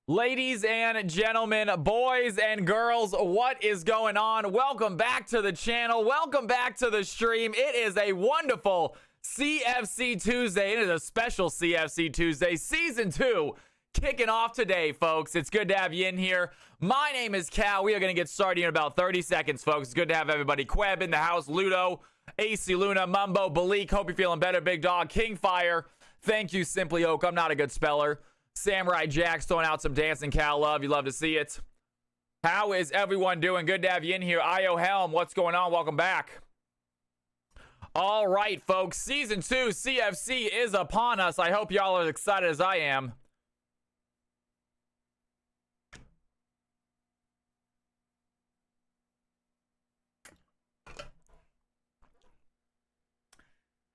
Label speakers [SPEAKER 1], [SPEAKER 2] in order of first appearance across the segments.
[SPEAKER 1] Ladies and gentlemen, boys and girls, what is going on? Welcome back to the channel. Welcome back to the stream. It is a wonderful CFC Tuesday. It is a special CFC Tuesday, Season 2, kicking off today, folks. It's good to have you in here. My name is Cal. We are going to get started in about 30 seconds, folks. It's good to have everybody. Queb in the house, Ludo, AC Luna, Mumbo, Balik. Hope you're feeling better, Big Dog, Kingfire. Thank you, Simply Oak. I'm not a good speller. Samurai Jack's throwing out some dancing cow love. You love to see it. How is everyone doing? Good to have you in here. IO Helm, what's going on? Welcome back. All right, folks. Season 2 CFC is upon us. I hope y'all are as excited as I am.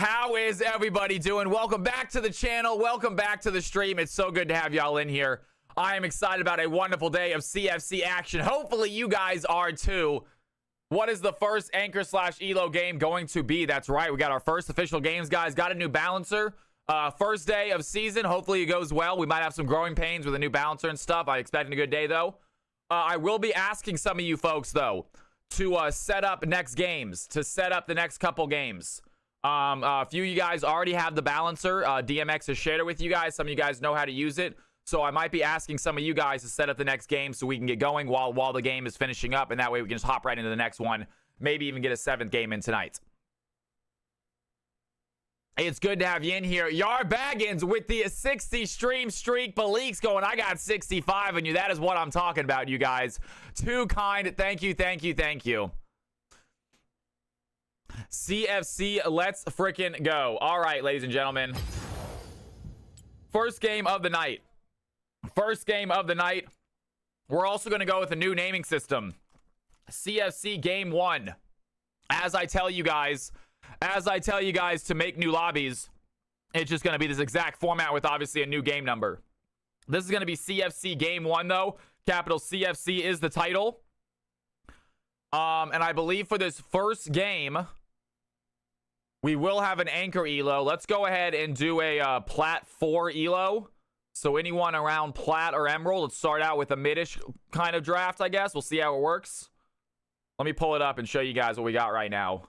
[SPEAKER 1] How is everybody doing? Welcome back to the channel. Welcome back to the stream. It's so good to have y'all in here. I am excited about a wonderful day of CFC action. Hopefully you guys are too. What is the first Anchor / Elo game going to be? That's right. We got our first official games, guys. Got a new balancer. First day of season. Hopefully it goes well. We might have some growing pains with a new balancer and stuff. I'm expecting a good day, though. I will be asking some of you folks, though, to set up next games, to set up the next couple games. A few of you guys already have the balancer. DMX has shared it with you guys. Some of you guys know how to use it. So I might be asking some of you guys to set up the next game so we can get going while the game is finishing up. And that way we can just hop right into the next one. Maybe even get a 7th game in tonight. It's good to have you in here. Yar Baggins with the 60 stream streak. Balik's going, I got 65 on you. That is what I'm talking about, you guys. Too kind. Thank you, thank you, thank you. CFC, let's freaking go. All right, ladies and gentlemen. First game of the night. First game of the night. We're also going to go with a new naming system. CFC Game 1. As I tell you guys to make new lobbies, it's just going to be this exact format with obviously a new game number. This is going to be CFC Game 1, though. Capital CFC is the title. And I believe for this first game, we will have an Anchor Elo. Let's go ahead and do a Plat 4 Elo. So anyone around Plat or Emerald, let's start out with a mid-ish kind of draft, I guess. We'll see how it works. Let me pull it up and show you guys what we got right now.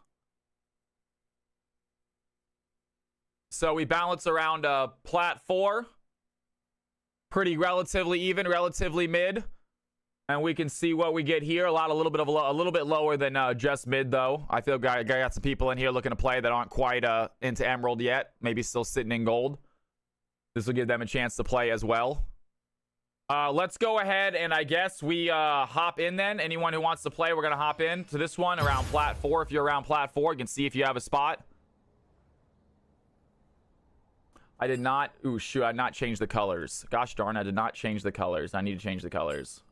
[SPEAKER 1] So we balance around Plat 4. Pretty relatively even, relatively mid. And we can see what we get here. A little bit lower than just mid, though. I feel I got some people in here looking to play that aren't quite into Emerald yet. Maybe still sitting in Gold. This will give them a chance to play as well. Let's go ahead and I guess we hop in then. Anyone who wants to play, we're going to hop in to this one around Plat 4. If you're around Plat 4, you can see if you have a spot. I did not... Ooh, shoot, I did not change the colors. Gosh darn, I did not change the colors. I need to change the colors.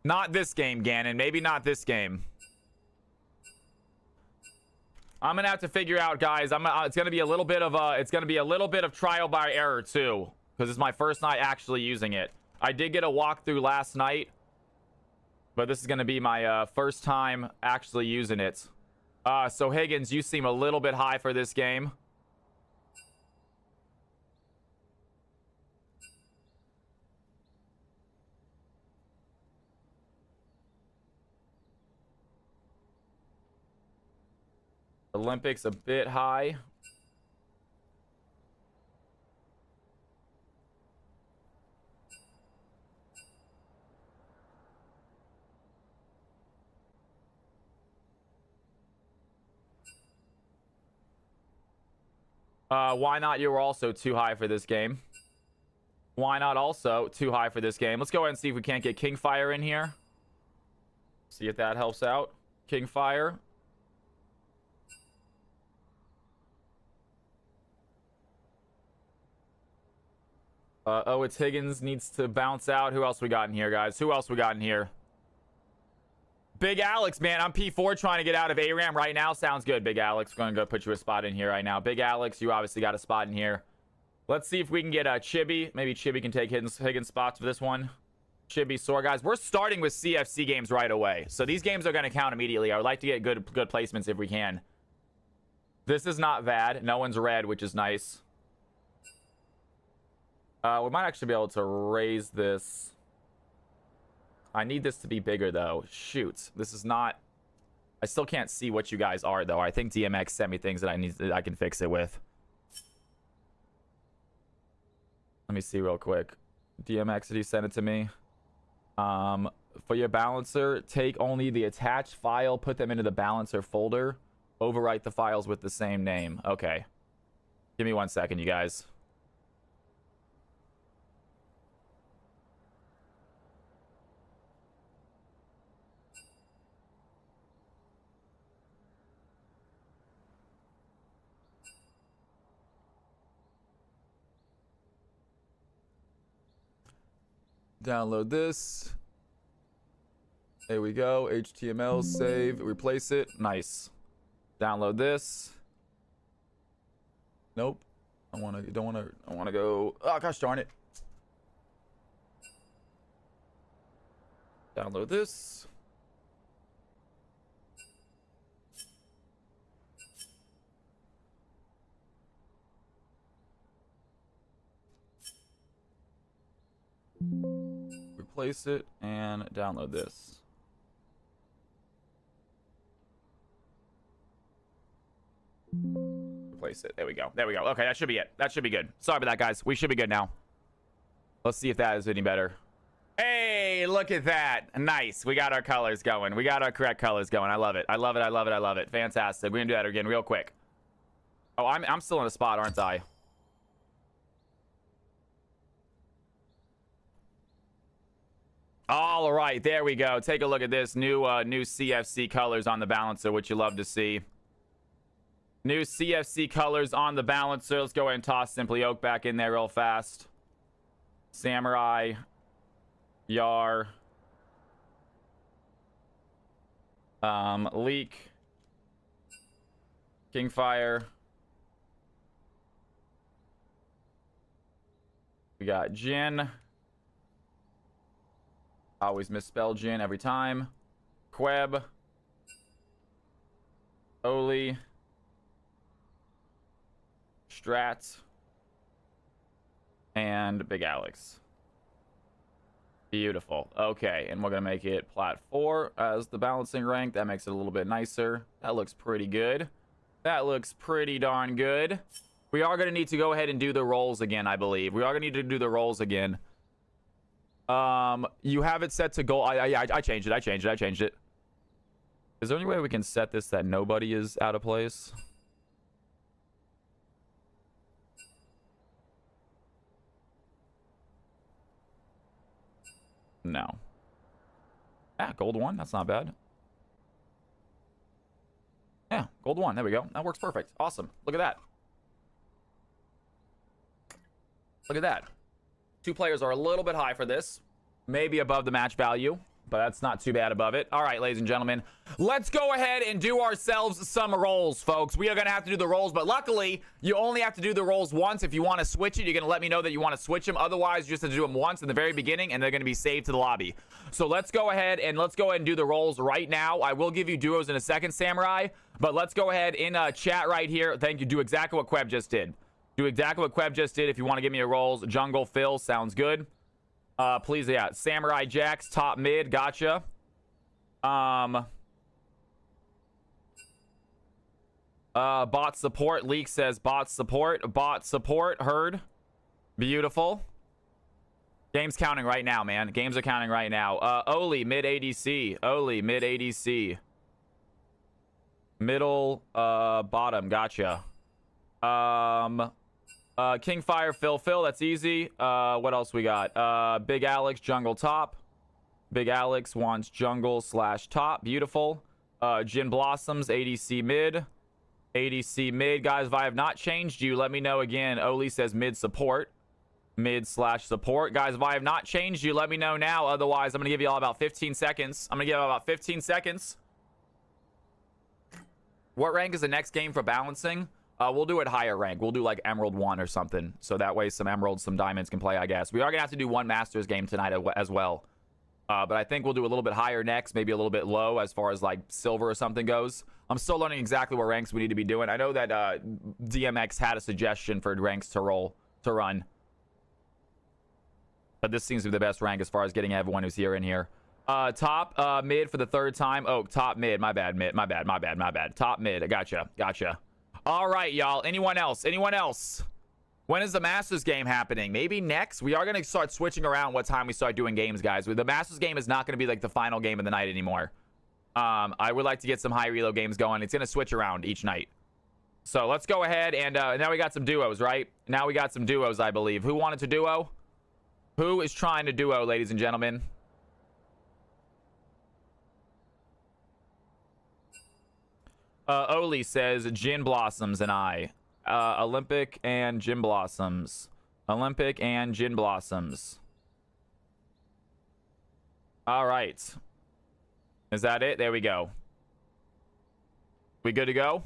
[SPEAKER 1] Not this game, Gannon. Maybe not this game. I'm gonna have to figure out, guys. It's gonna be a little bit of trial by error too, because it's my first night actually using it. I did get a walkthrough last night, but this is gonna be my first time actually using it. So Higgins, you seem a little bit high for this game. Olympics a bit high. Why not? You were also too high for this game. Why not also too high for this game? Let's go ahead and see if we can't get Kingfire in here. See if that helps out. Kingfire. Oh, it's Higgins needs to bounce out. Who else we got in here, guys? Who else we got in here? Big Alex, man. I'm P4 trying to get out of ARAM right now. Sounds good, Big Alex. We're going to go put you a spot in here right now. Big Alex, you obviously got a spot in here. Let's see if we can get Chibi. Maybe Chibi can take Higgins spots for this one. Chibi, Soar, guys. We're starting with CFC games right away. So these games are going to count immediately. I would like to get good placements if we can. This is not bad. No one's red, which is nice. We might actually be able to raise this. I need this to be bigger, though. Shoot. This is not... I still can't see what you guys are, though. I think DMX sent me things that I can fix it with. Let me see real quick. DMX, did he send it to me? For your balancer, take only the attached file, put them into the balancer folder, overwrite the files with the same name. Okay. Give me 1 second, you guys. Download this. There we go. HTML, save, replace it. Nice. Download this. Nope. I want to go. Oh, gosh darn it. Download this. Replace it and download this. Replace it. There we go. There we go. Okay, that should be it. That should be good. Sorry about that, guys. We should be good now. Let's see if that is any better. Hey, look at that. Nice. We got our colors going. We got our correct colors going. I love it. I love it. I love it. I love it. Fantastic. We're gonna do that again real quick. Oh, I'm still in a spot, aren't I? All right, there we go. Take a look at this new CFC colors on the balancer, which you love to see. New CFC colors on the balancer. Let's go ahead and toss Simply Oak back in there real fast. Samurai, Yar, Leak, Kingfire. We got Jin. Always misspell Jin every time. Queb. Oli. Strat. And Big Alex. Beautiful. Okay, and we're going to make it Plat 4 as the balancing rank. That makes it a little bit nicer. That looks pretty good. That looks pretty darn good. We are going to need to go ahead and do the rolls again, I believe. We are going to need to do the rolls again. You have it set to gold. I changed it. I changed it. Is there any way we can set this that nobody is out of place? No. Ah, gold 1. That's not bad. Yeah, gold 1. There we go. That works perfect. Awesome. Look at that. Look at that. 2 players are a little bit high for this. Maybe above the match value, but that's not too bad above it. All right, ladies and gentlemen, let's go ahead and do ourselves some rolls, folks. We are going to have to do the rolls, but luckily, you only have to do the rolls once. If you want to switch it, you're going to let me know that you want to switch them. Otherwise, you just have to do them once in the very beginning, and they're going to be saved to the lobby. So let's go ahead and do the rolls right now. I will give you duos in a second, Samurai, but let's go ahead in chat right here. Thank you. Do exactly what Queb just did. Do exactly what Queb just did. If you want to give me a rolls, Jungle Phil sounds good. Please, yeah. Samurai Jax, top mid, gotcha. Bot support. Leak says bot support. Bot support. Heard. Beautiful. Game's counting right now, man. Games are counting right now. Oli, mid ADC. Oli, mid ADC. Middle, bottom. Gotcha. Kingfire, Phil, that's easy. What else we got? Big Alex, jungle top. Big Alex wants jungle / top. Beautiful. Jin Blossoms, ADC mid. ADC mid. Guys, if I have not changed you, let me know again. Oli says mid support. Mid / support. Guys, if I have not changed you, let me know now. Otherwise, I'm going to give you all about 15 seconds. I'm going to give you about 15 seconds. What rank is the next game for balancing? We'll do it higher rank. We'll do like Emerald 1 or something. So that way some Emeralds, some Diamonds can play, I guess. We are going to have to do one Masters game tonight as well. But I think we'll do a little bit higher next. Maybe a little bit low as far as like Silver or something goes. I'm still learning exactly what ranks we need to be doing. I know that DMX had a suggestion for ranks to run. But this seems to be the best rank as far as getting everyone who's here in here. Top mid for the third time. Oh, top mid. My bad. My bad. Top mid. Gotcha. All right, y'all. Anyone else? When is the Masters game happening? Maybe next? We are going to start switching around what time we start doing games, guys. The Masters game is not going to be like the final game of the night anymore. I would like to get some high reload games going. It's going to switch around each night. So let's go ahead and now we got some duos, right? Now we got some duos, I believe. Who wanted to duo? Who is trying to duo, ladies and gentlemen? Oli says, Gin Blossoms and I. Olympic and Gin Blossoms. All right. Is that it? There we go. We good to go?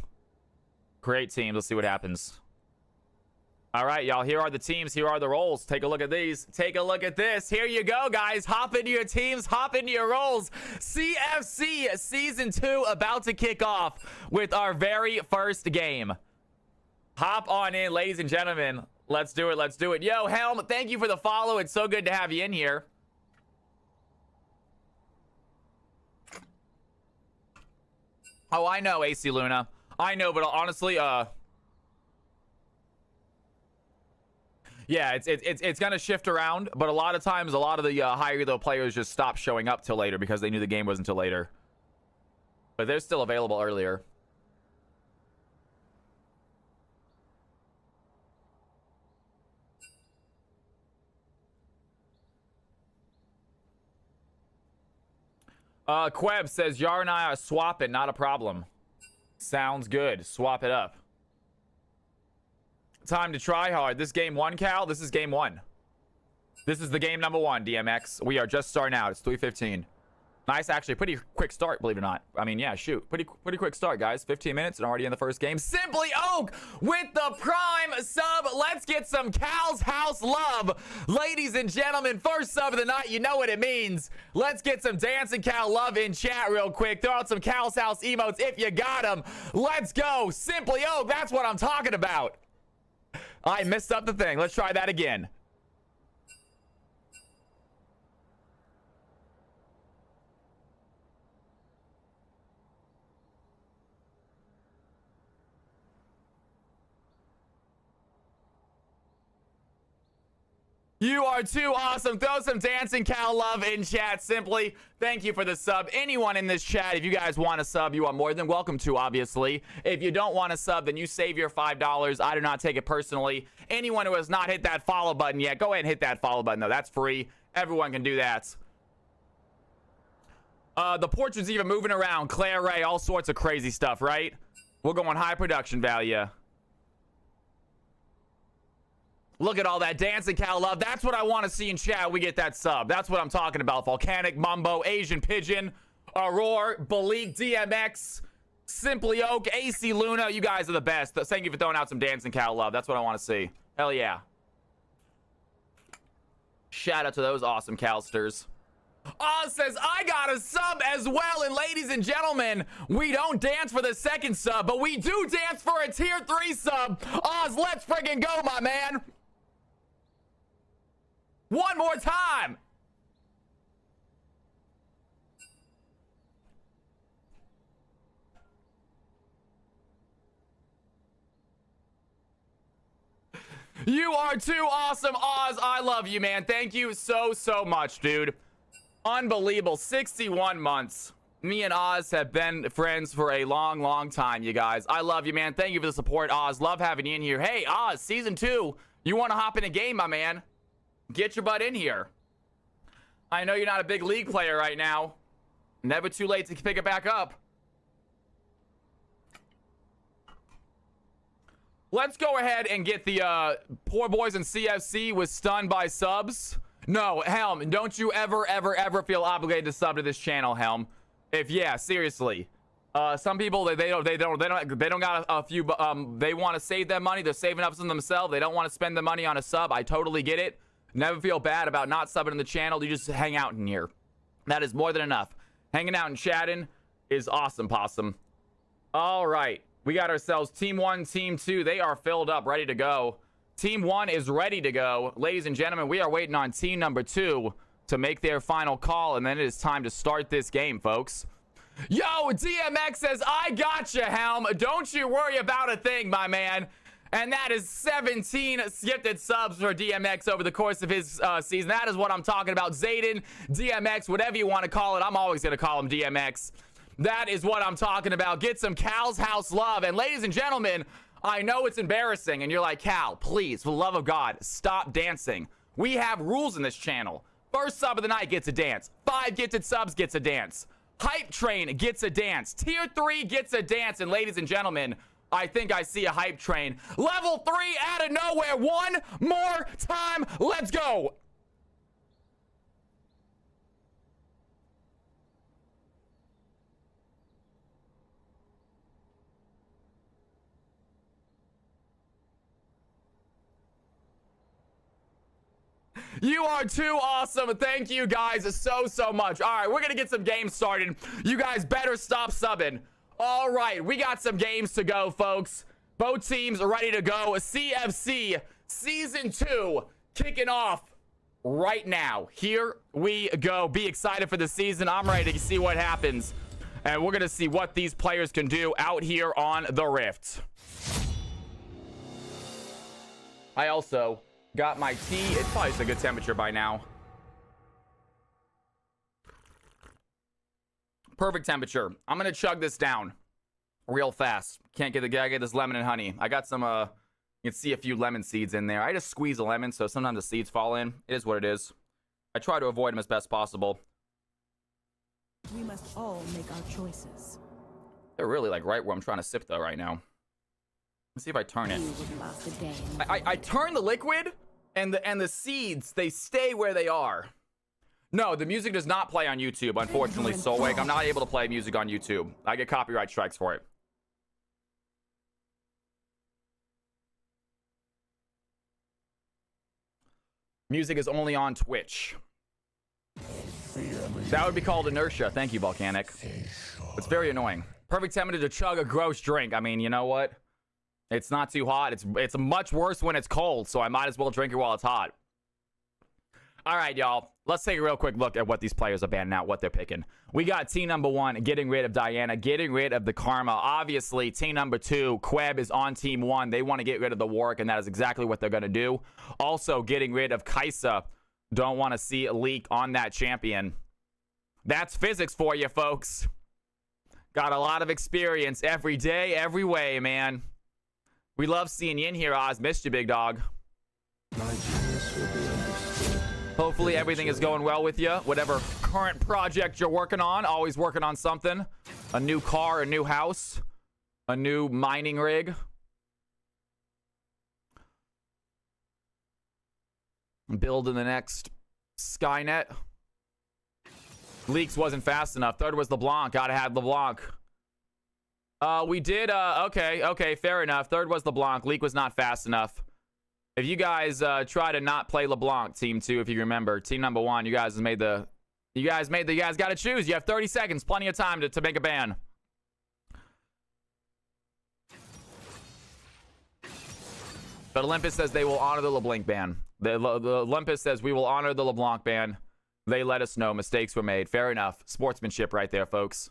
[SPEAKER 1] Great teams. Let's see what happens. All right, y'all. Here are the teams. Here are the roles. Take a look at these. Take a look at this. Here you go, guys. Hop into your teams. Hop into your roles. CFC Season 2 about to kick off with our very first game. Hop on in, ladies and gentlemen. Let's do it. Yo, Helm, thank you for the follow. It's so good to have you in here. Oh, I know, AC Luna. I know, but honestly, yeah, it's gonna shift around, but a lot of times, a lot of the higher elo players just stop showing up till later because they knew the game wasn't till later. But they're still available earlier. Queb says, Yar and I are swapping, not a problem. Sounds good. Swap it up. Time to try hard. This game one, Cal? This is game one. This is the game number one, DMX. We are just starting out. It's 3:15. Nice, actually. Pretty quick start, believe it or not. I mean, yeah, shoot. Pretty quick start, guys. 15 minutes and already in the first game. Simply Oak with the prime sub. Let's get some Cal's House love. Ladies and gentlemen, first sub of the night. You know what it means. Let's get some Dancing Cal love in chat real quick. Throw out some Cal's House emotes if you got them. Let's go. Simply Oak. That's what I'm talking about. I messed up the thing. Let's try that again. You are too awesome. Throw some Dancing Cal love in chat. Simply, thank you for the sub. Anyone in this chat, if you guys want to sub, you are more than welcome to, obviously. If you don't want to sub, then you save your $5. I do not take it personally. Anyone who has not hit that follow button yet, go ahead and hit that follow button, though. That's free. Everyone can do that. The portrait's even moving around. Claire Ray, all sorts of crazy stuff, right? We're going high production value. Look at all that Dancing Cal love. That's what I want to see in chat. We get that sub. That's what I'm talking about. Volcanic, Mumbo, Asian Pigeon, Aurora, Balik, DMX, Simply Oak, AC Luna. You guys are the best. Thank you for throwing out some Dancing Cal love. That's what I want to see. Hell yeah. Shout out to those awesome Calsters. Oz says, I got a sub as well. And ladies and gentlemen, we don't dance for the second sub, but we do dance for a tier 3 sub. Oz, let's friggin' go, my man. One more time. You are too awesome, Oz. I love you, man. Thank you so much, dude. Unbelievable. 61 months. Me and Oz have been friends for a long time, you guys. I love you, man. Thank you for the support, Oz. Love having you in here. Hey, Oz, season 2. You want to hop in a game, my man? Get your butt in here. I know you're not a big league player right now. Never too late to pick it back up. Let's go ahead and get the poor boys in CFC with stunned by subs. No, Helm, don't you ever feel obligated to sub to this channel, Helm. If yeah, seriously. Some people they don't got a few they want to save their money. They're saving up some themselves. They don't want to spend the money on a sub. I totally get it. Never feel bad about not subbing in the channel. You just hang out in here. That is more than enough. Hanging out and chatting is awesome, possum. All right. We got ourselves team 1, team 2. They are filled up, ready to go. Team 1 is ready to go. Ladies and gentlemen, we are waiting on team number 2 to make their final call, and then it is time to start this game, folks. Yo, DMX says, I gotcha, Helm. Don't you worry about a thing, my man. And that is 17 gifted subs for DMX over the course of his season. That is what I'm talking about. Zayden, DMX, whatever you want to call it. I'm always going to call him DMX. That is what I'm talking about. Get some Cal's House love. And ladies and gentlemen, I know it's embarrassing. And you're like, Cal, please, for the love of God, stop dancing. We have rules in this channel. First sub of the night gets a dance. 5 gifted subs gets a dance. Hype Train gets a dance. Tier 3 gets a dance. And ladies and gentlemen, I think I see a Hype Train. Level 3 out of nowhere. One more time. Let's go. You are too awesome. Thank you guys so much. All right, we're going to get some games started. You guys better stop subbing. All right, we got some games to go, folks. Both teams are ready to go. CFC Season 2 kicking off right now. Here we go. Be excited for the season. I'm ready to see what happens. And we're going to see what these players can do out here on the Rift. I also got my tea. It's probably a good temperature by now. Perfect temperature. I'm gonna chug this down real fast. Can't get this lemon and honey. I got some you can see a few lemon seeds in there. I just squeeze a lemon, so sometimes the seeds fall in. It is what it is. I try to avoid them as best possible.
[SPEAKER 2] We must all make our choices.
[SPEAKER 1] They're really like right where I'm trying to sip though right now. Let's see if I turn it. I turn the liquid and the seeds, they stay where they are. No, the music does not play on YouTube, unfortunately, Soulwake. I'm not able to play music on YouTube. I get copyright strikes for it. Music is only on Twitch. That would be called inertia. Thank you, Volcanic. It's very annoying. Perfect temperature to chug a gross drink. I mean, you know what? It's not too hot. It's much worse when it's cold, so I might as well drink it while it's hot. All right, y'all. Let's take a real quick look at what these players are banning out, what they're picking. We got team number 1 getting rid of Diana, getting rid of the Karma. Obviously, team number 2, Queb, is on team 1. They want to get rid of the Warwick, and that is exactly what they're going to do. Also, getting rid of Kaisa. Don't want to see a leak on that champion. That's physics for you, folks. Got a lot of experience every day, every way, man. We love seeing you in here, Oz. Missed you, big dog. Hopefully everything is going well with you. Whatever current project you're working on, always working on something. A new car, a new house, a new mining rig. Building the next Skynet. Leaks wasn't fast enough. Third was LeBlanc. Gotta have LeBlanc. We did, okay, fair enough. Third was LeBlanc. Leak was not fast enough. If you guys try to not play LeBlanc, team 2, if you remember, team number 1, you guys got to choose. You have 30 seconds, plenty of time to make a ban. But Olympus says they will honor the LeBlanc ban. The Olympus says we will honor the LeBlanc ban. They let us know mistakes were made. Fair enough. Sportsmanship right there, folks.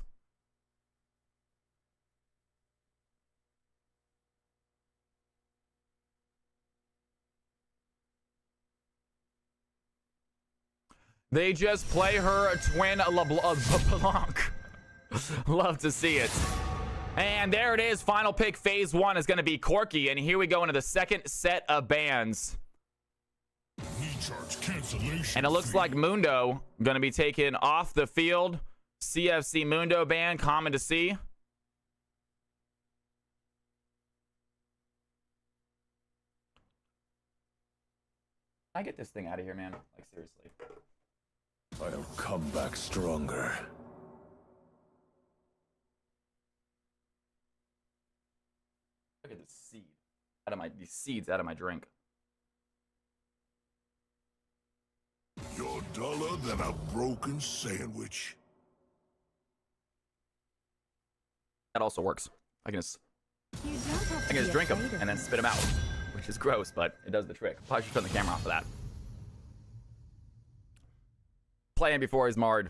[SPEAKER 1] They just play her twin LeBlanc. Love to see it. And there it is. Final pick, phase 1 is going to be Corky. And here we go into the second set of bans. And it looks like Mundo going to be taken off the field. CFC Mundo ban, common to see. I get this thing out of here, man. Like, seriously.
[SPEAKER 3] I'll come back stronger.
[SPEAKER 1] Look at this seed. These seeds out of my drink.
[SPEAKER 3] You're duller than a broken sandwich.
[SPEAKER 1] That also works. I can just drink them and then spit them out. which is gross, but it does the trick. Probably should turn the camera off for that. Playing before he's marred.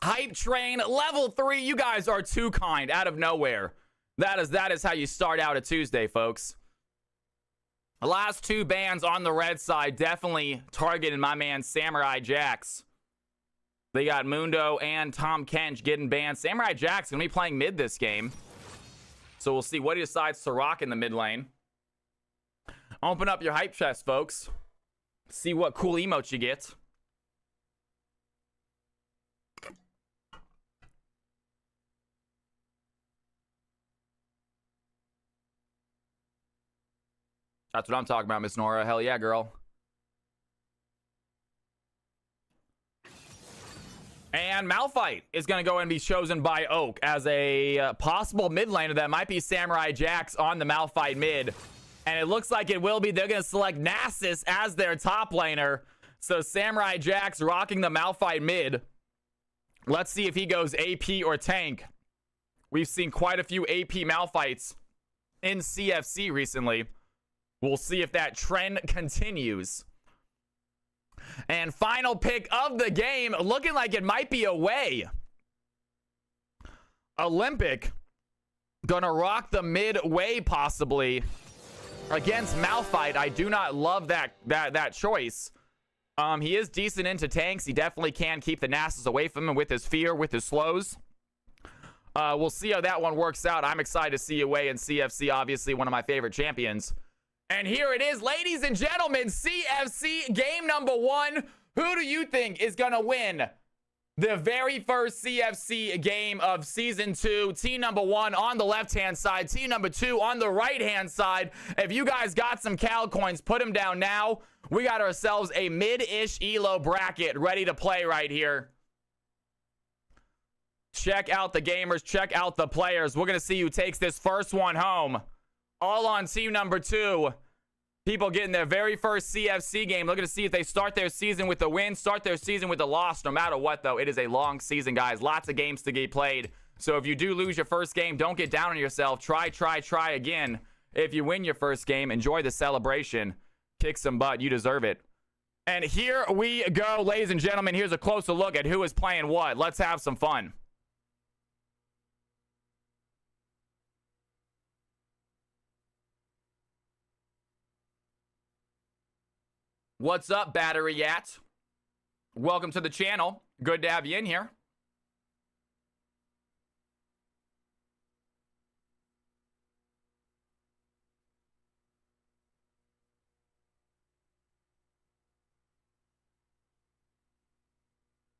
[SPEAKER 1] Hype train level 3. You guys are too kind out of nowhere. That is how you start out a Tuesday, folks. The last 2 bans on the red side definitely targeted my man Samurai Jax. They got Mundo and Tom Kench getting banned. Samurai Jax going to be playing mid this game. So we'll see what he decides to rock in the mid lane. Open up your hype chest, folks. See what cool emotes you get. That's what I'm talking about, Miss Nora. Hell yeah, girl. And Malphite is going to go and be chosen by Oak as a possible mid laner. That might be Samurai Jax on the Malphite mid. And it looks like it will be. They're going to select Nasus as their top laner. So Samurai Jax rocking the Malphite mid. Let's see if he goes AP or tank. We've seen quite a few AP Malphites in CFC recently. We'll see if that trend continues. And final pick of the game, looking like it might be away. Olympic gonna rock the midway possibly against Malphite. I do not love that choice. He is decent into tanks. He definitely can keep the Nasus away from him with his fear, with his slows. We'll see how that one works out. I'm excited to see away in CFC, obviously one of my favorite champions. And here it is, ladies and gentlemen, CFC game number 1. Who do you think is going to win the very first CFC game of Season 2? Team number 1 on the left-hand side, team number 2 on the right-hand side. If you guys got some Cal coins, put them down now. We got ourselves a mid-ish ELO bracket ready to play right here. Check out the gamers, check out the players. We're going to see who takes this first one home. All on team number 2. People getting their very first CFC game. Looking to see if they start their season with a win, start their season with a loss. No matter what, though, it is a long season, guys. Lots of games to get played. So if you do lose your first game, don't get down on yourself. Try again. If you win your first game, enjoy the celebration. Kick some butt. You deserve it. And here we go, ladies and gentlemen. Here's a closer look at who is playing what. Let's have some fun. What's up, Battery Yat? Welcome to the channel. Good to have you in here.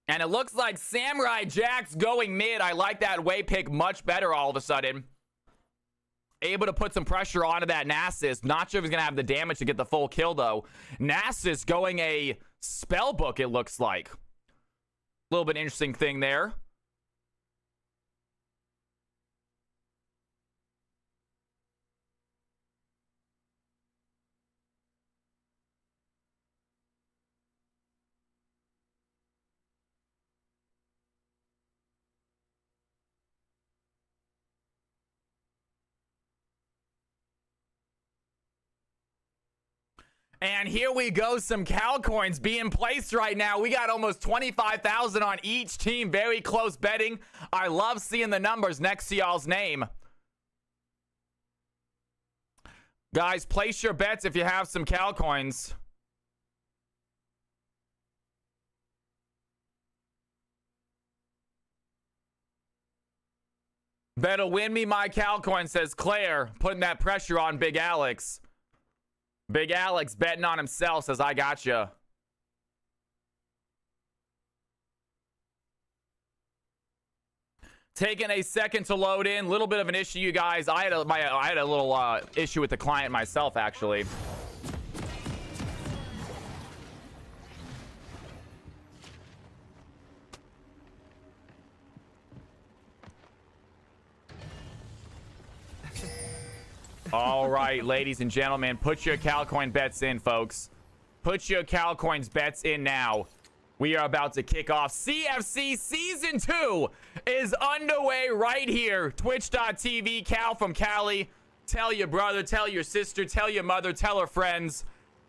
[SPEAKER 1] And it looks like Samurai Jax going mid. I like that way pick much better all of a sudden. Able to put some pressure onto that Nasus. Not sure if he's going to have the damage to get the full kill, though. Nasus going a spell book, it looks like. A little bit interesting thing there. And here we go, some Cal coins being placed right now. We got almost 25,000 on each team. Very close betting. I love seeing the numbers next to y'all's name. Guys, place your bets if you have some Cal coins. Better win me my Cal coin, says Claire, putting that pressure on Big Alex. Big Alex betting on himself, says I gotcha. Taking a second to load in. Little bit of an issue, you guys. I had a little issue with the client myself, actually. All right, ladies and gentlemen, put your Calcoin bets in, folks. Put your Calcoins bets in now. We are about to kick off. CFC Season 2 is underway right here. Twitch.tv, Cal from Cali. Tell your brother, tell your sister, tell your mother, tell her friends.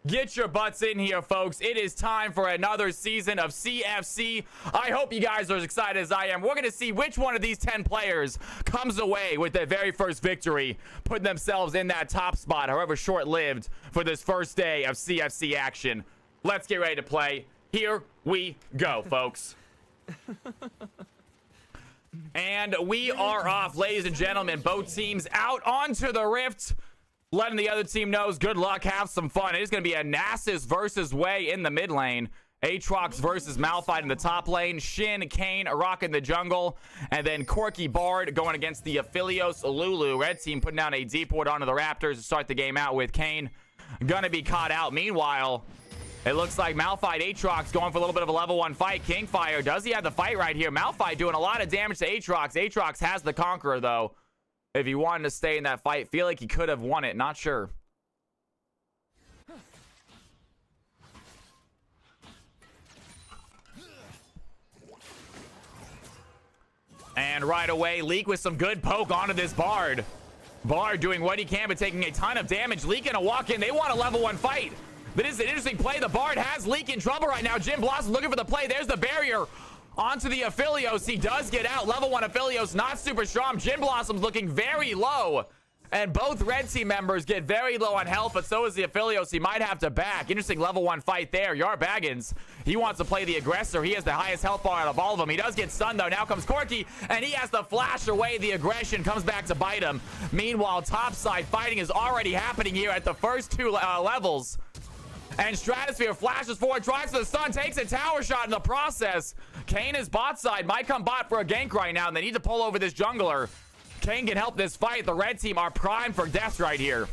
[SPEAKER 1] Get your butts in here, folks. It is time for another season of CFC. I hope you guys are as excited as I am. We're going to see which one of these 10 players comes away with their very first victory, putting themselves in that top spot, however short-lived, for this first day of CFC action. Let's get ready to play. Here we go, folks. And we are off, ladies and gentlemen. Both teams out onto the rift, letting the other team knows good luck, have some fun. It is going to be a Nasus versus Way in the mid lane. Aatrox versus Malphite in the top lane. Shin, Kane rocking the jungle. And then Corky Bard going against the Aphelios Lulu. Red team putting down a deep ward onto the Raptors to start the game out with Kane gonna be caught out. Meanwhile, it looks like Malphite Aatrox going for a little bit of a level 1 fight. Kingfire, does he have the fight right here? Malphite doing a lot of damage to Aatrox. Aatrox has the Conqueror, though. If he wanted to stay in that fight, feel like he could have won it. Not sure. And right away, Leek with some good poke onto this Bard. Bard doing what he can, but taking a ton of damage. Leek gonna walk in. They want a level 1 fight. That is an interesting play. The Bard has Leek in trouble right now. Jim Blossom looking for the play. There's the barrier onto the Aphelios. He does get out. Level 1 Aphelios, not super strong. Jim Blossom's looking very low. And both red team members get very low on health, but so is the Aphelios. He might have to back. Interesting level 1 fight there. Yar Baggins, he wants to play the aggressor. He has the highest health bar out of all of them. He does get stunned, though. Now comes Corky, and he has to flash away the aggression. Comes back to bite him. Meanwhile, topside fighting is already happening here at the first 2 levels. And Stratosphere flashes forward, tries for the stun, takes a tower shot in the process. Kane is bot side, might come bot for a gank right now, and they need to pull over this jungler. Kane can help this fight. The red team are primed for death right here.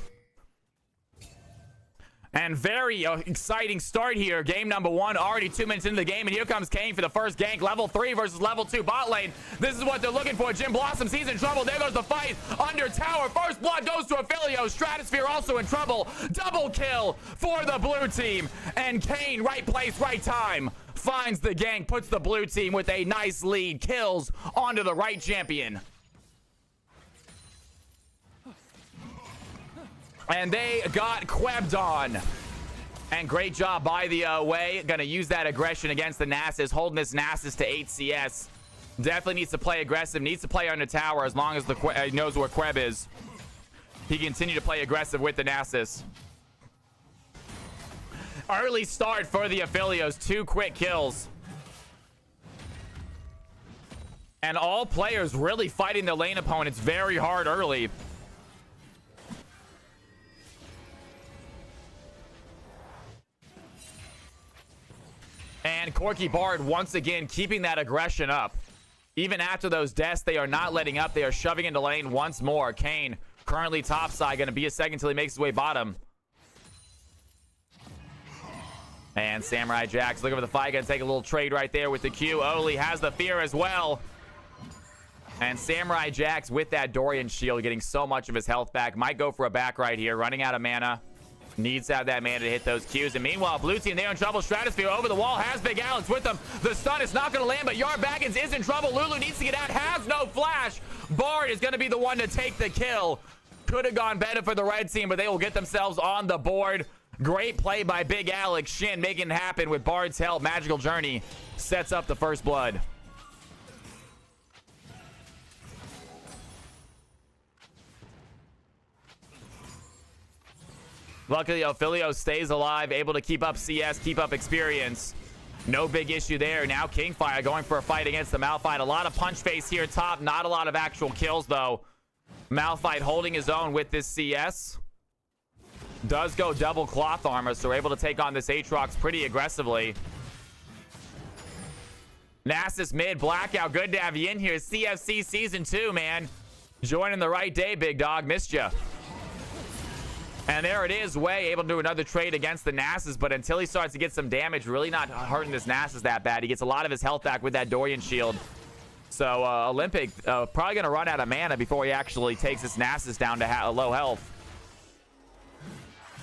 [SPEAKER 1] And very exciting start here. Game number 1, already 2 minutes into the game, and here comes Kane for the first gank. Level 3 versus level 2 bot lane. This is what they're looking for. Jim Blossom sees in trouble. There goes the fight under tower. First blood goes to Aphelios. Stratosphere also in trouble. Double kill for the blue team. And Kane, right place, right time, finds the gank, puts the blue team with a nice lead. Kills onto the right champion. And they got Quebbed on. And great job by the Way. Gonna use that aggression against the Nasus. Holding this Nasus to 8 CS. Definitely needs to play aggressive. Needs to play under tower as long as the knows where Queb is. He can continue to play aggressive with the Nasus. Early start for the Aphelios. 2 quick kills. And all players really fighting the lane opponents very hard early. And Corky Bard once again keeping that aggression up. Even after those deaths, they are not letting up. They are shoving into lane once more. Kane currently topside, going to be a second till he makes his way bottom. And Samurai Jack's looking for the fight. Going to take a little trade right there with the Q. Oli has the fear as well. And Samurai Jack's with that Dorian shield, getting so much of his health back. Might go for a back right here. Running out of mana. Needs to have that mana to hit those Qs. And meanwhile, blue team, they're in trouble. Stratosphere over the wall, has Big Alex with them. The stun is not going to land, but Yar Baggins is in trouble. Lulu needs to get out, has no flash. Bard is going to be the one to take the kill. Could have gone better for the red team, but they will get themselves on the board. Great play by Big Alex. Shin making it happen with Bard's help. Magical Journey sets up the first blood. Luckily, Aphelios stays alive, able to keep up CS, keep up experience. No big issue there. Now Kingfire going for a fight against the Malphite. A lot of punch face here top. Not a lot of actual kills, though. Malphite holding his own with this CS. Does go double cloth armor, so we're able to take on this Aatrox pretty aggressively. Nasus mid, Blackout. Good to have you in here. CFC Season 2, man. Joining the right day, big dog. Missed ya. And there it is, Way able to do another trade against the Nasus, but until he starts to get some damage, really not hurting this Nasus that bad. He gets a lot of his health back with that Dorian shield. So Olympic probably going to run out of mana before he actually takes this Nasus down to low health.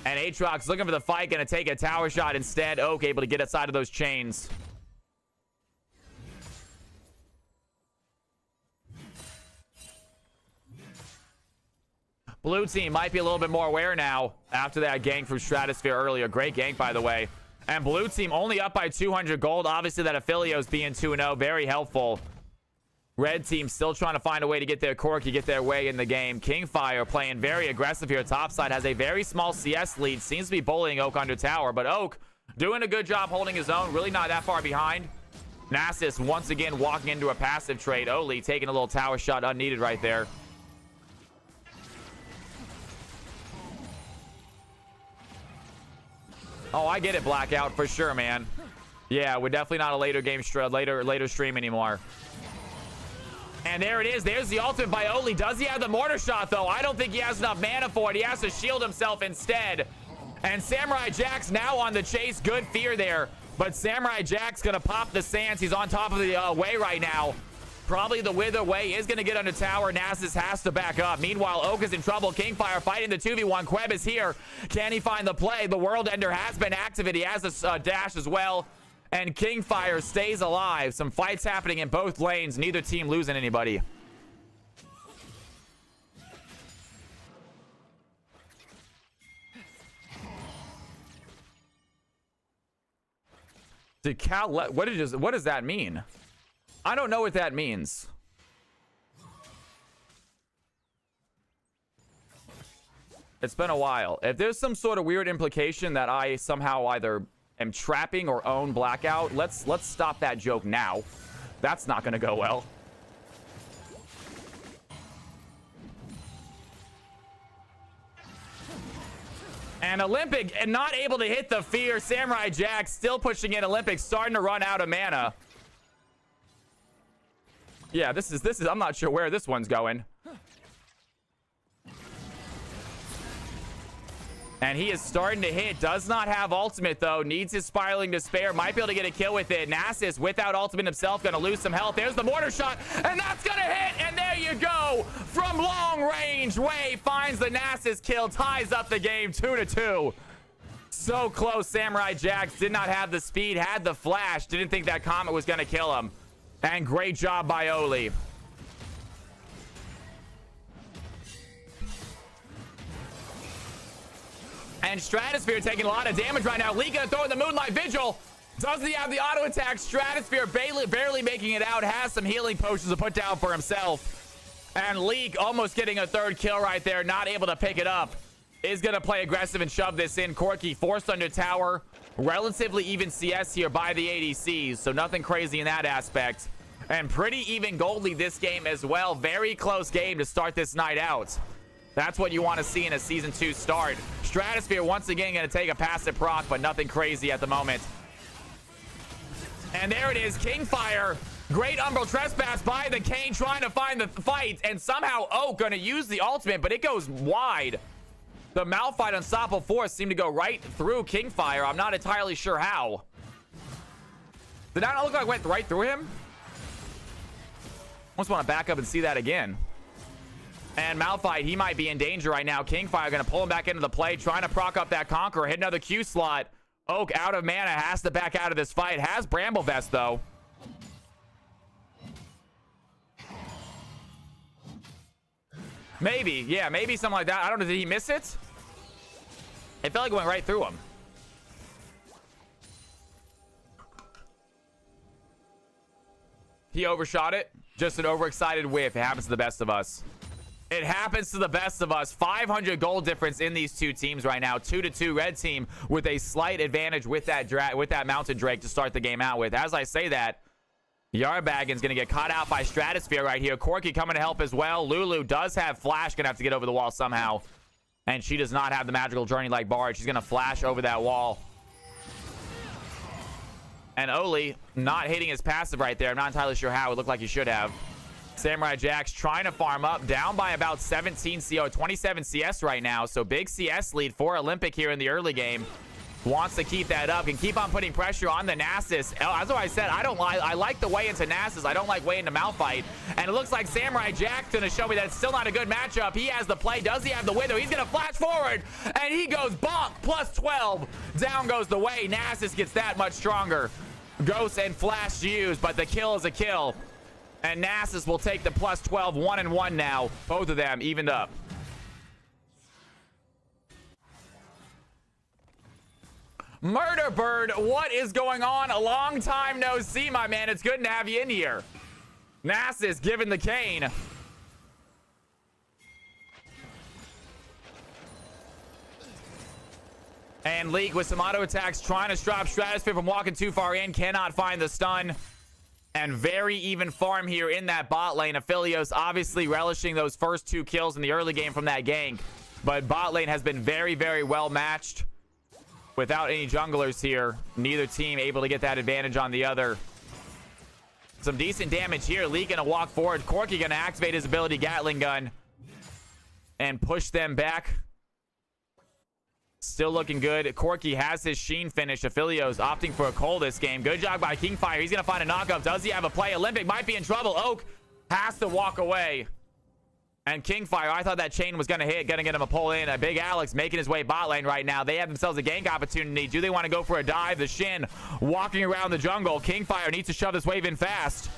[SPEAKER 1] And Aatrox looking for the fight, going to take a tower shot instead. Oak able to get outside of those chains. Blue team might be a little bit more aware now after that gank from Stratosphere earlier. Great gank, by the way. And blue team only up by 200 gold. Obviously, that Affilios being 2-0, very helpful. Red team still trying to find a way to get their Corki, get their way in the game. Kingfire playing very aggressive here. Topside has a very small CS lead. Seems to be bullying Oak under tower, but Oak doing a good job holding his own. Really not that far behind. Nasus once again walking into a passive trade. Oli taking a little tower shot unneeded right there. Oh, I get it, Blackout, for sure, man. Yeah, we're definitely not a later game later stream anymore. And there it is. There's the ultimate by Oli. Does he have the mortar shot, though? I don't think he has enough mana for it. He has to shield himself instead. And Samurai Jack's now on the chase. Good fear there. But Samurai Jack's going to pop the sands. He's on top of the way right now. Probably the Wither way is going to get under tower. Nasus has to back up. Meanwhile, Oak is in trouble. Kingfire fighting the 2v1. Queb is here. Can he find the play? The World Ender has been activated. He has a dash as well. And Kingfire stays alive. Some fights happening in both lanes. Neither team losing anybody. Did Cal what does that mean? I don't know what that means. It's been a while. If there's some sort of weird implication that I somehow either am trapping or own Blackout, let's stop that joke now. That's not gonna go well. And Olympic and not able to hit the fear. Samurai Jack still pushing in. Olympic starting to run out of mana. Yeah, this is I'm not sure where this one's going. And he is starting to hit. Does not have ultimate, though. Needs his Spiraling Despair. Might be able to get a kill with it. Nasus, without ultimate himself, going to lose some health. There's the mortar shot, and that's going to hit. And there you go. From long range, Wei finds the Nasus kill. Ties up the game 2-2. So close. Samurai Jax did not have the speed. Had the flash. Didn't think that Comet was going to kill him. And great job by Oli. And Stratosphere taking a lot of damage right now. Lee gonna throw in the Moonlight Vigil. Doesn't he have the auto attack? Stratosphere barely making it out. Has some healing potions to put down for himself. And Leek almost getting a third kill right there. Not able to pick it up. Is gonna play aggressive and shove this in. Corki forced under tower. Relatively even CS here by the ADCs. So nothing crazy in that aspect. And pretty even gold lead this game as well. Very close game to start this night out. That's what you want to see in a Season 2 start. Stratosphere once again going to take a passive proc, but nothing crazy at the moment. And there it is. Kingfire. Great Umbral Trespass by the Kane trying to find the fight. And somehow Oak going to use the ultimate, but it goes wide. The Malphite Unstoppable Force seemed to go right through Kingfire. I'm not entirely sure how. Did that not look like it went right through him? Almost want to back up and see that again. And Malphite, he might be in danger right now. Kingfire going to pull him back into the play, trying to proc up that Conqueror. Hit another Q slot. Oak out of mana, has to back out of this fight. Has Bramble Vest, though. Maybe, yeah, maybe something like that. I don't know, did he miss it? It felt like it went right through him. He overshot it. Just an overexcited whiff. It happens to the best of us. It happens to the best of us. 500 gold difference in these two teams right now. 2-2 red team with a slight advantage with that Mountain Drake to start the game out with. As I say that, Yarbagin's going to get caught out by Stratosphere right here. Corki coming to help as well. Lulu does have Flash. Going to have to get over the wall somehow. And she does not have the magical journey like Bard. She's going to flash over that wall. And Oli not hitting his passive right there. I'm not entirely sure how. It looked like he should have. Samurai Jax trying to farm up, down by about 17 CO, 27 CS right now. So big CS lead for Olympic here in the early game. Wants to keep that up and keep on putting pressure on the Nasus. As I said, I like the way into Nasus. I don't like way into Malphite. And it looks like Samurai Jack's gonna show me that it's still not a good matchup. He has the play. Does he have the Wither? He's gonna flash forward and he goes bonk, plus 12. Down goes the way. Nasus gets that much stronger. Ghost and Flash used, but the kill is a kill. And Nasus will take the plus 12, 1-1 now. Both of them evened up. Murder Bird, what is going on? A long time no see, my man. It's good to have you in here. Nasus giving the cane. And Leak with some auto attacks, trying to stop Stratosphere from walking too far in. Cannot find the stun. And very even farm here in that bot lane. Aphelios obviously relishing those first 2 kills in the early game from that gank. But bot lane has been very, very well matched. Without any junglers here. Neither team able to get that advantage on the other. Some decent damage here. Leak gonna walk forward. Corki gonna activate his ability Gatling gun. And push them back. Still looking good. Corki has his Sheen finish. Aphelios opting for a Cole this game. Good job by Kingfire. He's going to find a knockup. Does he have a play? Olympic might be in trouble. Oak has to walk away. And Kingfire, I thought that chain was going to hit. Going to get him a pull in. A Big Alex making his way bot lane right now. They have themselves a gank opportunity. Do they want to go for a dive? The Shin walking around the jungle. Kingfire needs to shove this wave in fast.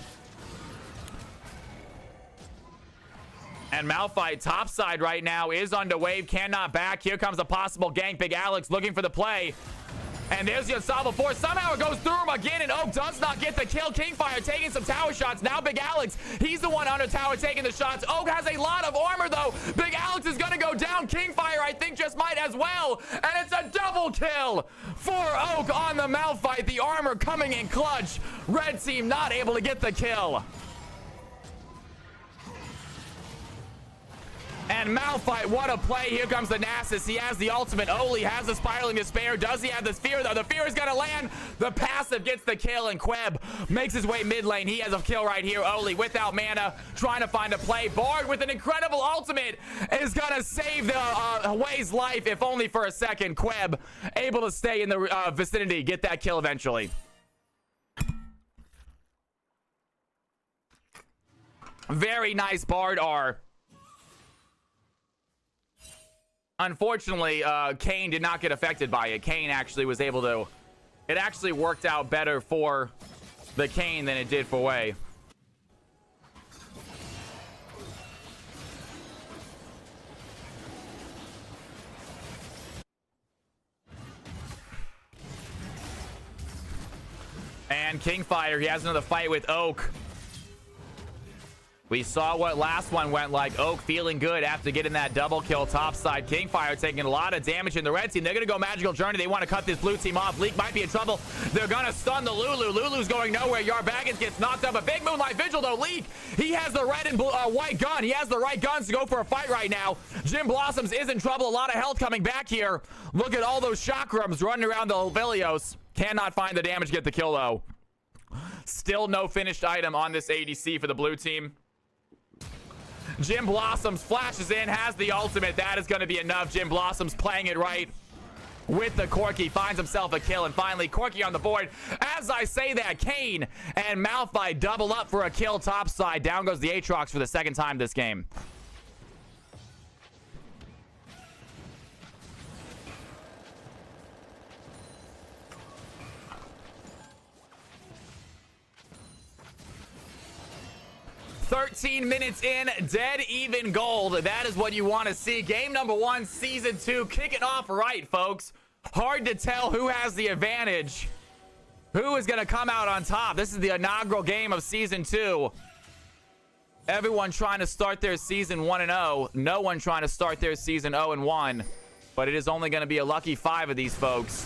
[SPEAKER 1] And Malphite topside right now is under wave, cannot back. Here comes a possible gank. Big Alex looking for the play. And there's the unstoppable force. Somehow it goes through him again, and Oak does not get the kill. Kingfire taking some tower shots. Now Big Alex, he's the one under tower taking the shots. Oak has a lot of armor, though. Big Alex is going to go down. Kingfire, I think, just might as well. And it's a double kill for Oak on the Malphite. The armor coming in clutch. Red team not able to get the kill. And Malphite, what a play. Here comes the Nasus. He has the ultimate. Oli has the Spiraling Despair. Does he have the Sphere, though? The Fear is going to land. The passive gets the kill, and Queb makes his way mid lane. He has a kill right here. Oli without mana, trying to find a play. Bard with an incredible ultimate is going to save the Way's life, if only for a second. Queb able to stay in the vicinity, get that kill eventually. Very nice Bard R. Unfortunately, Kane did not get affected by it. Kane actually was able to... It actually worked out better for the Kane than it did for Wei. And Kingfire, he has another fight with Oak. We saw what last one went like. Oak feeling good after getting that double kill topside. Kingfire taking a lot of damage in the red team. They're going to go Magical Journey. They want to cut this blue team off. Leak might be in trouble. They're going to stun the Lulu. Lulu's going nowhere. Yarbaggins gets knocked up. A big Moonlight Vigil, though. Leak, he has the red and blue, white gun. He has the right guns to go for a fight right now. Jim Blossoms is in trouble. A lot of health coming back here. Look at all those chakrams running around the Vilios. Cannot find the damage, get the kill, though. Still no finished item on this ADC for the blue team. Jim Blossoms flashes in, has the ultimate. That is going to be enough. Jim Blossoms playing it right with the Corki. Finds himself a kill. And finally, Corki on the board. As I say that, Kane and Malphite double up for a kill topside. Down goes the Aatrox for the second time this game. "13 minutes in, dead even gold." That is what you want to see. Game number 1, season 2, kicking off right, folks. Hard to tell who has the advantage. Who is going to come out on top? This is the inaugural game of season 2. Everyone trying to start their season 1-0. No one trying to start their season 0-1. But it is only going to be a lucky 5 of these folks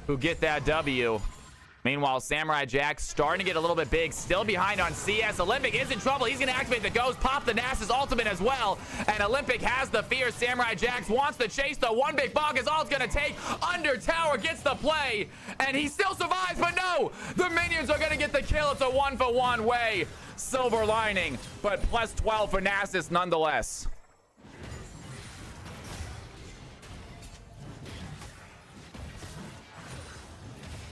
[SPEAKER 1] who get that W. Meanwhile, Samurai Jack starting to get a little bit big. Still behind on CS. Olympic is in trouble. He's going to activate the Ghost. Pop the Nasus ultimate as well. And Olympic has the fear. Samurai Jax wants to chase the one big bug is all it's going to take. Under tower gets the play. And he still survives, but no! The minions are going to get the kill. It's a 1-for-1 way. Silver lining, but plus 12 for Nasus nonetheless.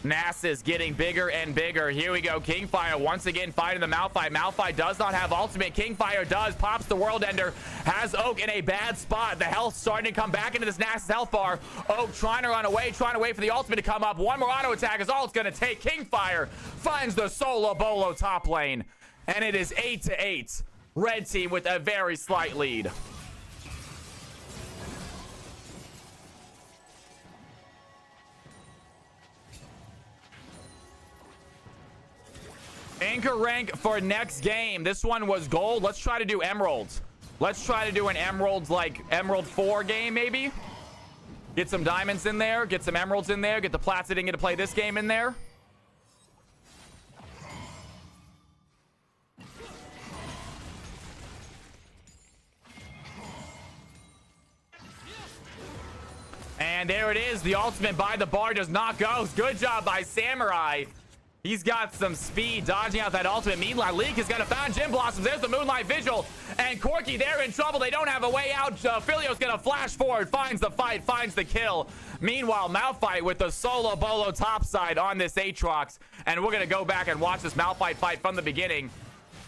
[SPEAKER 1] Nasus getting bigger and bigger. Here we go. Kingfire once again fighting the Malphite. Malphite does not have ultimate. Kingfire does. Pops the World Ender. Has Oak in a bad spot. The health starting to come back into this Nasus health bar. Oak trying to run away. Trying to wait for the ultimate to come up. One more auto attack is all it's going to take. Kingfire finds the solo bolo top lane. And it is 8-8. Red team with a very slight lead. Anchor rank for next game. This one was gold. Let's try to do emeralds. Let's try to do an emeralds, like emerald 4 game maybe. Get some diamonds in there. Get some emeralds in there. Get the plats that didn't get to play this game in there. And there it is. The ultimate by the bar does not go. Good job by Samurai. He's got some speed dodging out that ultimate. Meanwhile, Leek is going to find Gem Blossoms. There's the Moonlight Vigil. And Corky, they're in trouble. They don't have a way out. Filio's going to flash forward. Finds the fight. Finds the kill. Meanwhile, Malphite with the solo bolo topside on this Aatrox. And we're going to go back and watch this Malphite fight from the beginning.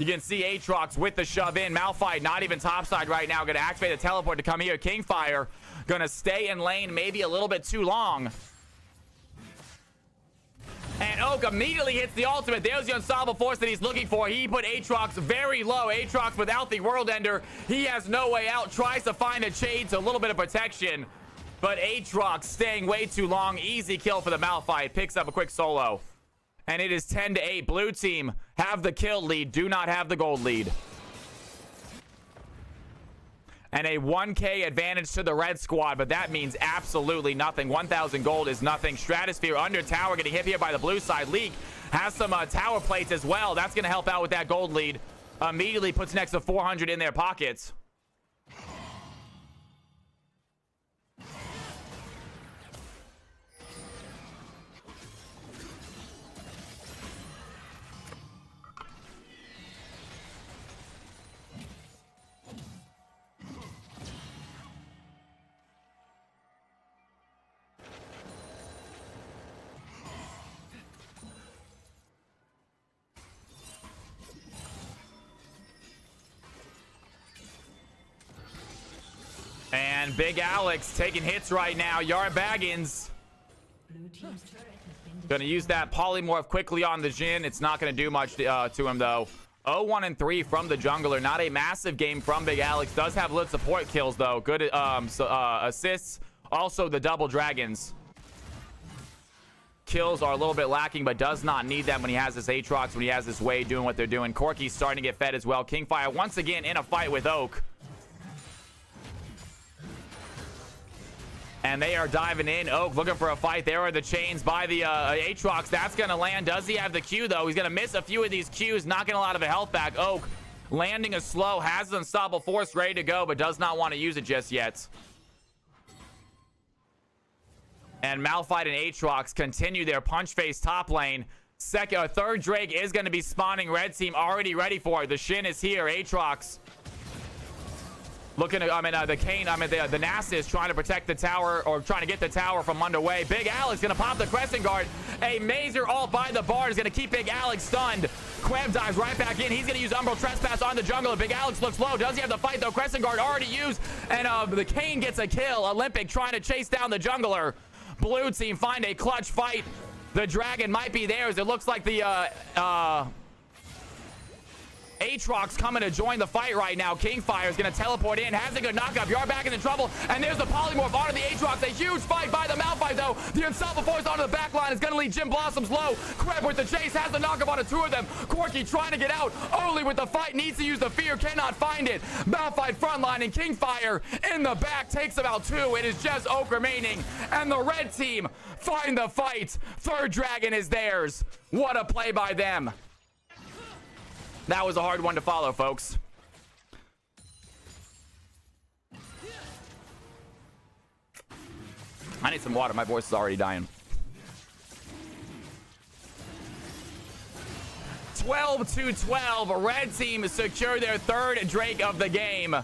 [SPEAKER 1] You can see Aatrox with the shove in. Malphite not even topside right now. Going to activate the teleport to come here. Kingfire going to stay in lane maybe a little bit too long. And Oak immediately hits the ultimate. There's the unstoppable force that he's looking for. He put Aatrox very low. Aatrox without the World Ender. He has no way out. Tries to find a shade to a little bit of protection. But Aatrox staying way too long. Easy kill for the Malphite. Picks up a quick solo. And it is 10-8. Blue team have the kill lead. Do not have the gold lead. And a 1K advantage to the red squad, but that means absolutely nothing. 1,000 gold is nothing. Stratosphere under tower getting hit here by the blue side. Leak has some tower plates as well. That's going to help out with that gold lead. Immediately puts next to 400 in their pockets. And Big Alex taking hits right now. Yara Baggins gonna use that polymorph quickly on the Jhin. It's not gonna do much to him though. 0-1-3 from the jungler. Not a massive game from Big Alex. Does have lit support kills though. Good assists. Also the double dragons. Kills are a little bit lacking, but does not need them when he has this Aatrox, when he has this Wade doing what they're doing. Corky's starting to get fed as well. Kingfire once again in a fight with Oak. And they are diving in. Oak looking for a fight. There are the chains by the Aatrox. That's going to land. Does he have the Q, though? He's going to miss a few of these Qs, not getting a lot of a health back. Oak landing a slow, has an unstoppable force ready to go, but does not want to use it just yet. And Malphite and Aatrox continue their punch face top lane. Third Drake is going to be spawning. Red team already ready for it. The Shin is here. Aatrox looking at, the Nasa is trying to protect the tower, or trying to get the tower from underway. Big Alex gonna pop the Crescent Guard. A Mazer ult by the Bard is gonna keep Big Alex stunned. Queb dives right back in. He's gonna use Umbral Trespass on the jungler. Big Alex looks low. Does he have the fight though? Crescent Guard already used, and the Kane gets a kill. Olympic trying to chase down the jungler. Blue team find a clutch fight. The dragon might be theirs. It looks like the Aatrox coming to join the fight right now. Kingfire is going to teleport in. Has a good knockup. Yard back into trouble. And there's the polymorph onto the Aatrox. A huge fight by the Malphite, though. The unstoppable force onto the back line is going to lead Gem Blossoms low. Kreb with the chase. Has the knockup on two of them. Corky trying to get out early with the fight. Needs to use the fear. Cannot find it. Malphite frontline and Kingfire in the back takes about two. It is just Oak remaining. And the red team find the fight. Third dragon is theirs. What a play by them. That was a hard one to follow, folks. I need some water. My voice is already dying. 12-12. Red team secure their third Drake of the game.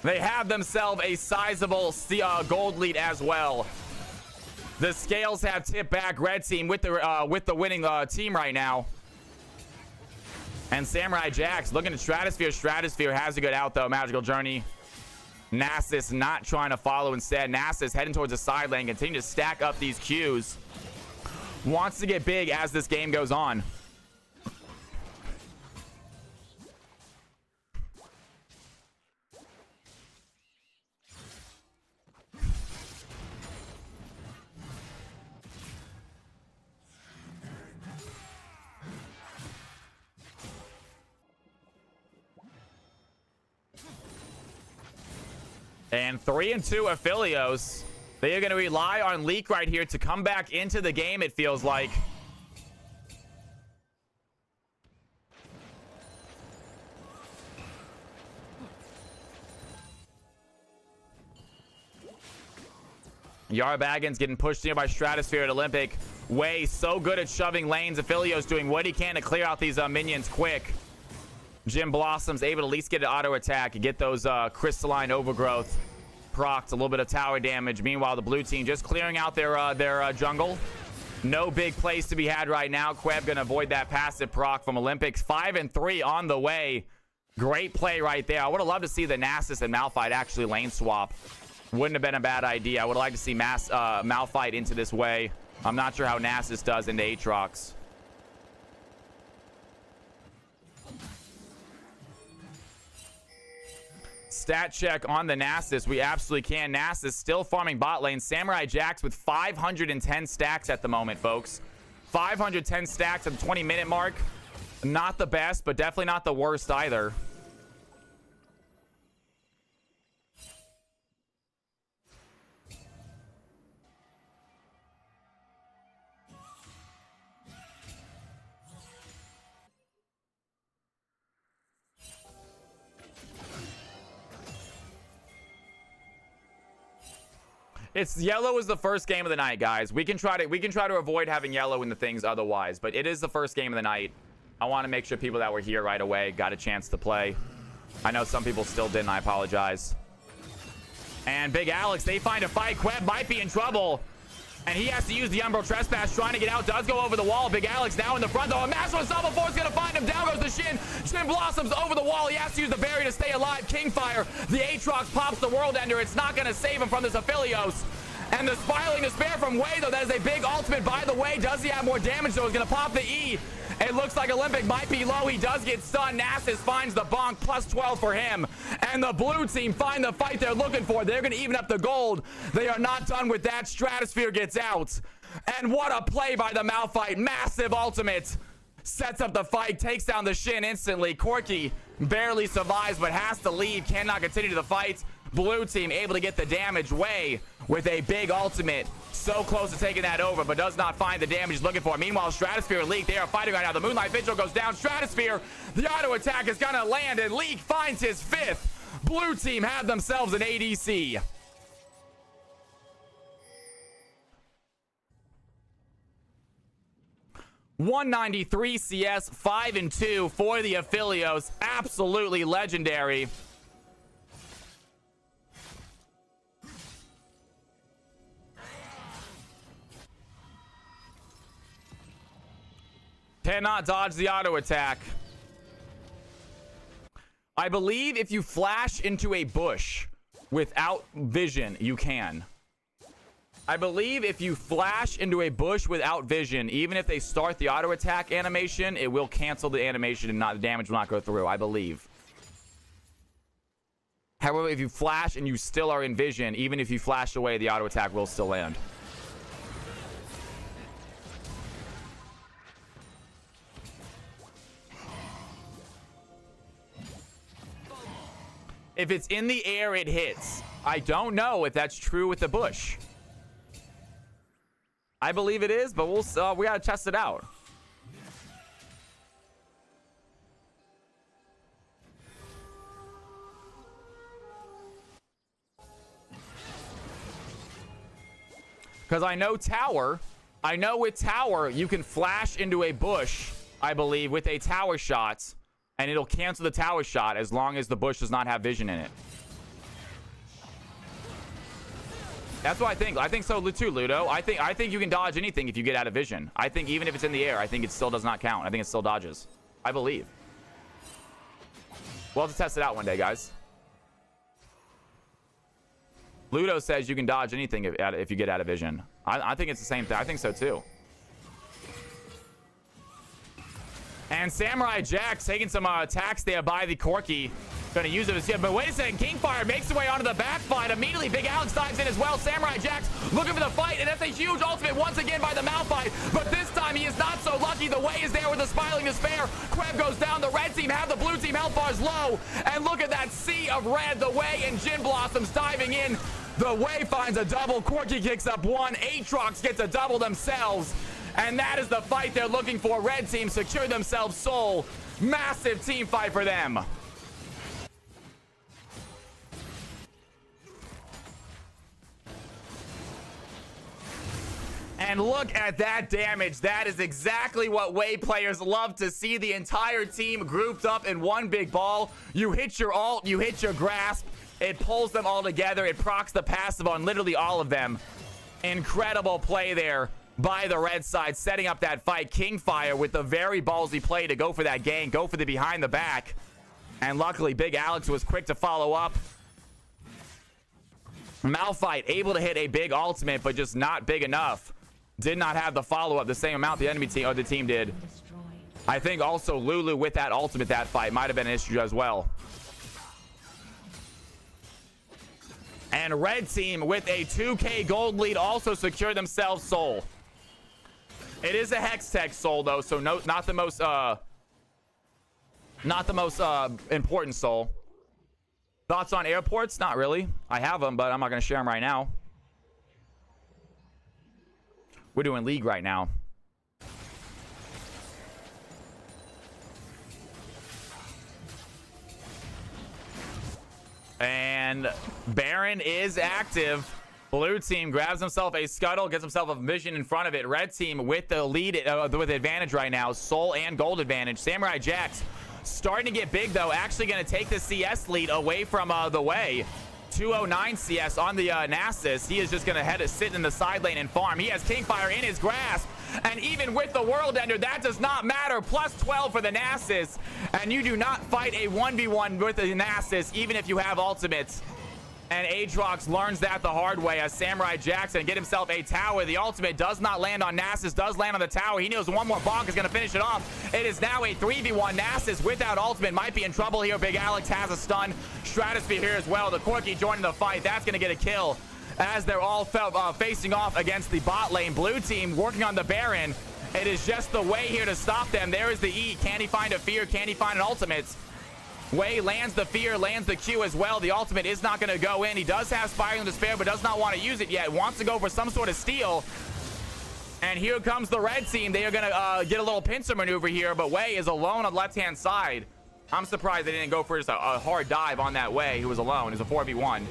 [SPEAKER 1] They have themselves a sizable gold lead as well. The scales have tipped back. Red team with the winning team right now. And Samurai Jax looking at Stratosphere. Stratosphere has a good out, though. Magical Journey. Nasus not trying to follow instead. Nasus heading towards the side lane. Continue to stack up these Qs. Wants to get big as this game goes on. And 3-2 Aphelios. They are going to rely on Leak right here to come back into the game, it feels like. Yara Baggins getting pushed in by Stratosphere at Olympic. Way so good at shoving lanes. Aphelios doing what he can to clear out these minions quick. Jim Blossom's able to at least get an auto attack and get those crystalline overgrowth procced. A little bit of tower damage. Meanwhile, the blue team just clearing out their jungle. No big plays to be had right now. Queb gonna avoid that passive proc from Olympics. 5-3 on the way. Great play right there. I would have loved to see the Nasus and Malphite actually lane swap. Wouldn't have been a bad idea. I would like to see Malphite into this way. I'm not sure how Nasus does into Aatrox. Stat check on the Nasus. We absolutely can. Nasus still farming bot lane. Samurai Jax with 510 stacks at the moment, folks. 510 stacks at the 20-minute mark. Not the best, but definitely not the worst either. It's yellow is the first game of the night, guys. We can try to avoid having yellow in the things otherwise, but it is the first game of the night. I want to make sure people that were here right away got a chance to play. I know some people still didn't. I apologize. And Big Alex, they find a fight. Queb might be in trouble. And he has to use the Umbral Trespass, trying to get out. Does go over the wall. Big Alex now in the front, though. A massive Assault Force is going to find him. Down goes the Shin. Shin blossoms over the wall. He has to use the barrier to stay alive. Kingfire. The Aatrox pops the World Ender. It's not going to save him from this Aphelios. And the Spiraling Despair from Way, though. That is a big ultimate, by the way. Does he have more damage, though? He's going to pop the E. It looks like Olympic might be low. He does get stunned. Nasus finds the bonk. Plus 12 for him. And the blue team find the fight they're looking for. They're going to even up the gold. They are not done with that. Stratosphere gets out. And what a play by the Malphite. Massive ultimate. Sets up the fight. Takes down the Shin instantly. Corki barely survives, but has to leave. Cannot continue the fight. Blue team able to get the damage. Way with a big ultimate. So close to taking that over, but does not find the damage he's looking for. Meanwhile, Stratosphere and Leak, they are fighting right now. The Moonlight Vigil goes down. Stratosphere, the auto attack is going to land, and Leak finds his 5th. Blue team have themselves an ADC. $193 CS, 5-2 for the Aphelios. Absolutely legendary. Cannot dodge the auto attack. I believe if you flash into a bush without vision, you can. I believe if you flash into a bush without vision, even if they start the auto attack animation, it will cancel the animation and the damage will not go through, I believe. However, if you flash and you still are in vision, even if you flash away, the auto attack will still land. If it's in the air, it hits. I don't know if that's true with the bush. I believe it is, but we gotta test it out. Because I know tower. I know with tower, you can flash into a bush, I believe, with a tower shot. And it'll cancel the tower shot as long as the bush does not have vision in it. That's what I think. I think so too, Ludo. I think you can dodge anything if you get out of vision. I think even if it's in the air, I think it still does not count. I think it still dodges. I believe. We'll have to test it out one day, guys. Ludo says you can dodge anything if you get out of vision. I think it's the same thing. I think so too. And Samurai Jax taking some attacks there by the Corki. Gonna use it as yet, but wait a second. Kingfire makes his way onto the back fight. Immediately, Big Alex dives in as well. Samurai Jax looking for the fight, and that's a huge ultimate once again by the Malphite. But this time, he is not so lucky. The way is there with the Smiling Despair. Queb goes down. The red team have the blue team health bars low. And look at that sea of red. The Way and Gin Blossoms diving in. The Way finds a double. Corki kicks up one. Aatrox gets a double themselves. And that is the fight they're looking for. Red team secure themselves Soul. Massive team fight for them. And look at that damage. That is exactly what Way players love to see. The entire team grouped up in one big ball. You hit your ult, you hit your grasp. It pulls them all together. It procs the passive on literally all of them. Incredible play there by the red side, setting up that fight. Kingfire with the very ballsy play to go for that gank, go for the behind the back. And luckily, Big Alex was quick to follow up. Malphite able to hit a big ultimate, but just not big enough. Did not have the follow-up the same amount the enemy team or the team did. I think also Lulu with that ultimate that fight might have been an issue as well. And red team with a 2K gold lead also secured themselves Soul. It is a Hextech Soul though, so no, not the most important Soul. Thoughts on airports? Not really. I have them, but I'm not going to share them right now. We're doing League right now. And Baron is active. Blue team grabs himself a scuttle, gets himself a vision in front of it. Red team with the lead, with the advantage right now. Soul and gold advantage. Samurai Jax starting to get big, though. Actually going to take the CS lead away from the Way. 209 CS on the Nasus. He is just going to sit in the side lane and farm. He has Kingfire in his grasp. And even with the World Ender, that does not matter. Plus 12 for the Nasus. And you do not fight a 1v1 with the Nasus, even if you have ultimates. And Aatrox learns that the hard way as Samurai Jackson get himself a tower. The ultimate does not land on Nasus, does land on the tower. He knows one more bonk is going to finish it off. It is now a 3v1. Nasus without ultimate might be in trouble here. Big Alex has a stun. Stratosphere here as well. The Corki joining the fight. That's going to get a kill as they're all facing off against the bot lane. Blue team working on the Baron. It is just the Way here to stop them. There is the E. Can he find a fear? Can he find an ultimate? Way lands the fear, lands the Q as well. The ultimate is not going to go in. He does have Spiraling Despair, but does not want to use it yet. Wants to go for some sort of steal. And here comes the red team. They are going to get a little pincer maneuver here, but Way is alone on the left-hand side. I'm surprised they didn't go for just a hard dive on that Way, who was alone. It's a 4v1.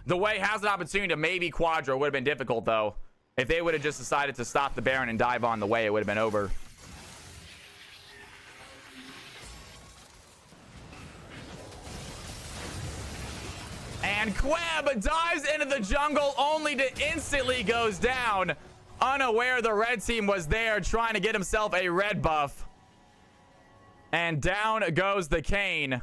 [SPEAKER 1] The Way has an opportunity to maybe Quadra. It would have been difficult, though. If they would have just decided to stop the Baron and dive on the Way, it would have been over. And Queb dives into the jungle only to instantly goes down. Unaware the red team was there trying to get himself a red buff. And down goes the Kayn.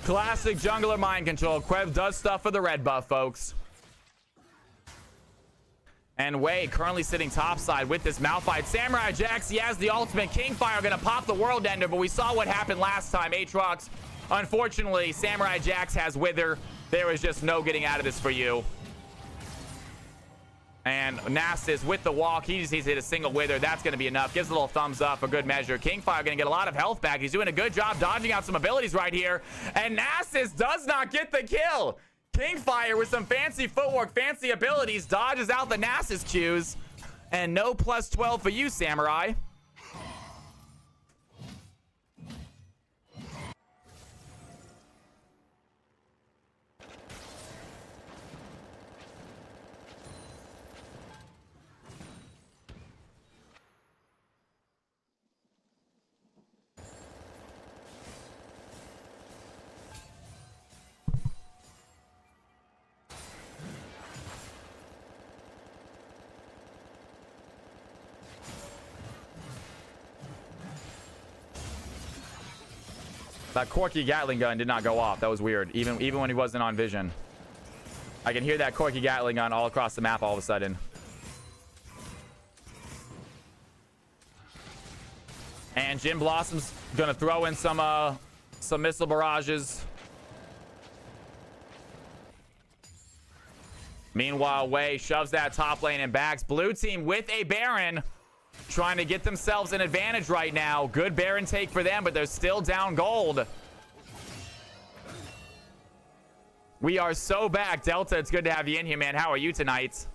[SPEAKER 1] Classic jungler mind control. Queb does stuff for the red buff, folks. And Way currently sitting topside with this Malphite. Samurai Jax, he has the ultimate. Kingfire going to pop the World Ender, but we saw what happened last time. Aatrox, unfortunately, Samurai Jax has Wither. There is just no getting out of this for you. And Nasus with the walk. He just needs to hit a single Wither. That's going to be enough. Gives a little thumbs up for good measure. Kingfire going to get a lot of health back. He's doing a good job dodging out some abilities right here. And Nasus does not get the kill. Kingfire with some fancy footwork, fancy abilities, dodges out the Nasus Qs. And no plus 12 for you, Samurai. That Corky Gatling gun did not go off. That was weird. Even when he wasn't on vision. I can hear that Corky Gatling gun all across the map all of a sudden. And Jim Blossom's gonna throw in some missile barrages. Meanwhile, Wei shoves that top lane and backs. Blue team with a Baron, trying to get themselves an advantage right now. Good Baron take for them, but they're still down gold. We are so back. Delta, it's good to have you in here, man. How are you tonight?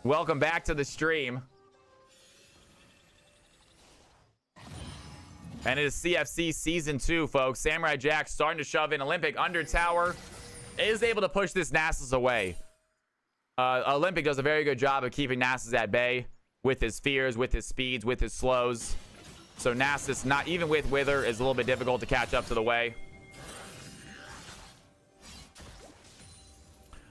[SPEAKER 1] Welcome back to the stream. And it is CFC Season 2, folks. Samurai Jack starting to shove in. Olympic under tower is able to push this Nasus away. Olympic does a very good job of keeping Nasus at bay with his fears, with his speeds, with his slows. So Nasus, not even with Wither, is a little bit difficult to catch up to the way.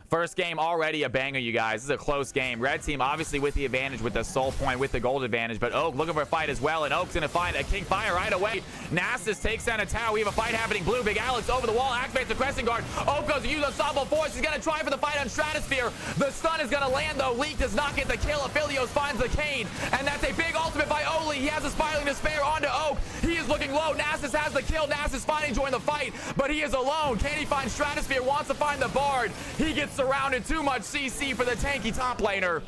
[SPEAKER 1] First game already a banger, you guys. This is a close game. Red team obviously with the advantage, with the soul point, with the gold advantage, but Oak looking for a fight as well, and Oak's gonna find a King Fire right away. Nasus takes down a tower. We have a fight happening. Blue, Big Alex over the wall, activates the Crescent Guard. Oak goes to use Ensemble Force. He's gonna try for the fight on Stratosphere. The stun is gonna land though. Leak does not get the kill. Aphelios finds the Kane, and that's a big ultimate by Oli. He has a Spiraling Despair onto Oak. He is looking low. Nasus has the kill. Nasus finally joined the fight, but he is alone. Can he find Stratosphere? Wants to find the Bard. He gets surrounded. Too much CC for the tanky top laner.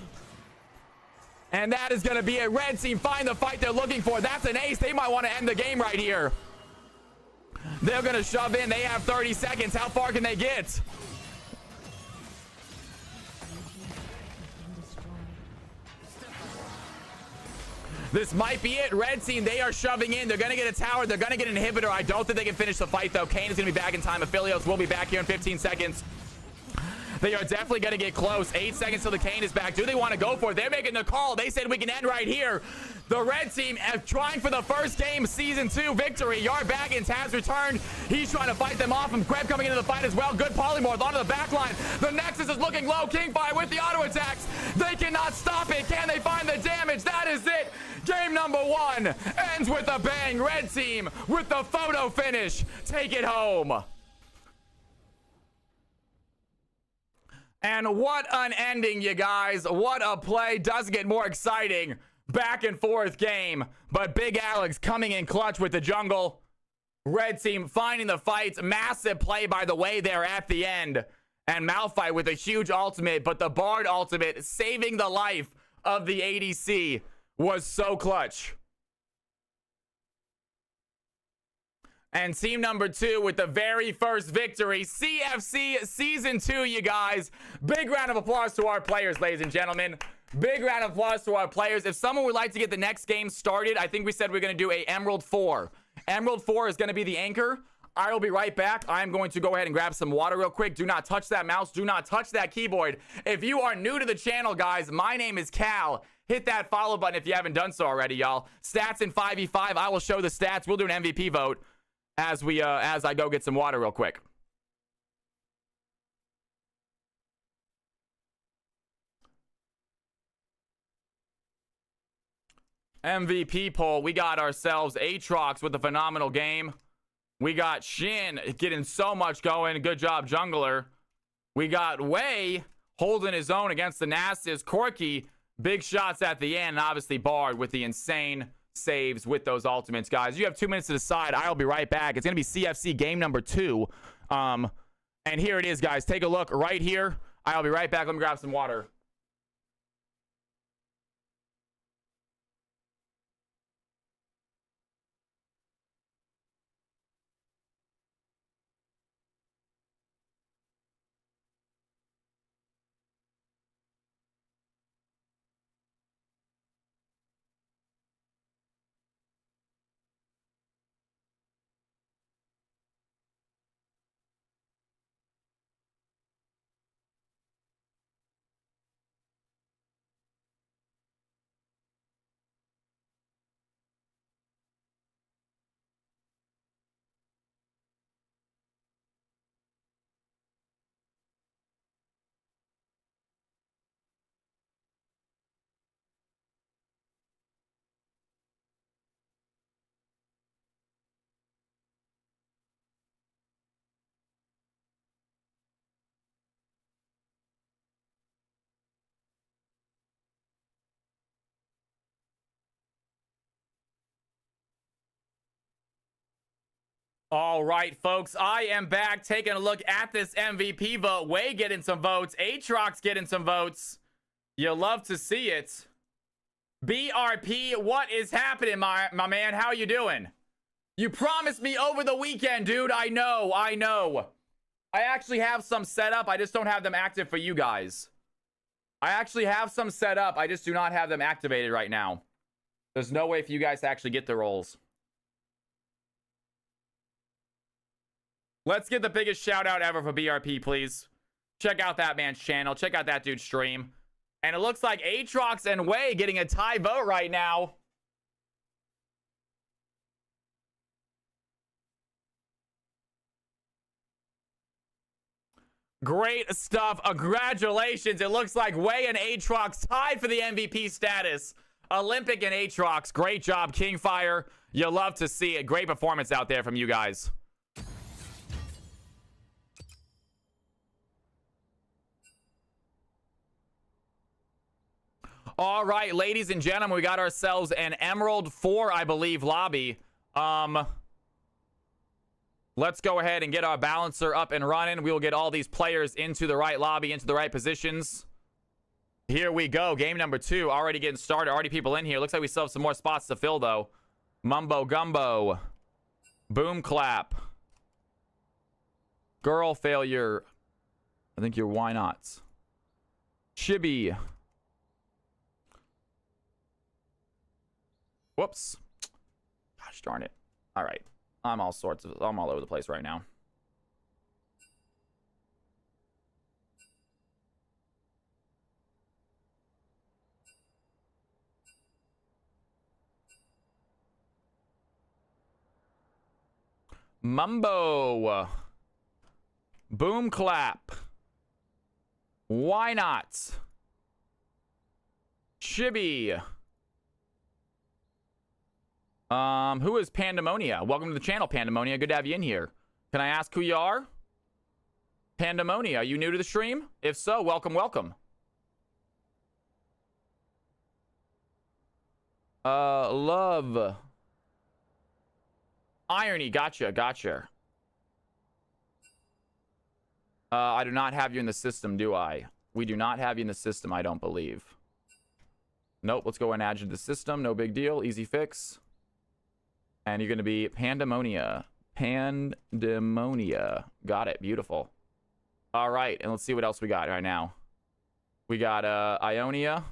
[SPEAKER 1] And that is going to be a red team find the fight they're looking for. That's an ace. They might want to end the game right here. They're going to shove in. They have 30 seconds. How far can they get? This might be it. Red team, they are shoving in. They're going to get a tower. They're going to get an inhibitor. I don't think they can finish the fight, though. Kane is going to be back in time. Aphelios will be back here in 15 seconds. They are definitely going to get close. 8 seconds till the Kane is back. Do they want to go for it? They're making the call. They said we can end right here. The red team trying for the first game season 2 victory. Yard Baggins has returned. He's trying to fight them off. And Greb coming into the fight as well. Good polymorph onto the back line. The Nexus is looking low. Kingfire with the auto attacks. They cannot stop it. Can they find the damage? That is it. Game number 1 ends with a bang. Red team with the photo finish. Take it home. And what an ending, you guys. What a play. Does get more exciting. Back and forth game. But Big Alex coming in clutch with the jungle. Red team finding the fights. Massive play, by the way, there at the end. And Malphite with a huge ultimate. But the Bard ultimate saving the life of the ADC was so clutch. And team number 2 with the very first victory. CFC Season 2, you guys. Big round of applause to our players, ladies and gentlemen. Big round of applause to our players. If someone would like to get the next game started, I think we said we're going to do a Emerald 4. Emerald 4 is going to be the anchor. I will be right back. I'm going to go ahead and grab some water real quick. Do not touch that mouse. Do not touch that keyboard. If you are new to the channel, guys, my name is Cal. Hit that follow button if you haven't done so already, y'all. Stats in 5v5. I will show the stats. We'll do an MVP vote as I go get some water real quick. MVP poll. We got ourselves Aatrox with a phenomenal game. We got Shin getting so much going. Good job, jungler. We got Wei holding his own against the Nasus. Corky, big shots at the end. And obviously Bard with the insane saves with those ultimates, guys. You have 2 minutes to decide. I'll be right back. It's gonna be CFC game number 2, and here it is, guys. Take a look right here. I'll be right back. Let me grab some water. All right, folks, I am back taking a look at this MVP vote. Way getting some votes. Aatrox getting some votes. You love to see it. BRP, what is happening, my man? How you doing? You promised me over the weekend, dude. I know. I actually have some set up. I just don't have them active for you guys. I actually have some set up. I just do not have them activated right now. There's no way for you guys to actually get the roles. Let's get the biggest shout out ever for BRP, please. Check out that man's channel. Check out that dude's stream. And it looks like Aatrox and Way getting a tie vote right now. Great stuff. Congratulations. It looks like Way and Aatrox tied for the MVP status. Olympic and Aatrox. Great job, Kingfire. You love to see it. Great performance out there from you guys. All right, ladies and gentlemen, we got ourselves an Emerald 4, I believe, lobby. Let's go ahead and get our balancer up and running. We will get all these players into the right lobby, into the right positions. Here we go. Game number 2 already getting started. Already people in here. Looks like we still have some more spots to fill, though. Mumbo Gumbo. Boom Clap. Girl Failure. I think you're Why Not. Chibi. Whoops. Gosh darn it. All right. I'm all over the place right now. Mumbo. Boom Clap. Why Not. Chibi. Who is Pandemonia? Welcome to the channel, Pandemonia. Good to have you in here. Can I ask who you are? Pandemonia, are you new to the stream? If so, welcome, welcome. Love. Irony, gotcha. I do not have you in the system, do I? We do not have you in the system, I don't believe. Nope, let's go and add you to the system. No big deal, easy fix. And you're going to be Pandemonia. Pandemonia. Got it. Beautiful. All right. And let's see what else we got right now. We got Ionia.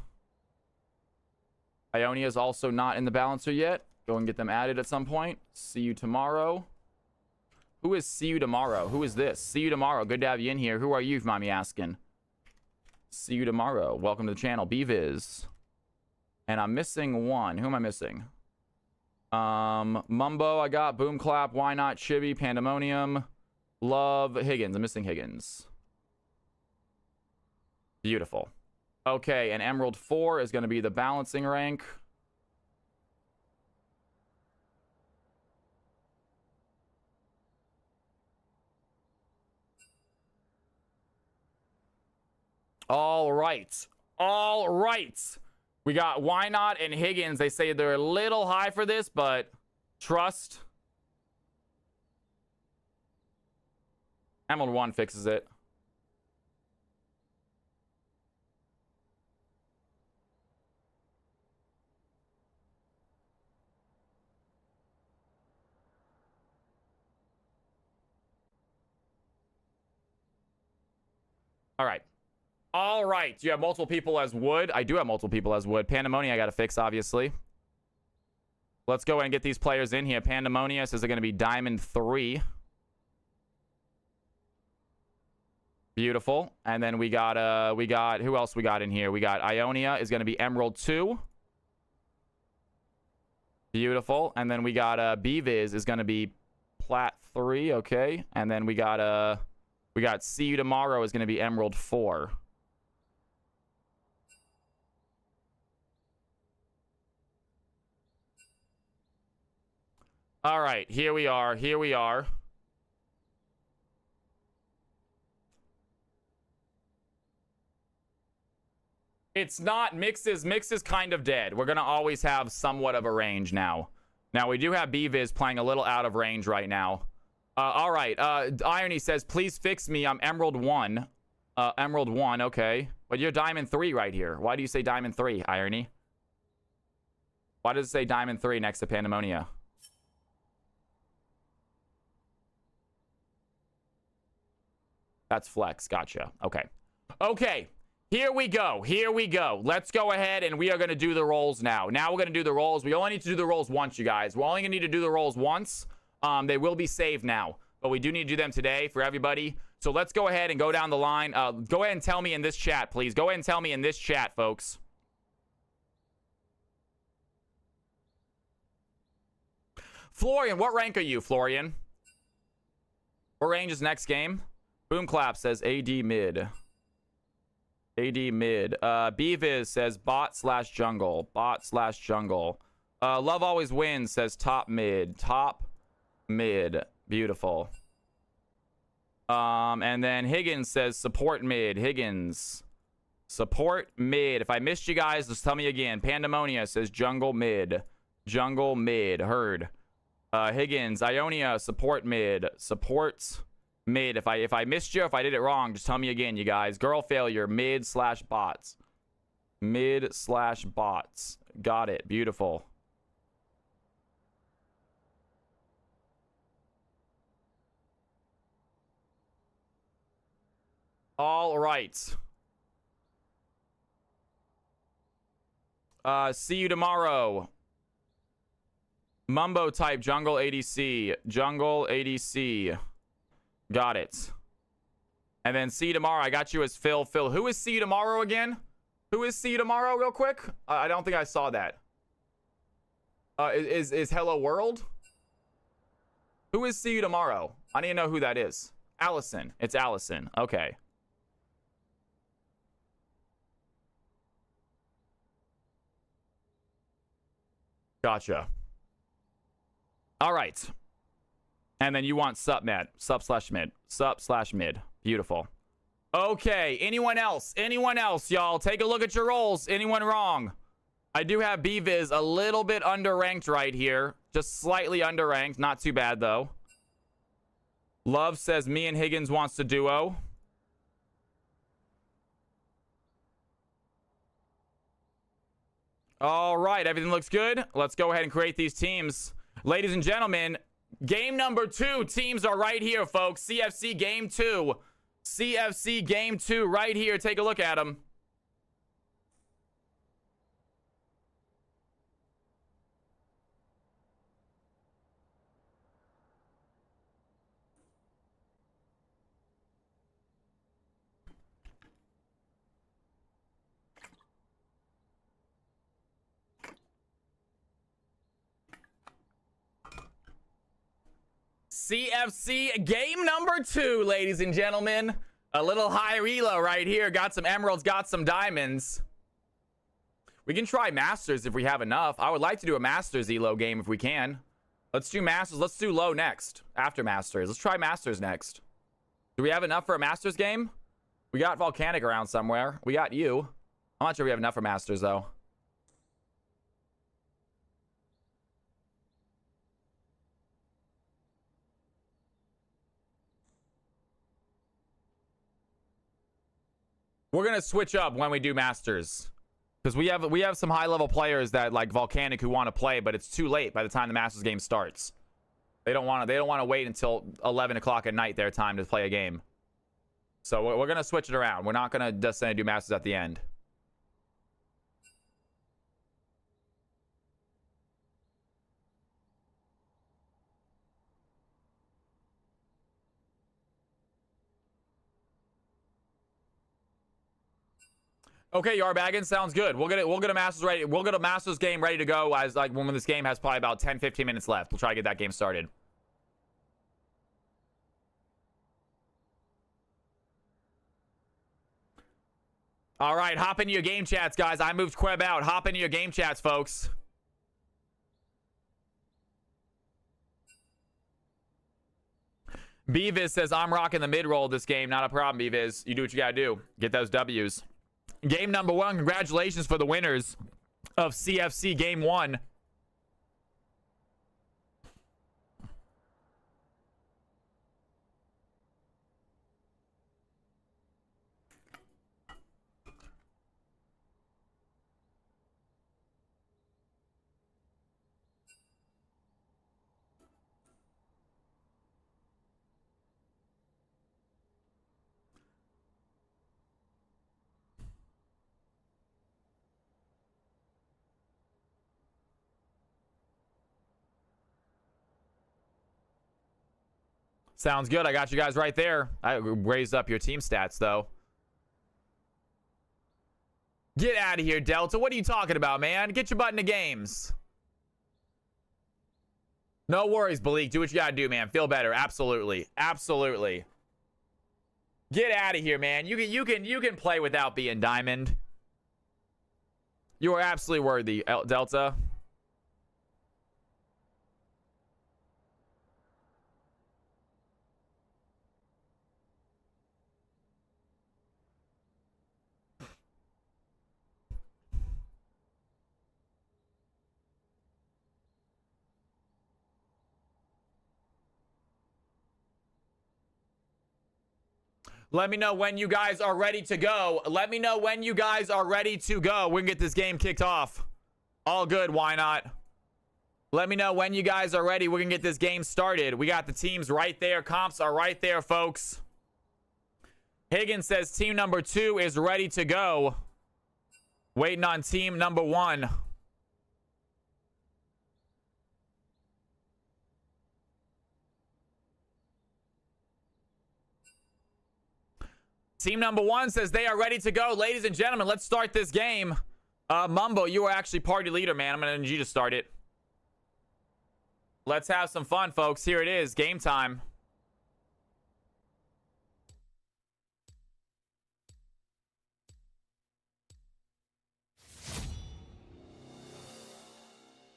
[SPEAKER 1] Ionia is also not in the balancer yet. Go and get them added at some point. See you tomorrow. Who is See You Tomorrow? Who is this? See You Tomorrow. Good to have you in here. Who are you, if you mind me asking? See You Tomorrow. Welcome to the channel. BViz. And I'm missing one. Who am I missing? Mumbo, I got Boom Clap, Why Not, Chibi, Pandemonium, Love, Higgins. I'm missing Higgins. Beautiful. Okay, and Emerald 4 is going to be the balancing rank. All right. We got Why Not and Higgins. They say they're a little high for this, but trust. Emerald 1 fixes it. All right. Do you have multiple people as wood? I do have multiple people as wood. Pandemonia I got to fix, obviously. Let's go ahead and get these players in here. Pandemonia says they're going to be Diamond 3. Beautiful. And then we got who else we got in here? We got Ionia is going to be Emerald 2. Beautiful. And then we got BViz is going to be Plat 3, okay? And then we got See You Tomorrow is going to be Emerald 4. All right, here we are. It's not mixes. Mix is kind of dead. We're going to always have somewhat of a range now. Now, we do have BViz playing a little out of range right now. All right. Irony says, please fix me. I'm Emerald 1. Emerald 1, okay. But you're Diamond 3 right here. Why do you say Diamond 3, Irony? Why does it say Diamond 3 next to Pandemonia? That's Flex. Gotcha. Okay. Okay. Here we go. Here we go. Let's go ahead and we are going to do the rolls now. Now we're going to do the rolls. We only need to do the rolls once, you guys. We're only going to need to do the rolls once. They will be saved now, but we do need to do them today for everybody. So let's go ahead and go down the line. Go ahead and tell me in this chat, please. Go ahead and tell me in this chat, folks. Florian, what rank are you, Florian? What range is next game? Boom Clap says AD mid. AD mid. Bviz says bot/jungle. Bot/jungle. Love Always Wins says top mid. Top mid. Beautiful. And then Higgins says support mid. Higgins. Support mid. If I missed you guys, just tell me again. Pandemonia says jungle mid. Jungle mid. Heard. Higgins. Ionia support mid. Support mid. If I missed you, if I did it wrong, just tell me again, you guys. Girl Failure mid/bots. Mid/bots. Got it. Beautiful. All right. See you tomorrow. Mumbo type jungle ADC. Jungle ADC. Got it. And then see you tomorrow. I got you as Phil. Phil, who is see you tomorrow again? Who is see you tomorrow real quick? I don't think I saw that. Is Hello World? Who is see you tomorrow? I need to know who that is. Allison. It's Allison. Okay. Gotcha. All right. And then you want sup/mid. Sup/mid. Sup/mid. Beautiful. Okay. Anyone else? Anyone else, y'all? Take a look at your rolls. Anyone wrong? I do have Bviz a little bit underranked right here. Just slightly underranked. Not too bad, though. Love says me and Higgins wants to duo. All right. Everything looks good. Let's go ahead and create these teams. Ladies and gentlemen, game number 2. Teams are right here, folks. CFC game 2. CFC game 2 right here. Take a look at them. CFC game number 2, ladies and gentlemen. A little high elo right here. Got some emeralds, got some diamonds. We can try Masters if we have enough. I would like to do a Masters elo game if we can. Let's do Masters. Let's do low next. After Masters. Let's try Masters next. Do we have enough for a Masters game? We got Volcanic around somewhere. We got you. I'm not sure we have enough for Masters, though. We're gonna switch up when we do Masters, because we have some high level players that like Volcanic who want to play, but it's too late by the time the Masters game starts. They don't want to wait until 11 o'clock at night their time to play a game. So we're gonna switch it around. We're not gonna just do Masters at the end. Okay, Yarbaggin, sounds good. We'll get a Masters ready. We'll get a Masters game ready to go as like when this game has probably about 10-15 minutes left. We'll try to get that game started. All right, hop into your game chats, guys. I moved Queb out. Hop into your game chats, folks. Bviz says, I'm rocking the mid-roll this game. Not a problem, Bviz. You do what you gotta do. Get those W's. Game number 1. Congratulations for the winners of CFC game 1. Sounds good. I got you guys right there. I raised up your team stats, though. Get out of here, Delta. What are you talking about, man? Get your butt into games. No worries, Balik. Do what you gotta do, man. Feel better. Absolutely. Absolutely. Get out of here, man. You can play without being diamond. You are absolutely worthy, Delta. Let me know when you guys are ready to go. Let me know when you guys are ready to go. We can get this game kicked off. All good. Why not? Let me know when you guys are ready. We can get this game started. We got the teams right there. Comps are right there, folks. Higgins says team number 2 is ready to go. Waiting on team number 1. Team number 1 says they are ready to go. Ladies and gentlemen, let's start this game. Mumbo, you are actually party leader, man. I'm going to need you to start it. Let's have some fun, folks. Here it is. Game time.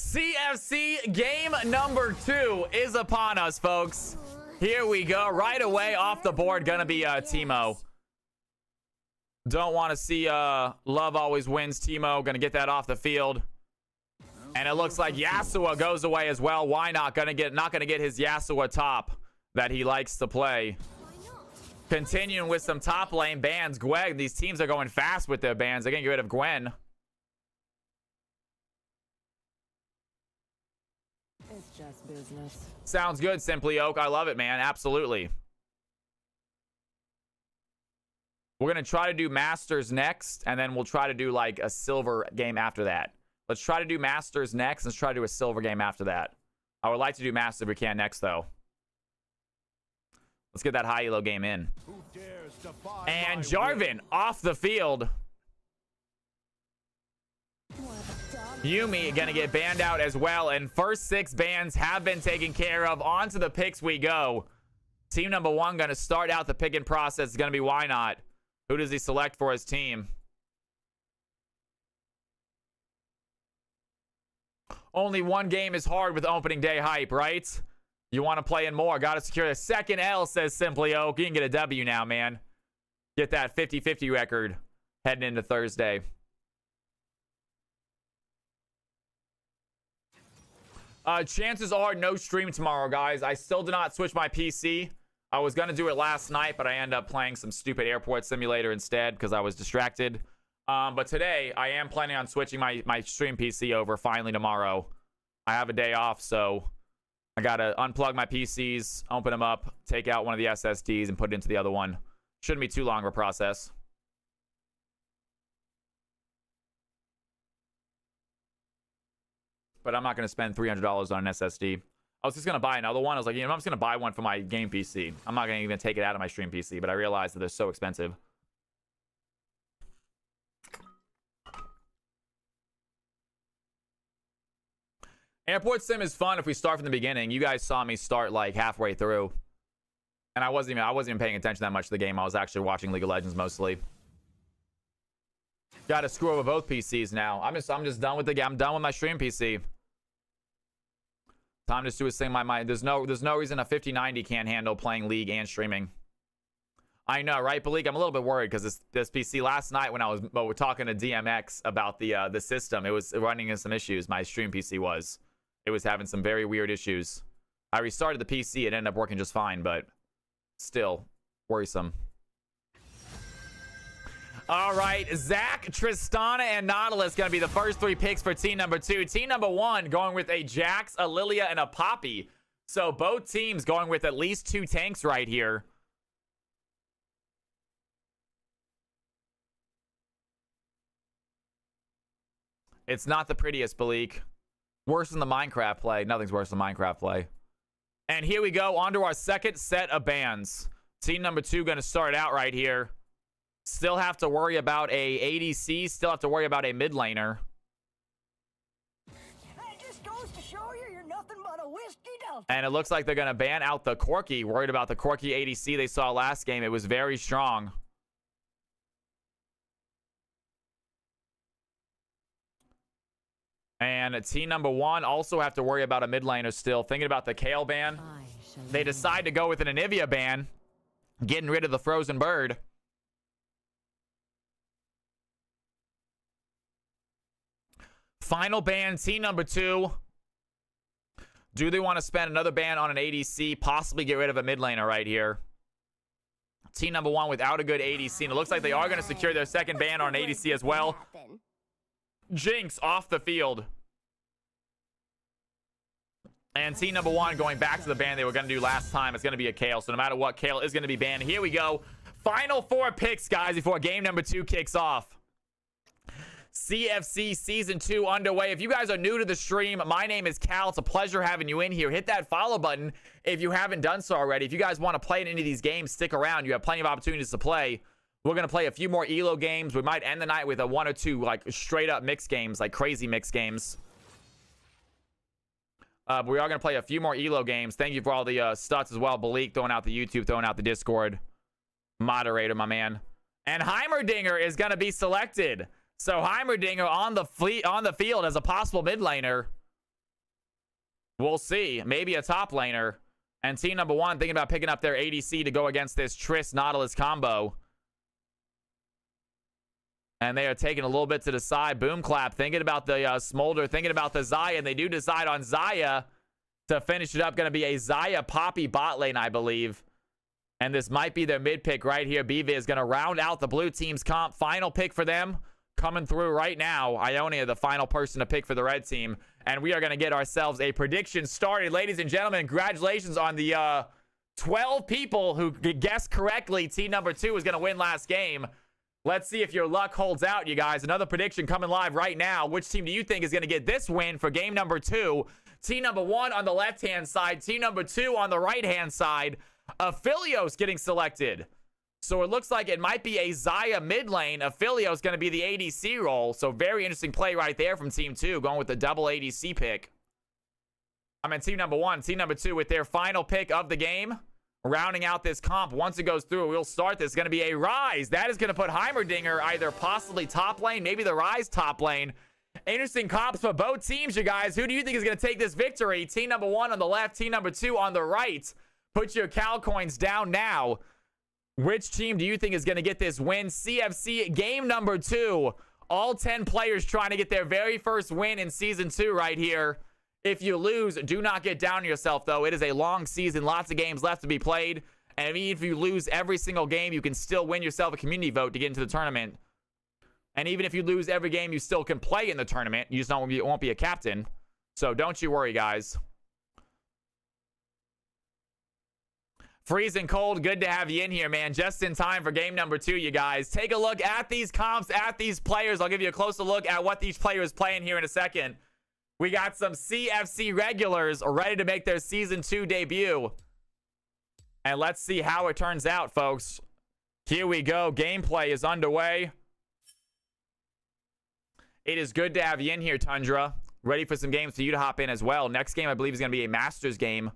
[SPEAKER 1] CFC game number 2 is upon us, folks. Here we go. Right away off the board. Going to be Teemo. Don't want to see Love always wins. Teemo gonna get that off the field, and it looks like Yasuo goes away as well. Why not? Not gonna get his Yasuo top that he likes to play. Continuing with some top lane bans. Gwen. These teams are going fast with their bans. They're gonna get rid of Gwen.
[SPEAKER 2] It's just business.
[SPEAKER 1] Sounds good, Simply Oak. I love it, man. Absolutely. We're going to try to do Masters next, and then we'll try to do like a silver game after that. Let's try to do Masters next. Let's try to do a silver game after that. I would like to do Masters if we can next, though. Let's get that high elo game in. And Jarvan off the field. Yumi going to get banned out as well, and first 6 bans have been taken care of. On to the picks we go. Team number 1 going to start out the picking process. It's going to be Why Not. Who does he select for his team? Only one game is hard with opening day hype, right? You want to play in more. Got to secure the second L, says Simply Oak. You can get a W now, man. Get that 50-50 record heading into Thursday. Chances are no stream tomorrow, guys. I still did not switch my PC. I was going to do it last night, but I ended up playing some stupid airport simulator instead because I was distracted. But today, I am planning on switching my stream PC over finally tomorrow. I have a day off, so I got to unplug my PCs, open them up, take out one of the SSDs, and put it into the other one. Shouldn't be too long of a process. But I'm not going to spend $300 on an SSD. I was just going to buy another one. I was like, you know, I'm just going to buy one for my game PC. I'm not going to even take it out of my stream PC, but I realized that they're so expensive. Airport Sim is fun if we start from the beginning. You guys saw me start like halfway through. And I wasn't even paying attention that much to the game. I was actually watching League of Legends mostly. Got to screw over both PCs now. I'm just done with the game. I'm done with my stream PC. Time to do a thing. There's no reason a 5090 can't handle playing League and streaming. I know, right, Balik? I'm a little bit worried because this PC last night when we were talking to DMX about the system, it was running into some issues. My stream PC was having some very weird issues. I restarted the PC. It ended up working just fine, but still worrisome. All right, Zach, Tristana, and Nautilus going to be the first 3 picks for team number 2. Team number 1 going with a Jax, a Lilia, and a Poppy. So both teams going with at least 2 tanks right here. It's not the prettiest, Balik. Worse than the Minecraft play. Nothing's worse than Minecraft play. And here we go, on to our second set of bans. Team number 2 going to start out right here. Still have to worry about a ADC. Still have to worry about a mid laner.
[SPEAKER 4] It just goes to show you you're nothing but a whiskey delta.
[SPEAKER 1] And it looks like they're going to ban out the Corki. Worried about the Corki ADC they saw last game. It was very strong. And team number 1 also have to worry about a mid laner still. Thinking about the Kale ban. They decide to go with an Anivia ban. Getting rid of the Frozen Bird. Final ban, team number 2. Do they want to spend another ban on an ADC? Possibly get rid of a mid laner right here. Team number 1 without a good ADC. And it looks like they are going to secure their second ban on an ADC as well. Jinx off the field. And team number 1 going back to the ban they were going to do last time. It's going to be a Kale. So no matter what, Kale is going to be banned. Here we go. Final 4 picks, guys, before game number 2 kicks off. CFC Season 2 underway. If you guys are new to the stream, my name is Cal. It's a pleasure having you in here. Hit that follow button if you haven't done so already. If you guys want to play in any of these games, stick around. You have plenty of opportunities to play. We're going to play a few more ELO games. We might end the night with a 1 or 2 like straight up mixed games, like crazy mixed games. But we are going to play a few more ELO games. Thank you for all the studs as well. Balik throwing out the YouTube, throwing out the Discord. Moderator, my man. And Heimerdinger is going to be selected. So Heimerdinger on the field as a possible mid laner. We'll see. Maybe a top laner. And team number 1 thinking about picking up their ADC to go against this Triss Nautilus combo. And they are taking a little bit to the side. Boom clap. Thinking about the Smolder. Thinking about the Xayah. And they do decide on Xayah to finish it up. Going to be a Xayah Poppy bot lane, I believe. And this might be their mid pick right here. BV is going to round out the blue team's comp. Final pick for them. Coming through right now. Ionia, the final person to pick for the red team. And we are going to get ourselves a prediction started. Ladies and gentlemen, congratulations on the 12 people who guessed correctly. Team number 2 was going to win last game. Let's see if your luck holds out, you guys. Another prediction coming live right now. Which team do you think is going to get this win for game number 2? Team number 1 on the left-hand side. Team number 2 on the right-hand side. Aphelios getting selected. So it looks like it might be a Xayah mid lane. Aphelios going to be the ADC role. So very interesting play right there from team 2. Going with the double ADC pick. I mean, team number 1. Team number 2 with their final pick of the game. Rounding out this comp. Once it goes through, we'll start this. It's going to be a Rise. That is going to put Heimerdinger either possibly top lane. Maybe the Rise top lane. Interesting comps for both teams, you guys. Who do you think is going to take this victory? Team number 1 on the left. Team number 2 on the right. Put your Cal coins down now. Which team do you think is going to get this win? CFC game number 2. All 10 players trying to get their very first win in Season 2 right here. If you lose, do not get down on yourself, though. It is a long season. Lots of games left to be played. And even if you lose every single game, you can still win yourself a community vote to get into the tournament. And even if you lose every game, you still can play in the tournament. You just won't be a captain. So don't you worry, guys. Freezing cold, good to have you in here, man. Just in time for game number 2, you guys. Take a look at these comps, at these players. I'll give you a closer look at what these players playing here in a second. We got some CFC regulars ready to make their Season 2 debut. And let's see how it turns out, folks. Here we go. Gameplay is underway. It is good to have you in here, Tundra. Ready for some games for you to hop in as well. Next game, I believe, is going to be a Masters game.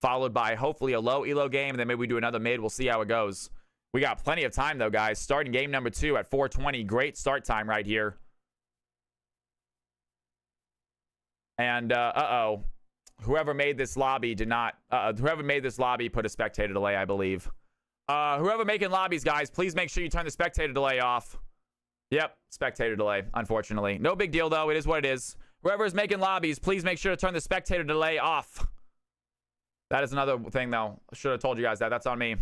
[SPEAKER 1] Followed by hopefully a low elo game. And then maybe we do another mid. We'll see how it goes. We got plenty of time, though, guys. Starting game number 2 at 4:20. Great start time right here. And, whoever made this lobby did not... whoever made this lobby put a spectator delay, I believe. Whoever making lobbies, guys, please make sure you turn the spectator delay off. Yep, spectator delay, unfortunately. No big deal, though. It is what it is. Whoever is making lobbies, please make sure to turn the spectator delay off. That is another thing, though. I should have told you guys that. That's on me.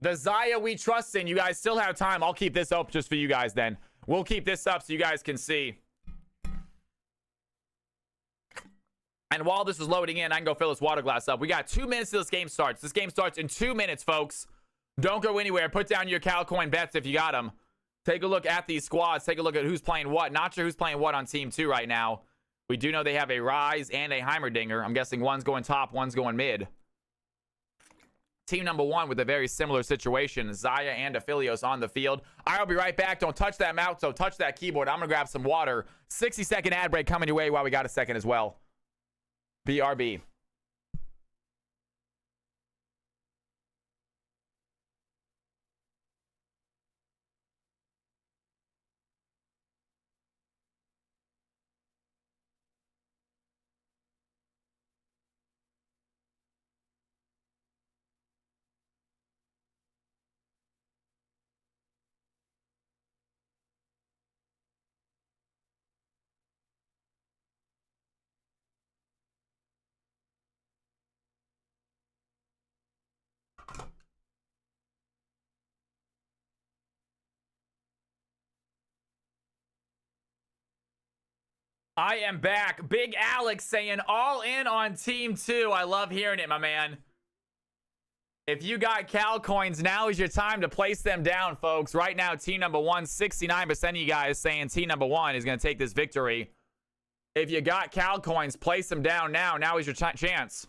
[SPEAKER 1] The Xayah we trust in. You guys still have time. I'll keep this up just for you guys then. We'll keep this up so you guys can see. And while this is loading in, I can go fill this water glass up. We got 2 minutes till this game starts. This game starts in 2 minutes, folks. Don't go anywhere. Put down your Calcoin bets if you got them. Take a look at these squads. Take a look at who's playing what. Not sure who's playing what on Team 2 right now. We do know they have a Rise and a Heimerdinger. I'm guessing one's going top, one's going mid. Team number 1 with a very similar situation. Zaya and Aphelios on the field. I'll be right back. Don't touch that mouse. Don't touch that keyboard. I'm going to grab some water. 60-second ad break coming your way while we got a second as well. BRB. I am back. Big Alex saying all in on Team 2. I love hearing it, my man. If you got Cal coins, now is your time to place them down, folks. Right now, team number 1, 69% of you guys saying team number 1 is going to take this victory. If you got Cal coins, place them down now. Now is your chance.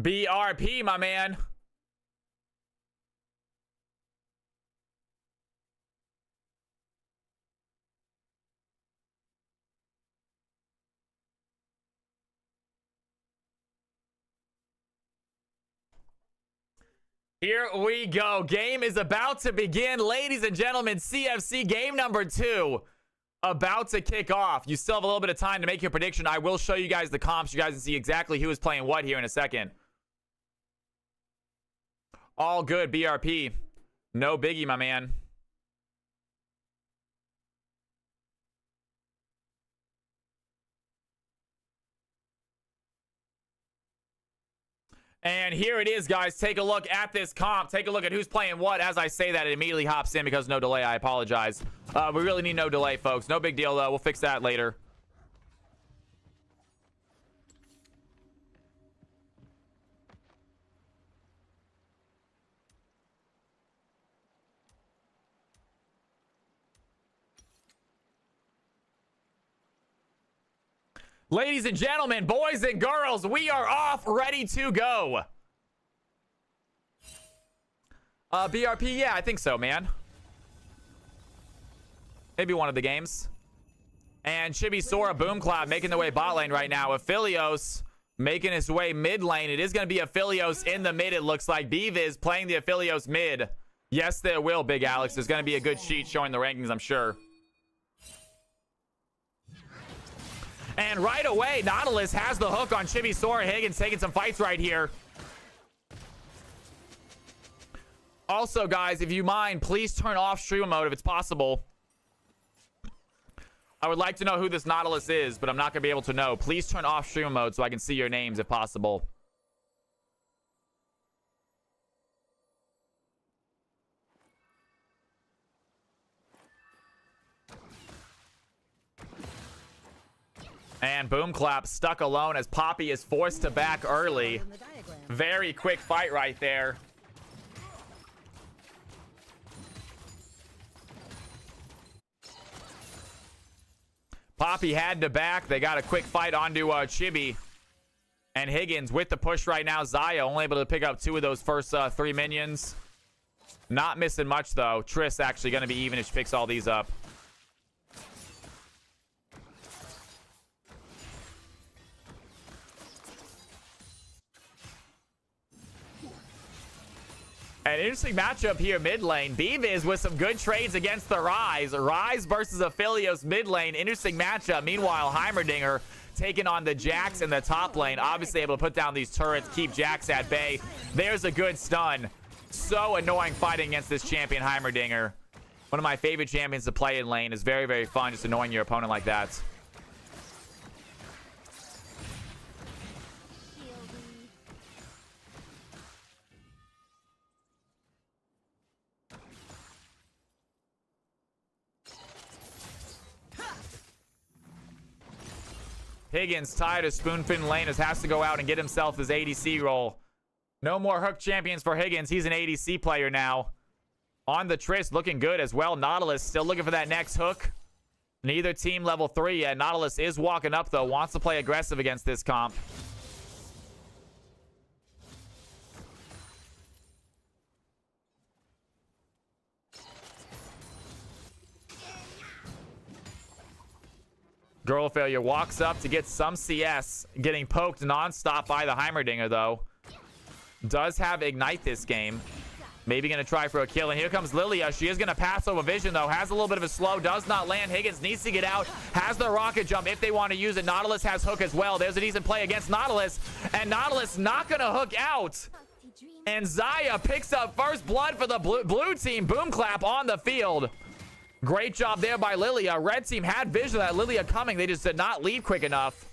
[SPEAKER 1] BRP, my man. Here we go. Game is about to begin. Ladies and gentlemen, CFC game number 2 about to kick off. You still have a little bit of time to make your prediction. I will show you guys the comps. You guys can see exactly who is playing what here in a second. All good, BRP. No biggie, my man. And here it is, guys. Take a look at this comp. Take a look at who's playing what. As I say that, it immediately hops in because no delay. I apologize. We really need no delay, folks. No big deal, though. We'll fix that later. Ladies and gentlemen, boys and girls, we are off, ready to go. BRP, yeah, I think so, man. Maybe one of the games. And Chibi Sora Boom Cloud making their way bot lane right now. Aphelios making his way mid lane. It is going to be Aphelios in the mid, it looks like. Beaviz playing the Aphelios mid. Yes, there will, Big Alex. There's going to be a good sheet showing the rankings, I'm sure. And right away, Nautilus has the hook on Chibi Sora. Higgins taking some fights right here. Also, guys, if you mind, please turn off stream mode if it's possible. I would like to know who this Nautilus is, but I'm not going to be able to know. Please turn off stream mode so I can see your names if possible. And Boom Clap stuck alone as Poppy is forced to back early. Very quick fight right there. Poppy had to back. They got a quick fight onto Chibi. And Higgins with the push right now. Zaya only able to pick up 2 of those first 3 minions. Not missing much, though. Triss actually going to be even if she picks all these up. An interesting matchup here mid lane. Beaviz with some good trades against the Rise. Rise versus Aphelios mid lane. Interesting matchup. Meanwhile, Heimerdinger taking on the Jax in the top lane. Obviously able to put down these turrets, keep Jax at bay. There's a good stun. So annoying fighting against this champion, Heimerdinger. One of my favorite champions to play in lane. Is very, very fun just annoying your opponent like that. Higgins tired of spoon-feeding laners, has to go out and get himself his ADC role. No more hook champions for Higgins. He's an ADC player now. On the Trist, looking good as well. Nautilus still looking for that next hook. Neither team level 3 yet. Nautilus is walking up, though. Wants to play aggressive against this comp. Girl Failure walks up to get some CS. Getting poked non-stop by the Heimerdinger, though. Does have Ignite this game. Maybe going to try for a kill. And here comes Lilia. She is going to pass over Vision, though. Has a little bit of a slow. Does not land. Higgins needs to get out. Has the rocket jump if they want to use it. Nautilus has hook as well. There's a decent play against Nautilus. And Nautilus not going to hook out. And Xayah picks up first blood for the blue team. Boom clap on the field. Great job there by Lilia. Red team had vision of that Lilia coming. They just did not leave quick enough.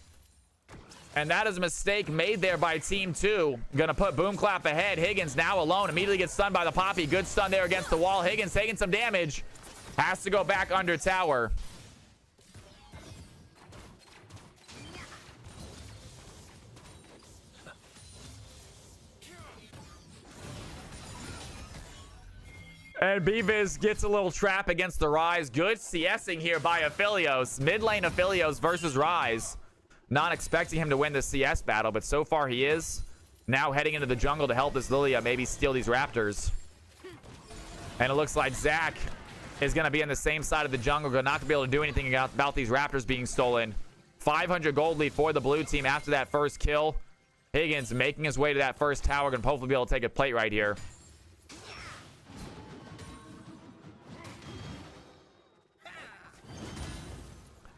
[SPEAKER 1] And that is a mistake made there by Team 2. Gonna put Boom Clap ahead. Higgins now alone. Immediately gets stunned by the Poppy. Good stun there against the wall. Higgins taking some damage. Has to go back under tower. And Beavis gets a little trap against the Ryze. Good CSing here by Aphelios. Mid lane Aphelios versus Ryze. Not expecting him to win the CS battle, but so far he is. Now heading into the jungle to help this Lilia maybe steal these Raptors. And it looks like Zach is going to be on the same side of the jungle. Not going to be able to do anything about these Raptors being stolen. 500 gold lead for the blue team after that first kill. Higgins making his way to that first tower. Going to hopefully be able to take a plate right here.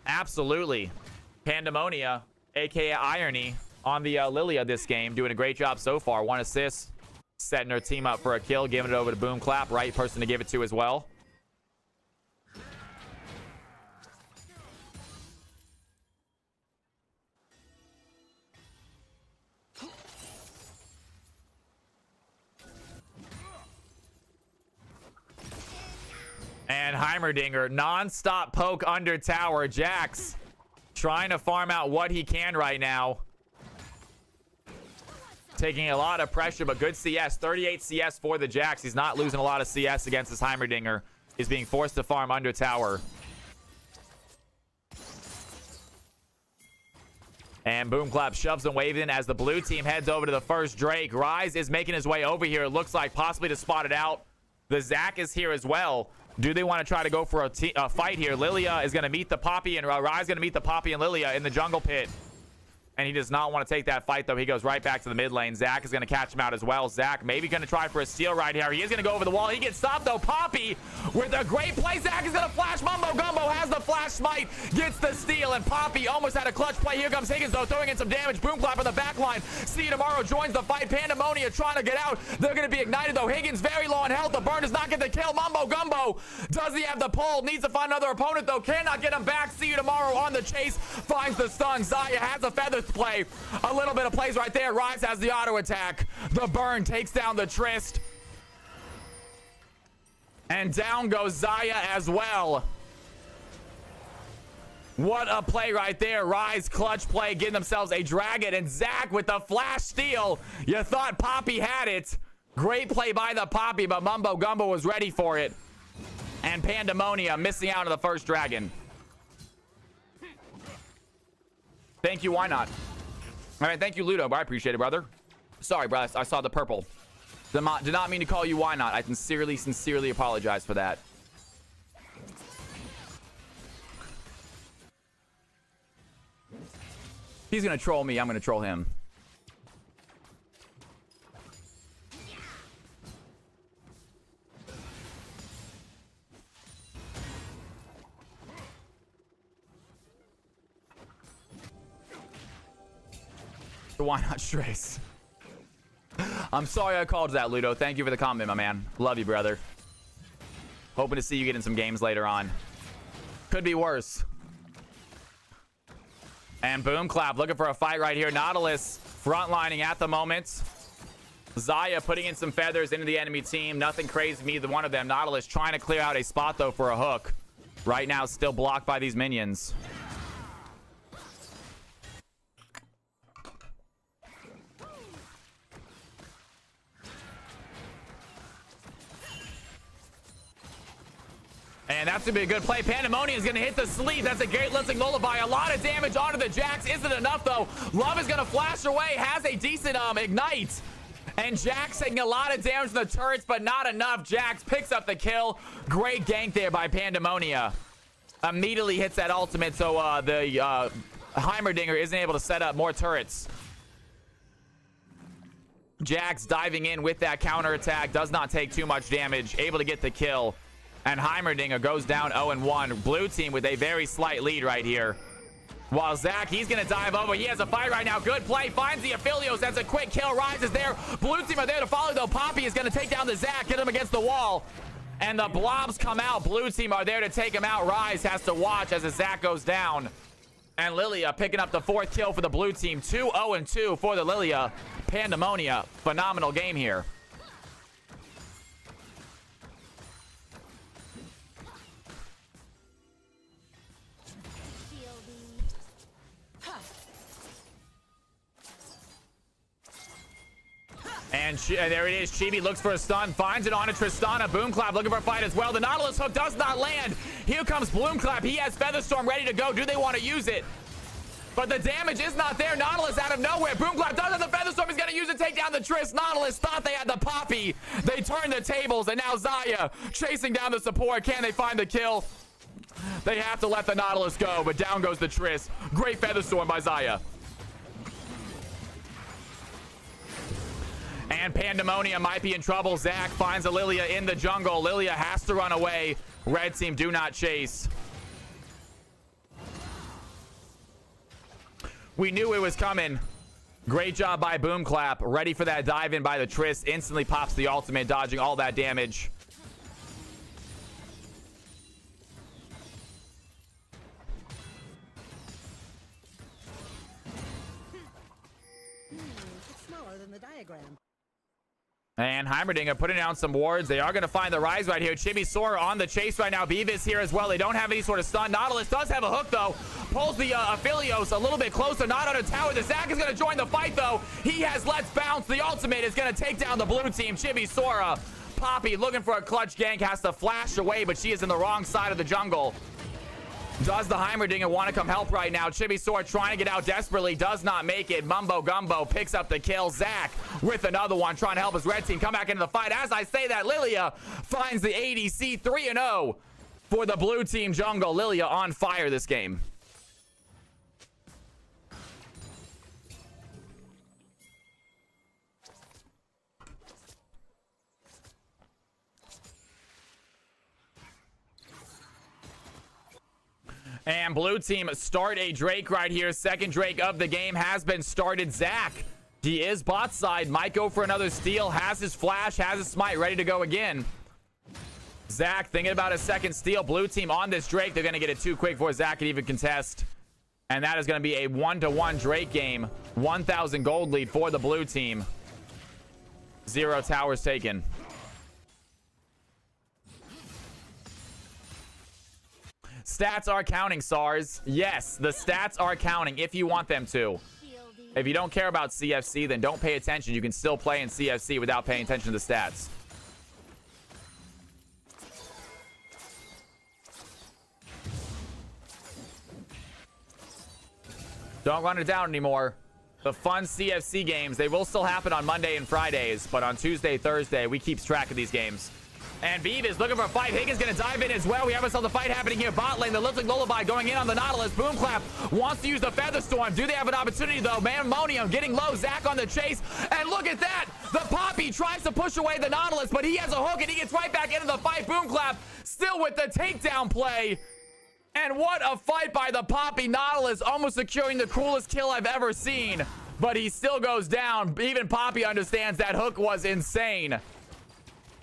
[SPEAKER 1] Absolutely. Pandemonia, aka Irony, on the Lilia this game. Doing a great job so far. 1 assist. Setting her team up for a kill. Giving it over to Boom Clap. Right person to give it to as well. And Heimerdinger, non-stop poke under tower. Jax trying to farm out what he can right now. Taking a lot of pressure, but good CS. 38 CS for the Jax. He's not losing a lot of CS against this Heimerdinger. He's being forced to farm under tower. And Boom Clap shoves and waves in as the blue team heads over to the first Drake. Ryze is making his way over here. It looks like possibly to spot it out. The Zac is here as well. Do they want to try to go for a fight here? Lilia is going to meet the Poppy, and Ryze going to meet the Poppy and Lilia in the jungle pit. And he does not want to take that fight, though. He goes right back to the mid lane. Zac is going to catch him out as well. Zac maybe going to try for a steal right here. He is going to go over the wall. He gets stopped, though. Poppy with a great play. Zac is going to flash. Mumbo Gumbo has the flash smite. Gets the steal, and Poppy almost had a clutch play. Here comes Higgins, though, throwing in some damage. Boom Clap on the back line. See you tomorrow. Joins the fight. Pandemonia trying to get out. They're going to be ignited, though. Higgins very low on health. The burn does not get the kill. Mumbo Gumbo, does he have the pull? Needs to find another opponent, though. Cannot get him back. See you tomorrow on the chase. Finds the stun. Xayah has a feather play. A little bit of plays right there. Ryze has the auto attack. The burn takes down the Trist. And down goes Xayah as well. What a play right there. Ryze clutch play, getting themselves a dragon. And Zac with the flash steal. You thought Poppy had it. Great play by the Poppy, but Mumbo Gumbo was ready for it. And Pandemonia missing out on the first dragon. Thank you. Why not? All right, thank you, Ludo. I appreciate it, brother. Sorry, brother. I saw the purple. Did not mean to call you why not. I sincerely apologize for that. He's going to troll me. I'm going to troll him. Why not Trace? I'm sorry I called that, Ludo. Thank you for the comment, my man. Love you, brother. Hoping to see you get in some games later on. Could be worse. And Boom Clap looking for a fight right here. Nautilus frontlining at the moment. Xayah putting in some feathers into the enemy team. Nothing crazy from either one of them. Nautilus trying to clear out a spot, though, for a hook. Right now, still blocked by these minions. And that's going to be a good play. Pandemonium is going to hit the sleeve. That's a great listening lullaby. A lot of damage onto the Jax. Isn't enough, though. Love is going to flash away. Has a decent ignite. And Jax taking a lot of damage from the turrets, but not enough. Jax picks up the kill. Great gank there by Pandemonia. Immediately hits that ultimate, so the Heimerdinger isn't able to set up more turrets. Jax diving in with that counterattack. Does not take too much damage. Able to get the kill. And Heimerdinger goes down 0-1. Blue team with a very slight lead right here. While Zach, he's going to dive over. He has a fight right now. Good play. Finds the Aphelios. That's a quick kill. Rise is there. Blue team are there to follow, though. Poppy is going to take down the Zach. Get him against the wall. And the blobs come out. Blue team are there to take him out. Rise has to watch as the Zach goes down. And Lilia picking up the 4th kill for the blue team. 2-0-2 for the Lilia. Pandemonia. Phenomenal game here. And there it is. Chibi looks for a stun. Finds it on a Tristana. Boomclap looking for a fight as well. The Nautilus hook does not land. Here comes Bloomclap. He has Featherstorm ready to go. Do they want to use it? But the damage is not there. Nautilus out of nowhere. Boomclap does have the Featherstorm. He's going to use it to take down the Trist. Nautilus thought they had the Poppy. They turned the tables. And now Zaya chasing down the support. Can they find the kill? They have to let the Nautilus go. But down goes the Trist. Great Featherstorm by Zaya. And Pandemonium might be in trouble. Zach finds a Lilia in the jungle. Lilia has to run away. Red team do not chase. We knew it was coming. Great job by Boomclap. Ready for that dive in by the Triss. Instantly pops the ultimate, dodging all that damage.
[SPEAKER 2] It's smaller than the diagram.
[SPEAKER 1] And Heimerdinger putting down some wards. They are going to find the Rise right here. Chibi Sora on the chase right now. Beavis here as well. They don't have any sort of stun. Nautilus does have a hook, though. Pulls the Aphelios a little bit closer. Not on a tower. The Zac is going to join the fight, though. He has Let's Bounce. The ultimate is going to take down the blue team. Chibi Sora. Poppy looking for a clutch gank. Has to flash away, but she is in the wrong side of the jungle. Does the Heimerdinger want to come help right now? Chibi Sword trying to get out desperately. Does not make it. Mumbo Gumbo picks up the kill. Zach with another one. Trying to help his red team come back into the fight. As I say that, Lilia finds the ADC. 3-0 for the blue team jungle. Lilia on fire this game. And blue team start a Drake right here. Second Drake of the game has been started. Zach, he is bot side. Might go for another steal. Has his flash, has his smite, ready to go again. Zach thinking about a second steal. Blue team on this Drake. They're going to get it too quick before Zach can even contest. And that is going to be a 1-1 Drake game. 1,000 gold lead for the blue team. 0 towers taken. Stats are counting, SARS. Yes, the stats are counting if you want them to. If you don't care about CFC, then don't pay attention. You can still play in CFC without paying attention to the stats. Don't run it down anymore. The fun CFC games, they will still happen on Monday and Fridays, but on Tuesday, Thursday, we keep track of these games. And Beav is looking for a fight. Higgins going to dive in as well. We have ourselves a fight happening here. Bot lane, the Lipstick Lullaby going in on the Nautilus. Boomclap wants to use the Featherstorm. Do they have an opportunity, though? Mandemonium getting low. Zach on the chase. And look at that. The Poppy tries to push away the Nautilus, but he has a hook, and he gets right back into the fight. Boomclap still with the takedown play. And what a fight by the Poppy. Nautilus almost securing the coolest kill I've ever seen. But he still goes down. Even Poppy understands that hook was insane.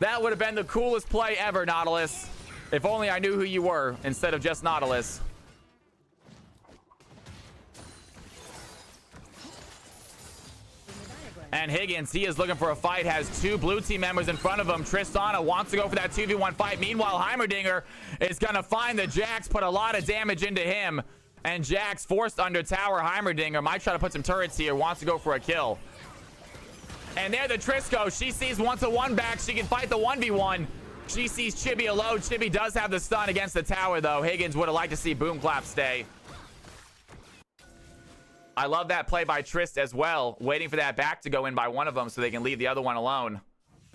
[SPEAKER 1] That would have been the coolest play ever, Nautilus. If only I knew who you were instead of just Nautilus. And Higgins, he is looking for a fight. Has 2 blue team members in front of him. Tristana wants to go for that 2v1 fight. Meanwhile, Heimerdinger is going to find the Jax, put a lot of damage into him. And Jax forced under tower. Heimerdinger might try to put some turrets here. Wants to go for a kill. And there the Triss goes. She sees 1-to-1 back. She can fight the 1v1. She sees Chibi alone. Chibi does have the stun against the tower, though. Higgins would have liked to see Boom Clap stay. I love that play by Trist as well, waiting for that back to go in by one of them so they can leave the other one alone.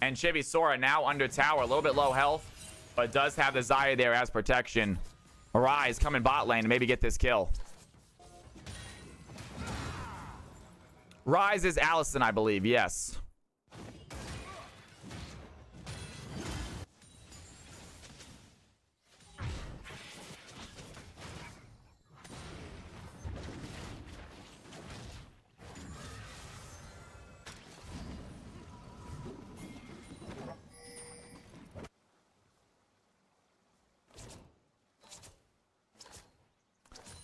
[SPEAKER 1] And Chibi Sora now under tower, a little bit low health, but does have the Xayah there as protection. Rise coming bot lane to maybe get this kill. Rise is Allison, I believe. Yes.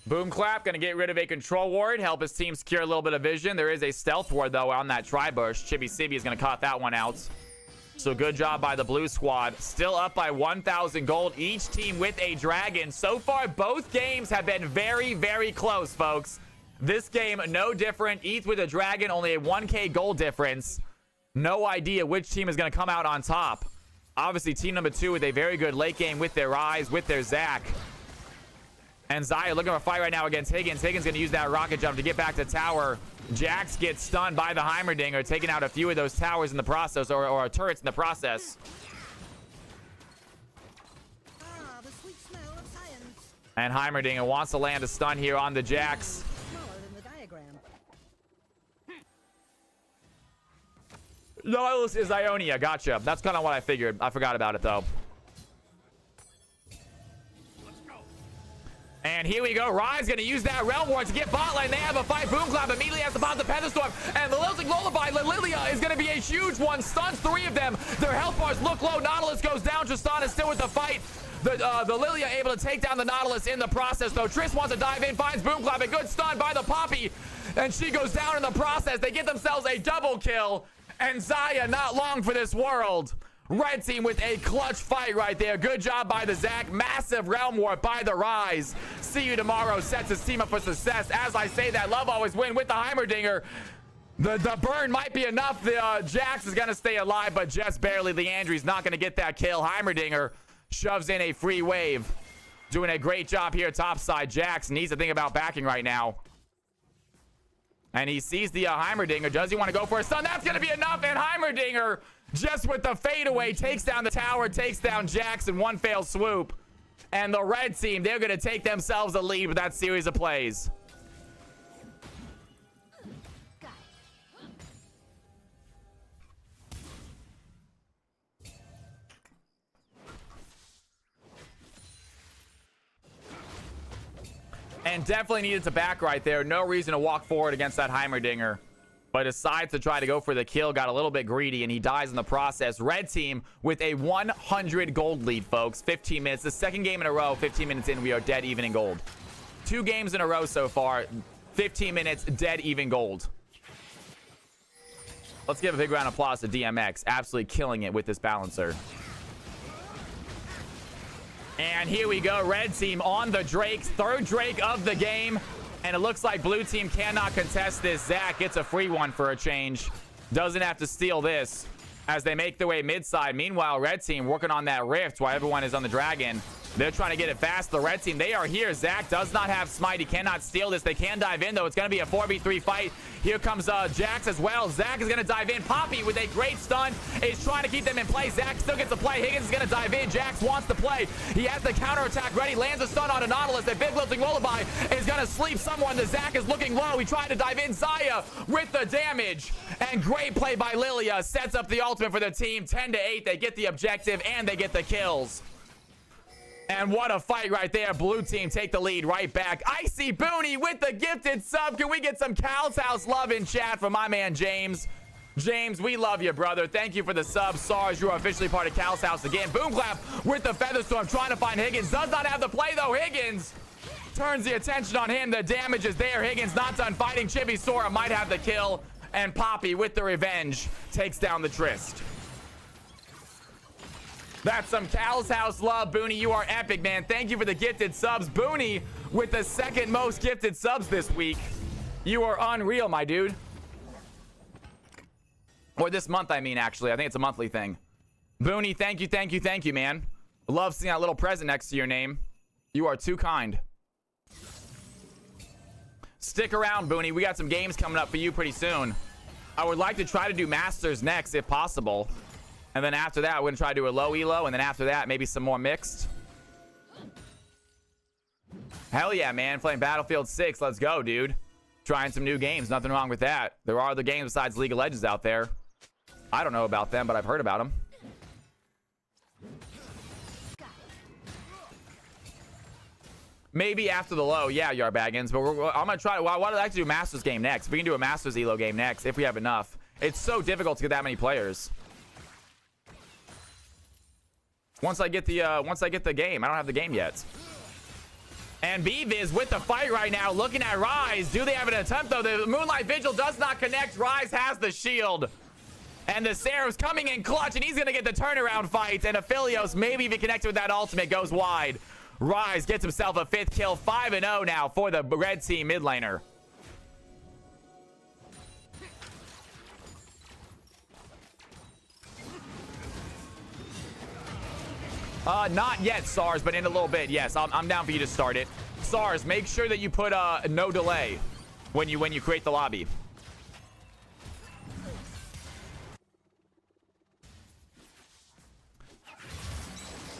[SPEAKER 1] Boom Clap gonna get rid of a control ward, help his team secure a little bit of vision. There is a stealth ward though on that tri-bush. Chibi Sibi is gonna cut that one out. So good job by the blue squad. Still up by 1,000 gold. Each team with a dragon. So far, both games have been very, very close, folks. This game, no different. Each with a dragon, only a 1K gold difference. No idea which team is gonna come out on top. Obviously, team number 2 with a very good late game with their Rise, with their Zac. And Xayah looking for a fight right now against Higgins. Higgins going to use that rocket jump to get back to tower. Jax gets stunned by the Heimerdinger, taking out a few of those towers in the process, or turrets in the process.
[SPEAKER 4] Ah, the sweet smell of science.
[SPEAKER 1] And Heimerdinger wants to land a stun here on the Jax.
[SPEAKER 4] Smaller than the diagram.
[SPEAKER 1] Nautilus is Ionia. Gotcha. That's kind of what I figured. I forgot about it, though. And here we go. Rise going to use that Realm Ward to get bot lane. They have a fight. Boom Clap immediately has to pop the Featherstorm. And the Lilting Lullaby, Lilia is going to be a huge one. Stuns 3 of them. Their health bars look low. Nautilus goes down. Tristan is still with the fight. The Lilia able to take down the Nautilus in the process, though. Triss wants to dive in, finds Boom Clap. A good stun by the Poppy. And she goes down in the process. They get themselves a double kill. And Xayah not long for this world. Red team with a clutch fight right there. Good job by the Zac. Massive Realm Warp by the Rise. See you tomorrow. Sets his team up for success. As I say that, love always win with the Heimerdinger. The burn might be enough. The Jax is going to stay alive, but just barely. Leandri's not going to get that kill. Heimerdinger shoves in a free wave. Doing a great job here topside. Jax needs to think about backing right now. And he sees the Heimerdinger. Does he want to go for a stun? That's going to be enough. And Heimerdinger, just with the fadeaway, takes down the tower, takes down Jax in one fail swoop. And the red team, they're going to take themselves a lead with that series of plays. And definitely needed to back right there. No reason to walk forward against that Heimerdinger. But decides to try to go for the kill. Got a little bit greedy, and he dies in the process. Red team with a 100 gold lead, folks. 15 minutes. The second game in a row. 15 minutes in, we are dead even in gold. 2 games in a row so far. 15 minutes, dead even gold. Let's give a big round of applause to DMX. Absolutely killing it with this balancer. And here we go. Red team on the Drakes. 3rd Drake of the game. And it looks like blue team cannot contest this. Zac gets a free one for a change. Doesn't have to steal this as they make their way mid side. Meanwhile, red team working on that rift while everyone is on the dragon. They're trying to get it fast. The red team, they are here. Zac does not have smite. He cannot steal this. They can dive in, though. It's going to be a 4v3 fight. Here comes Jax as well. Zac is going to dive in. Poppy with a great stun is trying to keep them in play. Zac still gets a play. Higgins is going to dive in. Jax wants to play. He has the counterattack ready. Lands a stun on a Nautilus. A big lifting lullaby is going to sleep someone. The Zac is looking low. He tried to dive in. Xayah with the damage. And great play by Lilia. Sets up the ultimate for the team. 10-8. They get the objective and they get the kills. And what a fight right there. Blue team take the lead right back. Icy Booney with the gifted sub. Can we get some Cal's House love in chat from my man James? James, we love you, brother. Thank you for the sub. SARS, you are officially part of Cal's House again. Boom Clap with the Featherstorm trying to find Higgins. Does not have the play, though. Higgins turns the attention on him. The damage is there. Higgins not done fighting. Chibi Sora might have the kill. And Poppy with the revenge takes down the Trist. That's some Cal's House love. Booney, you are epic, man. Thank you for the gifted subs. Booney with the 2nd most gifted subs this week. You are unreal, my dude. Or this month, I mean, actually. I think it's a monthly thing. Booney, thank you, thank you, thank you, man. Love seeing that little present next to your name. You are too kind. Stick around, Booney. We got some games coming up for you pretty soon. I would like to try to do Masters next if possible. And then after that, we're going to try to do a low elo. And then after that, maybe some more mixed. Hell yeah, man. Playing Battlefield 6. Let's go, dude. Trying some new games. Nothing wrong with that. There are other games besides League of Legends out there. I don't know about them, but I've heard about them. Maybe after the low, yeah, Yarbaggins. But I'm going to try. Well, I'd like to do a Masters game next. We can do a Masters elo game next if we have enough. It's so difficult to get that many players. Once I get the game. I don't have the game yet. And B-Viz with the fight right now, looking at Rise. Do they have an attempt, though? The Moonlight Vigil does not connect. Rise has the shield. And the Seraph's coming in clutch, and he's going to get the turnaround fight. And Aphelios, maybe if he connected with that ultimate, goes wide. Rise gets himself a 5th kill. 5-0 now for the red team mid laner. Not yet, SARS, but in a little bit. Yes, I'm down for you to start it. SARS, make sure that you put no delay when you create the lobby.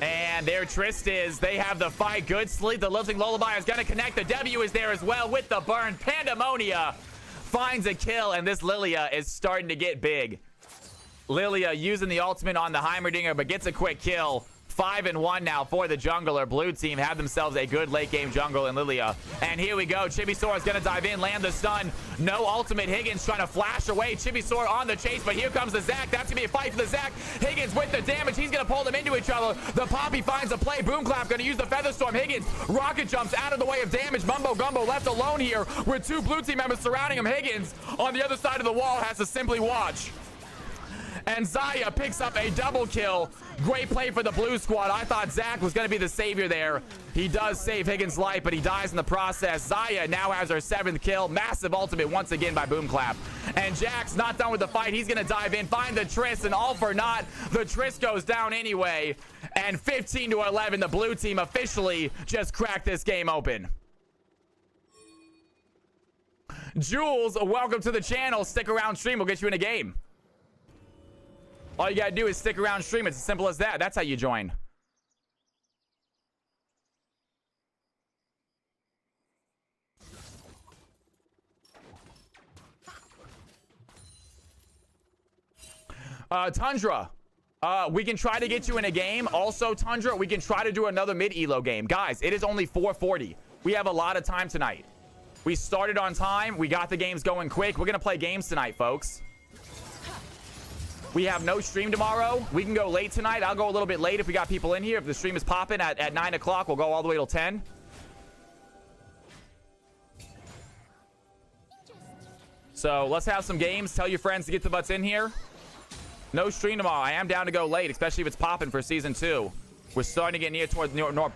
[SPEAKER 1] And there Trist is. They have the fight. Good sleep. The Lilting Lullaby is going to connect. The W is there as well with the burn. Pandemonia finds a kill, and this Lilia is starting to get big. Lilia using the ultimate on the Heimerdinger, but gets a quick kill. 5-1 now for the jungler. Blue team have themselves a good late game jungle in Lilia. And here we go. Chibisaur is going to dive in, land the stun. No ultimate. Higgins trying to flash away. Chibisaur on the chase, but here comes the Zac. That's going to be a fight for the Zac. Higgins with the damage. He's going to pull them into each other. The Poppy finds a play. Boomclap going to use the Featherstorm. Higgins rocket jumps out of the way of damage. Mumbo Gumbo left alone here with 2 blue team members surrounding him. Higgins on the other side of the wall has to simply watch. And Xayah picks up a double kill. Great play for the blue squad. I thought Zac was going to be the savior there. He does save Higgins' life, but he dies in the process. Xayah now has her 7th kill. Massive ultimate once again by Boomclap. And Jack's not done with the fight. He's going to dive in, find the Triss, and all for naught. The Triss goes down anyway. And 15-11, the blue team officially just cracked this game open. Jules, welcome to the channel. Stick around, stream. We'll get you in a game. All you gotta do is stick around, stream. It's as simple as that. That's how you join. Tundra, we can try to get you in a game. Also, Tundra, we can try to do another mid-elo game. Guys, it is only 4:40. We have a lot of time tonight. We started on time. We got the games going quick. We're gonna play games tonight, folks. We have no stream tomorrow. We can go late tonight. I'll go a little bit late if we got people in here. If the stream is popping at 9 o'clock, we'll go all the way till 10. So let's have some games. Tell your friends to get the butts in here. No stream tomorrow. I am down to go late, especially if it's popping for season 2. We're starting to get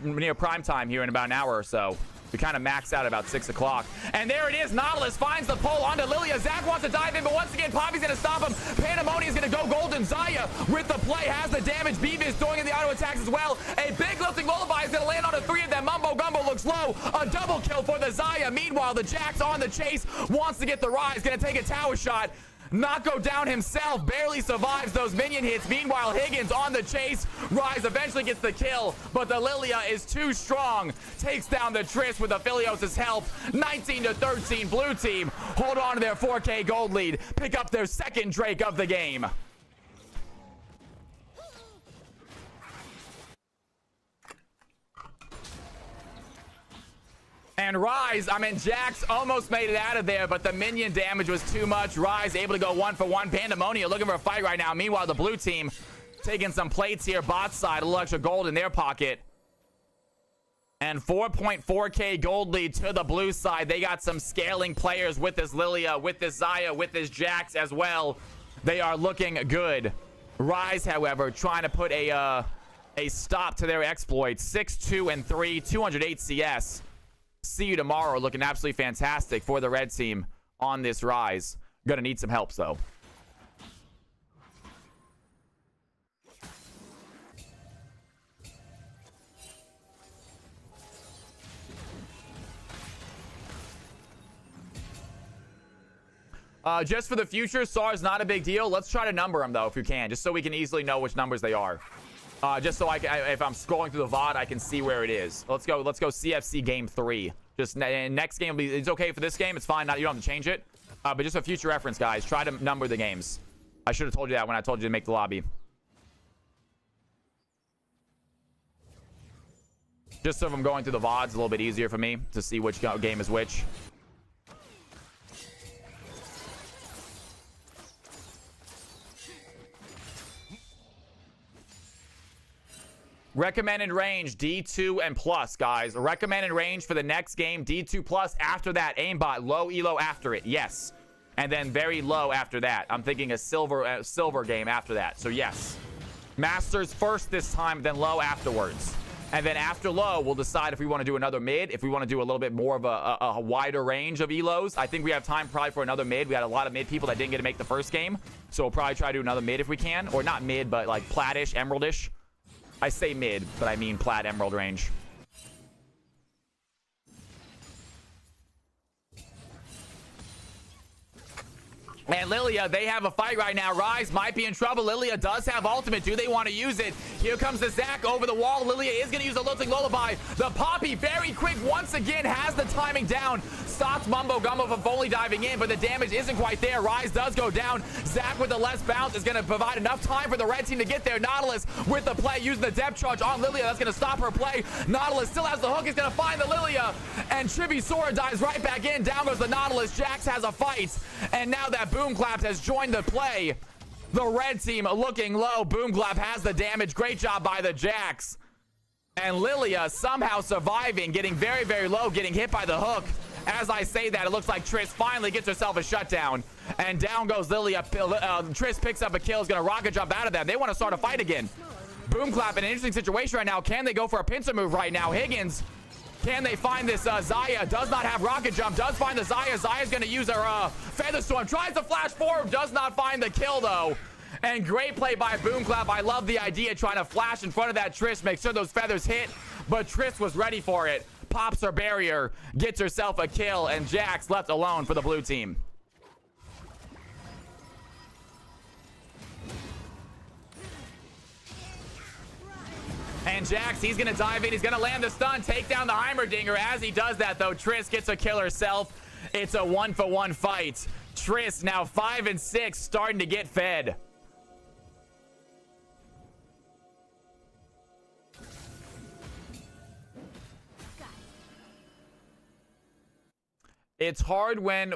[SPEAKER 1] near prime time here in about an hour or so. We kind of max out about 6 o'clock. And there it is. Nautilus finds the pull onto Lilia. Zac wants to dive in, but once again, Poppy's going to stop him. Pandemonia is going to go golden. Xayah with the play has the damage. B-Viz throwing in the auto attacks as well. A big lifting lullaby is going to land on 3 of them. Mumbo Gumbo looks low. A double kill for the Xayah. Meanwhile, the Jax on the chase wants to get the Rise. Going to take a tower shot. Not go down himself, barely survives those minion hits. Meanwhile, Higgins on the chase. Rise eventually gets the kill, but the Lilia is too strong. Takes down the Triss with Aphelios' help. 19-13, blue team. Hold on to their 4K gold lead. Pick up their 2nd Drake of the game. And Rise, Jax almost made it out of there, but the minion damage was too much. Rise able to go 1-for-1. Pandemonia looking for a fight right now. Meanwhile, the blue team taking some plates here. Bot side, a little extra gold in their pocket. And 4.4K gold lead to the blue side. They got some scaling players with this Lilia, with this Xayah, with this Jax as well. They are looking good. Rise, however, trying to put a stop to their exploits. 6-2-3, 208 CS. See you tomorrow. Looking absolutely fantastic for the red team on this Rise. Gonna need some help, though. Just for the future, SAR's not a big deal. Let's try to number them, though, if we can, just so we can easily know which numbers they are. Just so if I'm scrolling through the VOD, I can see where it is. Let's go CFC game 3. Just next game will be, it's okay for this game. It's fine. You don't have to change it. But just for future reference, guys, try to number the games. I should have told you that when I told you to make the lobby. Just so if I'm going through the VODs, it's a little bit easier for me to see which game is which. Recommended range D2 and plus, guys. Recommended range for the next game D2 plus. After that, aimbot low elo after it. Yes, and then very low after that. I'm thinking a silver game after that. So yes, masters first this time, then low afterwards. And then after low, we'll decide if we want to do another mid, if we want to do a little bit more of a wider range of elos. I think we have time probably for another mid. We had a lot of mid people that didn't get to make the first game, so we'll probably try to do another mid if we can, or not mid, but like platish, emeraldish. I say mid, but I mean plat emerald range. And Lilia, they have a fight right now. Rise might be in trouble. Lilia does have ultimate. Do they want to use it? Here comes the Zac over the wall. Lilia is going to use a lilting lullaby. The Poppy, very quick, once again, has the timing down. Stops Mumbo Gumbo from fully diving in, but the damage isn't quite there. Rise does go down. Zac with the less bounce is going to provide enough time for the red team to get there. Nautilus with the play, using the depth charge on Lilia. That's going to stop her play. Nautilus still has the hook. He's going to find the Lilia, and Chibi-Sora dives right back in. Down goes the Nautilus. Jax has a fight, and now that Boom Clap has joined the play. The red team looking low. Boom Clap has the damage. Great job by the Jax. And Lilia somehow surviving, getting very, very low, getting hit by the hook. As I say that, it looks like Triss finally gets herself a shutdown. And down goes Lilia. Triss picks up a kill. Is going to rocket jump out of that. They want to start a fight again. Boom Clap in an interesting situation right now. Can they go for a pincer move right now? Higgins, can they find this? Xayah does not have rocket jump. Does find the Xayah. Xayah's going to use her feather storm. Tries to flash forward. Does not find the kill, though. And great play by Boom Clap. I love the idea, trying to flash in front of that Triss. Make sure those feathers hit. But Triss was ready for it. Pops her barrier. Gets herself a kill. And Jax left alone for the blue team. And Jax, he's going to dive in. He's going to land the stun, take down the Heimerdinger. As he does that, though, Triss gets a kill herself. It's a 1-for-1 fight. Triss now 5 and 6, starting to get fed. It's hard when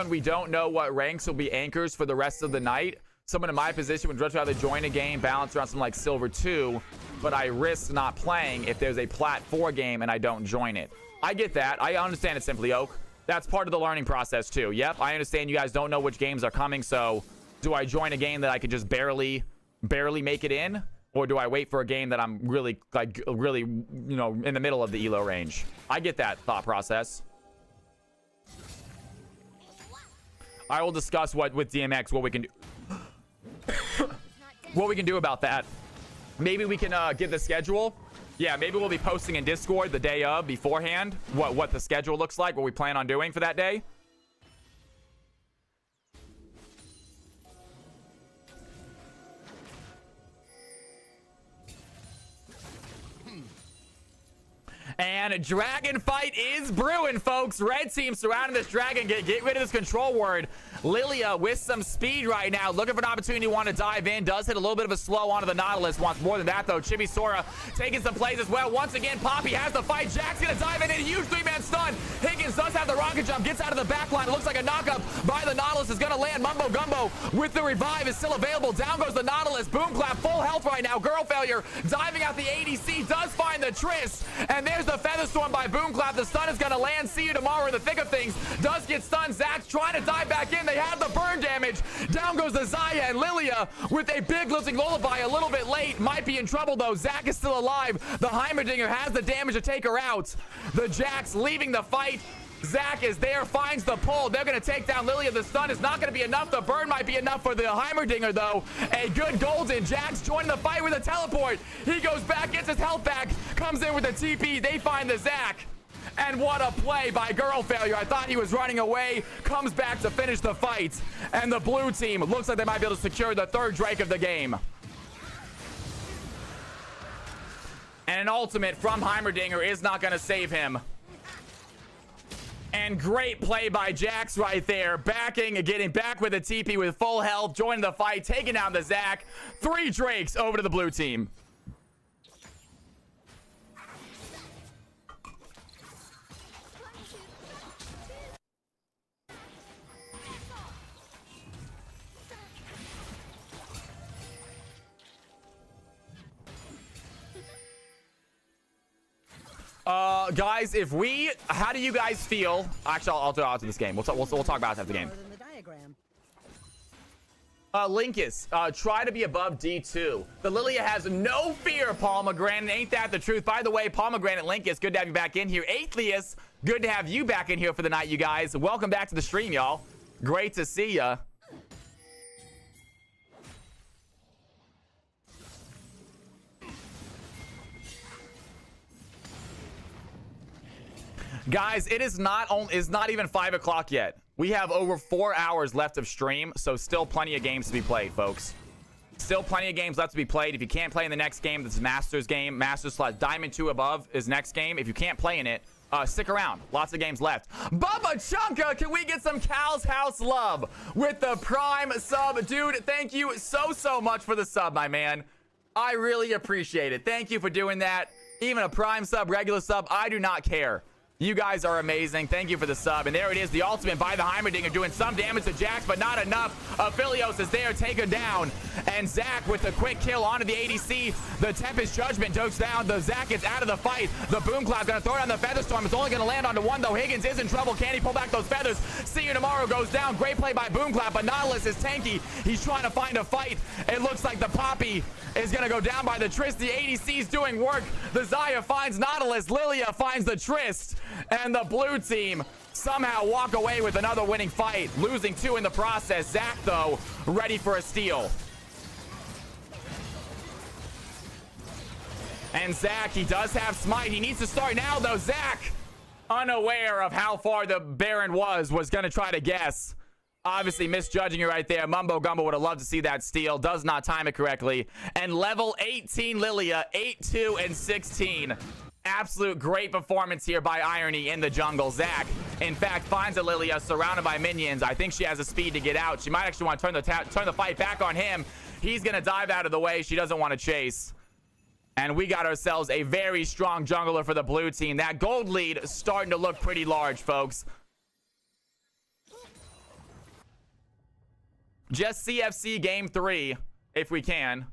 [SPEAKER 1] we don't know what ranks will be anchors for the rest of the night. Someone in my position would just rather join a game, balance around something like Silver 2, but I risk not playing if there's a Plat 4 game and I don't join it. I get that. I understand it, Simply Oak. That's part of the learning process too. Yep, I understand you guys don't know which games are coming, so do I join a game that I could just barely make it in? Or do I wait for a game that I'm really, you know, in the middle of the elo range? I get that thought process. I will discuss with DMX what we can do. What we can do about that. Maybe we can get the schedule. Yeah, maybe we'll be posting in Discord the day of beforehand what the schedule looks like, what we plan on doing for that day. And dragon fight is brewing, folks. Red team surrounding this dragon. Get rid of this control word. Lilia with some speed right now, looking for an opportunity to want to dive in. Does hit a little bit of a slow onto the Nautilus. Wants more than that, though. Chibi-Sora taking some plays as well. Once again, Poppy has the fight. Jack's going to dive in. A huge three-man stun. Higgins does have the rocket jump. Gets out of the back line. It looks like a knockup by the Nautilus is going to land. Mumbo Gumbo with the revive is still available. Down goes the Nautilus. Boom Clap, full health right now. Girl failure. Diving out the ADC. Does find the Triss. And there's the feather storm by Boom Clap. The stun is going to land. See you tomorrow in the thick of things. Does get stunned. Zach's trying to dive back in. They have the burn damage. Down goes the Xayah, and Lilia with a big losing lullaby a little bit late. Might be in trouble, though. Zach is still alive. The Heimerdinger has the damage to take her out. The Jax leaving the fight. Zach is there, finds the pull. They're going to take down Lilia. The stun is not going to be enough. The burn might be enough for the Heimerdinger, though. A good golden. Jax joining the fight with a teleport. He goes back, gets his health back, comes in with a TP. They find the Zach. And what a play by Girl Failure. I thought he was running away. Comes back to finish the fight. And the blue team looks like they might be able to secure the third Drake of the game. And an ultimate from Heimerdinger is not going to save him. And great play by Jax right there. Getting back with a TP with full health. Joining the fight. Taking down the Zac. 3 Drakes over to the blue team. Guys, how do you guys feel? Actually, I'll do it after this game. We'll talk about it after the game. Linkus, try to be above D2. The Lilia has no fear, Pomegranate. Ain't that the truth? By the way, Pomegranate Linkus, good to have you back in here. Athleus, good to have you back in here for the night, you guys. Welcome back to the stream, y'all. Great to see ya. Guys, it's not even 5 o'clock yet. We have over 4 hours left of stream, so still plenty of games to be played, folks. Still plenty of games left to be played. If you can't play in the next game, this is Masters game. Masters / Diamond 2 above is next game. If you can't play in it, stick around. Lots of games left. Bubba Chunka, can we get some Cal's House love with the Prime sub? Dude, thank you so much for the sub, my man. I really appreciate it. Thank you for doing that. Even a Prime sub, regular sub, I do not care. You guys are amazing. Thank you for the sub. And there it is, the ultimate by the Heimerdinger, doing some damage to Jax, but not enough. Aphelios is there, taken down. And Zac with a quick kill onto the ADC. The Tempest Judgment goes down. The Zac is out of the fight. The Boom Cloud going to throw it on the Featherstorm. It's only going to land onto one, though. Higgins is in trouble. Can he pull back those feathers? See you tomorrow goes down. Great play by Boom Cloud, but Nautilus is tanky. He's trying to find a fight. It looks like the Poppy is going to go down by the Trist. The ADC's doing work. The Xayah finds Nautilus. Lilia finds the Trist. And the blue team somehow walk away with another winning fight, losing 2 in the process. Zac, though, ready for a steal. And Zac, he does have smite. He needs to start now, though. Zac, unaware of how far the Baron was going to try to guess. Obviously misjudging it right there. Mumbo Gumbo would have loved to see that steal. Does not time it correctly. And level 18 Lilia, 8-2 and 16. Absolute great performance here by Irony in the jungle. Zac, in fact, finds a Lilia surrounded by minions. I think she has the speed to get out. She might actually want to turn the fight back on him. He's going to dive out of the way. She doesn't want to chase. And we got ourselves a very strong jungler for the blue team. That gold lead starting to look pretty large, folks. Just CFC game 3, if we can.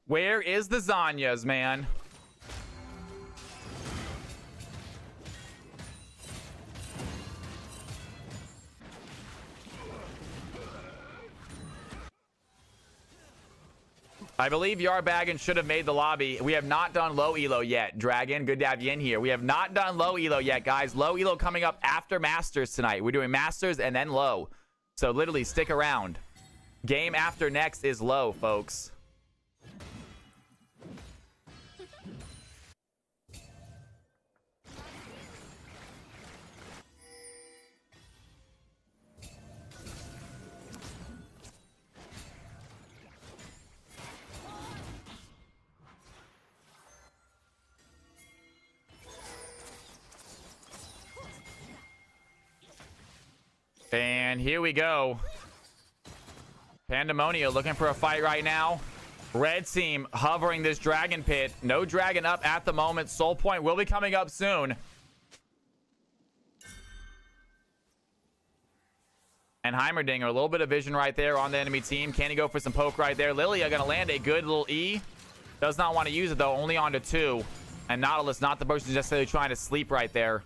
[SPEAKER 1] Where is the Zanyas, man? I believe Yarbagan should have made the lobby. We have not done low elo yet. Dragon, good to have you in here. We have not done low elo yet, guys. Low elo coming up after Masters tonight. We're doing Masters and then low. So literally stick around. Game after next is low, folks. And here we go. Pandemonio looking for a fight right now. Red team hovering this dragon pit. No dragon up at the moment. Soul Point will be coming up soon. And Heimerdinger, a little bit of vision right there on the enemy team. Can he go for some poke right there? Lilia gonna land a good little E. Does not want to use it though, only onto 2. And Nautilus not the person necessarily trying to sleep right there.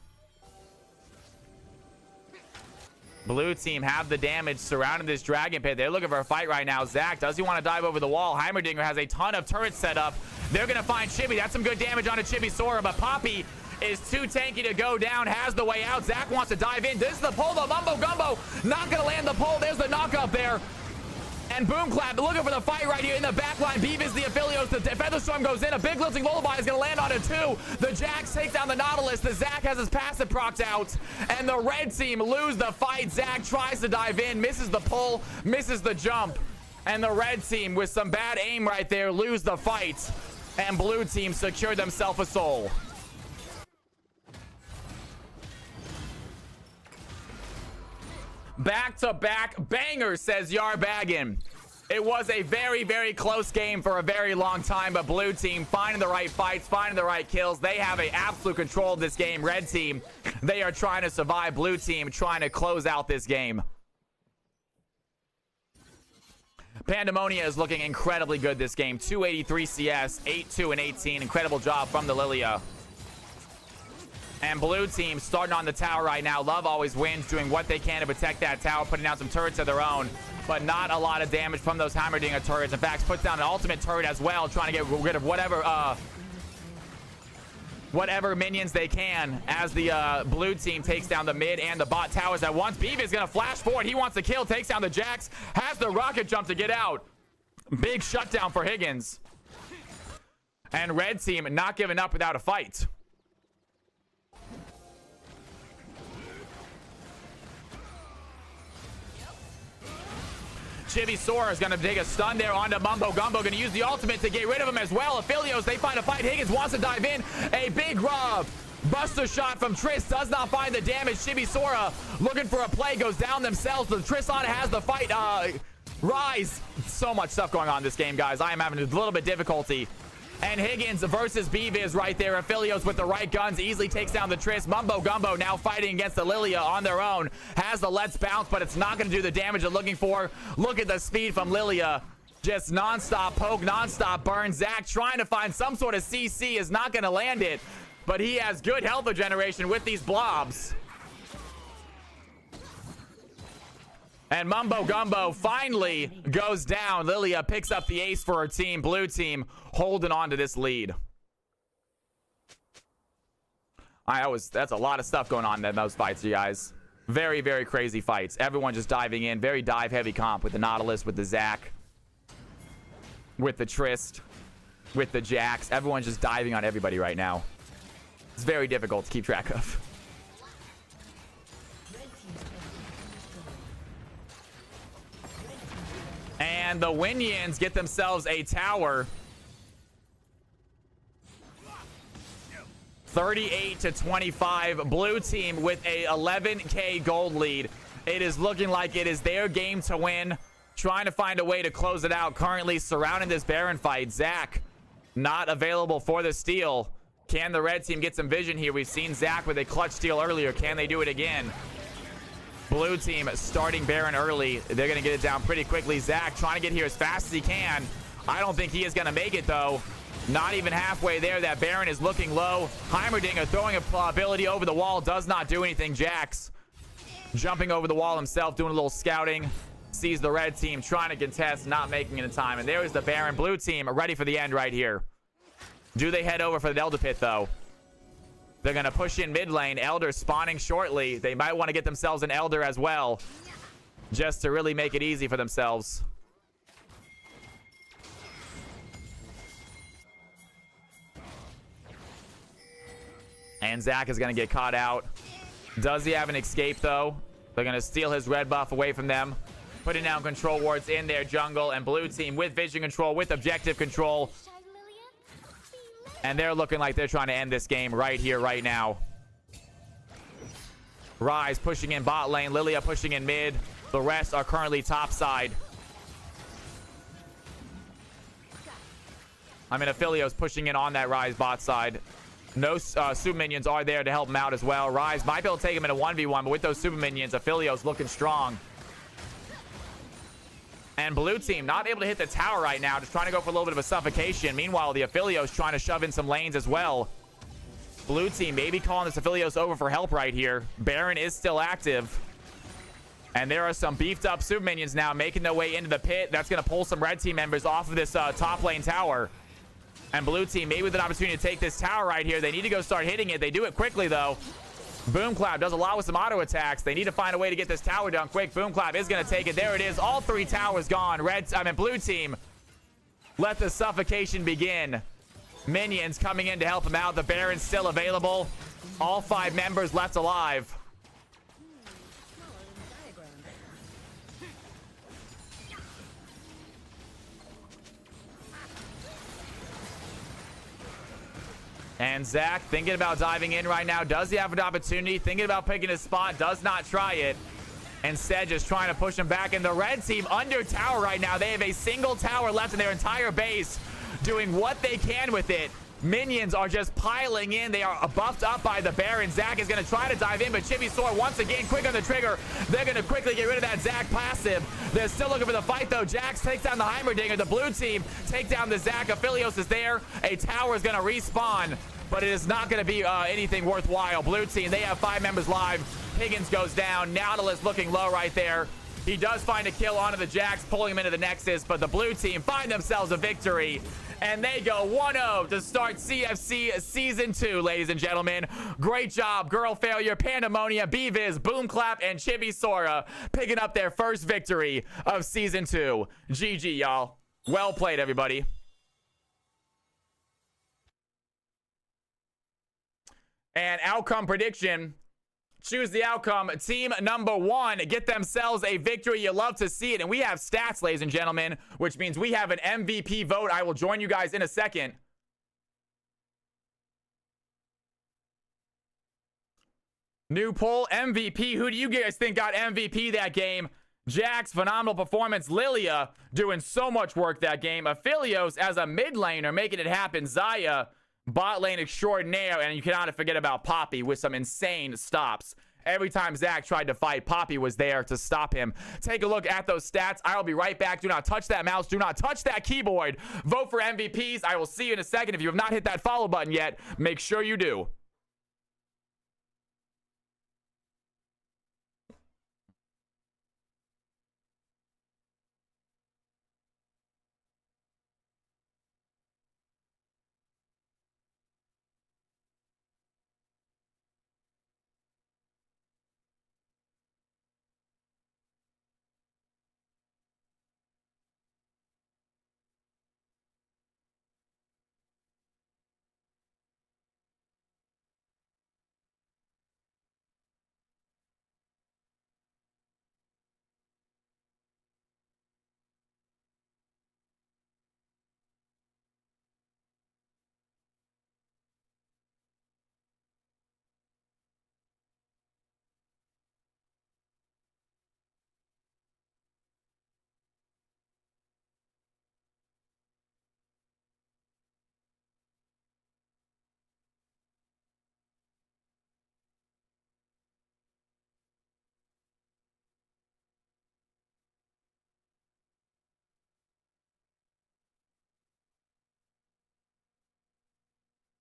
[SPEAKER 1] Blue team have the damage surrounding this dragon pit. They're looking for a fight right now. Zach, does he want to dive over the wall? Heimerdinger has a ton of turrets set up. They're going to find Chibi. That's some good damage on a Chibi Sora, but Poppy is too tanky to go down, has the way out. Zach wants to dive in. This is the pull, though. Mumbo Gumbo not going to land the pull. There's the knock up there. And Boom Clap looking for the fight right here in the back line. Beavis the Aphelios. The Featherstorm goes in. A big lilting lullaby is going to land on it too. The Jax takes down the Nautilus. The Zach has his passive procced out. And the red team lose the fight. Zach tries to dive in, misses the pull, misses the jump. And the red team with some bad aim right there lose the fight. And blue team secure themselves a soul. Back-to-back bangers, says Yarbaggin. It was a very, very close game for a very long time, but blue team finding the right fights, finding the right kills. They have an absolute control of this game. Red team, they are trying to survive. Blue team trying to close out this game. Pandemonia is looking incredibly good this game. 283 CS, 8-2 and 18. Incredible job from the Lilia. And blue team starting on the tower right now. Love always wins, doing what they can to protect that tower, putting down some turrets of their own, but not a lot of damage from those Heimerdinger turrets. In fact, puts down an ultimate turret as well, trying to get rid of whatever minions they can as the blue team takes down the mid and the bot towers at once. Beav is going to flash forward. He wants to kill, takes down the Jax, has the rocket jump to get out. Big shutdown for Higgins. And red team not giving up without a fight. Chibi Sora is going to take a stun there onto Mumbo Gumbo. Going to use the ultimate to get rid of him as well. Aphelios, they find a fight. Higgins wants to dive in. A big buster shot from Triss does not find the damage. Chibi Sora looking for a play, goes down themselves. The Tristana has the fight. Rise. So much stuff going on in this game, guys. I am having a little bit difficulty. And Higgins versus Beavis right there. Aphelios with the right guns easily takes down the Triss. Mumbo Gumbo now fighting against the Lilia on their own. Has the Let's Bounce, but it's not going to do the damage they're looking for. Look at the speed from Lilia. Just non-stop poke, non-stop burn. Zach trying to find some sort of CC is not going to land it, but he has good health regeneration with these blobs. And Mumbo Gumbo finally goes down. Lilia picks up the ace for her team. Blue team holding on to this lead. That's a lot of stuff going on in those fights, you guys. Very, very crazy fights. Everyone just diving in. Very dive-heavy comp with the Nautilus, with the Zac, with the Trist, with the Jax. Everyone's just diving on everybody right now. It's very difficult to keep track of. And the Winions get themselves a tower. 38-25. Blue team with a 11K gold lead. It is looking like it is their game to win. Trying to find a way to close it out. Currently surrounding this Baron fight. Zach not available for the steal. Can the red team get some vision here? We've seen Zach with a clutch steal earlier. Can they do it again? Blue team starting Baron early. They're going to get it down pretty quickly. Zach trying to get here as fast as he can. I don't think he is going to make it, though. Not even halfway there. That Baron is looking low. Heimerdinger throwing a ability over the wall. Does not do anything. Jax jumping over the wall himself, doing a little scouting. Sees the red team trying to contest, not making it in time. And there is the Baron. Blue team ready for the end right here. Do they head over for the Elder Pit, though? They're going to push in mid lane. Elder spawning shortly. They might want to get themselves an Elder as well, just to really make it easy for themselves. And Zach is going to get caught out. Does he have an escape, though? They're going to steal his red buff away from them. Putting down control wards in their jungle. And blue team with vision control, with objective control. And they're looking like they're trying to end this game right here, right now. Rise pushing in bot lane. Lilia pushing in mid. The rest are currently top side. I mean, Aphelios pushing in on that Rise bot side. No super minions are there to help him out as well. Rise might be able to take him in a 1v1, but with those super minions, Aphelios looking strong. And blue team not able to hit the tower right now, just trying to go for a little bit of a suffocation. Meanwhile, the Aphelios trying to shove in some lanes as well. Blue team maybe calling this Aphelios over for help right here. Baron is still active. And there are some beefed up super minions now making their way into the pit. That's going to pull some red team members off of this top lane tower. And blue team maybe with an opportunity to take this tower right here. They need to go start hitting it. They do it quickly, though. Boomclap does a lot with some auto attacks. They need to find a way to get this tower done quick. Boomclap is going to take it. There it is. All 3 towers gone. Blue team, let the suffocation begin. Minions coming in to help him out. The Baron's still available. All 5 members left alive. And Zach thinking about diving in right now. Does he have an opportunity? Thinking about picking his spot. Does not try it. Instead, just trying to push him back. And the red team under tower right now. They have a single tower left in their entire base. Doing what they can with it. Minions are just piling in. They are buffed up by the Baron. Zach is going to try to dive in, but Chibisaur once again quick on the trigger. They're going to quickly get rid of that Zach passive. They're still looking for the fight, though. Jax takes down the Heimerdinger. The blue team take down the Zach. Aphelios is there. A tower is going to respawn, but it is not going to be anything worthwhile. Blue team, they have 5 members live. Higgins goes down. Nautilus looking low right there. He does find a kill onto the Jax, pulling him into the Nexus, but the blue team find themselves a victory. And they go 1-0 to start CFC Season 2, ladies and gentlemen. Great job, Girl Failure, Pandemonia, B-Viz, Boomclap, and Chibi picking up their first victory of Season 2. GG, y'all. Well played, everybody. And outcome prediction. Choose the outcome. Team number 1 get themselves a victory. You love to see it. And we have stats, ladies and gentlemen, which means we have an MVP vote. I will join you guys in a second. New poll, MVP. Who do you guys think got MVP that game? Jax, phenomenal performance. Lilia doing so much work that game. Aphelios as a mid laner making it happen. Zaya, bot lane extraordinaire, and you cannot forget about Poppy with some insane stops. Every time Zach tried to fight, Poppy was there to stop him. Take a look at those stats. I'll be right back. Do not touch that mouse. Do not touch that keyboard. Vote for MVPs. I will see you in a second. If you have not hit that follow button yet, make sure you do.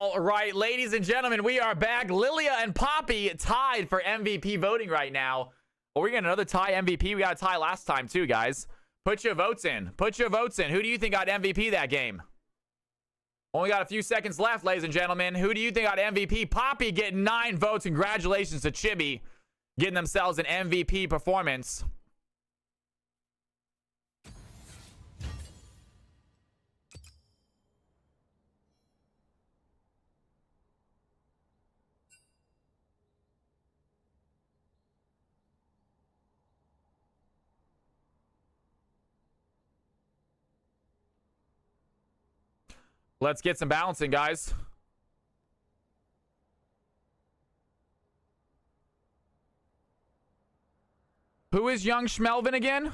[SPEAKER 1] All right, ladies and gentlemen, we are back. Lilia and Poppy tied for MVP voting right now. Are we getting another tie MVP? We got a tie last time too, guys. Put your votes in. Put your votes in. Who do you think got MVP that game? Only got a few seconds left, ladies and gentlemen. Who do you think got MVP? Poppy getting 9 votes. Congratulations to Chibi getting themselves an MVP performance. Let's get some balancing, guys. Who is young Schmelvin again?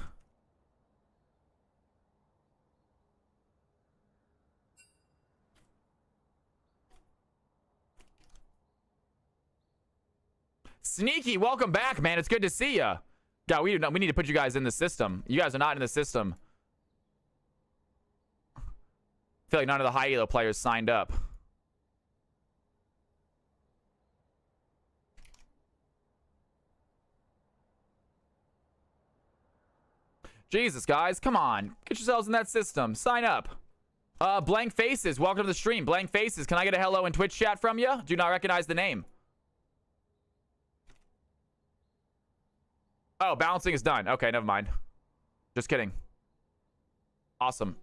[SPEAKER 1] Sneaky, welcome back, man. It's good to see ya. God, we need to put you guys in the system. You guys are not in the system. I feel like none of the high elo players signed up. Jesus, guys. Come on. Get yourselves in that system. Sign up. Blank Faces. Welcome to the stream. Blank Faces. Can I get a hello in Twitch chat from you? Do not recognize the name. Oh, balancing is done. Okay, never mind. Just kidding. Awesome.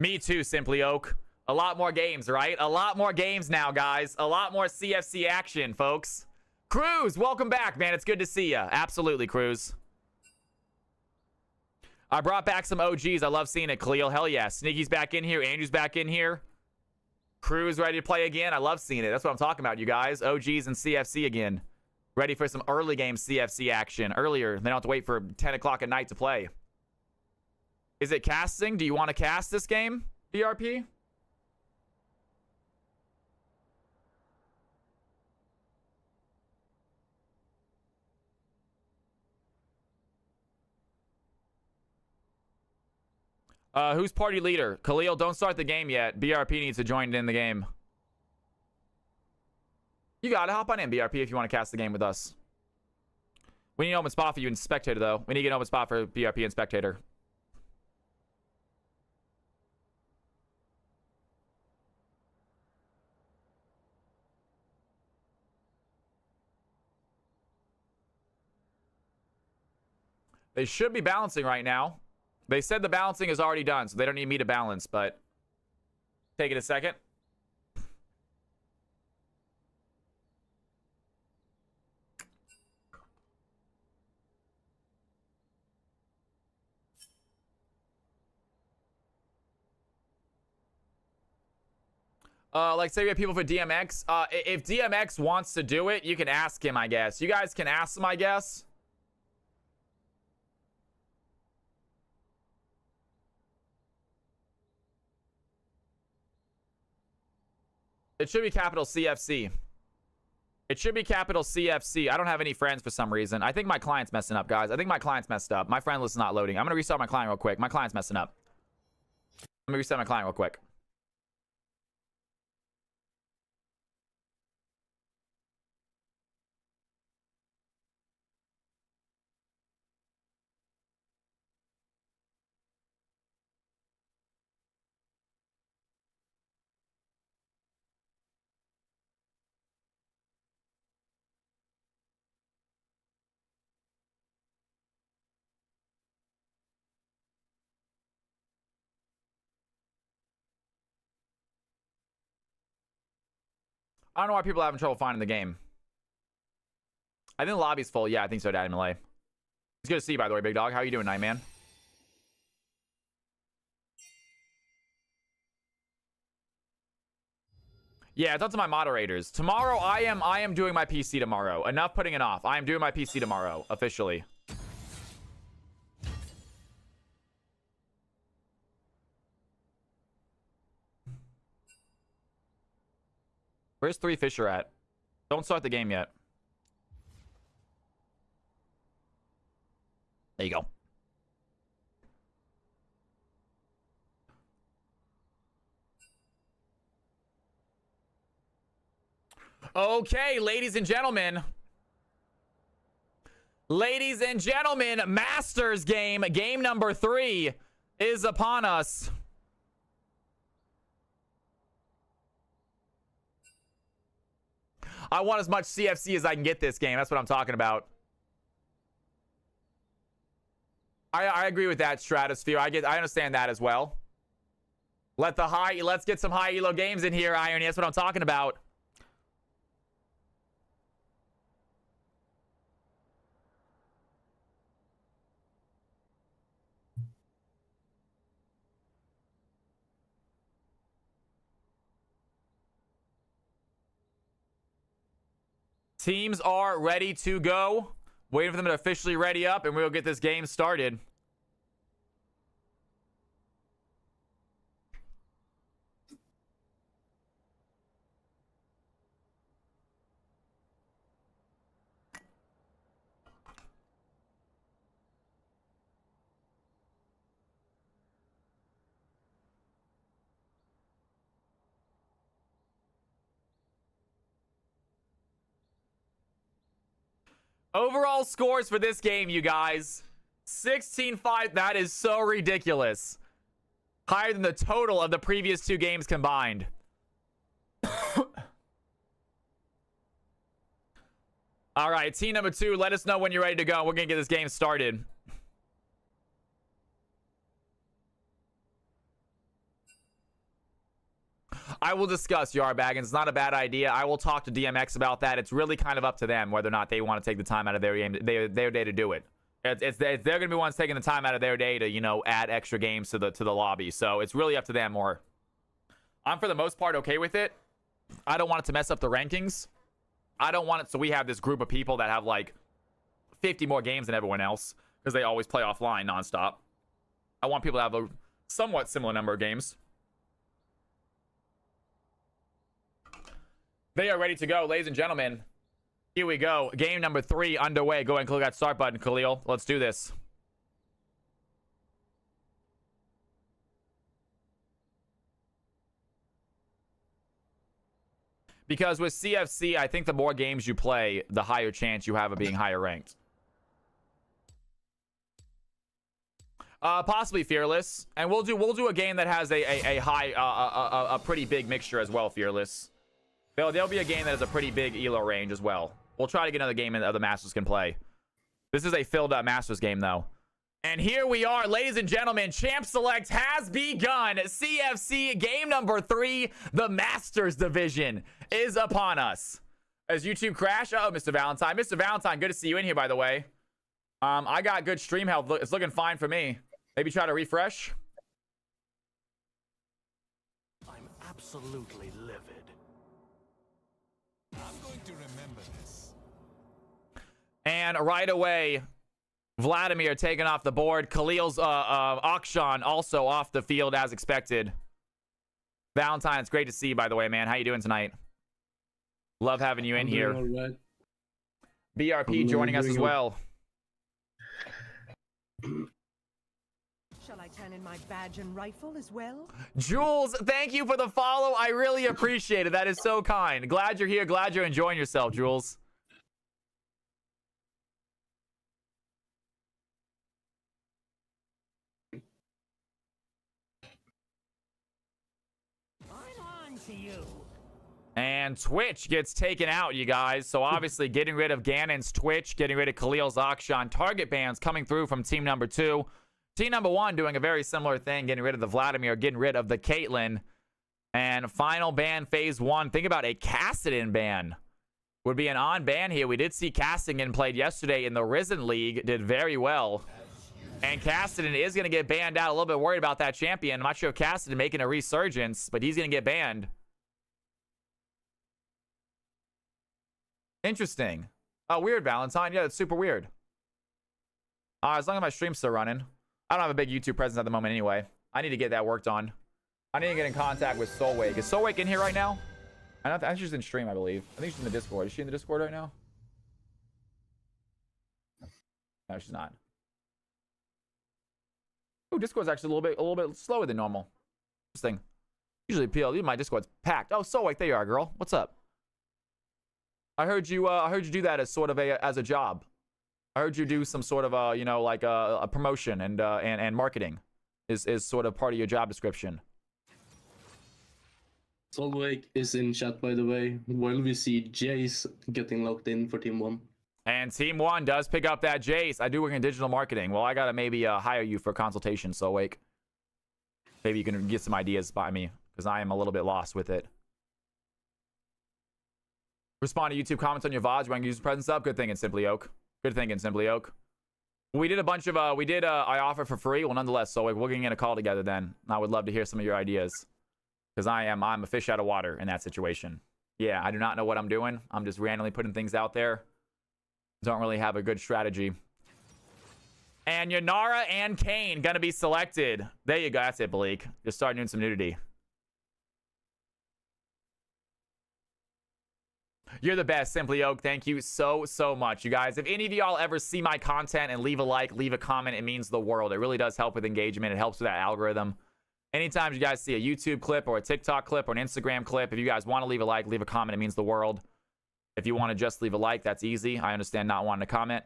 [SPEAKER 1] Me too, Simply Oak. A lot more games, right? A lot more games now, guys. A lot more CFC action, folks. Cruz, welcome back, man. It's good to see you. Absolutely, Cruz. I brought back some OGs. I love seeing it, Khalil. Hell yeah. Sneaky's back in here. Andrew's back in here. Cruz ready to play again. I love seeing it. That's what I'm talking about, you guys. OGs and CFC again. Ready for some early game CFC action. Earlier. They don't have to wait for 10 o'clock at night to play. Is it casting? Do you want to cast this game, BRP? Who's party leader? Khalil, don't start the game yet. BRP needs to join in the game. You got to hop on in, BRP, if you want to cast the game with us. We need an open spot for you and Spectator, though. We need to get an open spot for BRP and Spectator. They should be balancing right now. They said the balancing is already done, so they don't need me to balance, but take it a second. Like, say we have people for DMX. If DMX wants to do it, you can ask him, I guess. You guys can ask him, I guess. It should be capital CFC. It should be capital CFC. I don't have any friends for some reason. I think my client's messing up, guys. I think my client's messed up. My friend list is not loading. I'm going to restart my client real quick. My client's messing up. Let me reset my client real quick. I don't know why people are having trouble finding the game. I think the lobby's full. Yeah, I think so, Daddy Malay. It's good to see you, by the way, big dog. How are you doing tonight, man? Yeah, it's up to my moderators. Tomorrow, I am doing my PC tomorrow. Enough putting it off. I am doing my PC tomorrow, officially. Where's 3 Fisher at? Don't start the game yet. There you go. Okay, ladies and gentlemen. Ladies and gentlemen, Masters game, game number 3 is upon us. I want as much CFC as I can get this game. That's what I'm talking about. I agree with that, Stratosphere. I understand that as well. Let's get some high elo games in here, Irony. That's what I'm talking about. Teams are ready to go. Waiting for them to officially ready up, and we'll get this game started. Overall scores for this game, you guys. 16-5. That is so ridiculous. Higher than the total of the previous 2 games combined. All right, team number 2, let us know when you're ready to go. We're going to get this game started. I will discuss Yard Baggins. It's not a bad idea. I will talk to DMX about that. It's really kind of up to them whether or not they want to take the time out of their game, their day to do it. They're going to be ones taking the time out of their day to, you know, add extra games to the lobby. So it's really up to them more. I'm for the most part okay with it. I don't want it to mess up the rankings. I don't want it so we have this group of people that have like 50 more games than everyone else because they always play offline nonstop. I want people to have a somewhat similar number of games. They are ready to go, ladies and gentlemen. Here we go. Game number 3 underway. Go ahead and click that start button, Khalil. Let's do this. Because with CFC, I think the more games you play, the higher chance you have of being higher ranked. Possibly Fearless. And we'll do a game that has a pretty big mixture as well, Fearless. There'll be a game that has a pretty big ELO range as well. We'll try to get another game that other Masters can play. This is a filled up Masters game, though. And here we are, ladies and gentlemen. Champ Select has begun. CFC game number 3. The Masters division is upon us. As YouTube crash? Oh, Mr. Valentine. Mr. Valentine, good to see you in here, by the way. I got good stream health. It's looking fine for me. Maybe try to refresh.
[SPEAKER 3] I'm absolutely livid. I'm going to remember this.
[SPEAKER 1] And right away, Vladimir taken off the board. Khalil's Akshan also off the field as expected. Valentine, it's great to see you, by the way, man. How you doing tonight? Love having you in here.
[SPEAKER 5] Right.
[SPEAKER 1] BRP joining us as well.
[SPEAKER 2] Shall I turn in my badge and rifle as well?
[SPEAKER 1] Jules, thank you for the follow. I really appreciate it. That is so kind. Glad you're here. Glad you're enjoying yourself, Jules.
[SPEAKER 4] I'm on to you.
[SPEAKER 1] And Twitch gets taken out, you guys. So obviously getting rid of Ganon's Twitch, getting rid of Khalil's Akshan. Target bans coming through from team number 2. Team number 1 doing a very similar thing, getting rid of the Vladimir, getting rid of the Caitlyn. And final ban phase 1. Think about a Kassadin ban. Would be an on ban here. We did see Kassadin played yesterday in the Risen League. Did very well. And Kassadin is going to get banned out. A little bit worried about that champion. I'm not sure if Kassadin making a resurgence, but he's going to get banned. Interesting. Oh, weird, Valentine. Yeah, it's super weird. As long as my stream's still running. I don't have a big YouTube presence at the moment anyway. I need to get that worked on. I need to get in contact with Soulwake. Is Soulwake in here right now? I think she's in stream, I believe. I think she's in the Discord. Is she in the Discord right now? No, she's not. Oh, Discord's actually a little bit slower than normal. Interesting. Usually PLD, my Discord's packed. Oh, Soulwake, there you are, girl. What's up? I heard you do that as sort of as a job. I heard you do some sort of you know, like a promotion and marketing is sort of part of your job description.
[SPEAKER 5] Solveig is in chat, by the way, while we see Jace getting locked in for Team 1.
[SPEAKER 1] And Team 1 does pick up that Jace. I do work in digital marketing. Well, I gotta maybe hire you for consultation, Soulwake. Maybe you can get some ideas by me, because I am a little bit lost with it. Respond to YouTube comments on your VODs. You want to use presence up? Good thinking, Simply Oak. Good thinking, Simply Oak. We did a bunch of, I offer for free. Well, nonetheless, so we're getting in a call together then. I would love to hear some of your ideas. Because I'm a fish out of water in that situation. Yeah, I do not know what I'm doing. I'm just randomly putting things out there. Don't really have a good strategy. And Yanara and Kane gonna be selected. There you go. That's it, Bleak. Just start doing some nudity. You're the best, Simply Oak. Thank you so much, you guys. If any of y'all ever see my content and leave a like, leave a comment, it means the world. It really does help with engagement. It helps with that algorithm. Anytime you guys see a YouTube clip or a TikTok clip or an Instagram clip, if you guys want to leave a like, leave a comment, it means the world. If you want to just leave a like, that's easy. I understand not wanting to comment.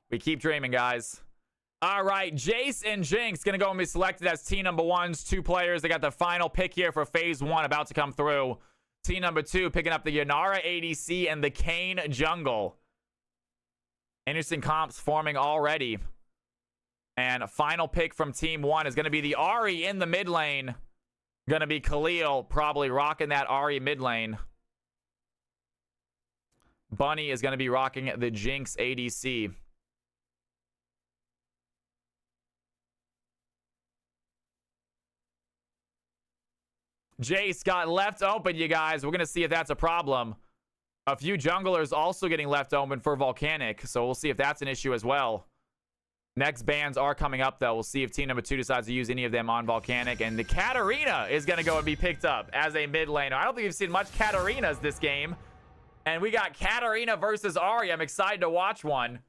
[SPEAKER 1] We keep dreaming, guys. All right, Jace and Jinx going to go and be selected as team number 1s. 2 players. They got the final pick here for phase 1 about to come through. Team number 2 picking up the Yanara ADC and the Kayn jungle. Interesting comps forming already. And a final pick from team 1 is going to be the Ahri in the mid lane. Going to be Khalil probably rocking that Ahri mid lane. Bunny is going to be rocking the Jinx ADC. Jace got left open, you guys. We're going to see if that's a problem. A few junglers also getting left open for Volcanic, so we'll see if that's an issue as well. Next bans are coming up, though. We'll see if team number 2 decides to use any of them on Volcanic. And the Katarina is going to go and be picked up as a mid laner. I don't think we've seen much Katarinas this game. And we got Katarina versus Ahri. I'm excited to watch one.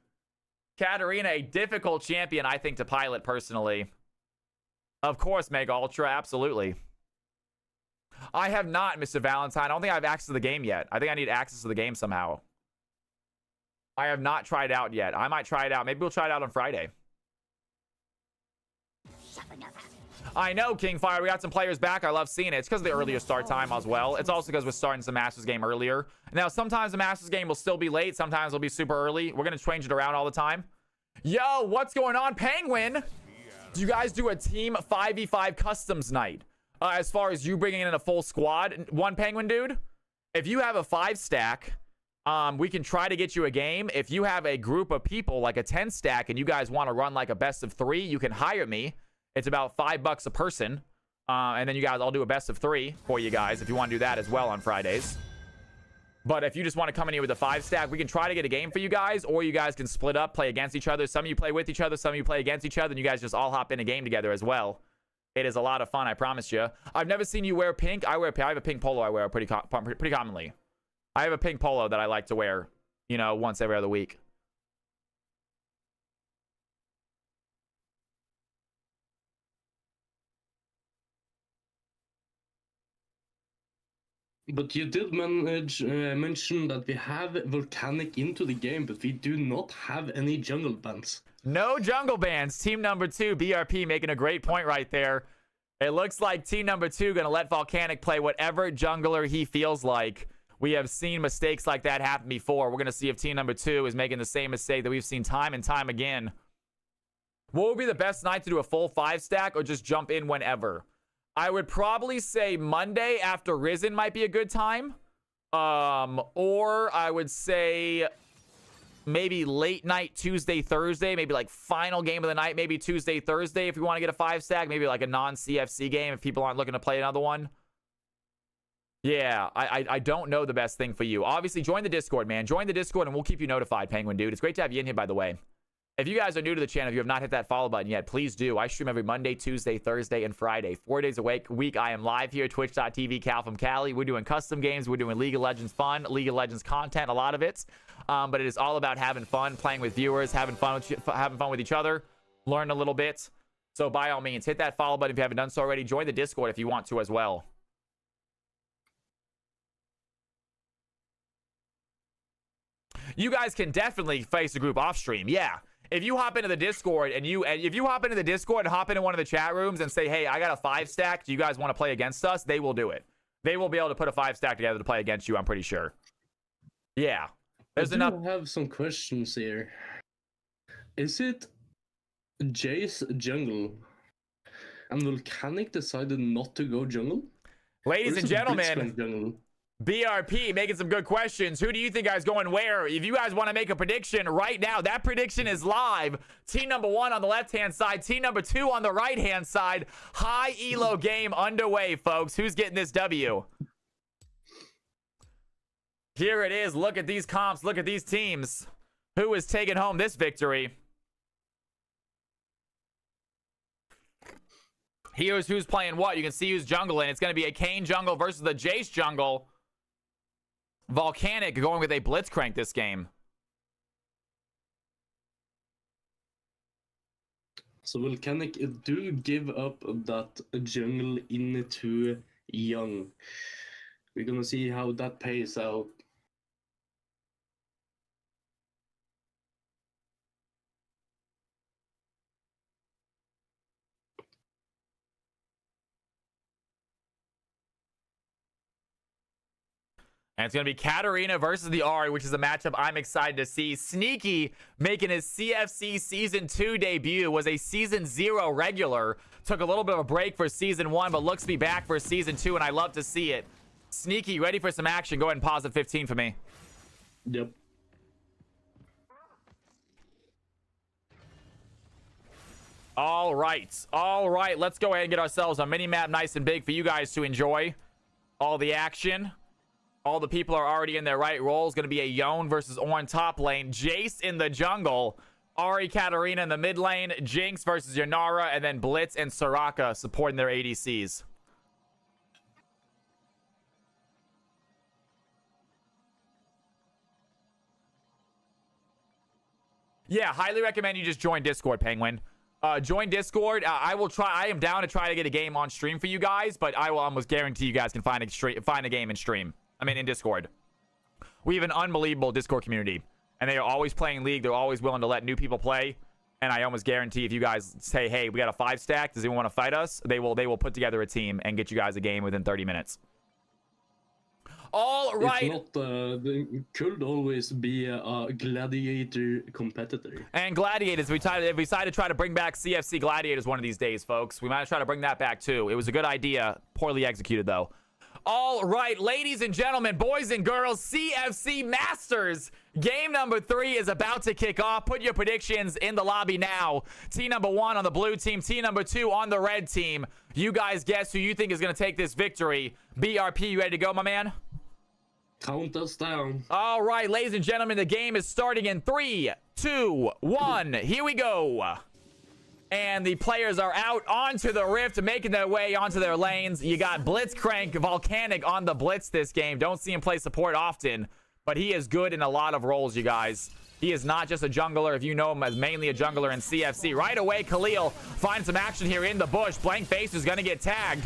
[SPEAKER 1] Katarina, a difficult champion, I think, to pilot personally. Of course, Mega Ultra, absolutely. I have not, Mr. Valentine. I don't think I have access to the game yet. I think I need access to the game somehow. I have not tried it out yet. I might try it out. Maybe we'll try it out on Friday. I know, Kingfire. We got some players back. I love seeing it. It's because of the earlier start time as well. It's also because we're starting some Masters game earlier. Now, sometimes the Masters game will still be late. Sometimes it'll be super early. We're going to change it around all the time. Yo, what's going on, Penguin? Do you guys do a team 5v5 customs night? As far as you bringing in a full squad, one Penguin dude, if you have a 5-stack, we can try to get you a game. If you have a group of people, like a 10-stack, and you guys want to run like a best of 3, you can hire me. It's about $5 a person. And then you guys, I'll do a best of 3 for you guys if you want to do that as well on Fridays. But if you just want to come in here with a 5-stack, we can try to get a game for you guys, or you guys can split up, play against each other. Some of you play with each other, some of you play against each other, and you guys just all hop in a game together as well. It is a lot of fun, I promise you. I've never seen you wear pink. I have a pink polo I wear pretty commonly. I have a pink polo that I like to wear, you know, once every other week.
[SPEAKER 5] But you did mention that we have Volcanic into the game, but we do not have any jungle bans.
[SPEAKER 1] No jungle bans. Team number 2, BRP, making a great point right there. It looks like team number 2 going to let Volcanic play whatever jungler he feels like. We have seen mistakes like that happen before. We're going to see if team number 2 is making the same mistake that we've seen time and time again. What would be the best night to do a full 5-stack or just jump in whenever? I would probably say Monday after Risen might be a good time. Or I would say maybe late night Tuesday, Thursday, maybe like final game of the night, maybe Tuesday, Thursday if you want to get a 5-stack, maybe like a non-CFC game if people aren't looking to play another one. Yeah, I don't know the best thing for you. Obviously, join the Discord, man. Join the Discord and we'll keep you notified, Penguin Dude. It's great to have you in here, by the way. If you guys are new to the channel, if you have not hit that follow button yet, please do. I stream every Monday, Tuesday, Thursday, and Friday. 4 days a week. I am live here, twitch.tv, Cal from Cali. We're doing custom games. We're doing League of Legends fun, League of Legends content, a lot of it. But it is all about having fun, playing with viewers, having fun with each other, learn a little bit. So by all means, hit that follow button if you haven't done so already. Join the Discord if you want to as well. You guys can definitely face a group off stream. Yeah. If you hop into the Discord and hop into one of the chat rooms and say, hey, I got a 5-stack. Do you guys want to play against us? They will do it. They will be able to put a 5-stack together to play against you, I'm pretty sure. Yeah. There's enough.
[SPEAKER 5] I have some questions here. Is it Jace jungle and Volcanic decided not to go jungle?
[SPEAKER 1] Ladies and gentlemen, BRP making some good questions. Who do you think guys going where? If you guys want to make a prediction right now, that prediction is live. Team number 1 on the left-hand side. Team number 2 on the right-hand side. High elo game underway, folks. Who's getting this W? Here it is. Look at these comps. Look at these teams. Who is taking home this victory? Here's who's playing what. You can see who's jungling. It's going to be a Kayn jungle versus the Jace jungle. Volcanic going with a Blitzcrank this game.
[SPEAKER 5] So Volcanic do give up that jungle into Young. We're gonna see how that pays out.
[SPEAKER 1] And it's going to be Katarina versus the Ahri, which is a matchup I'm excited to see. Sneaky, making his CFC Season 2 debut, was a Season 0 regular. Took a little bit of a break for Season 1, but looks to be back for Season 2, and I love to see it. Sneaky, ready for some action. Go ahead and pause at 15 for me.
[SPEAKER 5] Yep.
[SPEAKER 1] All right. Let's go ahead and get ourselves a mini-map nice and big for you guys to enjoy. All the action. All the people are already in their right roles. Going to be a Yone versus Ornn top lane. Jace in the jungle. Ahri, Katarina in the mid lane. Jinx versus Yanara. And then Blitz and Soraka supporting their ADCs. Yeah, highly recommend you just join Discord, Penguin. Join Discord. I will try. I am down to try to get a game on stream for you guys, but I will almost guarantee you guys can find a game in stream. I mean, in Discord. We have an unbelievable Discord community, and they are always playing League. They're always willing to let new people play, and I almost guarantee if you guys say, "Hey, we got a 5-stack. Does anyone want to fight us?" They will put together a team and get you guys a game within 30 minutes. All right.
[SPEAKER 5] If not, there could always be a gladiator competitor.
[SPEAKER 1] And gladiators, we decided to try to bring back CFC gladiators one of these days, folks. We might try to bring that back too. It was a good idea, poorly executed though. All right, ladies and gentlemen, boys and girls, CFC Masters game number 3 is about to kick off. Put your predictions in the lobby now. Team number 1 on the blue team, team number 2 on the red team. You guys guess who you think is going to take this victory. BRP, you ready to go, my man?
[SPEAKER 5] Count us down.
[SPEAKER 1] All right, ladies and gentlemen, the game is starting in 3, 2, 1. Here we go. And the players are out onto the Rift, making their way onto their lanes. You got Blitzcrank Volcanic on the Blitz this game. Don't see him play support often, but he is good in a lot of roles, you guys. He is not just a jungler, if you know him as mainly a jungler in CFC. Right away, Khalil finds some action here in the bush. Blank Face is going to get tagged.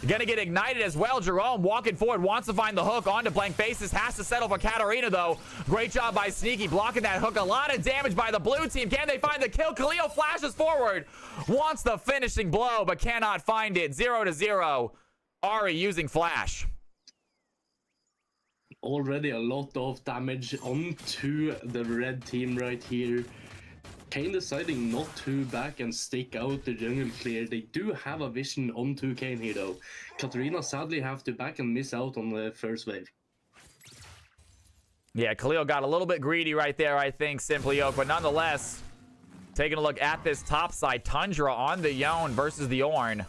[SPEAKER 1] Gonna get ignited as well. Jerome walking forward, wants to find the hook onto Blank Faces. Has to settle for Katarina, though. Great job by Sneaky blocking that hook. A lot of damage by the blue team. Can they find the kill? Khalil flashes forward. Wants the finishing blow, but cannot find it. 0-0. Ahri using flash.
[SPEAKER 5] Already a lot of damage onto the red team right here. Kane deciding not to back and stick out the jungle clear. They do have a vision onto Kane here though. Katarina sadly have to back and miss out on the first wave.
[SPEAKER 1] Yeah, Khalil got a little bit greedy right there, I think, Simply Oak. But nonetheless, taking a look at this top side. Tundra on the Yone versus the Ornn.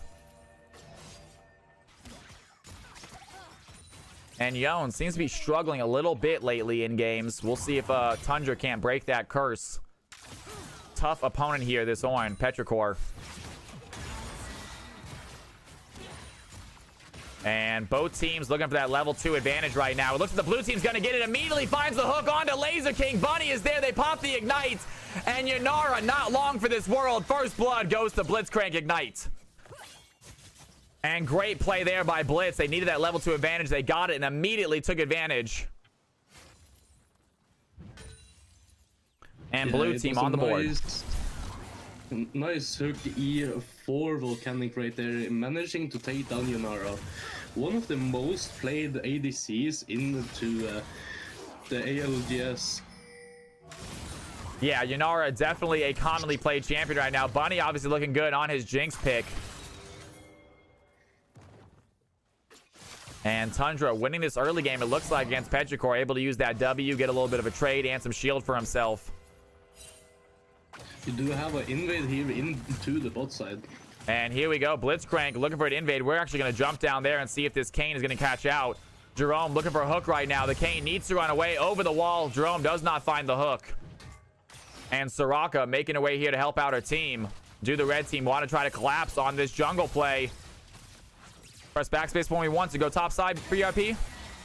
[SPEAKER 1] And Yone seems to be struggling a little bit lately in games. We'll see if Tundra can't break that curse. Tough opponent here, this Ornn, Petrichor. And both teams looking for that level 2 advantage right now. It looks like the blue team's going to get it. Immediately finds the hook onto Laser King. Bunny is there. They pop the Ignite. And Yanara, not long for this world. First blood goes to Blitzcrank Ignite. And great play there by Blitz. They needed that level 2 advantage. They got it and immediately took advantage. And blue team on the board.
[SPEAKER 5] Nice hook E4 Volcanic right there, managing to take down Yanara. One of the most played ADCs into the ALGS.
[SPEAKER 1] Yeah, Yanara definitely a commonly played champion right now. Bunny obviously looking good on his Jinx pick. And Tundra winning this early game, it looks like, against Petrichor, able to use that W, get a little bit of a trade and some shield for himself.
[SPEAKER 5] You do have an invade here into the bot side.
[SPEAKER 1] And here we go. Blitzcrank looking for an invade. We're actually going to jump down there and see if this Kane is going to catch out. Jerome looking for a hook right now. The Kane needs to run away over the wall. Jerome does not find the hook. And Soraka making her way here to help out her team. Do the red team want to try to collapse on this jungle play? Press backspace when we want to go top side for ERP.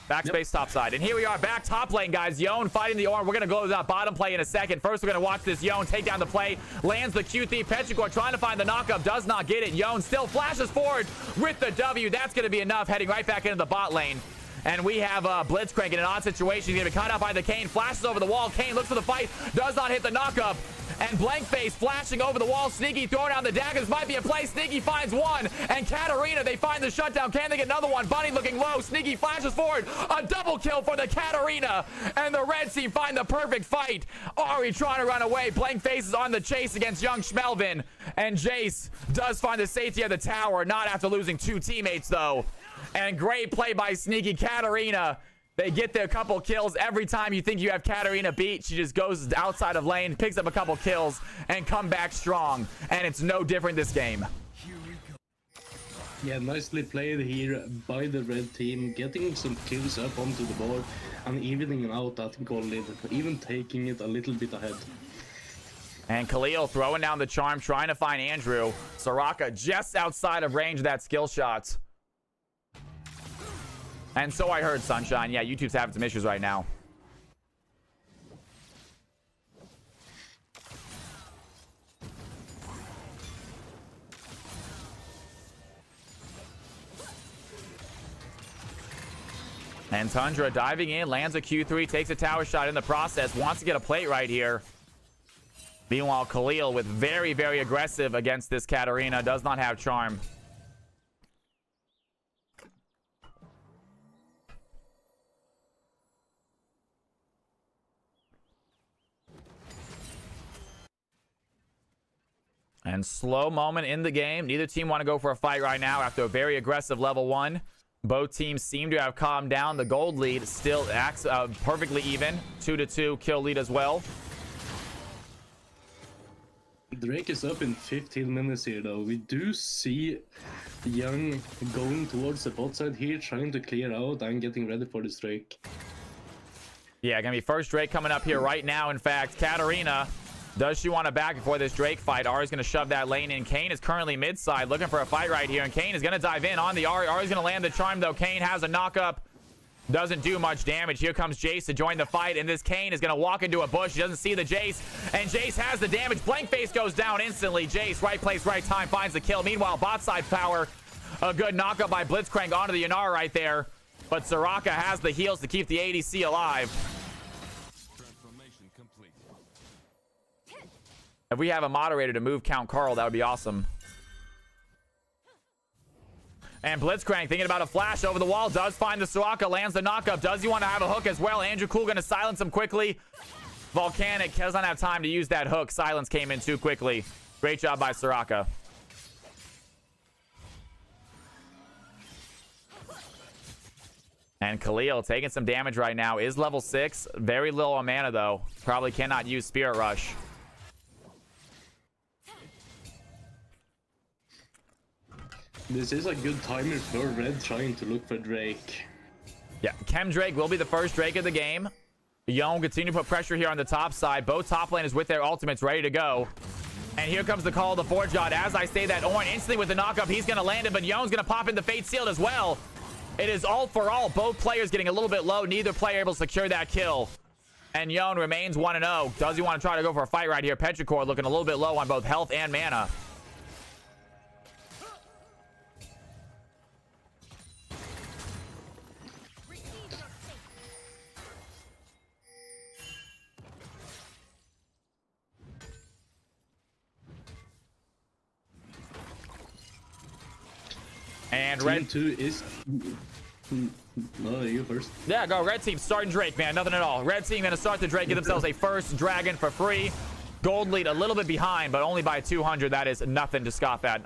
[SPEAKER 1] Backspace top side. And here we are back top lane, guys. Yone fighting the Ornn. We're going to go to that bottom play in a second. First, we're going to watch this Yone take down the play. Lands the Q3. Petrichor trying to find the knockup. Does not get it. Yone still flashes forward with the W. That's going to be enough. Heading right back into the bot lane. And we have Blitzcrank in an odd situation. He's going to be caught out by the Kayn. Flashes over the wall. Kayn looks for the fight. Does not hit the knockup. And Blankface flashing over the wall. Sneaky throwing down the daggers. Might be a play. Sneaky finds one. And Katarina, they find the shutdown. Can they get another one? Bunny looking low. Sneaky flashes forward. A double kill for the Katarina. And the red team find the perfect fight. Ari trying to run away. Blankface is on the chase against young Schmelvin. And Jace does find the safety of the tower. Not after losing 2 teammates, though. And great play by Sneaky Katarina. They get their couple kills. Every time you think you have Katarina beat, she just goes outside of lane, picks up a couple kills, and come back strong. And it's no different this game.
[SPEAKER 5] Yeah, nicely played here by the red team, getting some kills up onto the board and evening out that goal lead, even taking it a little bit ahead.
[SPEAKER 1] And Khalil throwing down the charm, trying to find Andrew. Soraka just outside of range of that skill shot. And so I heard, Sunshine. Yeah, YouTube's having some issues right now. And Tundra diving in, lands a Q3, takes a tower shot in the process, wants to get a plate right here. Meanwhile, Khalil with very, very aggressive against this Katarina, does not have charm. And slow moment in the game. Neither team want to go for a fight right now after a very aggressive level 1. Both teams seem to have calmed down. The gold lead still acts perfectly even. 2-2 kill lead as well.
[SPEAKER 5] Drake is up in 15 minutes here though. We do see Young going towards the bot side here, trying to clear out and getting ready for this Drake.
[SPEAKER 1] Yeah, gonna be first Drake coming up here right now. In fact, Katarina, does she want to back before this Drake fight? Ari's going to shove that lane in. Kayn is currently mid-side looking for a fight right here. And Kayn is going to dive in on the Ari. Ari's going to land the charm, though. Kayn has a knock-up. Doesn't do much damage. Here comes Jace to join the fight. And this Kayn is going to walk into a bush. He doesn't see the Jace. And Jace has the damage. Blankface goes down instantly. Jace, right place, right time, finds the kill. Meanwhile, bot side power. A good knock-up by Blitzcrank onto the Yanar right there. But Soraka has the heals to keep the ADC alive. If we have a moderator to move Count Carl, that would be awesome. And Blitzcrank thinking about a flash over the wall. Does find the Soraka. Lands the knockup. Does he want to have a hook as well? Andrew Cool going to silence him quickly. Volcanic does not have time to use that hook. Silence came in too quickly. Great job by Soraka. And Khalil taking some damage right now. Is level 6. Very low on mana, though. Probably cannot use Spirit Rush.
[SPEAKER 5] This is a good timer for Red trying to look for Drake.
[SPEAKER 1] Yeah, Chem Drake will be the first Drake of the game. Yone continue to put pressure here on the top side. Both top laners with their ultimates ready to go. And here comes the call of the Forge God. As I say that, Ornn instantly with the knockup. He's going to land it, but Yone's going to pop in the Fate Sealed as well. It is all for all. Both players getting a little bit low. Neither player able to secure that kill. And Yone remains 1-0. Does he want to try to go for a fight right here? Petrichor looking a little bit low on both health and mana. And Red
[SPEAKER 5] 2 is... No, you first.
[SPEAKER 1] Yeah, go. Red team starting Drake, man. Nothing at all. Red team going to start the Drake, get themselves a first dragon for free. Gold lead a little bit behind, but only by 200. That is nothing to scoff at.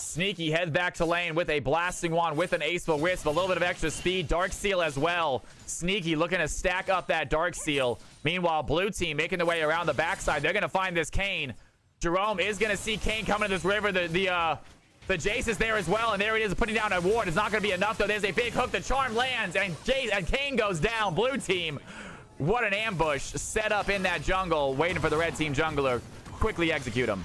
[SPEAKER 1] Sneaky heads back to lane with a blasting wand with an Ace of Wisp, a little bit of extra speed. Dark Seal as well. Sneaky looking to stack up that Dark Seal. Meanwhile, blue team making their way around the backside. They're going to find this Kayn. Jerome is going to see Kayn coming to this river. The The Jace is there as well, and there it is, putting down a ward. It's not going to be enough, though. There's a big hook. The charm lands, and Kane goes down. Blue team, what an ambush set up in that jungle, waiting for the red team jungler. Quickly execute him.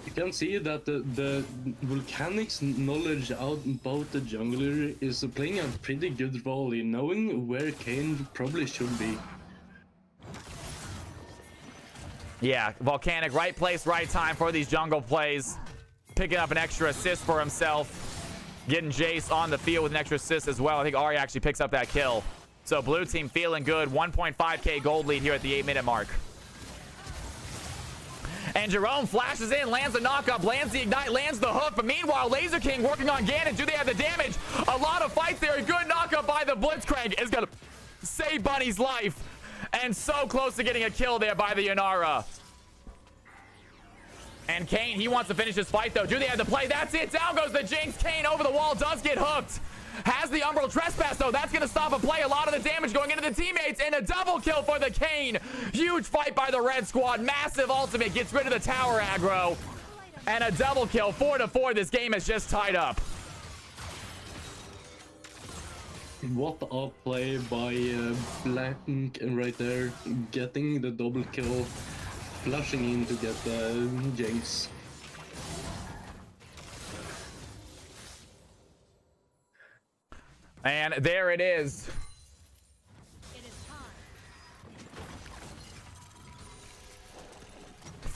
[SPEAKER 5] You can see that the Volcanic's knowledge out about the jungler is playing a pretty good role in knowing where Kane probably should be.
[SPEAKER 1] Yeah, Volcanic, right place, right time for these jungle plays. Picking up an extra assist for himself. Getting Jace on the field with an extra assist as well. I think Ari actually picks up that kill. So blue team feeling good. 1.5k gold lead here at the 8-minute mark. And Jerome flashes in, lands the knockup, lands the ignite, lands the hook. But meanwhile, Laser King working on Ganon. Do they have the damage? A lot of fights there. A good knockup by the Blitzcrank is going to save Bunny's life. And so close to getting a kill there by the Yanara. And Kane, he wants to finish this fight, though. Do they have the play? That's it. Down goes the Jinx. Kane over the wall, does get hooked. Has the Umbral Trespass, though. That's going to stop a play. A lot of the damage going into the teammates. And a double kill for the Kane. Huge fight by the red squad. Massive ultimate. Gets rid of the tower aggro. And a double kill. 4-4. This game is just tied up.
[SPEAKER 5] What a play by Blank right there. Getting the double kill. Flashing in to get the Jinx.
[SPEAKER 1] And there it is.
[SPEAKER 6] It is time.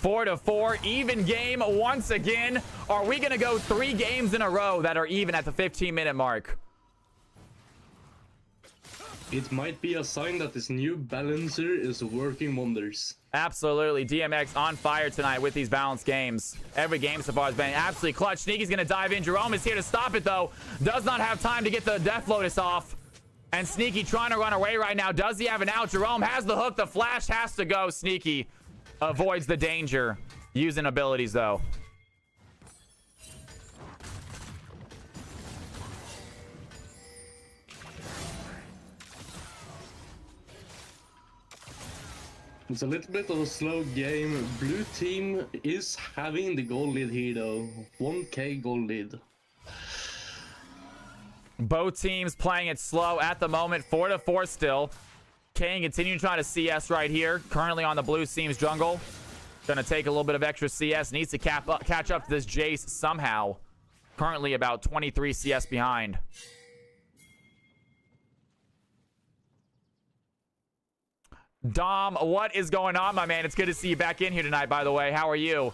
[SPEAKER 1] 4-4, even game once again. Are we gonna go 3 games in a row that are even at the 15-minute mark?
[SPEAKER 5] It might be a sign that this new balancer is working wonders.
[SPEAKER 1] Absolutely. DMX on fire tonight with these balanced games. Every game so far has been absolutely clutch. Sneaky's going to dive in. Jerome is here to stop it, though. Does not have time to get the Death Lotus off. And Sneaky trying to run away right now. Does he have an out? Jerome has the hook. The flash has to go. Sneaky avoids the danger. Using abilities, though.
[SPEAKER 5] It's a little bit of a slow game. Blue team is having the goal lead here though. 1k goal lead.
[SPEAKER 1] Both teams playing it slow at the moment. 4-4 still. Kane continuing to try to CS right here. Currently on the blue team's jungle. Gonna take a little bit of extra CS. Needs to catch up to this Jace somehow. Currently about 23 CS behind. Dom, what is going on, my man? It's good to see you back in here tonight, by the way. How are you?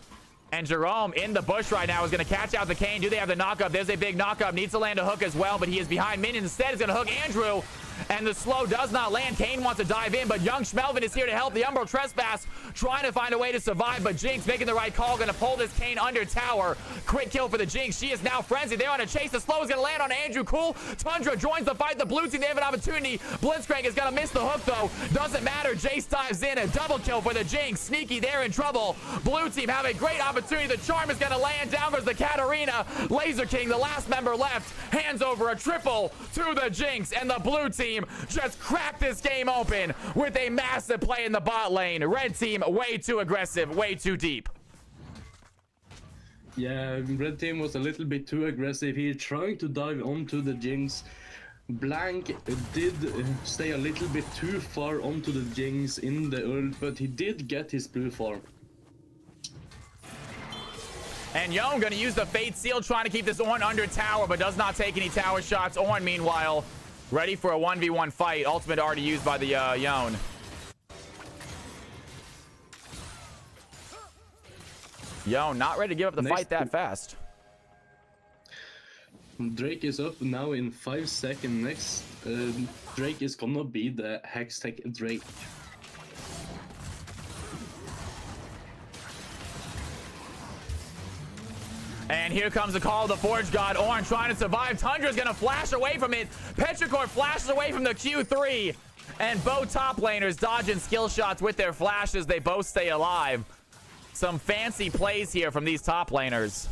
[SPEAKER 1] And Jerome in the bush right now is going to catch out the Kane. Do they have the knockup? There's a big knockup. Needs to land a hook as well, but he is behind minions. Instead, is going to hook Andrew. And the slow does not land. Kane wants to dive in, but young Schmelvin is here to help the Umbral Trespass. Trying to find a way to survive, but Jinx making the right call. Going to pull this Kane under tower. Quick kill for the Jinx. She is now frenzied. They're on a chase. The slow is going to land on Andrew. Cool. Tundra joins the fight. The blue team, they have an opportunity. Blitzcrank is going to miss the hook, though. Doesn't matter. Jace dives in. A double kill for the Jinx. Sneaky, they're in trouble. Blue team have a great opportunity. The charm is going to land. Down goes the Katarina. Laser King, the last member left, hands over a triple to the Jinx. And the blue team just cracked this game open with a massive play in the bot lane. Red team way too aggressive, way too deep.
[SPEAKER 5] Yeah, red team was a little bit too aggressive here, trying to dive onto the Jinx. Blank did stay a little bit too far onto the Jinx in the ult, but he did get his blue farm.
[SPEAKER 1] And Yon gonna use the Fate Seal, trying to keep this Ornn under tower, but does not take any tower shots. Ornn, meanwhile, ready for a 1v1 fight. Ultimate already used by the Yon. Yon not ready to give up the fight that fast.
[SPEAKER 5] Drake is up now in 5 seconds. Next, Drake is gonna be the Hextech Drake.
[SPEAKER 1] And here comes the call of the Forge God. Ornn trying to survive. Tundra's gonna flash away from it. Petrichor flashes away from the Q3. And both top laners dodging skill shots with their flashes. They both stay alive. Some fancy plays here from these top laners.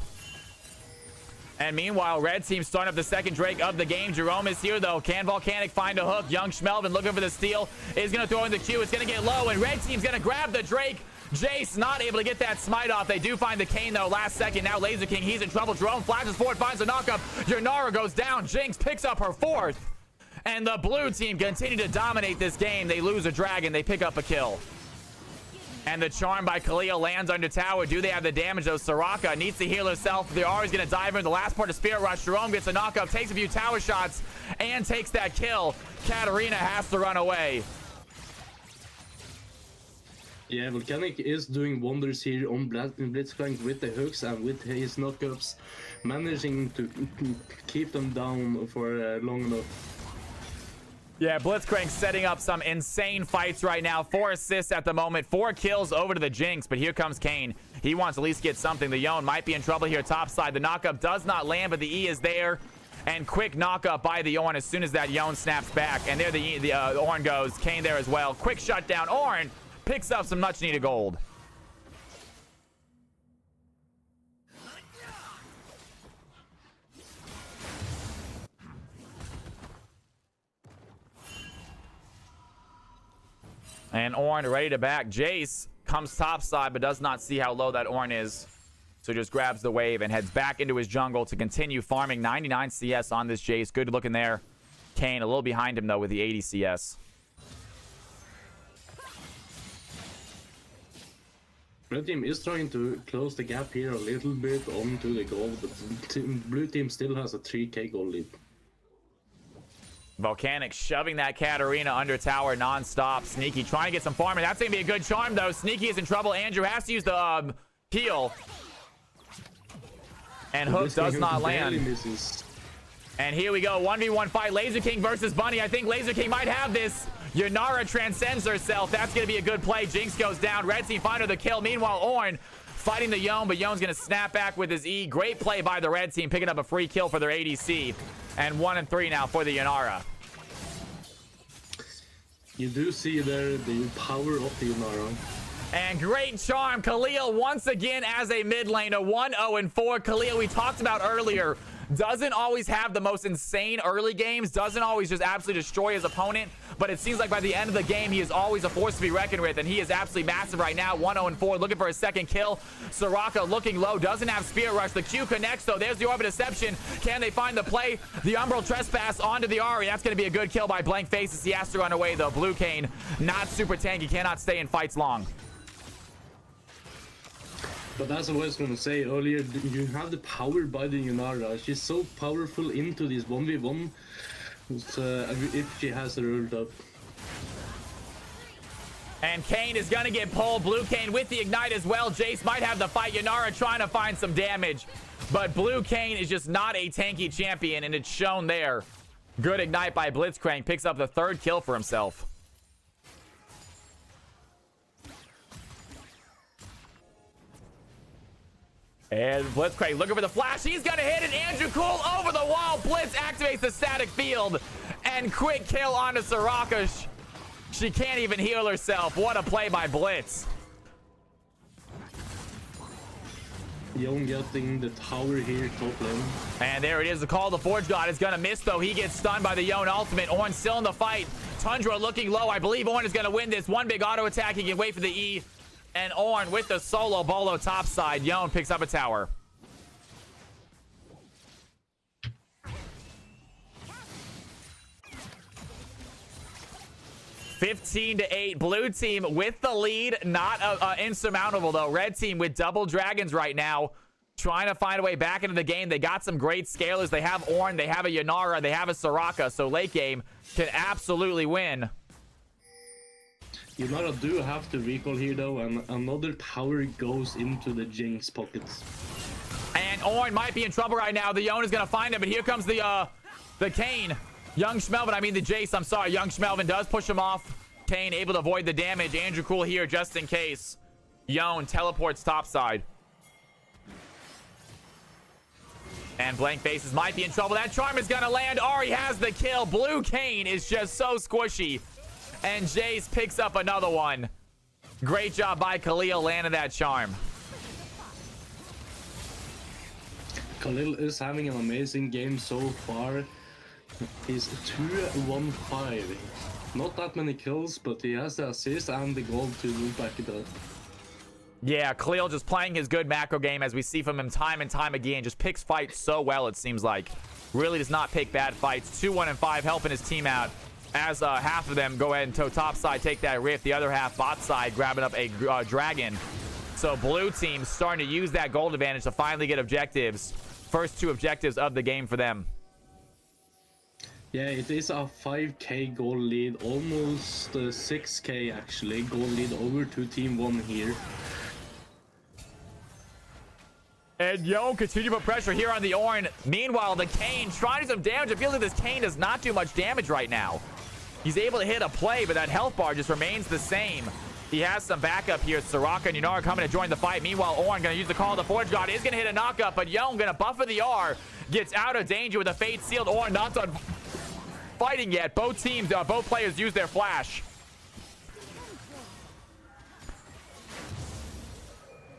[SPEAKER 1] And meanwhile, red team starting up the second Drake of the game. Jerome is here, though. Can Volcanic find a hook? Young Schmelvin looking for the steal. Is going to throw in the Q. It's going to get low, and red team's going to grab the Drake. Jace not able to get that smite off. They do find the Kayn though. Last second. Now Laser King. He's in trouble. Jerome flashes forward, finds a knockup. Yunara goes down. Jinx picks up her 4th. And the blue team continue to dominate this game. They lose a dragon. They pick up a kill. And the charm by Khalil lands under tower. Do they have the damage though? Soraka needs to heal herself. They're always going to dive in. The last part of Spirit Rush. Jerome gets a knockup, takes a few tower shots, and takes that kill. Katarina has to run away.
[SPEAKER 5] Yeah, Volcanic is doing wonders here on Blitzcrank with the hooks and with his knockups, managing to keep them down for long enough.
[SPEAKER 1] Yeah, Blitzcrank setting up some insane fights right now. 4 assists at the moment, 4 kills over to the Jinx, but here comes Kayn. He wants to at least get something. The Yone might be in trouble here topside. The knockup does not land, but the E is there. And quick knockup by the Ornn as soon as that Yone snaps back. And there the Ornn goes. Kayn there as well. Quick shutdown. Ornn picks up some much needed gold. And Ornn ready to back. Jace comes topside but does not see how low that Ornn is. So just grabs the wave and heads back into his jungle to continue farming. 99 CS on this Jace. Good looking there. Kayn a little behind him though with the 80 CS.
[SPEAKER 5] Red team is trying to close the gap here a little bit onto the gold, but blue team still has a 3k gold lead.
[SPEAKER 1] Volcanic shoving that Katarina under tower non-stop. Sneaky trying to get some farming. That's going to be a good charm, though. Sneaky is in trouble. Andrew has to use the heal. And Hook does not land.
[SPEAKER 5] Misses.
[SPEAKER 1] And here we go. 1v1 fight. Laser King versus Bunny. I think Laser King might have this. Yunara transcends herself. That's going to be a good play. Jinx goes down. Red team find her the kill. Meanwhile, Ornn fighting the Yone, but Yone's going to snap back with his E. Great play by the red team, picking up a free kill for their ADC. And 1 and 3 now for the Yunara.
[SPEAKER 5] You do see there the power of the Yunara.
[SPEAKER 1] And great charm. Khalil once again as a mid laner. 1-0-4. Khalil, we talked about earlier, doesn't always have the most insane early games, doesn't always just absolutely destroy his opponent, but it seems like by the end of the game, he is always a force to be reckoned with, and he is absolutely massive right now. 1-0-4, looking for his second kill. Soraka looking low, doesn't have Spirit Rush. The Q connects, though. There's the Orb of Deception. Can they find the play? The Umbral Trespass onto the Ahri. That's going to be a good kill by Blank Faces. He has to run away, though. Blue Kayn, not super tanky, cannot stay in fights long.
[SPEAKER 5] But as I was going to say earlier, you have the power by the Yunara. She's so powerful into this 1v1 if she has her ult up.
[SPEAKER 1] And Kayn is going to get pulled. Blue Kayn with the Ignite as well. Jace might have the fight. Yunara trying to find some damage. But Blue Kayn is just not a tanky champion, and it's shown there. Good Ignite by Blitzcrank. Picks up the 3rd kill for himself. And Blitzcrank looking for the flash. He's going to hit it. Andrew Cool over the wall. Blitz activates the static field. And quick kill onto Soraka. She can't even heal herself. What a play by Blitz.
[SPEAKER 5] Yone getting the tower here, top lane.
[SPEAKER 1] And there it is. The call. The Forge God is going to miss, though. He gets stunned by the Yone ultimate. Ornn still in the fight. Tundra looking low. I believe Ornn is going to win this. One big auto attack. He can wait for the E. And Ornn with the solo bolo topside. Yone picks up a tower. (15-8). Blue team with the lead. Not insurmountable, though. Red team with double dragons right now. Trying to find a way back into the game. They got some great scalers. They have Ornn. They have a Yunara. They have a Soraka. So late game can absolutely win.
[SPEAKER 5] Yunara do have to recall here though, and another tower goes into the Jinx pockets.
[SPEAKER 1] And Ornn might be in trouble right now. The Yone is going to find him, but here comes the Kayn. Young Schmelvin, I mean the Jace, I'm sorry. Young Schmelvin does push him off. Kayn able to avoid the damage. Andrew Cool here just in case. Yone teleports topside. And Blank Faces might be in trouble. That charm is going to land. Ahri has the kill. Blue Kayn is just so squishy. And Jace picks up another one. Great job by Khalil landing that charm.
[SPEAKER 5] Khalil is having an amazing game so far. He's 2-1-5. Not that many kills, but he has the assist and the goal to move back it up.
[SPEAKER 1] Yeah, Khalil just playing his good macro game as we see from him time and time again. Just picks fights so well, it seems like. Really does not pick bad fights. 2, 1, and 5 helping his team out as half of them go ahead and toe top side, take that rift. The other half bot side grabbing up a dragon. So blue team starting to use that gold advantage to finally get objectives. First 2 objectives of the game for them.
[SPEAKER 5] Yeah, it is a 5k goal lead, almost 6k actually, goal lead over to Team 1 here.
[SPEAKER 1] And Yon continue to put pressure here on the Ornn. Meanwhile, the Kayn trying to do some damage. It feels like this Kayn does not do much damage right now. He's able to hit a play, but that health bar just remains the same. He has some backup here. Soraka and Yunara coming to join the fight. Meanwhile, Ornn going to use the Call of the Forge God. Is going to hit a knockup, but Yon going to buffer the R. Gets out of danger with a Fate Sealed. Ornn not done fighting yet. Both teams, both players use their flash.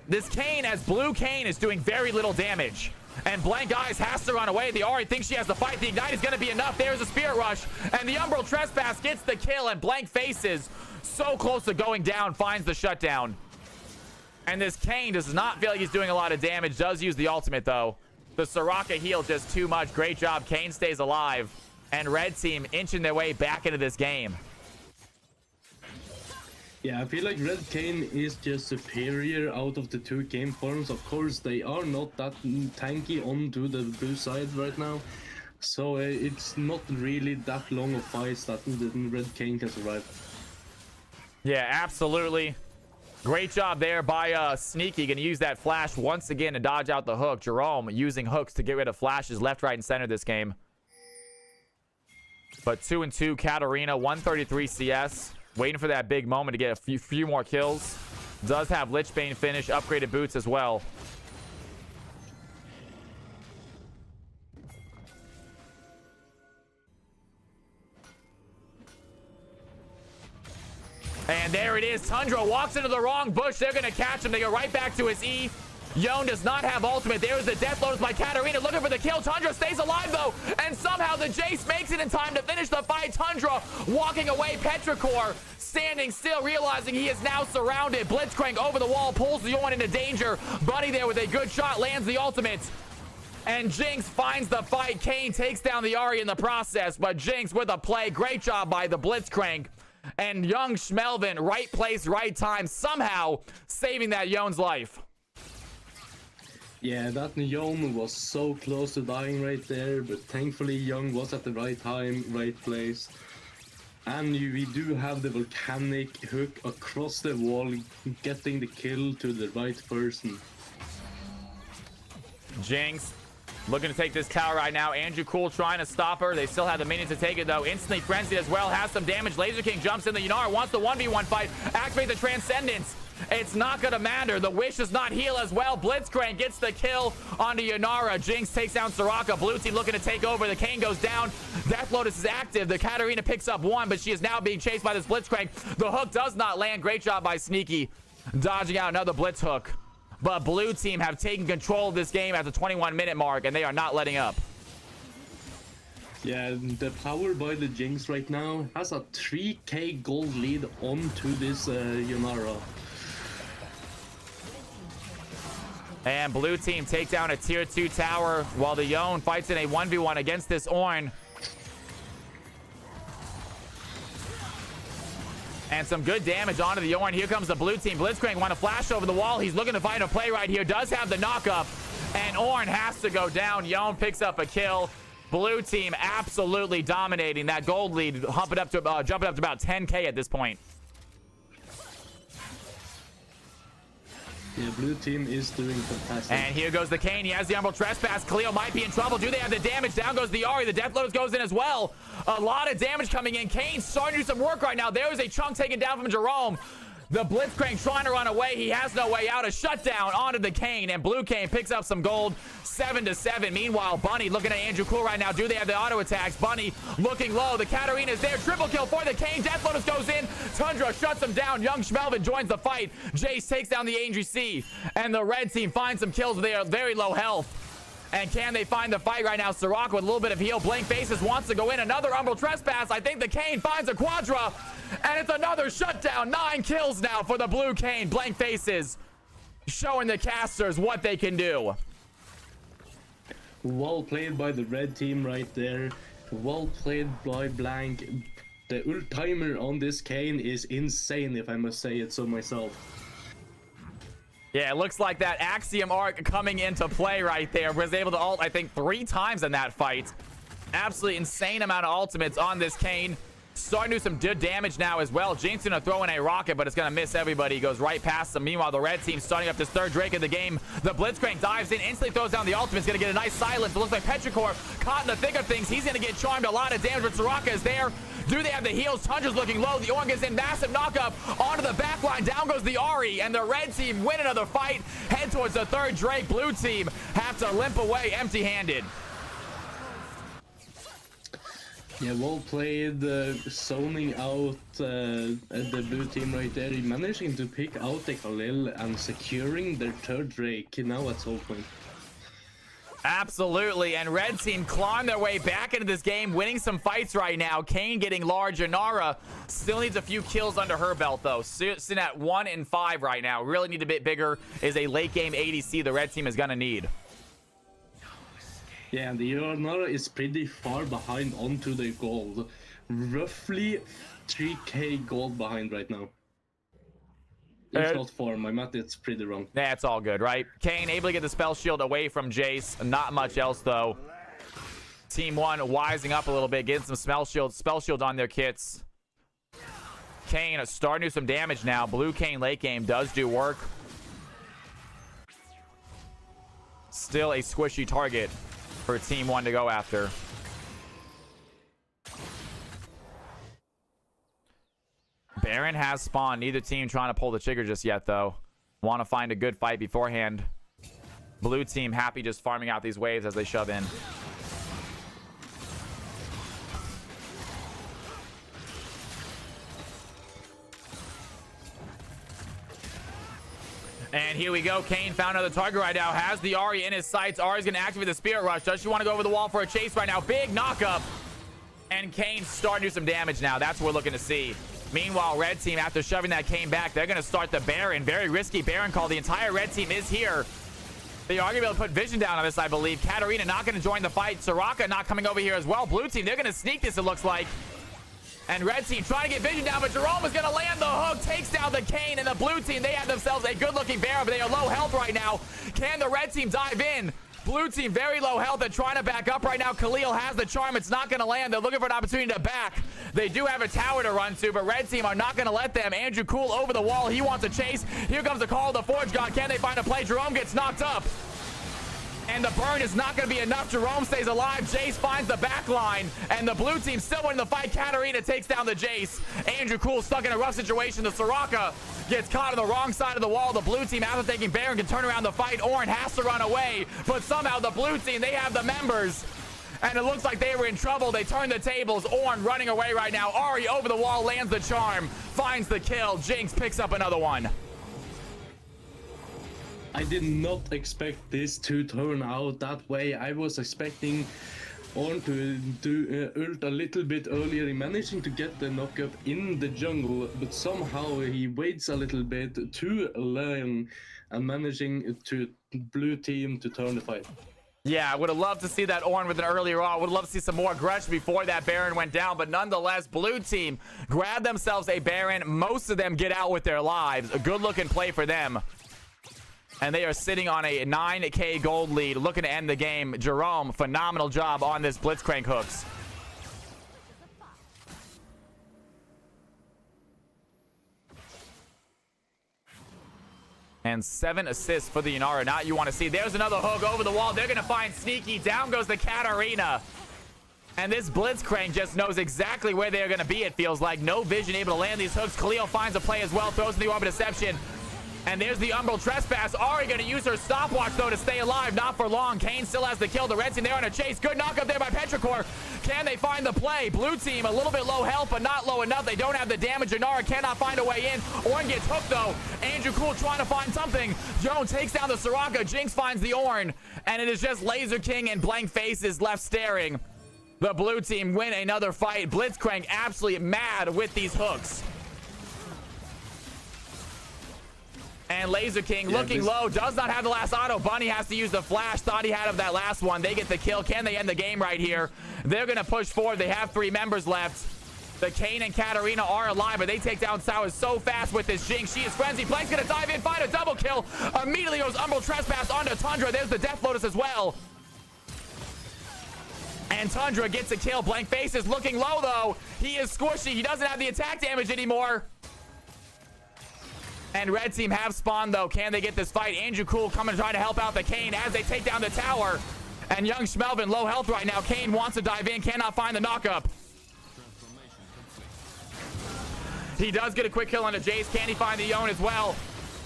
[SPEAKER 1] This Kayn, as blue Kayn, is doing very little damage. And Blank Eyes has to run away. The Ahri thinks she has to fight. The Ignite is going to be enough. There's a Spirit Rush. And the Umbral Trespass gets the kill. And Blank Faces, so close to going down, finds the shutdown. And this Kayn does not feel like he's doing a lot of damage. Does use the ultimate, though. The Soraka heal just too much. Great job. Kayn stays alive. And red team inching their way back into this game.
[SPEAKER 5] Yeah, I feel like Red Kayn is just superior out of the 2 game forms. Of course, they are not that tanky onto the blue side right now. So it's not really that long of fights that the Red Kayn can survive.
[SPEAKER 1] Yeah, absolutely. Great job there by Sneaky. Gonna use that flash once again to dodge out the hook. Jerome using hooks to get rid of flashes left, right, and center this game. But 2 and 2, Katarina, 133 CS. Waiting for that big moment to get a few more kills. Does have Lichbane finish, upgraded boots as well. And there it is. Tundra walks into the wrong bush. They're going to catch him. They go right back to his E. Yon does not have ultimate. There's the Death Lotus by Katarina looking for the kill. Tundra stays alive, though. And somehow the Jace makes it in time to finish the fight. Tundra walking away. Petrichor standing still, realizing he is now surrounded. Blitzcrank over the wall, pulls the Ornn into danger. Buddy there with a good shot, lands the ultimate. And Jinx finds the fight. Kayn takes down the Ahri in the process, but Jinx with a play. Great job by the Blitzcrank. And young Schmelvin, right place, right time, somehow saving that Yon's life.
[SPEAKER 5] Yeah, that Yon was so close to dying right there, but thankfully Young was at the right time, right place. And we do have the volcanic hook across the wall, getting the kill to the right person.
[SPEAKER 1] Jinx looking to take this tower right now. Andrew Cool trying to stop her. They still have the minions to take it, though. Instantly frenzied as well. Has some damage. Laser King jumps in. The Yunara wants the 1v1 fight. Activate the Transcendence. It's not going to matter. The Wish does not heal as well. Blitzcrank gets the kill onto Yunara. Jinx takes down Soraka. Blue team looking to take over. The Kayn goes down. Death Lotus is active. The Katarina picks up 1, but she is now being chased by this Blitzcrank. The hook does not land. Great job by Sneaky. Dodging out another Blitz hook. But blue team have taken control of this game at the 21-minute mark, and they are not letting up.
[SPEAKER 5] Yeah, the power by the Jinx right now has a 3k gold lead onto this Yunara.
[SPEAKER 1] And blue team take down a tier 2 tower while the Yon fights in a 1v1 against this Ornn. And some good damage onto the Ornn. Here comes the blue team. Blitzcrank want to flash over the wall. He's looking to find a play right here. Does have the knockup. And Ornn has to go down. Yon picks up a kill. Blue team absolutely dominating that gold lead. Jumping up to about 10k at this point.
[SPEAKER 5] Yeah, blue team is doing fantastic.
[SPEAKER 1] And here goes the Kayn. He has the Umbral Trespass. Khalil might be in trouble. Do they have the damage? Down goes the Ahri. The Death Lotus goes in as well. A lot of damage coming in. Kayn starting to do some work right now. There is a chunk taken down from Jerome. The Blitzcrank trying to run away. He has no way out. A shutdown onto the Kayn. And blue Kayn picks up some gold. 7-7. Meanwhile, Bunny looking at Andrew Cool right now. Do they have the auto attacks? Bunny looking low. The Katarina is there. Triple kill for the Kayn. Death Lotus goes in. Tundra shuts him down. Young Schmelvin joins the fight. Jace takes down the Angry C. And the red team finds some kills with their very low health. And can they find the fight right now? Soraka with a little bit of heal. Blank Faces wants to go in. Another Umbral Trespass. I think the Kayn finds a Quadra. And it's another shutdown. 9 kills now for the blue Kayn. Blank Faces showing the casters what they can do.
[SPEAKER 5] Well played by the red team right there. Well played by Blank. The ult timer on this Kane is insane, if I must say it so myself.
[SPEAKER 1] Yeah, it looks like that Axiom arc coming into play right there. Was able to ult, I think, 3 times in that fight. Absolutely insane amount of ultimates on this Kane. Starting to do some good damage now as well. Jinx gonna throw in a rocket, but it's gonna miss everybody. He goes right past them. Meanwhile, the red team starting up this third Drake of the game. The Blitzcrank dives in, instantly throws down the ultimate. It's gonna get a nice silence. It looks like Petrichor caught in the thick of things. He's gonna get charmed. A lot of damage, but Soraka is there. Do they have the heals? Tundra's looking low. The Orn gets in, massive knockup onto the back line. Down goes the Ahri, and the red team win another fight. Head towards the third Drake. Blue team have to limp away empty-handed.
[SPEAKER 5] Yeah, well played, zoning out the blue team right there. Managing to pick out the Khalil and securing their third Drake now at soul point.
[SPEAKER 1] Absolutely, and red team clawing their way back into this game, winning some fights right now. Kane getting larger. Nara still needs a few kills under her belt, though. Sitting at 1 and 5 right now. Really need a bit bigger. Is a late game ADC the red team is going to need.
[SPEAKER 5] Yeah, and the Nara is pretty far behind onto the gold. Roughly 3k gold behind right now. It's not 4, my math is pretty wrong.
[SPEAKER 1] That's all good, right? Kane able to get the spell shield away from Jace. Not much else, though. Team 1 wising up a little bit, getting some spell shield on their kits. Kane starting to do some damage now. Blue Kane late game does do work. Still a squishy target for Team 1 to go after. Baron has spawned. Neither team trying to pull the trigger just yet, though. Want to find a good fight beforehand. Blue team happy just farming out these waves as they shove in. And here we go. Kane found another target right now. Has the Ahri in his sights. Ahri's going to activate the Spirit Rush. Does she want to go over the wall for a chase right now? Big knockup. And Kane's starting to do some damage now. That's what we're looking to see. Meanwhile, red team, after shoving that Kane back, they're going to start the Baron. Very risky Baron call. The entire red team is here. They are going to be able to put vision down on this, I believe. Katarina not going to join the fight. Soraka not coming over here as well. Blue team, they're going to sneak this, it looks like. And red team trying to get vision down, but Jerome is going to land the hook, takes down the Kane, and the blue team, they have themselves a good-looking Baron, but they are low health right now. Can the red team dive in? Blue team very low health. They're trying to back up right now. Khalil has the charm. It's not going to land. They're looking for an opportunity to back. They do have a tower to run to, but red team are not going to let them. Andrew Cool over the wall. He wants a chase. Here comes the call of the Forge God. Can they find a play? Jerome gets knocked up. And the burn is not going to be enough. Jerome stays alive. Jace finds the back line. And the blue team still winning the fight. Katarina takes down the Jace. Andrew Cool stuck in a rough situation. The Soraka gets caught on the wrong side of the wall. The blue team, after taking Baron, can turn around the fight. Ornn has to run away. But somehow the blue team, they have the members. And it looks like they were in trouble. They turn the tables. Ornn running away right now. Ahri over the wall, lands the charm. Finds the kill. Jinx picks up another one.
[SPEAKER 5] I did not expect this to turn out that way. I was expecting Ornn to do ult a little bit earlier, managing to get the knockup in the jungle, but somehow he waits a little bit too long and managing to blue team to turn the fight.
[SPEAKER 1] Yeah, I would have loved to see that Ornn with an earlier on. Would love to see some more aggression before that Baron went down. But nonetheless, blue team grab themselves a Baron. Most of them get out with their lives. A good-looking play for them. And they are sitting on a 9k gold lead, looking to end the game. Jerome, phenomenal job on this Blitzcrank hooks. And 7 assists for the Inara. Not you want to see. There's another hook over the wall. They're going to find Sneaky. Down goes the Katarina. And this Blitzcrank just knows exactly where they're going to be, it feels like. No vision, able to land these hooks. Khalil finds a play as well. Throws in the Orb of Deception. And there's the Umbral Trespass. Ahri going to use her stopwatch, though, to stay alive. Not for long. Kane still has the kill. The red team, they're on a chase. Good knock up there by Petrichor. Can they find the play? Blue team, a little bit low health, but not low enough. They don't have the damage. Inara cannot find a way in. Ornn gets hooked, though. Andrew Cool trying to find something. Jones takes down the Soraka. Jinx finds the Ornn. And it is just Laser King and blank faces left staring. The blue team win another fight. Blitzcrank absolutely mad with these hooks. And Laser King looking low, does not have the last auto. Bunny has to use the flash, thought he had of that last one. They get the kill. Can they end the game right here? They're going to push forward. They have 3 members left. The Kane and Katarina are alive, but they take down Sour so fast with this Jinx. She is frenzied. Blank's going to dive in, find a double kill. Immediately goes Umbral Trespass onto Tundra. There's the Death Lotus as well. And Tundra gets a kill. Blank Face is looking low, though. He is squishy. He doesn't have the attack damage anymore. And Red Team have spawned, though. Can they get this fight? Andrew Cool coming to try to help out the Kane as they take down the tower. And young Schmelvin low health right now. Kane wants to dive in, cannot find the knockup. He does get a quick kill on the Jace. Can he find the Yone as well?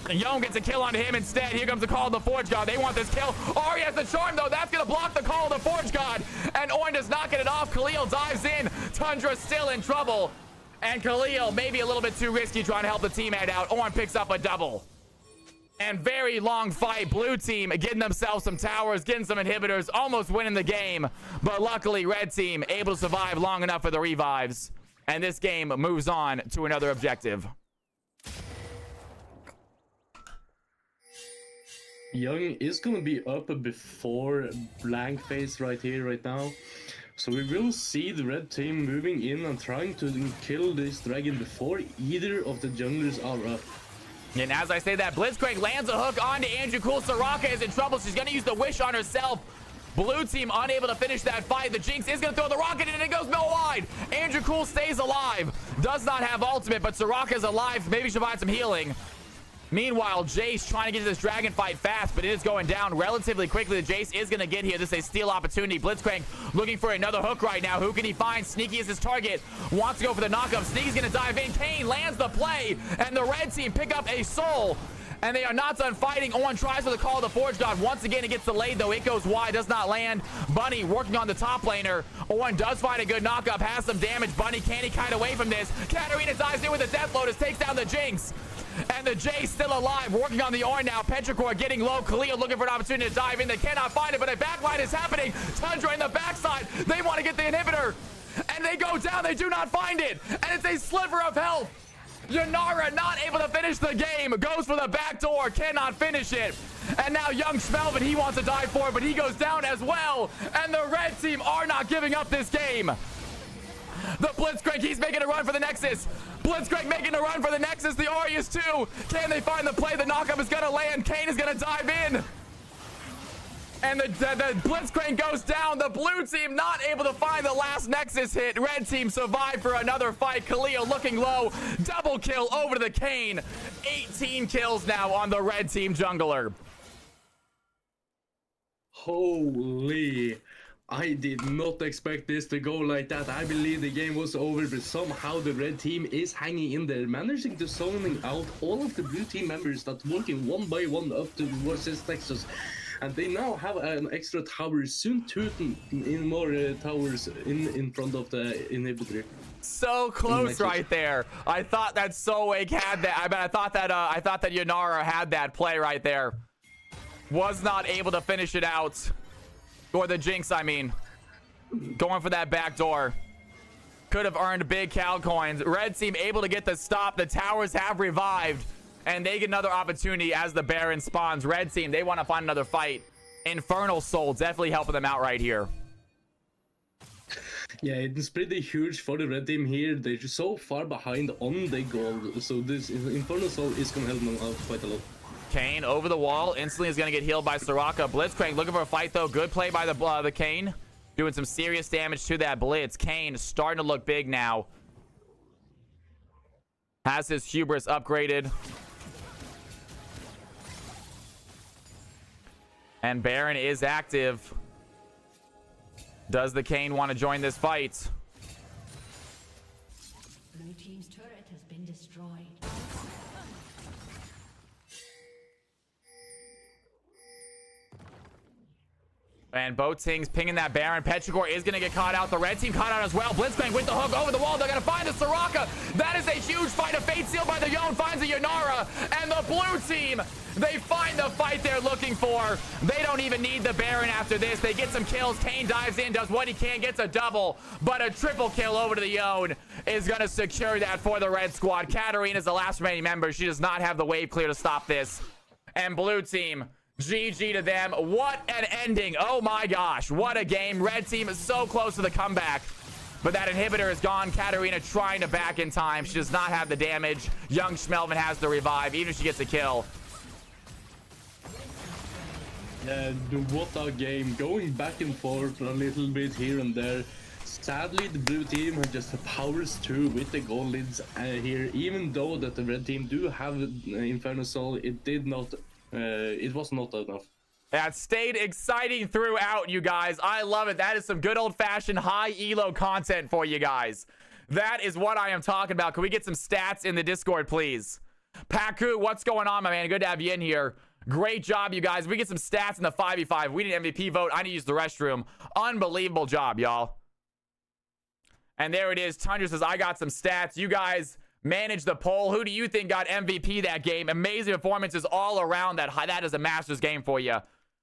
[SPEAKER 1] And Yone gets a kill onto him instead. Here comes the call of the Forge God. They want this kill. Ori has the charm, though. That's going to block the call of the Forge God. And Orn does not get it off. Khalil dives in. Tundra still in trouble. And Khalil maybe a little bit too risky trying to help the teammate out. Orn picks up a double. And very long fight. Blue team getting themselves some towers, getting some inhibitors, almost winning the game. But luckily, Red team able to survive long enough for the revives. And this game moves on to another objective.
[SPEAKER 5] Young is going to be up before Blank Face right here, right now. So we will see the red team moving in and trying to kill this dragon before either of the junglers are up.
[SPEAKER 1] And as I say that, Blitzcrank lands a hook onto Andrew Cool. Soraka is in trouble. She's going to use the wish on herself. Blue team unable to finish that fight. The Jinx is going to throw the rocket in and it goes middle wide. Andrew Cool stays alive. Does not have ultimate, but Soraka is alive. Maybe she'll find some healing. Meanwhile, Jace trying to get to this dragon fight fast, but it is going down relatively quickly. The Jace is going to get here. This is a steal opportunity. Blitzcrank looking for another hook right now. Who can he find? Sneaky is his target. Wants to go for the knockup. Sneaky's going to dive in. Kane lands the play, and the red team pick up a soul. And they are not done fighting. Owen tries for the call of the Forge God. Once again, it gets delayed, though. It goes wide, does not land. Bunny working on the top laner. Owen does find a good knockup, has some damage. Bunny, can he kite away from this? Katarina dives in with the Death Lotus, takes down the Jinx. And the Jay still alive, working on the Orn now. Petrichor getting low. Khalil looking for an opportunity to dive in. They cannot find it, but a backline is happening. Tundra in the backside. They want to get the inhibitor. And they go down. They do not find it. And it's a sliver of health. Yanara not able to finish the game. Goes for the back door. Cannot finish it. And now young Schmelvin, he wants to dive for it, but he goes down as well. And the red team are not giving up this game. The Blitzcrank, he's making a run for the Nexus. Blitzcrank making a run for the Nexus. The Aureus too. Can they find the play? The knockup is going to land. Kane is going to dive in. And the Blitzcrank goes down. The blue team not able to find the last Nexus hit. Red team survived for another fight. Khalil looking low. Double kill over to the Kane. 18 kills now on the red team jungler.
[SPEAKER 5] Holy. I did not expect this to go like that. I believe the game was over, but somehow the red team is hanging in there, managing to zoning out all of the blue team members that working one by one up towards this Nexus. And they now have an extra tower, soon two in more towers in front of the inhibitor.
[SPEAKER 1] So close right there. I thought that Soulwake had that. I thought that Yanara had that play right there. Was not able to finish it out. Or the Jinx, I mean. Going for that back door. Could have earned big Cal coins. Red team able to get the stop. The towers have revived. And they get another opportunity as the Baron spawns. Red team, they want to find another fight. Infernal Soul definitely helping them out right here.
[SPEAKER 5] Yeah, it's pretty huge for the red team here. They're just so far behind on the goal. So this Infernal Soul is going to help them out quite a lot.
[SPEAKER 1] Kane over the wall. Instantly is going to get healed by Soraka. Blitzcrank looking for a fight, though. Good play by the Kane. Doing some serious damage to that Blitz. Kane starting to look big now. Has his hubris upgraded. And Baron is active. Does the Kane want to join this fight?
[SPEAKER 6] Blue team's turret has been destroyed.
[SPEAKER 1] And Boating's pinging that Baron. Petrichor is going to get caught out. The red team caught out as well. Blitzcrank with the hook over the wall. They're going to find the Soraka. That is a huge fight. A fate sealed by the Yone finds a Yanara. And the blue team, they find the fight they're looking for. They don't even need the Baron after this. They get some kills. Kane dives in, does what he can, gets a double. But a triple kill over to the Yone is going to secure that for the red squad. Katarina's the last remaining member. She does not have the wave clear to stop this. And blue team, GG to them. What an ending. Oh my gosh, what a game. Red team is so close to the comeback, but that inhibitor is gone. Katarina trying to back in time. She does not have the damage. Young Schmelvin has the revive, even if she gets a kill.
[SPEAKER 5] And what a game. Going back and forth a little bit here and there. Sadly, the blue team just powers through with the gold leads here. Even though that the red team do have Inferno Soul, it did not... it was not enough.
[SPEAKER 1] That stayed exciting throughout, you guys. I love it. That is some good old-fashioned high elo content for you guys. That is what I am talking about. Can we get some stats in the Discord, please? Paku, what's going on, my man? Good to have you in here. Great job, you guys. We get some stats in the 5v5. We need an MVP vote. I need to use the restroom. Unbelievable job, y'all. And there it is. Tundra says, I got some stats. You guys manage the poll. Who do you think got MVP that game? Amazing performances all around. That is a Masters game for you.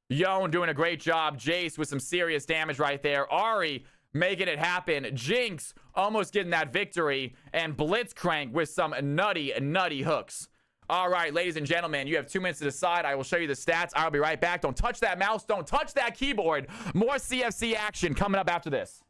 [SPEAKER 1] Yone doing a great job. Jace with some serious damage right there. Ari making it happen. Jinx almost getting that victory. And Blitzcrank with some nutty hooks. All right, ladies and gentlemen, you have 2 minutes to decide. I will show you the stats. I'll be right back. Don't touch that mouse. Don't touch that keyboard. More CFC action coming up after this.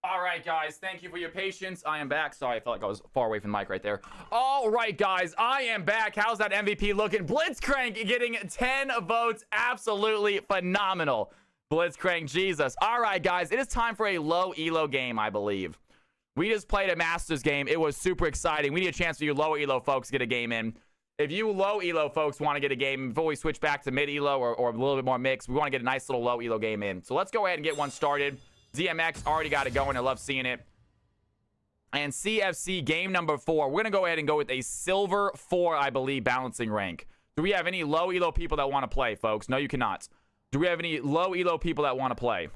[SPEAKER 1] All right, guys, thank you for your patience. I am back. Sorry, I felt like I was far away from the mic right there. All right, guys, I am back. How's that MVP looking? Blitzcrank getting 10 votes. Absolutely phenomenal. Blitzcrank, Jesus. All right, guys, it is time for a low elo game, I believe. We just played a Masters game. It was super exciting. We need a chance for you low elo folks to get a game in. If you low elo folks want to get a game, before we switch back to mid elo or a little bit more mixed, we want to get a nice little low elo game in. So let's go ahead and get one started. DMX already got it going. I love seeing it. And CFC game number 4. We're going to go ahead and go with a silver 4, I believe, balancing rank. Do we have any low elo people that want to play, folks? No, you cannot. Do we have any low elo people that want to play?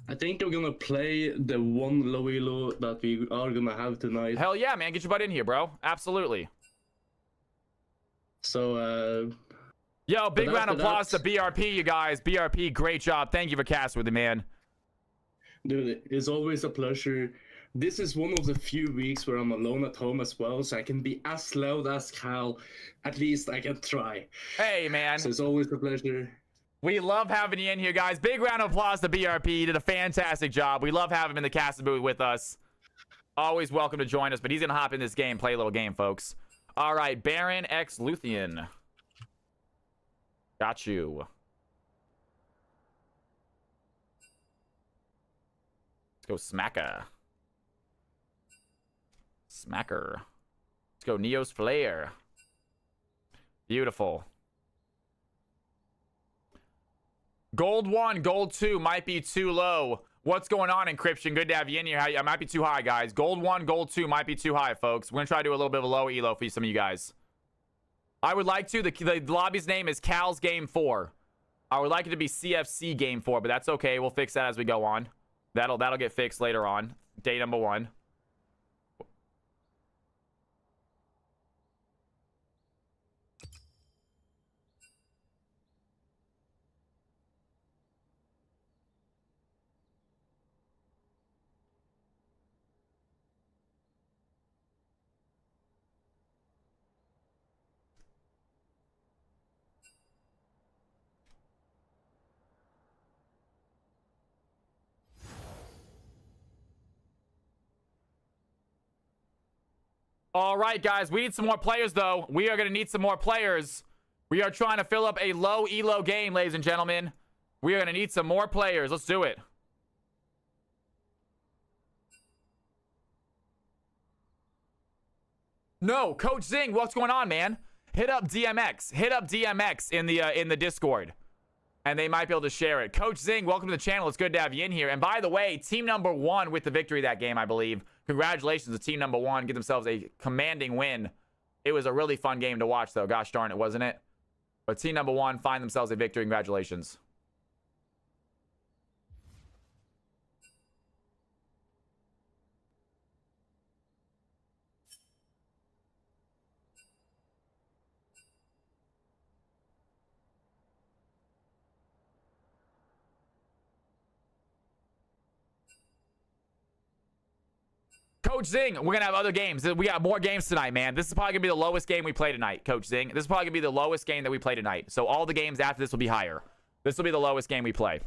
[SPEAKER 5] I think we're gonna play the one low elo that we are gonna have tonight.
[SPEAKER 1] Hell yeah, man. Get your butt in here, bro. Absolutely.
[SPEAKER 5] So,
[SPEAKER 1] yo, big round of applause to BRP, you guys. BRP, great job. Thank you for casting with me, man.
[SPEAKER 5] Dude, it's always a pleasure. This is one of the few weeks where I'm alone at home as well, so I can be as loud as Cal. At least I can try.
[SPEAKER 1] Hey, man.
[SPEAKER 5] So it's always a pleasure.
[SPEAKER 1] We love having you in here, guys. Big round of applause to BRP. He did a fantastic job. We love having him in the casting booth with us. Always welcome to join us, but he's going to hop in this game, play a little game, folks. All right, Baron X Luthien. Got you. go Smacker. Smacker. Let's go Neo's Flare. Beautiful. Gold 1, gold 2 might be too low. What's going on, Encryption? Good to have you in here. I might be too high, guys. Gold 1, gold 2 might be too high, folks. We're going to try to do a little bit of a low elo for some of you guys. I would like to. The lobby's name is Cal's Game 4. I would like it to be CFC Game 4, but that's okay. We'll fix that as we go on. That'll get fixed later on. Day number 1. All right, guys. We need some more players, though. We are going to need some more players. We are trying to fill up a low elo game, ladies and gentlemen. We are going to need some more players. Let's do it. No, Coach Zing, what's going on, man? Hit up DMX. Hit up DMX in the Discord. And they might be able to share it. Coach Zing, welcome to the channel. It's good to have you in here. And by the way, team number 1 with the victory that game, I believe. Congratulations to team number 1. Get themselves a commanding win. It was a really fun game to watch, though. Gosh darn it, wasn't it? But team number 1 find themselves a victory. Congratulations. Coach Zing, we're going to have other games. We got more games tonight, man. This is probably going to be the lowest game we play tonight, Coach Zing. This is probably going to be the lowest game that we play tonight. So all the games after this will be higher. This will be the lowest game we play.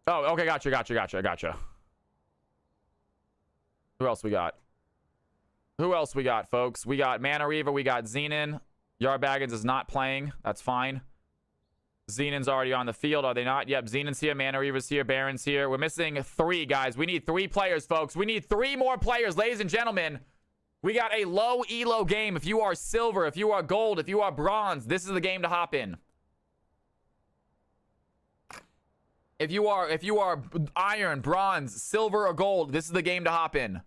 [SPEAKER 1] Oh, okay. Gotcha. Who else we got? Who else we got, folks? We got Mana Reaver. We got Xenon. Yarbaggins is not playing. That's fine. Xenon's already on the field. Are they not? Yep, Xenon's here. Mana Reaver's here. Baron's here. We're missing 3, guys. We need 3 players, folks. We need 3 more players, ladies and gentlemen. We got a low elo game. If you are silver, if you are gold, if you are bronze, this is the game to hop in. If you are iron, bronze, silver, or gold, this is the game to hop in.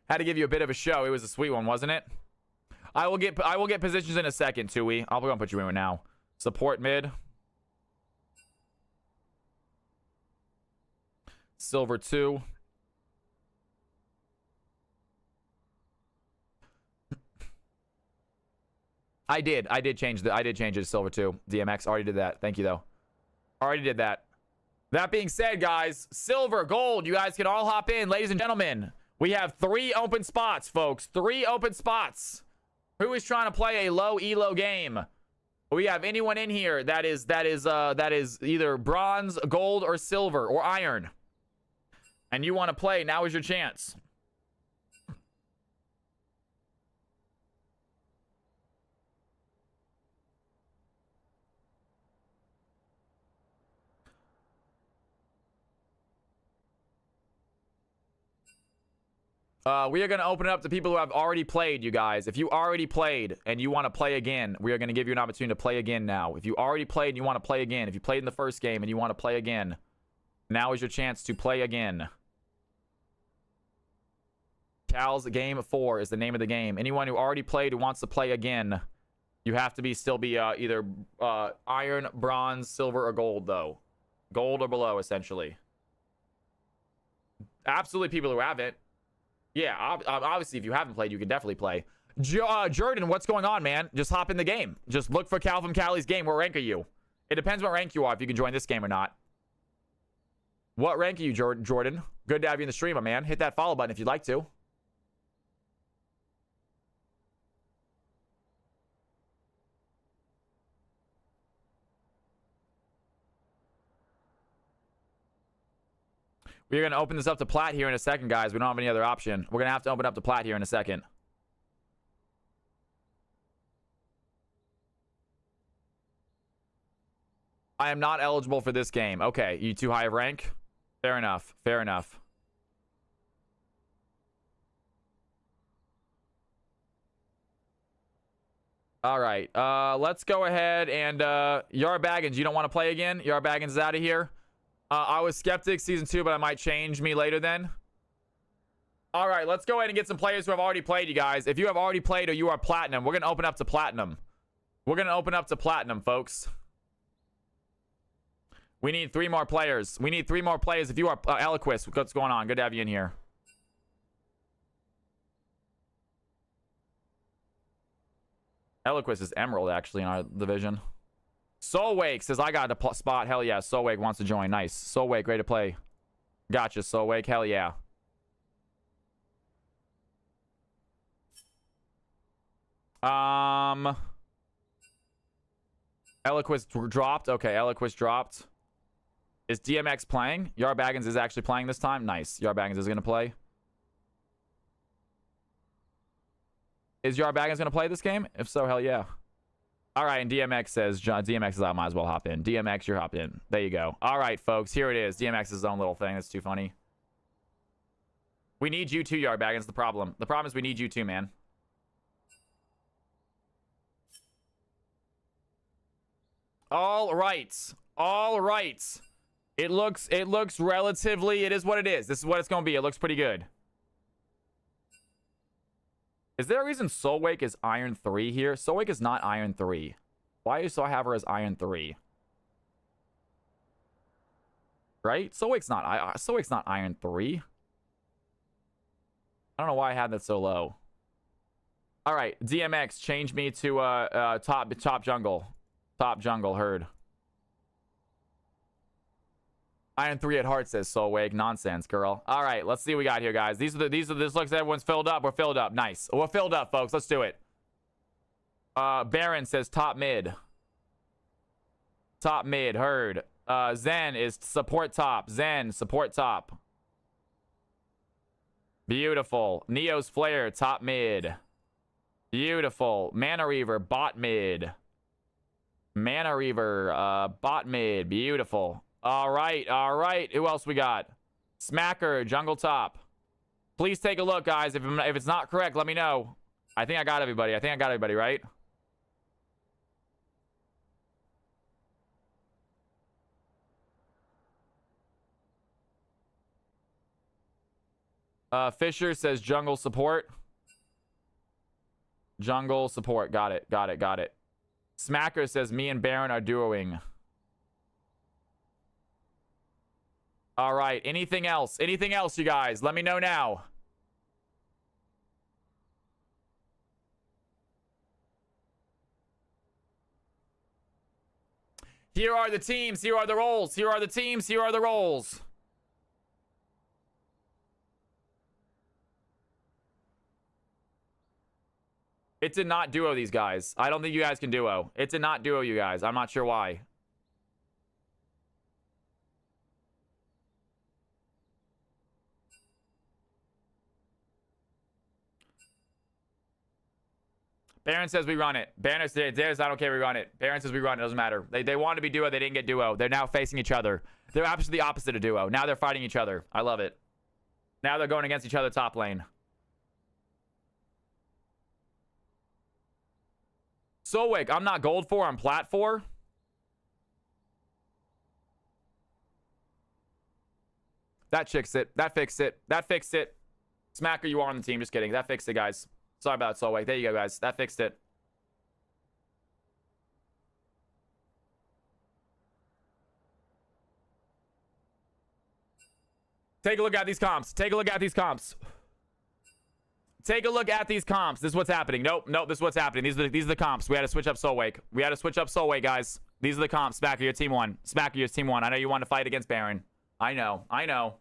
[SPEAKER 1] Had to give you a bit of a show. It was a sweet one, wasn't it? I will get positions in a second, Tui. I'll go and put you in now. Support mid. Silver 2. I did change it to Silver 2. DMX already did that. Thank you though. Already did that. That being said, guys, silver, gold, you guys can all hop in, ladies and gentlemen. We have 3 open spots, folks. 3 open spots. Who is trying to play a low elo game? We have anyone in here that is either bronze, gold, or silver, or iron. And you want to play, now is your chance. We are going to open it up to people who have already played, you guys. If you already played and you want to play again, we are going to give you an opportunity to play again now. If you already played and you want to play again, if you played in the first game and you want to play again, now is your chance to play again. Cal's Game 4 is the name of the game. Anyone who already played who wants to play again, you have to still be either iron, bronze, silver, or gold, though. Gold or below, essentially. Absolutely people who haven't. Yeah, obviously, if you haven't played, you can definitely play. Jordan, what's going on, man? Just hop in the game. Just look for Cal from Cali's game. What rank are you? It depends what rank you are if you can join this game or not. What rank are you, Jordan? Good to have you in the stream, my man. Hit that follow button if you'd like to. We're going to open this up to plat here in a second, guys. We don't have any other option. We're going to have to open up to plat here in a second. I am not eligible for this game. Okay, you too high of rank? Fair enough. Fair enough. All right. Let's go ahead and Yara Baggins, you don't want to play again? Yara Baggins is out of here. I was Skeptic season 2, but I might change me later then. All right, let's go ahead and get some players who have already played, you guys. If you have already played or you are platinum, we're going to open up to platinum. We're going to open up to platinum, folks. We need 3 more players. We need 3 more players. If you are Eloquist, what's going on? Good to have you in here. Eloquist is Emerald, actually, in our division. Soulwake says, I got a spot. Hell yeah. Soulwake wants to join. Nice. Soulwake, great to play. Gotcha, Soulwake. Hell yeah. Eloquist dropped. Okay, Eloquist dropped. Is DMX playing? Yar Baggins is actually playing this time. Nice. Yar Baggins is going to play. Is Yar Baggins going to play this game? If so, hell yeah. All right, and DMX says, DMX is out, might as well hop in. DMX, you're hop in. There you go. All right, folks, here it is. DMX is his own little thing. That's too funny. We need you too, Yar Baggins. The problem is we need you too, man. All right. All right. It looks relatively, it is what it is. This is what it's going to be. It looks pretty good. Is there a reason Soulwake is Iron 3 here? Soulwake is not Iron 3. Why do I have her as Iron 3? Right? Soulwake's not Iron 3. I don't know why I had that so low. All right, DMX, change me to top jungle. Top jungle, heard. Iron 3 at heart, says Soulwake. Nonsense, girl. All right, let's see what we got here, guys. This looks everyone's filled up. We're filled up. Nice. We're filled up, folks. Let's do it. Baron says top mid. Top mid, heard. Zen is support top. Zen, support top. Beautiful. Neo's Flare, top mid. Beautiful. Mana Reaver, bot mid. Mana Reaver, bot mid. Beautiful. All right, all right. Who else we got? Smacker, jungle top. Please take a look, guys. If it's not correct, let me know. I think I got everybody. I think I got everybody, right? Fisher says jungle support. Jungle support. Got it. Got it. Got it. Smacker says me and Baron are duoing. All right. Anything else? Anything else, you guys? Let me know now. Here are the teams. Here are the roles. Here are the teams. Here are the roles. It did not duo these guys. I don't think you guys can duo. It did not duo you guys. I'm not sure why. Baron says we run it. Baron says I don't care, we run it. Baron says we run it. Doesn't matter. They wanted to be duo. They didn't get duo. They're now facing each other. They're absolutely the opposite of duo. Now they're fighting each other. I love it. Now they're going against each other top lane. Soulwake, I'm not gold 4, I'm plat 4. That fixed it. That fixed it. That fixed it. Smacker, you are on the team. Just kidding. That fixed it, guys. Sorry about Soulwake. There you go, guys. That fixed it. Take a look at these comps. Take a look at these comps. Take a look at these comps. This is what's happening. Nope, nope, this is what's happening. These are the comps. We had to switch up Soulwake. We had to switch up Soulwake, guys. These are the comps. Smacker, you're team 1. Smacker, you're team 1. I know you want to fight against Baron. I know. I know.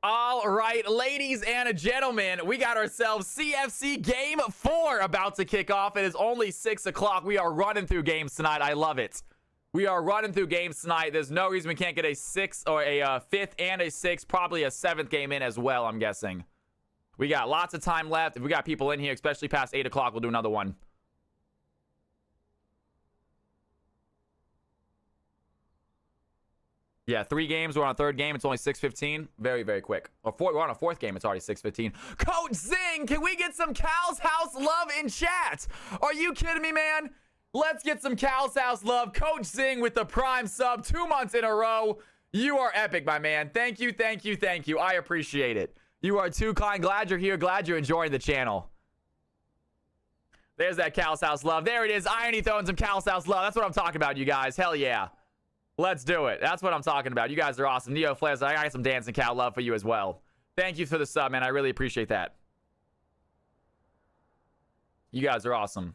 [SPEAKER 1] All All right, ladies and gentlemen, we got ourselves CFC Game 4 about to kick off. It is only 6 o'clock. We are running through games tonight. I love it. We are running through games tonight. There's no reason we can't get a 6th or a 5th and a 6th, probably a 7th game in as well, I'm guessing. We got lots of time left. If we got people in here, especially past 8 o'clock, we'll do another one. Yeah, 3 games. We're on a 3rd game. It's only 6:15. Very, very quick. We're on a 4th game. It's already 6:15. Coach Zing, can we get some Cal's House love in chat? Are you kidding me, man? Let's get some Cal's House love. Coach Zing with the prime sub 2 months in a row. You are epic, my man. Thank you, thank you, thank you. I appreciate it. You are too kind. Glad you're here. Glad you're enjoying the channel. There's that Cal's House love. There it is. Irony throwing some Cal's House love. That's what I'm talking about, you guys. Hell yeah. Let's do it. That's what I'm talking about. You guys are awesome. Neo Flares, I got some dancing cow love for you as well. Thank you for the sub, man. I really appreciate that. You guys are awesome.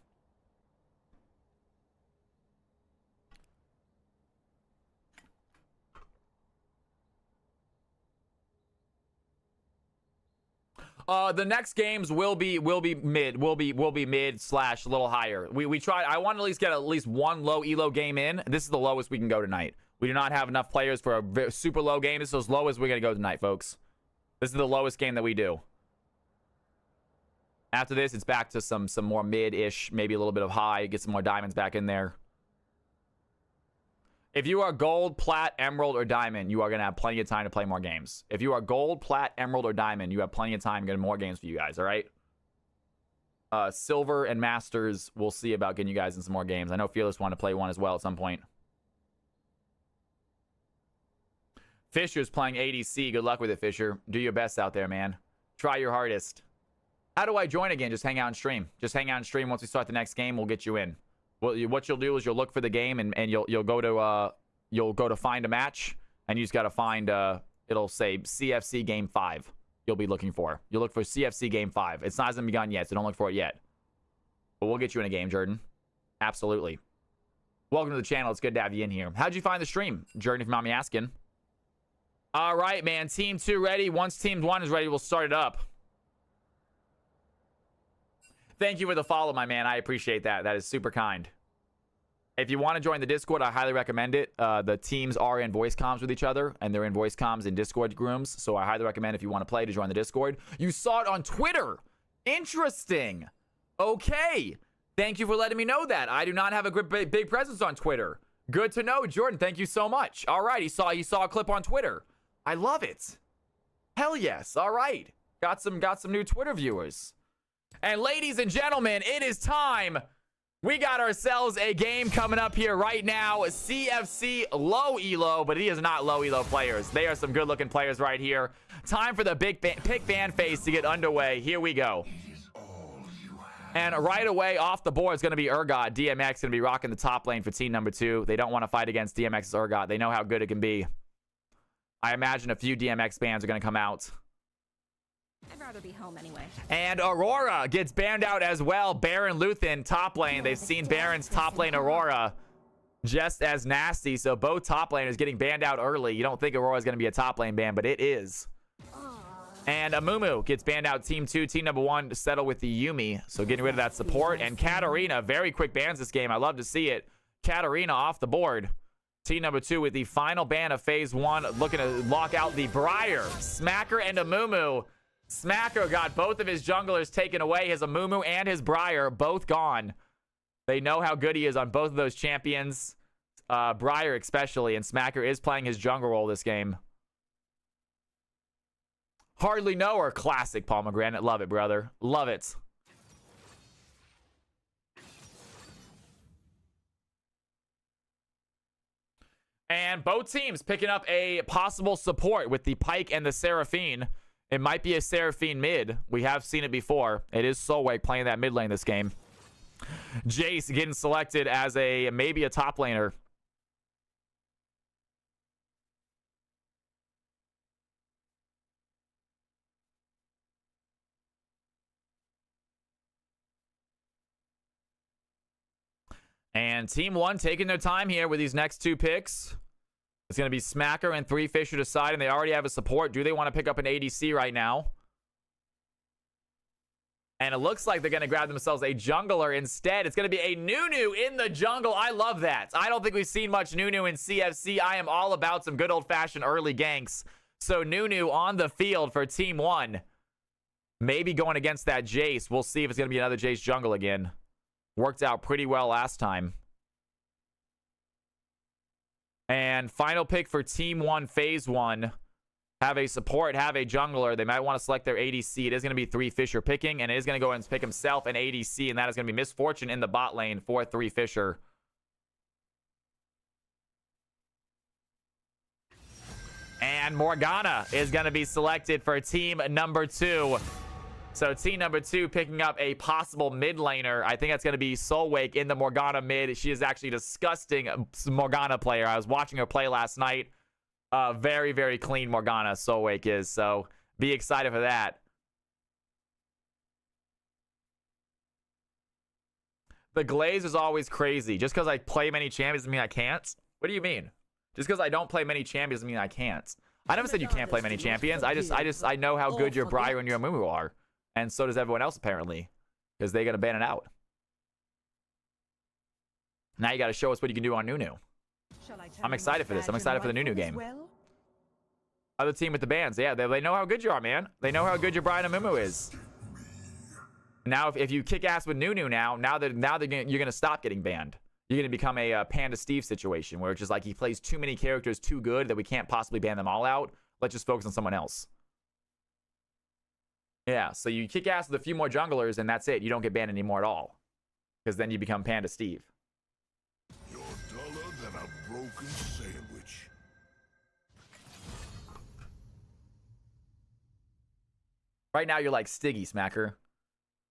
[SPEAKER 1] The next games will be mid. Will be mid slash a little higher. We tried. I want to at least get at least one low elo game in. This is the lowest we can go tonight. We do not have enough players for a super low game. This is as low as we're gonna go tonight, folks. This is the lowest game that we do. After this, it's back to some more mid-ish, maybe a little bit of high. Get some more diamonds back in there. If you are gold, plat, emerald, or diamond, you are going to have plenty of time to play more games. If you are gold, plat, emerald, or diamond, you have plenty of time getting more games for you guys, all right? Silver and masters, we'll see about getting you guys in some more games. I know Fearless wanted to play one as well at some point. Fisher's playing ADC. Good luck with it, Fisher. Do your best out there, man. Try your hardest. How do I join again? Just hang out and stream. Just hang out and stream. Once we start the next game, we'll get you in. Well, what you'll do is you'll look for the game and you'll go to find a match, and you just gotta find it'll say CFC Game 5. You'll be looking for. You'll look for CFC Game 5. It's not hasn't begun yet, so don't look for it yet. But we'll get you in a game, Jordan. Absolutely. Welcome to the channel. It's good to have you in here. How'd you find the stream, Jordan? If you mind me asking. All right, man. Team 2 ready. Once Team 1 is ready, we'll start it up. Thank you for the follow, my man. I appreciate that. That is super kind. If you want to join the Discord, I highly recommend it. The teams are in voice comms with each other, and they're in voice comms in Discord rooms. So I highly recommend if you want to play to join the Discord. You saw it on Twitter. Interesting. Okay. Thank you for letting me know that. I do not have a big presence on Twitter. Good to know, Jordan. Thank you so much. All right. He saw a clip on Twitter. I love it. Hell yes. All right. Got some new Twitter viewers. And ladies and gentlemen, it is time. We got ourselves a game coming up here right now. CFC low elo, but he is not low elo players. They are some good looking players right here. Time for the big pick fan phase to get underway. Here we go. And right away off the board is going to be Urgot. DMX going to be rocking the top lane for team number 2. They don't want to fight against DMX's Urgot. They know how good it can be. I imagine a few DMX bans are going to come out.
[SPEAKER 6] I'd rather be home anyway.
[SPEAKER 1] And Aurora gets banned out as well. Baron Luthen, top lane. They've seen Baron's top lane Aurora just as nasty. So both top laners getting banned out early. You don't think Aurora's going to be a top lane ban, but it is. And Amumu gets banned out team 2. Team number 1 to settle with the Yumi. So getting rid of that support. And Katarina, very quick bans this game. I love to see it. Katarina off the board. Team number 2 with the final ban of phase 1. Looking to lock out the Briar. Smacker and Amumu. Smacker got both of his junglers taken away. His Amumu and his Briar both gone. They know how good he is on both of those champions. Briar especially. And Smacker is playing his jungle role this game. Hardly know or classic Pomegranate. Love it, brother. Love it. And both teams picking up a possible support with the Pyke and the Seraphine. It might be a Seraphine mid. We have seen it before. It is Solweg playing that mid lane this game. Jace getting selected as maybe a top laner. And team 1 taking their time here with these next 2 picks. It's going to be Smacker and 3 Fisher to side, and they already have a support. Do they want to pick up an ADC right now? And it looks like they're going to grab themselves a jungler instead. It's going to be a Nunu in the jungle. I love that. I don't think we've seen much Nunu in CFC. I am all about some good old-fashioned early ganks. So Nunu on the field for Team 1. Maybe going against that Jace. We'll see if it's going to be another Jace jungle again. Worked out pretty well last time. And final pick for Team 1, Phase 1. Have a support, have a jungler. They might want to select their ADC. It is going to be 3 Fisher picking, and it is going to go and pick himself an ADC, and that is going to be Misfortune in the bot lane for 3 Fisher. And Morgana is going to be selected for team number 2. So team number 2 picking up a possible mid laner. I think that's going to be Solwake in the Morgana mid. She is actually a disgusting Morgana player. I was watching her play last night. Very, very clean Morgana Solwake is. So be excited for that. The glaze is always crazy. Just because I play many champions doesn't mean I can't. What do you mean? Just because I don't play many champions doesn't mean I can't. I never said you can't play many champions. I know how good your Briar and your Amumu are. And so does everyone else, apparently. Because they're going to ban it out. Now you got to show us what you can do on Nunu. I'm excited for this. I'm excited for the Nunu game. Other team with the bans. Yeah, they know how good you are, man. They know how good your Brian and Amumu is. Now, if you kick ass with Nunu now you're going to stop getting banned. You're going to become a Panda Steve situation where it's just like he plays too many characters too good that we can't possibly ban them all out. Let's just focus on someone else. Yeah, so you kick ass with a few more junglers and that's it. You don't get banned anymore at all. Because then you become Panda Steve.
[SPEAKER 7] You're duller than a broken sandwich.
[SPEAKER 1] Right now you're like Stiggy, Smacker.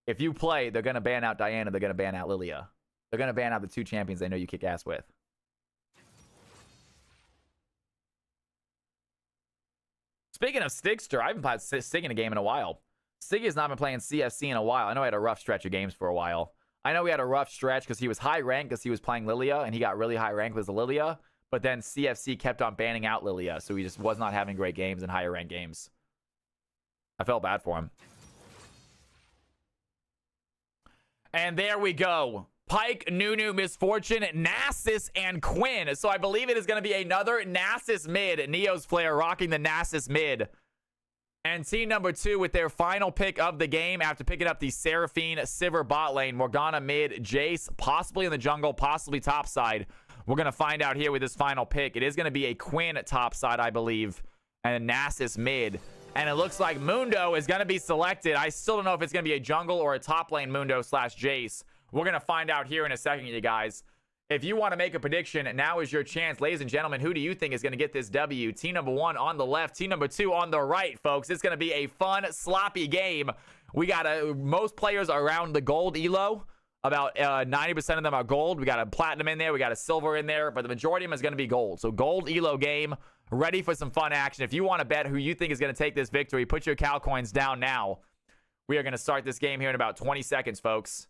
[SPEAKER 1] If you play, they're going to ban out Diana. They're going to ban out Lilia. They're going to ban out the 2 champions they know you kick ass with. Speaking of Stigster, I haven't played Stig in a game in a while. Stig has not been playing CFC in a while. I know he had a rough stretch of games for a while. I know he had a rough stretch because he was high rank because he was playing Lilia, and he got really high rank with Lilia. But then CFC kept on banning out Lilia, so he just was not having great games in higher rank games. I felt bad for him. And there we go. Pyke, Nunu, Misfortune, Nasus, and Quinn. So I believe it is going to be another Nasus mid. Neo's Flare rocking the Nasus mid. And team number 2 with their final pick of the game after picking up the Seraphine Sivir bot lane. Morgana mid, Jace, possibly in the jungle, possibly topside. We're going to find out here with this final pick. It is going to be a Quinn topside, I believe, and a Nasus mid. And it looks like Mundo is going to be selected. I still don't know if it's going to be a jungle or a top lane Mundo / Jace. We're going to find out here in a second, you guys. If you want to make a prediction, now is your chance. Ladies and gentlemen, who do you think is going to get this W? Team number 1 on the left, team number 2 on the right, folks. It's going to be a fun, sloppy game. We got most players are around the gold elo. About 90% of them are gold. We got a platinum in there. We got a silver in there. But the majority of them is going to be gold. So gold elo game. Ready for some fun action. If you want to bet who you think is going to take this victory, put your Cal coins down now. We are going to start this game here in about 20 seconds, folks.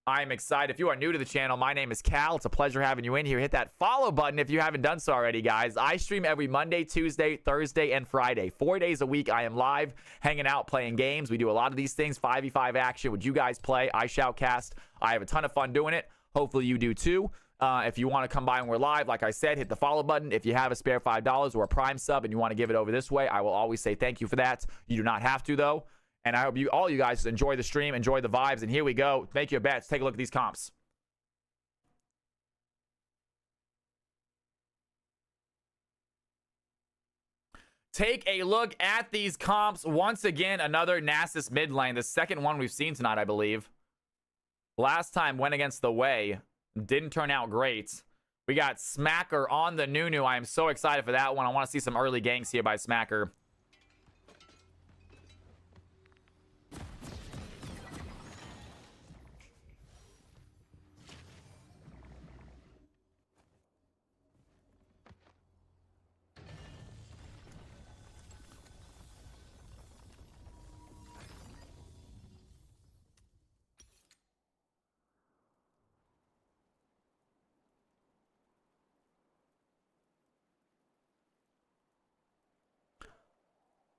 [SPEAKER 1] I'm excited. If you are new to the channel, my name is Cal. It's a pleasure having you in here. Hit that follow button if you haven't done so already, guys. I stream every Monday, Tuesday, Thursday, and Friday. 4 days a week, I am live, hanging out, playing games. We do a lot of these things, 5v5 action. Would you guys play? I shoutcast. I have a ton of fun doing it. Hopefully you do too. If you want to come by and we're live, like I said, hit the follow button. If you have a spare $5 or a Prime sub and you want to give it over this way, I will always say thank you for that. You do not have to, though. And I hope all you guys enjoy the stream, enjoy the vibes. And here we go. Make your bets. Take a look at these comps. Take a look at these comps. Once again, another Nasus mid lane. The second one we've seen tonight, I believe. Last time went against the Way. Didn't turn out great. We got Smacker on the Nunu. I am so excited for that one. I want to see some early ganks here by Smacker.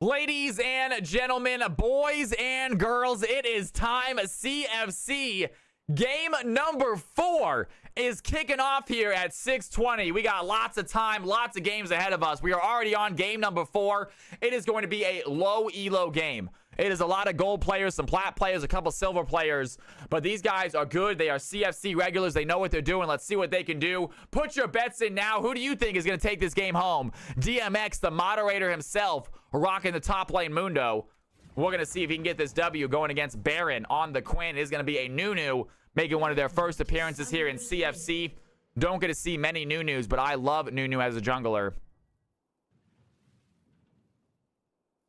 [SPEAKER 1] Ladies and gentlemen, boys and girls, it is time. CFC game number 4 is kicking off here at 6:20. We got lots of time, lots of games ahead of us. We are already on game number 4. It is going to be a low elo game. It is a lot of gold players, some plat players, a couple silver players, but these guys are good. They are CFC regulars. They know what they're doing. Let's see what they can do. Put your bets in now. Who do you think is going to take this game home? DMX, the moderator himself, rocking the top lane Mundo. We're going to see if he can get this W going against Baron on the Quinn. It is going to be a Nunu making one of their first appearances here in CFC. Don't get to see many Nunus, but I love Nunu as a jungler.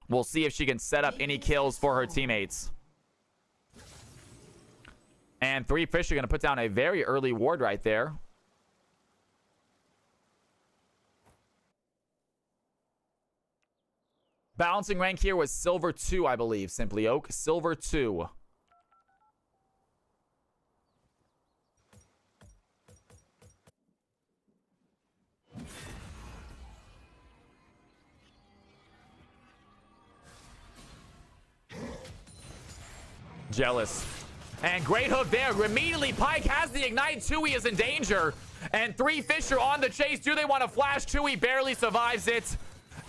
[SPEAKER 1] We'll see if she can set up any kills for her teammates. And 3 Fish are going to put down a very early ward right there. Balancing rank here was Silver 2, I believe. Simply Oak, Silver 2. Jealous. And great hook there. Immediately, Pyke has the ignite. Tui is in danger. And 3 Fish are on the chase. Do they want to flash? Tui barely survives it.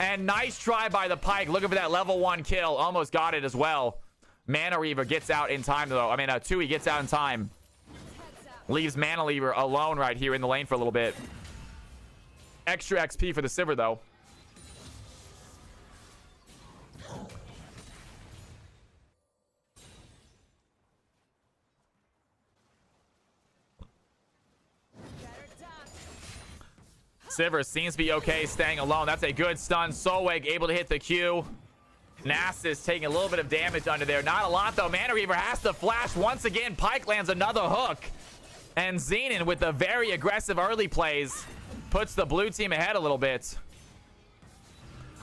[SPEAKER 1] And nice try by the Pyke. Looking for that level 1 kill. Almost got it as well. Mana Reaver gets out in time, though. I mean, Tui gets out in time. Leaves Mana Reaver alone right here in the lane for a little bit. Extra XP for the Sivir, though. Sivir seems to be okay staying alone. That's a good stun. Solweg able to hit the Q. Nasus taking a little bit of damage under there. Not a lot, though. Mana Reaver has to flash once again. Pyke lands another hook. And Xenon with the very aggressive early plays puts the blue team ahead a little bit.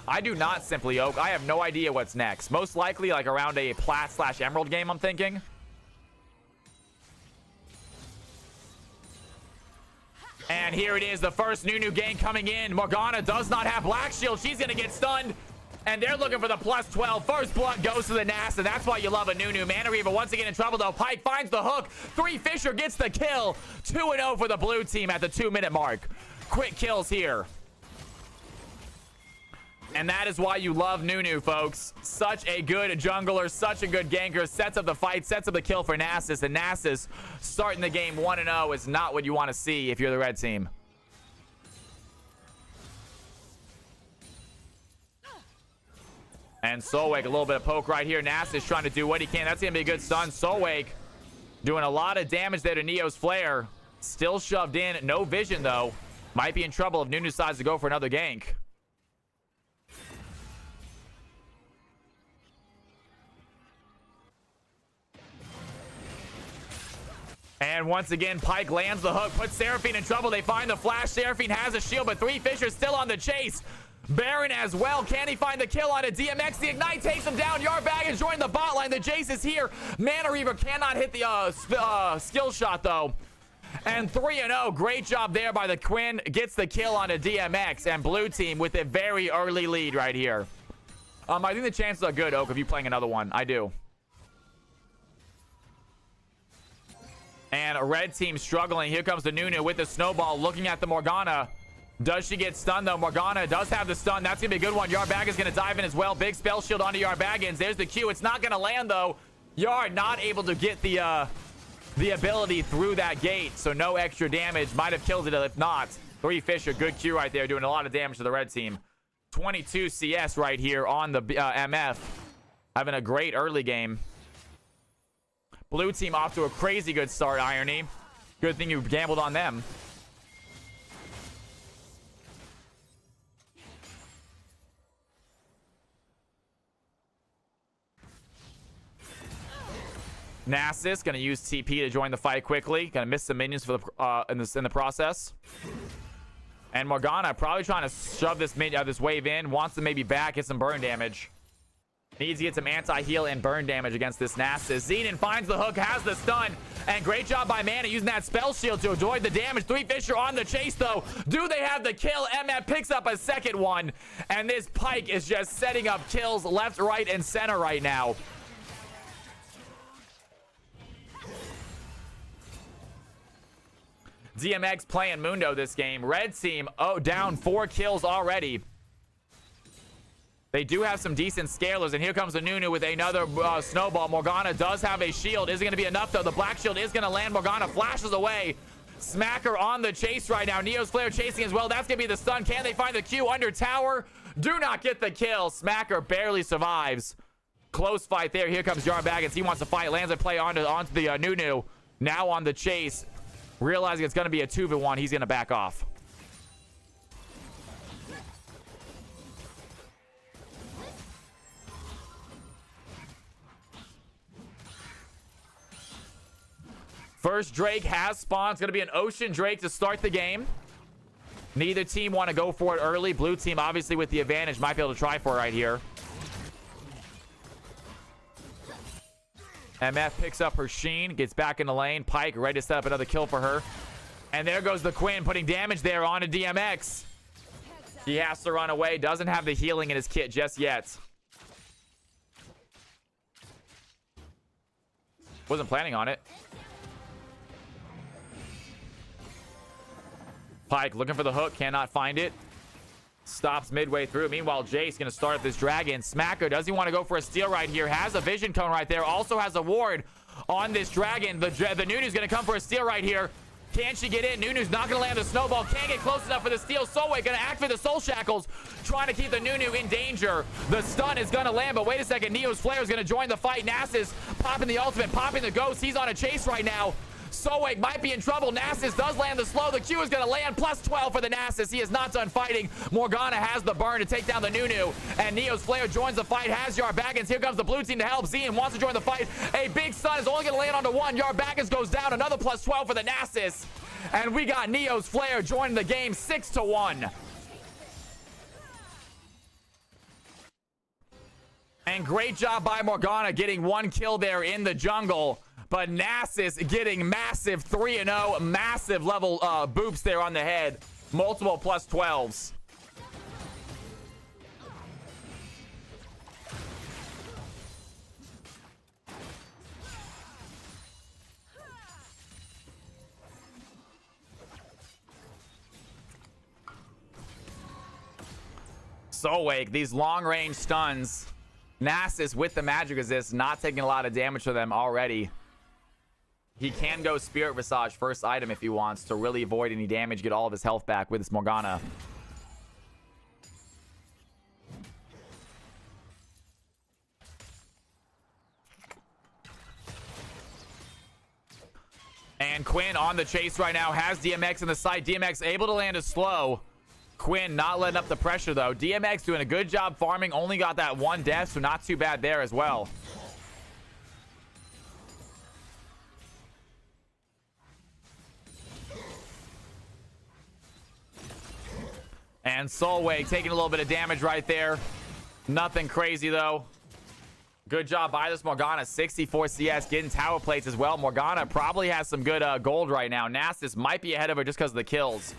[SPEAKER 1] I do not Simply Oak. I have no idea what's next. Most likely like around a Plat/Emerald game, I'm thinking. And here it is, the first Nunu gang coming in. Morgana does not have Black Shield. She's going to get stunned. And they're looking for the +12. First blood goes to the Nas, and that's why you love a Nunu. Mana Reaver once again in trouble, though. Pyke finds the hook. 3 Fisher gets the kill. 2-0 for the blue team at the 2-minute mark. Quick kills here. And that is why you love Nunu, folks. Such a good jungler, such a good ganker. Sets up the fight, sets up the kill for Nasus. And Nasus starting the game 1-0 is not what you want to see if you're the red team. And Solweg, a little bit of poke right here. Nasus trying to do what he can. That's going to be a good stun. Solweg doing a lot of damage there to Neo's Flare. Still shoved in. No vision, though. Might be in trouble if Nunu decides to go for another gank. And once again, Pyke lands the hook, puts Seraphine in trouble. They find the flash. Seraphine has a shield, but 3 Fishers still on the chase. Baron as well. Can he find the kill on a DMX? The Ignite takes him down. Yarbag is joining the bot line. The Jace is here. Mana Reaver cannot hit the skill shot, though. And 3-0. Great job there by the Quinn. Gets the kill on a DMX. And blue team with a very early lead right here. I think the chances are good, Oak, of you playing another one. I do. And a red team struggling. Here comes the Nunu with the snowball, looking at the Morgana. Does she get stunned, though? Morgana does have the stun. That's going to be a good one. Yarbag is going to dive in as well. Big spell shield onto Yarbaggins. There's the Q. It's not going to land, though. Yard not able to get the ability through that gate, so no extra damage. Might have killed it if not. 3 Fisher, good Q right there, doing a lot of damage to the red team. 22 CS right here on the MF. Having a great early game. Blue team off to a crazy good start, Irony. Good thing you gambled on them. Nasus gonna use TP to join the fight quickly. Gonna miss some minions for the in the process. And Morgana probably trying to shove this wave in. Wants to maybe back, get some burn damage. Needs to get some anti-heal and burn damage against this Nasus. Xenon finds the hook, has the stun, and great job by Mana using that spell shield to avoid the damage. Three Fisher on the chase, though. Do they have the kill? MF picks up a second one, and this Pyke is just setting up kills left, right, and center right now. DMX playing Mundo this game. Red team, down 4 kills already. They do have some decent scalers, and here comes the Nunu with another snowball. Morgana does have a shield. Is it going to be enough, though? The black shield is going to land. Morgana flashes away. Smacker on the chase right now. Neo's Flare chasing as well. That's going to be the stun. Can they find the Q under tower? Do not get the kill. Smacker barely survives. Close fight there. Here comes Jar Baggins. He wants to fight. Lands a play onto the Nunu. Now on the chase. Realizing it's going to be a 2v1, he's going to back off. First Drake has spawned. It's going to be an Ocean Drake to start the game. Neither team want to go for it early. Blue team, obviously, with the advantage, might be able to try for it right here. MF picks up her Sheen, gets back in the lane. Pyke ready to set up another kill for her. And there goes the Quinn, putting damage there onto DMX. He has to run away. Doesn't have the healing in his kit just yet. Wasn't planning on it. Pyke looking for the hook, cannot find it. Stops midway through. Meanwhile, Jace going to start up this dragon. Smacker, does he want to go for a steal right here? Has a vision cone right there. Also has a ward on this dragon. The Nunu's going to come for a steal right here. Can she get in? Nunu's not going to land the snowball. Can't get close enough for the steal. Solway going to activate the soul shackles, trying to keep the Nunu in danger. The stun is going to land, but wait a second. Neo's Flare is going to join the fight. Nasus popping the ultimate, popping the ghost. He's on a chase right now. Soeg might be in trouble. Nasus does land the slow. The Q is going to land. Plus 12 for the Nasus. He is not done fighting. Morgana has the burn to take down the Nunu. And Neo's Flare joins the fight. Has Jar Baggins. Here comes the blue team to help. Zian wants to join the fight. A big stun is only going to land onto one. Jar Baggins goes down. Another plus 12 for the Nasus. And we got Neo's Flare joining the game 6-1. And great job by Morgana getting 1 kill there in the jungle. But Nasus getting massive 3-0, massive level boops there on the head. Multiple plus 12s. Solwake, these long-range stuns. Nasus with the magic resist, not taking a lot of damage for them already. He can go Spirit Visage first item if he wants to really avoid any damage, get all of his health back with his Morgana. And Quinn on the chase right now, has DMX in the sight. DMX able to land a slow. Quinn not letting up the pressure though. DMX doing a good job farming, only got that 1 death, so not too bad there as well. And Solway taking a little bit of damage right there. Nothing crazy, though. Good job by this Morgana. 64 CS, getting tower plates as well. Morgana probably has some good gold right now. Nasus might be ahead of her just because of the kills.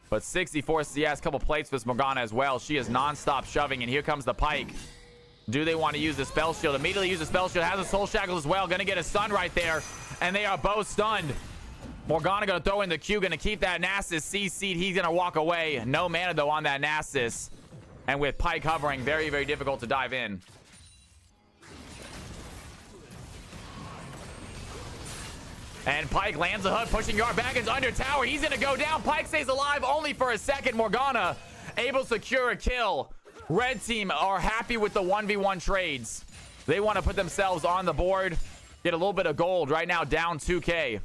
[SPEAKER 1] But 64 CS, couple plates for this Morgana as well. She is non-stop shoving, and here comes the Pyke. Do they want to use the spell shield? Immediately use the spell shield. Has a soul shackle as well. Going to get a stun right there. And they are both stunned. Morgana going to throw in the Q, going to keep that Nasus CC'd. He's going to walk away. No mana, though, on that Nasus. And with Pyke hovering, very, very difficult to dive in. And Pyke lands a hook, pushing Jar Baggins under tower. He's going to go down. Pyke stays alive only for a second. Morgana able to secure a kill. Red team are happy with the 1v1 trades. They want to put themselves on the board, get a little bit of gold. Right now, down 2K.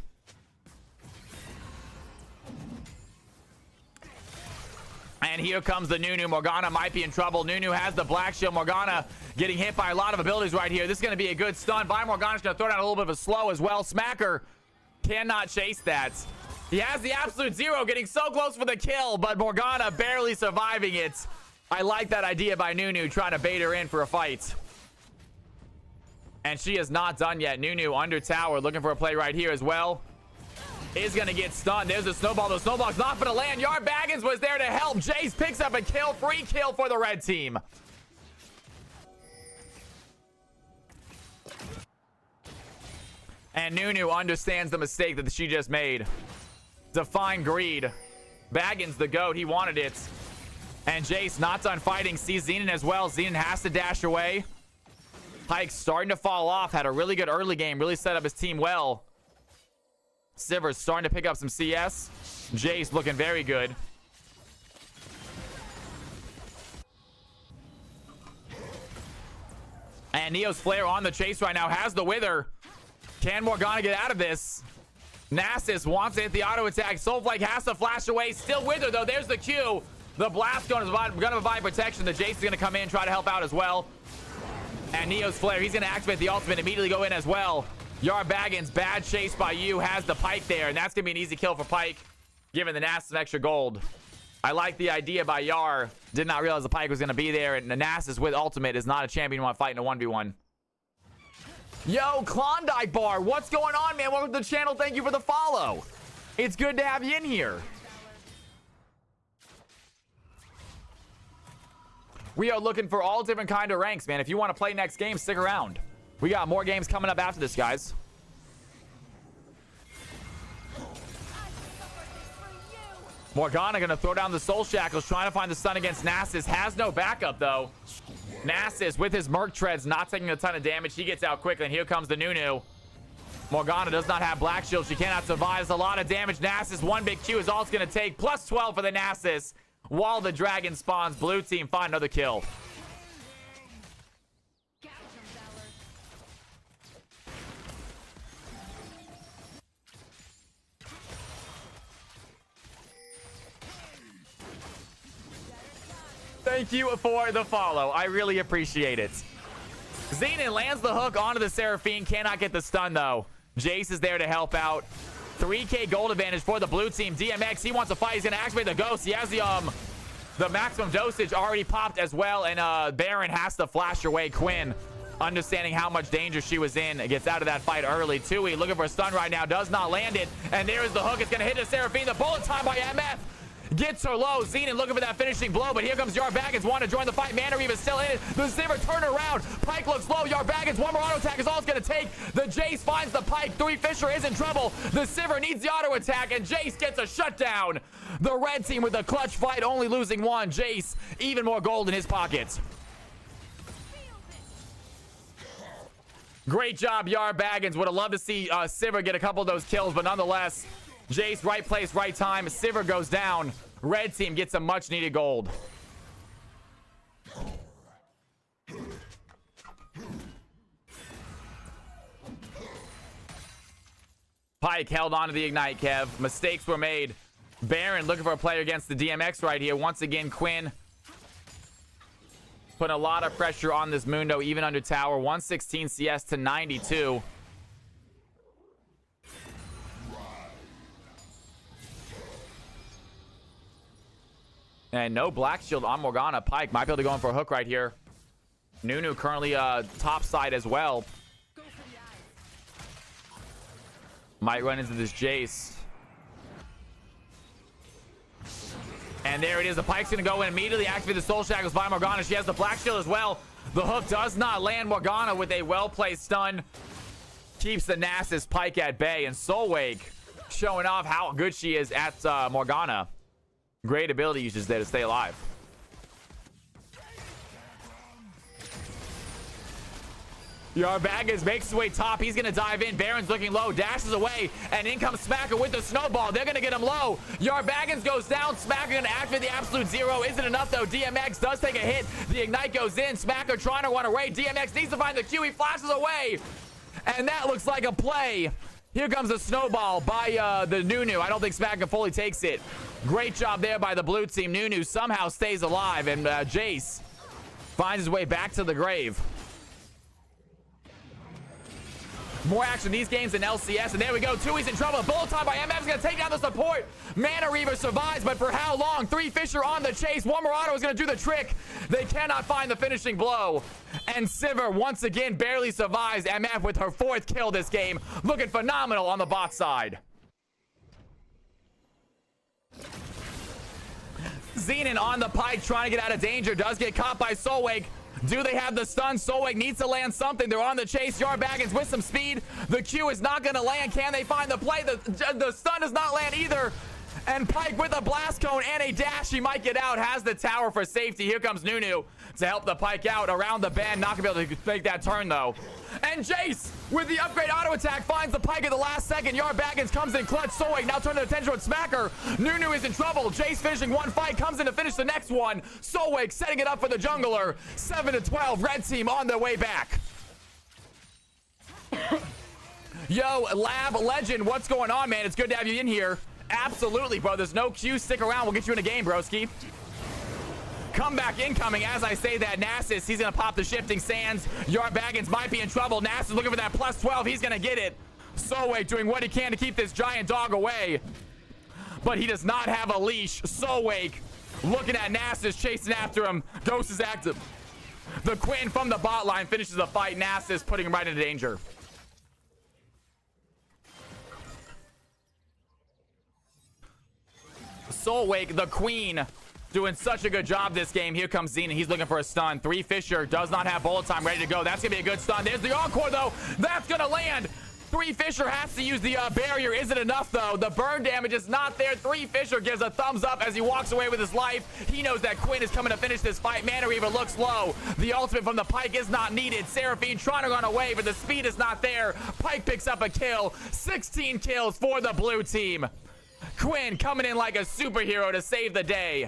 [SPEAKER 1] And here comes the Nunu. Morgana might be in trouble. Nunu has the black shield. Morgana getting hit by a lot of abilities right here. This is going to be a good stun by Morgana. She's going to throw down a little bit of a slow as well. Smacker cannot chase that. He has the absolute zero, getting so close for the kill, but Morgana barely surviving it. I like that idea by Nunu trying to bait her in for a fight. And she is not done yet. Nunu under tower looking for a play right here as well. Is going to get stunned. There's a snowball. The snowball's not going to land. Yard Baggins was there to help. Jace picks up a kill. Free kill for the red team. And Nunu understands the mistake that she just made. Define greed. Baggins the GOAT. He wanted it. And Jace not done fighting. Sees Xenon as well. Xenon has to dash away. Pyke's starting to fall off. Had a really good early game. Really set up his team well. Siver's starting to pick up some CS. Jace looking very good. And Neo's Flare on the chase right now. Has the Wither. Can Morgana get out of this? Nasus wants to hit the auto attack. Soulflake has to flash away. Still Wither though. There's the Q. The blast going to provide protection. The Jace is going to come in, try to help out as well. And Neo's Flare, he's going to activate the ultimate, immediately go in as well. Yard Baggins, bad chase by you, has the Pyke there, and that's going to be an easy kill for Pyke, giving the Nasus some extra gold. I like the idea by Yar. Did not realize the Pyke was going to be there, and the Nasus with ultimate is not a champion you want to fight in a 1v1. Yo, Klondike Bar, what's going on, man? Welcome to the channel. Thank you for the follow. It's good to have you in here. We are looking for all different kind of ranks, man. If you want to play next game, stick around. We got more games coming up after this, guys. Morgana gonna throw down the Soul Shackles, trying to find the stun against Nasus. Has no backup, though. Nasus, with his Merc Treads, not taking a ton of damage. He gets out quickly, and here comes the Nunu. Morgana does not have Black Shield. She cannot survive. It's a lot of damage. Nasus, one big Q is all it's gonna take. Plus 12 for the Nasus. While the dragon spawns, blue team find another kill. Thank you for the follow. I really appreciate it. Xenon lands the hook onto the Seraphine. Cannot get the stun, though. Jace is there to help out. 3K gold advantage for the blue team. DMX, he wants to fight. He's going to activate the Ghost. He has the maximum dosage already popped as well. And Baron has to flash away Quinn. Understanding how much danger she was in. Gets out of that fight early. Tui looking for a stun right now. Does not land it. And there is the hook. It's going to hit the Seraphine. The bullet time by MF. Gets her low. Xenon looking for that finishing blow, but here comes Yard Baggins. Want to join the fight. Mana Reave is still in it. The Sivir turn around. Pyke looks low. Yard Baggins, one more auto attack is all it's going to take. The Jace finds the Pyke. 3 Fisher is in trouble. The Sivir needs the auto attack, and Jace gets a shutdown. The red team with a clutch fight, only losing one. Jace, even more gold in his pockets. Great job, Yard Baggins. Would have loved to see Sivir get a couple of those kills, but nonetheless, Jace, right place, right time. Sivir goes down. Red team gets some much needed gold. Pyke held on to the Ignite, Kev. Mistakes were made. Baron looking for a player against the DMX right here. Once again, Quinn putting a lot of pressure on this Mundo, even under tower. 116 CS to 92. And no Black Shield on Morgana. Pyke might be able to go in for a hook right here. Nunu currently top side as well. Might run into this Jace. And there it is. The Pyke's going to go in immediately. Activate the Soul Shackles by Morgana. She has the Black Shield as well. The hook does not land. Morgana with a well-placed stun. Keeps the Nasus Pyke at bay. And Soulwake showing off how good she is at Morgana. Great ability usage there to stay alive. Yard Baggins makes his way top. He's going to dive in. Baron's looking low. Dashes away. And in comes Smacker with the snowball. They're going to get him low. Yard Baggins goes down. Smacker going to activate the absolute zero. Isn't enough, though. DMX does take a hit. The Ignite goes in. Smacker trying to run away. DMX needs to find the Q. He flashes away. And that looks like a play. Here comes a snowball by the Nunu. I don't think Smacker fully takes it. Great job there by the blue team. Nunu somehow stays alive, and Jace finds his way back to the grave. More action in these games than LCS. And there we go. Tui's in trouble. Bullet time by MF is going to take down the support. Mana Reaver survives, but for how long? 3 Fisher on the chase. One more auto is going to do the trick. They cannot find the finishing blow. And Sivir once again barely survives. MF with her 4th kill this game. Looking phenomenal on the bot side. Xenon on the pike trying to get out of danger. Does get caught by Solwake. Do they have the stun? Solwake needs to land something. They're on the chase. Yard Baggins with some speed. The Q is not going to land. Can they find the play? The stun does not land either. And Pike with a blast cone and a dash. He might get out. Has the tower for safety. Here comes Nunu to help the Pike out around the bend. Not going to be able to make that turn, though. And Jace with the upgrade auto attack finds the Pike at the last second. Yard Baggins comes in clutch. Solwake now turning attention with Smacker. Nunu is in trouble. Jace finishing one fight. Comes in to finish the next one. Solwake setting it up for the jungler. 7-12. Red team on their way back. Yo, Lab Legend, what's going on, man? It's good to have you in here. Absolutely, bro. There's no Q. Stick around. We'll get you in a game, broski. Comeback incoming as I say that. Nasus, he's going to pop the shifting sands. Yard Baggins might be in trouble. Nasus looking for that plus 12. He's going to get it. Solwake doing what he can to keep this giant dog away. But he does not have a leash. Solwake looking at Nasus, chasing after him. Ghost is active. The Quinn from the bot line finishes the fight. Nasus putting him right into danger. Solwake, the queen, doing such a good job this game. Here comes Xenon. He's looking for a stun. 3 Fisher does not have bullet time ready to go. That's going to be a good stun. There's the encore, though. That's going to land. 3 Fisher has to use the barrier. Isn't enough, though. The burn damage is not there. 3 Fisher gives a thumbs up as he walks away with his life. He knows that Quinn is coming to finish this fight. Mana Reaver looks low. The ultimate from the Pike is not needed. Seraphine trying to run away, but the speed is not there. Pike picks up a kill. 16 kills for the blue team. Quinn coming in like a superhero to save the day.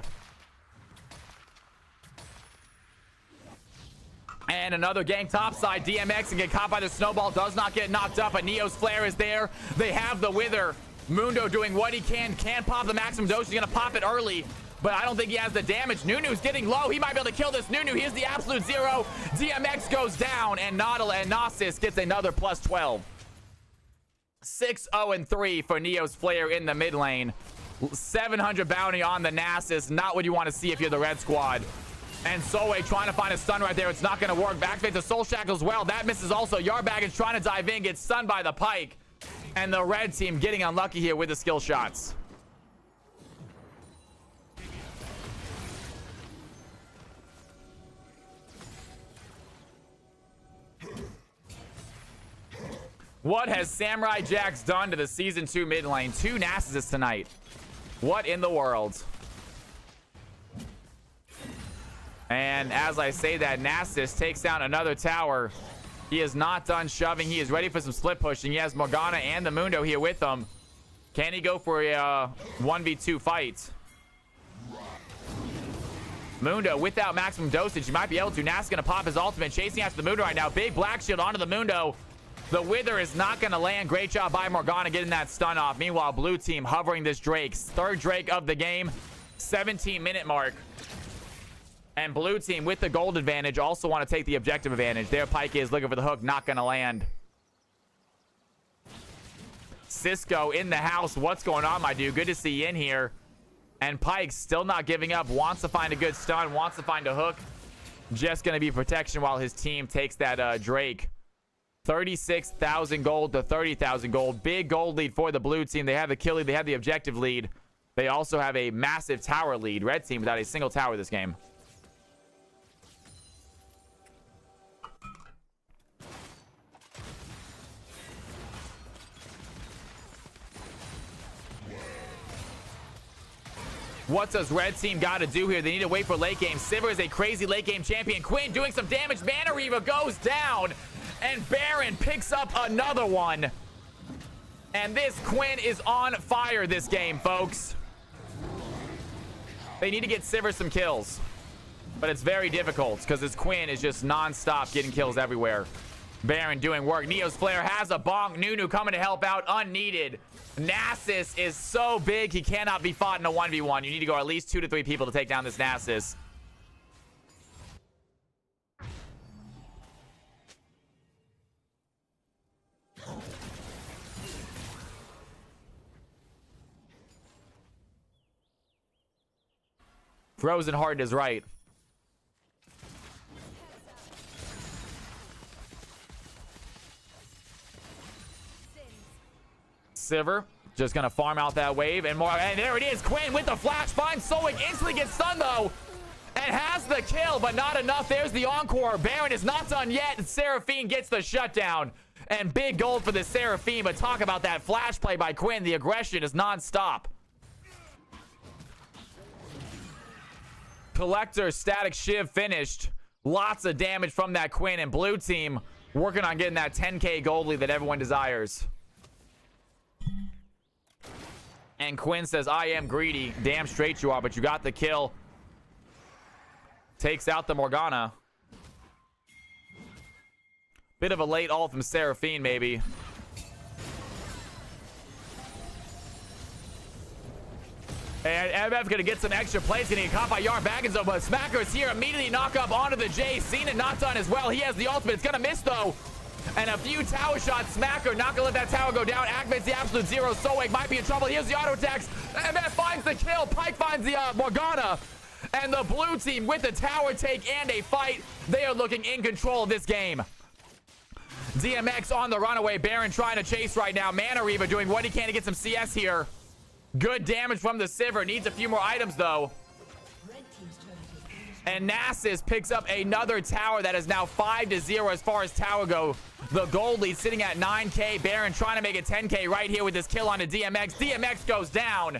[SPEAKER 1] And another gang topside. DMX and get caught by the snowball. Does not get knocked up, but Neo's flare is there. They have the wither. Mundo doing what he can. Can pop the maximum dose. He's going to pop it early, but I don't think he has the damage. Nunu's getting low. He might be able to kill this Nunu. Here's the absolute zero. DMX goes down, and Nasus gets another plus 12. 6-0-3 for Neo's flare in the mid lane. 700 bounty on the Nasus. Not what you want to see if you're the red squad. And Solway trying to find a stun right there. It's not going to work. Back fade to Soul Shackle as well. That misses also. Yard Baggins trying to dive in. Gets stunned by the Pike. And the red team getting unlucky here with the skill shots. What has Samurai Jax done to the Season 2 mid lane? 2 Nasuses tonight. What in the world? And as I say that, Nasus takes down another tower. He is not done shoving. He is ready for some split pushing. He has Morgana and the Mundo here with him. Can he go for a 1v2 fight? Mundo without maximum dosage. He might be able to. Nasus going to pop his ultimate. Chasing after the Mundo right now. Big black shield onto the Mundo. The Wither is not going to land. Great job by Morgana getting that stun off. Meanwhile, blue team hovering this Drake. 3rd Drake of the game. 17-minute mark. And blue team with the gold advantage also want to take the objective advantage. Their Pike is looking for the hook. Not going to land. Cisco in the house. What's going on, my dude? Good to see you in here. And Pike still not giving up. Wants to find a good stun. Wants to find a hook. Just going to be protection while his team takes that Drake. 36,000 gold to 30,000 gold. Big gold lead for the blue team. They have the kill lead. They have the objective lead. They also have a massive tower lead. Red team without a single tower this game. What does red team got to do here? They need to wait for late game. Sivir is a crazy late game champion. Quinn doing some damage. Mana Reaver goes down. And Baron picks up another one. And this Quinn is on fire this game, folks. They need to get Sivir some kills. But it's very difficult because this Quinn is just non-stop getting kills everywhere. Baron doing work. Neo's flare has a bonk. Nunu coming to help out unneeded. Nasus is so big he cannot be fought in a 1v1. You need to go at least 2 to 3 people to take down this Nasus. Frozen Heart is right. Sivir just gonna farm out that wave and more. And there it is. Quinn with the flash bind. Soig instantly gets stunned though. And has the kill, but not enough. There's the encore. Baron is not done yet. Seraphine gets the shutdown. And big gold for the Seraphine. But talk about that flash play by Quinn. The aggression is non-stop. Collector static shiv finished. Lots of damage from that Quinn. And blue team working on getting that 10k gold lead that everyone desires. And Quinn says, I am greedy. Damn straight you are, but you got the kill. Takes out the Morgana. Bit of a late ult from Seraphine, maybe. And MF gonna get some extra plays. Gonna get caught by Yarn Baggins, though, but Smacker is here. Immediately knock up onto the J. Cena not done as well. He has the ultimate. It's gonna miss, though. And a few tower shots. Smacker not gonna let that tower go down. Activates the absolute zero. Soig might be in trouble. Here's the auto attacks. MF finds the kill. Pike finds the Morgana. And the blue team with the tower take and a fight. They are looking in control of this game. DMX on the runaway. Baron trying to chase right now. Mana Reba doing what he can to get some CS here. Good damage from the Sivir. Needs a few more items, though. And Nasus picks up another tower that is now 5-0 as far as tower go. The gold lead sitting at 9k. Baron trying to make it 10k right here with this kill onto DMX. DMX goes down.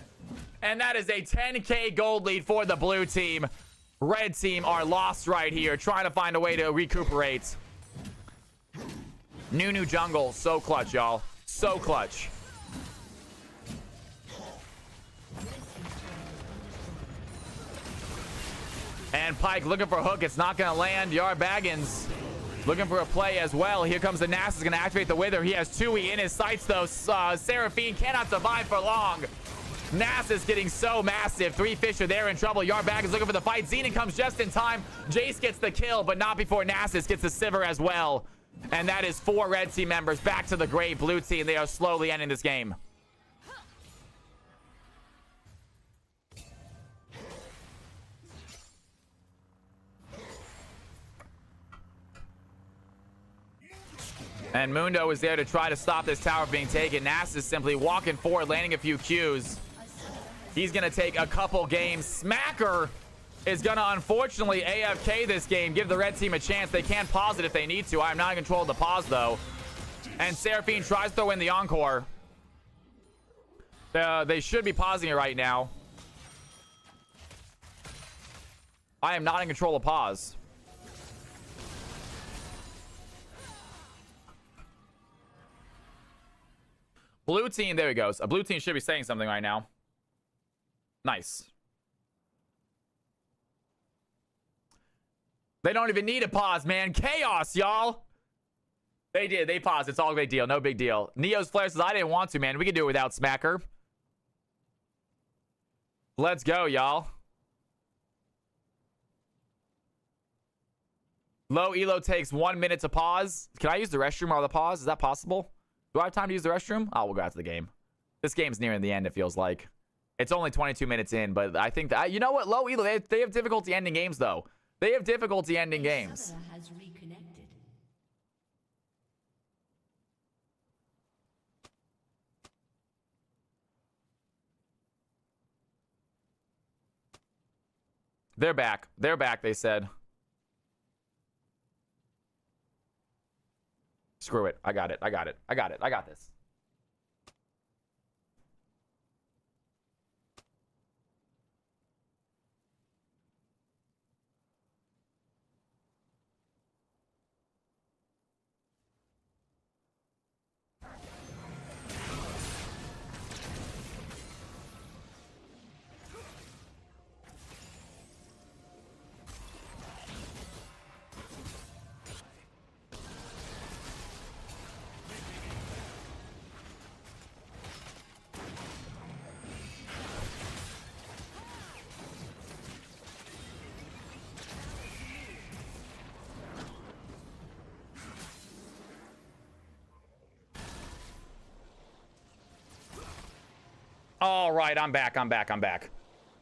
[SPEAKER 1] And that is a 10k gold lead for the blue team. Red team are lost right here, trying to find a way to recuperate. New jungle. So clutch, y'all. So clutch. And Pike looking for a hook. It's not going to land. Yard Baggins looking for a play as well. Here comes the Nasus. Going to activate the Wither. He has 2E in his sights, though. Seraphine cannot survive for long. Nasus getting so massive. 3 fish are there in trouble. Yarbag is looking for the fight. Xenon comes just in time. Jace gets the kill, but not before Nasus gets the Sivir as well. And that is 4 red team members back to the grave. Blue team, they are slowly ending this game. And Mundo is there to try to stop this tower being taken. Nasus simply walking forward, landing a few Qs. He's going to take a couple games. Smacker is going to, unfortunately, AFK this game. Give the red team a chance. They can pause it if they need to. I'm not in control of the pause, though. And Seraphine tries to throw in the encore. They should be pausing it right now. I am not in control of pause. Blue team, there he goes. A blue team should be saying something right now. Nice. They don't even need a pause, man. Chaos, y'all. They did. They paused. It's all a big deal. No big deal. Neo's Flare says, I didn't want to, man. We can do it without Smacker. Let's go, y'all. Low Elo takes 1 minute to pause. Can I use the restroom while the pause? Is that possible? Do I have time to use the restroom? Oh, we'll go out to the game. This game's nearing the end, it feels like. It's only 22 minutes in, but I think that... You know what? Low Elo, they have difficulty ending games, though. They have difficulty ending games.
[SPEAKER 8] Has reconnected.
[SPEAKER 1] They're back. They're back, they said. Screw it. I got it. I got it. I got it. I got this. All right, I'm back. I'm back. I'm back.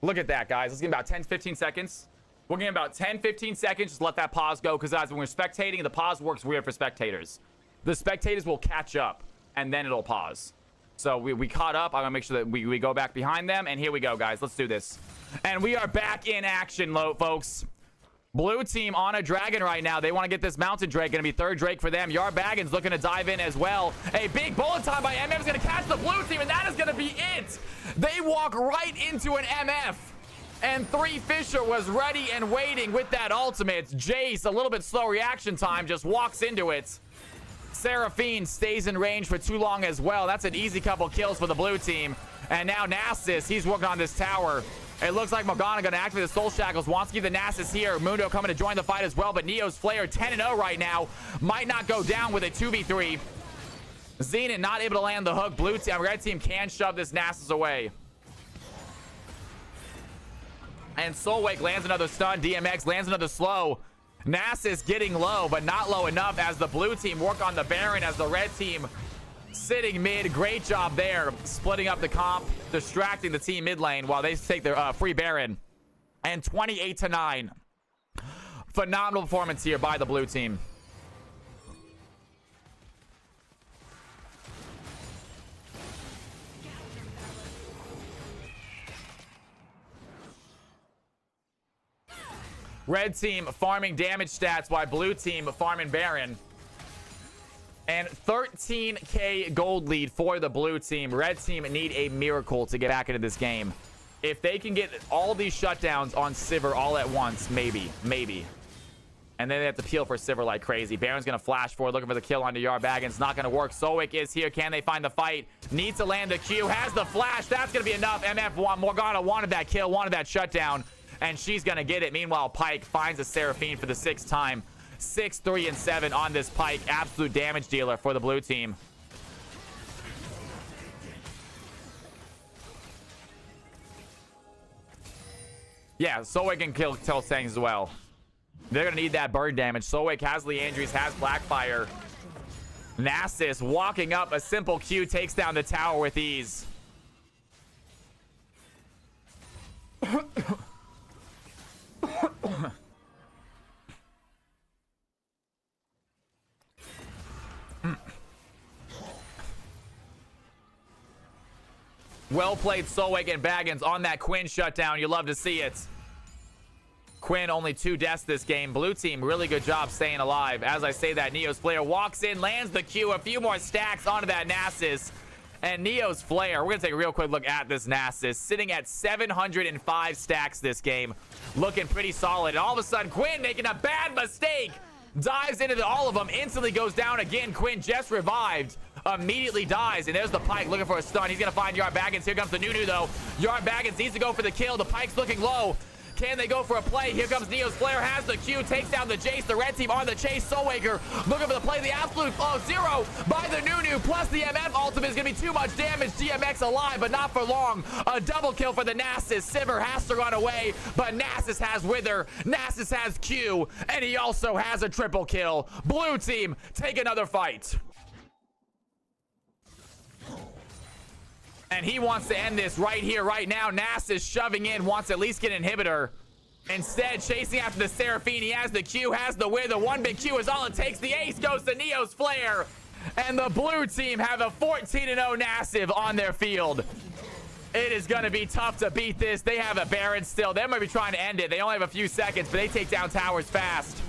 [SPEAKER 1] Look at that, guys. Let's give about 10, 15 seconds. We're getting about 10, 15 seconds. Just let that pause go. Because, guys, when we're spectating, the pause works weird for spectators. The spectators will catch up, and then it'll pause. So we caught up. I'm going to make sure that we go back behind them. And here we go, guys. Let's do this. And we are back in action, folks. Blue team on a dragon right now. They want to get this mountain drake. Going to be third drake for them. Yar Baggins looking to dive in as well. A big bullet time by MF is going to catch the blue team, and that is going to be it. They walk right into an MF. And 3 Fisher was ready and waiting with that ultimate. Jace, a little bit slow reaction time, just walks into it. Seraphine stays in range for too long as well. That's an easy couple kills for the blue team. And now Nasus, he's working on this tower. It looks like Morgana going to activate the Soul Shackles. Wants to keep the Nasus here. Mundo coming to join the fight as well. But Neo's Flare 10-0 right now. Might not go down with a 2v3. Zenit not able to land the hook. Blue team, red team can shove this Nasus away. And Soulwake lands another stun. DMX lands another slow. Nasus getting low, but not low enough as the blue team work on the Baron as the red team sitting mid. Great job there, splitting up the comp, distracting the team mid lane while they take their free Baron. And 28-9. Phenomenal performance here by the blue team. Red team farming damage stats while blue team farming Baron. And 13k gold lead for the blue team. Red team need a miracle to get back into this game. If they can get all these shutdowns on Sivir all at once, maybe. And then they have to peel for Sivir like crazy. Baron's going to flash forward, looking for the kill onto Yar Baggins. Not going to work. Sowick is here. Can they find the fight? Needs to land the Q. Has the flash. That's going to be enough. MF1. Morgana wanted that kill, wanted that shutdown. And she's going to get it. Meanwhile, Pyke finds a Seraphine for the 6th time. 6, 3, and 7 on this Pyke. Absolute damage dealer for the blue team. Yeah, Sowick can kill Tanks as well. They're going to need that burn damage. Sowick has Leandries, has Blackfire. Nasus walking up a simple Q, takes down the tower with ease. Well played, Sowick and Baggins on that Quinn shutdown. You love to see it. Quinn only 2 deaths this game. Blue team, really good job staying alive. As I say that, Neo's Flare walks in, lands the Q, a few more stacks onto that Nasus. And Neo's Flare, we're going to take a real quick look at this Nasus. Sitting at 705 stacks this game. Looking pretty solid. And all of a sudden, Quinn making a bad mistake. Dives into all of them, instantly goes down again. Quinn just revived. Immediately dies, and there's the Pyke looking for a stun. He's gonna find Yar Baggins. Here comes the Nunu though. Yar Baggins needs to go for the kill. The Pyke's looking low. Can they go for a play? Here comes Neo's Flare, has the Q, takes down the Jace. The red team on the chase. Soulwaker looking for the play. The absolute zero by the Nunu, plus the MF ultimate is gonna be too much damage. DMX alive, but not for long. A double kill for the Nasus. Sivir has to run away, but Nasus has Wither. Nasus has Q, and he also has a triple kill. Blue team, take another fight. And he wants to end this right here, right now. Nasus shoving in, wants to at least get an inhibitor. Instead, chasing after the Seraphine. He has the Q, has the Wither. One big Q is all it takes. The ace goes to Neo's Flare. And the blue team have a 14-0 Nasus on their field. It is going to be tough to beat this. They have a Baron still. They might be trying to end it. They only have a few seconds, but they take down towers fast.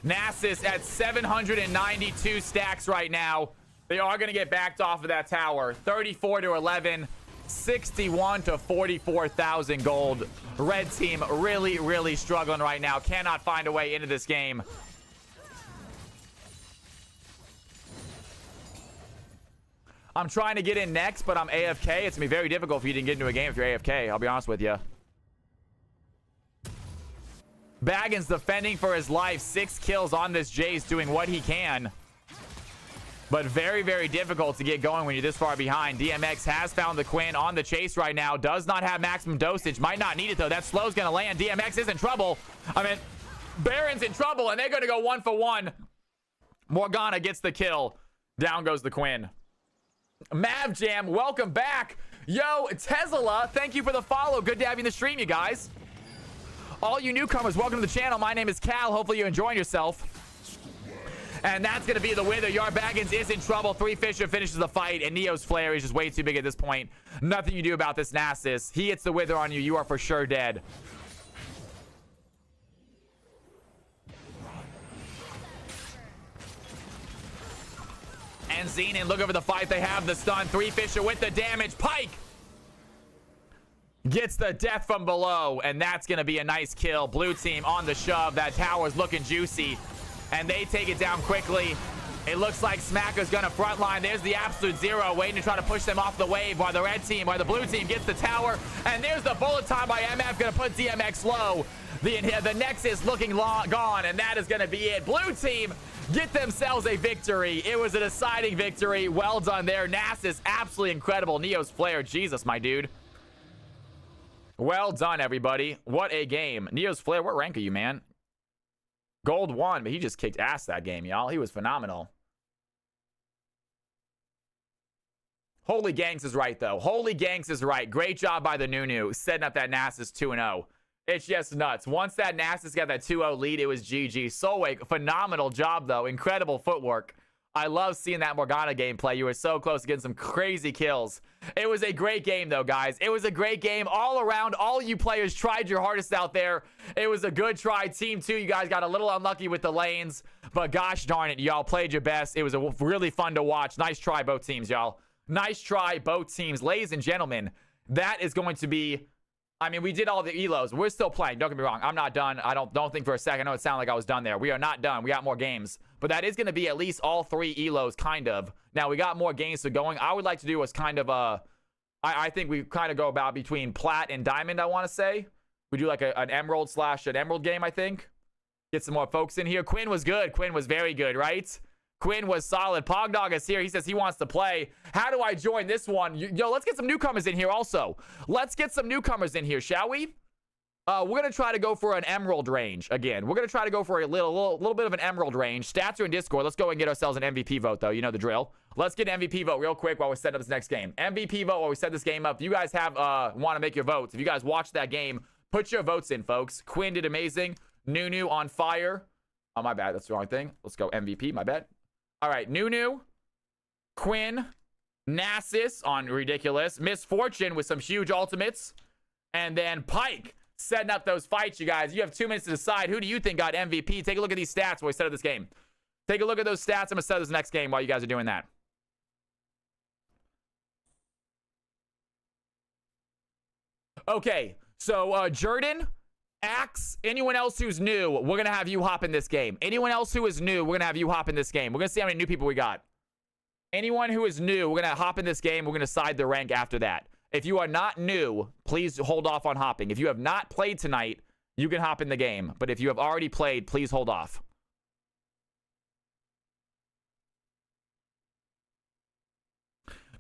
[SPEAKER 1] Nasus at 792 stacks right now. They are going to get backed off of that tower. 34-11, 61 to 44,000 gold. Red team really, really struggling right now. Cannot find a way into this game. I'm trying to get in next, but I'm AFK. It's going to be very difficult for you to get into a game if you're AFK. I'll be honest with you. Baggins defending for his life. 6 kills on this Jace, doing what he can. But very, very difficult to get going when you're this far behind. DMX has found the Quinn on the chase right now. Does not have maximum dosage. Might not need it, though. That slow's going to land. DMX is in trouble. I mean, Baron's in trouble, and they're going to go 1 for 1. Morgana gets the kill. Down goes the Quinn. Mav Jam, welcome back. Yo, Tesla, thank you for the follow. Good to have you in the stream, you guys. All you newcomers, welcome to the channel. My name is Cal. Hopefully you're enjoying yourself. And that's going to be the wither. Yard Baggins is in trouble. 3 Fisher finishes the fight, and Neo's flare is just way too big at this point. Nothing you do about this Nasus. He hits the wither on you. You are for sure dead. And Xenon, look over the fight. They have the stun. 3 Fisher with the damage. Pike gets the death from below, and that's going to be a nice kill. Blue team on the shove. That tower's looking juicy, and they take it down quickly. It looks like Smacker's going to frontline. There's the absolute zero, waiting to try to push them off the wave while the blue team gets the tower. And there's the bullet time by MF, going to put DMX low. The Nexus looking gone, and that is going to be it. Blue team get themselves a victory. It was a deciding victory. Well done there. Nasus, absolutely incredible. Neo's flare, Jesus, my dude. Well done, everybody. What a game. Neo's flare, what rank are you, man? Gold 1, but he just kicked ass that game, y'all. He was phenomenal. Holy Gangs is right, though. Holy Gangs is right. Great job by the Nunu, setting up that Nasus 2-0. It's just nuts. Once that Nasus got that 2-0 lead, it was GG. Solway, phenomenal job, though. Incredible footwork. I love seeing that Morgana gameplay. You were so close to getting some crazy kills. It was a great game, though, guys. It was a great game all around. All you players tried your hardest out there. It was a good try. Team 2, you guys got a little unlucky with the lanes, but gosh darn it, y'all played your best. It was really fun to watch. Nice try, both teams, y'all. Nice try, both teams. Ladies and gentlemen, that is going to be... I mean, we did all the elos. We're still playing. Don't get me wrong. I'm not done. I don't think for a second. I know it sounded like I was done there. We are not done. We got more games. But that is going to be at least all 3 elos, kind of. Now, we got more games to going. I would like to do was kind of I think we kind of go about between plat and diamond, I want to say. We do like an emerald / an emerald game, I think. Get some more folks in here. Quinn was good. Quinn was very good, right? Quinn was solid. Pogdog is here. He says he wants to play. How do I join this one? Yo, let's get some newcomers in here also. Let's get some newcomers in here, shall we? We're going to try to go for an emerald range again. We're going to try to go for a little bit of an emerald range. Stats are in Discord. Let's go and get ourselves an MVP vote, though. You know the drill. Let's get an MVP vote real quick while we set up this next game. MVP vote while we set this game up. If you guys have want to make your votes, if you guys watch that game, put your votes in, folks. Quinn did amazing. Nunu on fire. Oh, my bad. That's the wrong thing. Let's go MVP. My bad. All right, Nunu, Quinn, Nasus on ridiculous, Misfortune with some huge ultimates, and then Pike setting up those fights, you guys. You have 2 minutes to decide who do you think got MVP. Take a look at these stats while we set up this game. Take a look at those stats. I'm going to set up this next game while you guys are doing that. Okay, so Jordan, Axe, anyone else who's new, we're going to have you hop in this game. Anyone else who is new, we're going to have you hop in this game. We're going to see how many new people we got. Anyone who is new, we're going to hop in this game. We're going to side the rank after that. If you are not new, please hold off on hopping. If you have not played tonight, you can hop in the game. But if you have already played, please hold off.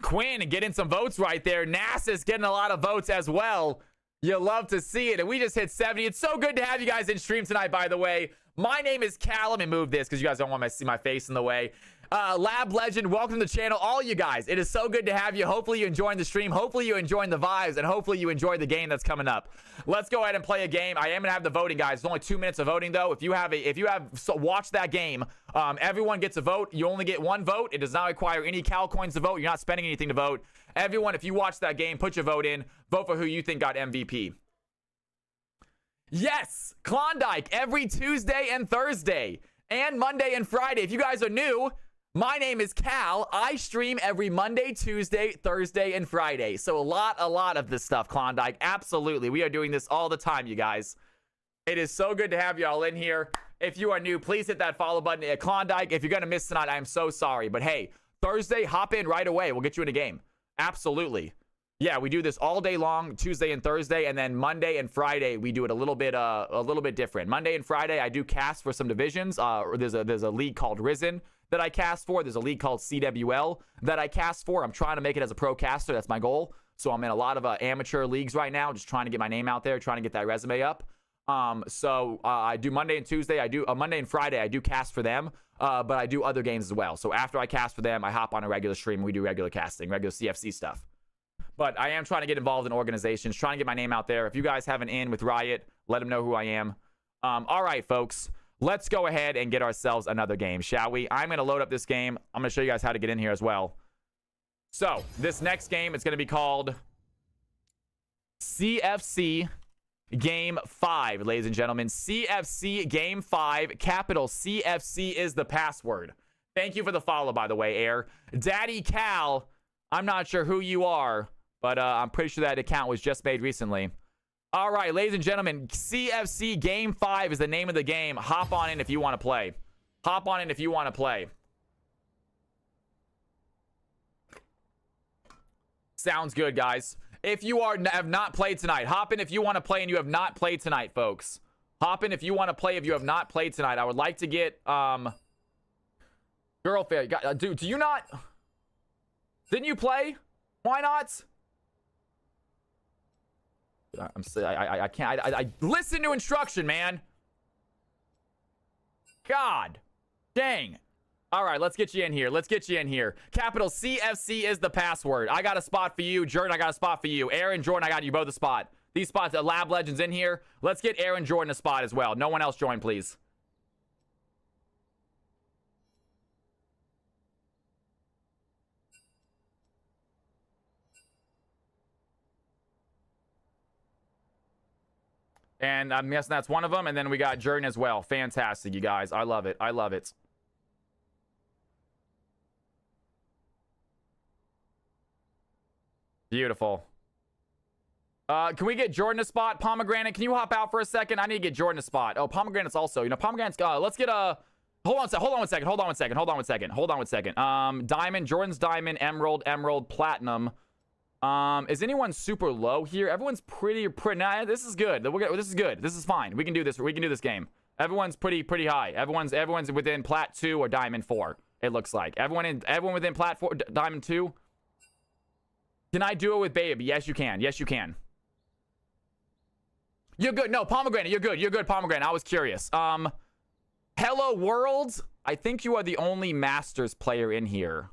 [SPEAKER 1] Quinn getting some votes right there. Nasus getting a lot of votes as well. You love to see it. And we just hit 70. It's so good to have you guys in stream tonight, by the way. My name is Cal. Let me move this because you guys don't want to see my face in the way. Lab Legend, welcome to the channel. All you guys, it is so good to have you. Hopefully you're enjoying the stream. Hopefully you're enjoying the vibes. And hopefully you enjoy the game that's coming up. Let's go ahead and play a game. I am going to have the voting, guys. It's only 2 minutes of voting, though. If you have watched that game, everyone gets a vote. You only get 1 vote. It does not require any Cal coins to vote. You're not spending anything to vote. Everyone, if you watch that game, put your vote in. Vote for who you think got MVP. Yes, Klondike every Tuesday and Thursday and Monday and Friday. If you guys are new, my name is Cal. I stream every Monday, Tuesday, Thursday, and Friday. So a lot of this stuff, Klondike. Absolutely. We are doing this all the time, you guys. It is so good to have you all in here. If you are new, please hit that follow button. Klondike, if you're going to miss tonight, I am so sorry. But hey, Thursday, hop in right away. We'll get you in a game. Absolutely. Yeah, we do this all day long, Tuesday and Thursday, and then Monday and Friday we do it a little bit different. Monday and Friday I do cast for some divisions. There's a league called Risen that I cast for. There's a league called CWL that I cast for. I'm trying to make it as a pro caster. That's my goal. So I'm in a lot of amateur leagues right now, just trying to get my name out there, trying to get that resume up. So I do Monday and Tuesday. I do Monday and Friday. I do cast for them, but I do other games as well. So after I cast for them, I hop on a regular stream. And we do regular casting, regular CFC stuff. But I am trying to get involved in organizations, trying to get my name out there. If you guys have an in with Riot, let them know who I am. All right, folks. Let's go ahead and get ourselves another game, shall we? I'm going to load up this game. I'm going to show you guys how to get in here as well. So this next game is going to be called CFC Game 5, ladies and gentlemen. CFC Game 5, capital CFC is the password. Thank you for the follow, by the way, Air. Daddy Cal, I'm not sure who you are, but I'm pretty sure that account was just made recently. All right, ladies and gentlemen, CFC Game 5 is the name of the game. Hop on in if you want to play. Hop on in if you want to play. Sounds good, guys. If you have not played tonight, hop in if you want to play and you have not played tonight, folks. Hop in if you want to play if you have not played tonight. I would like to get girlfriend. Dude, do you not? Didn't you play? Why not? I can't. I listen to instruction, man. God dang. All right, let's get you in here. Let's get you in here. Capital CFC is the password. I got a spot for you. Jordan, I got a spot for you. Aaron, Jordan, I got you both a spot. These spots, Lab Legends in here. Let's get Aaron, Jordan a spot as well. No one else join, please. And I'm guessing that's one of them. And then we got Jordan as well. Fantastic, you guys. I love it. I love it. Beautiful. Can we get Jordan a spot? Pomegranate, can you hop out for a second? I need to get Jordan a spot. Oh, Pomegranate's also, you know, Pomegranate's, let's get a, hold on one second. Diamond, Jordan's diamond, emerald, platinum. Is anyone super low here? Everyone's pretty, nah, this is good. This is good. This is fine. We can do this. We can do this game. Everyone's pretty high. Everyone's within plat 2 or diamond 4, it looks like. Everyone within plat 4, diamond 2. Can I do it with baby? Yes, you can. Yes, you can. You're good. No, Pomegranate, you're good. You're good, Pomegranate. I was curious. Hello World. I think you are the only Masters player in here.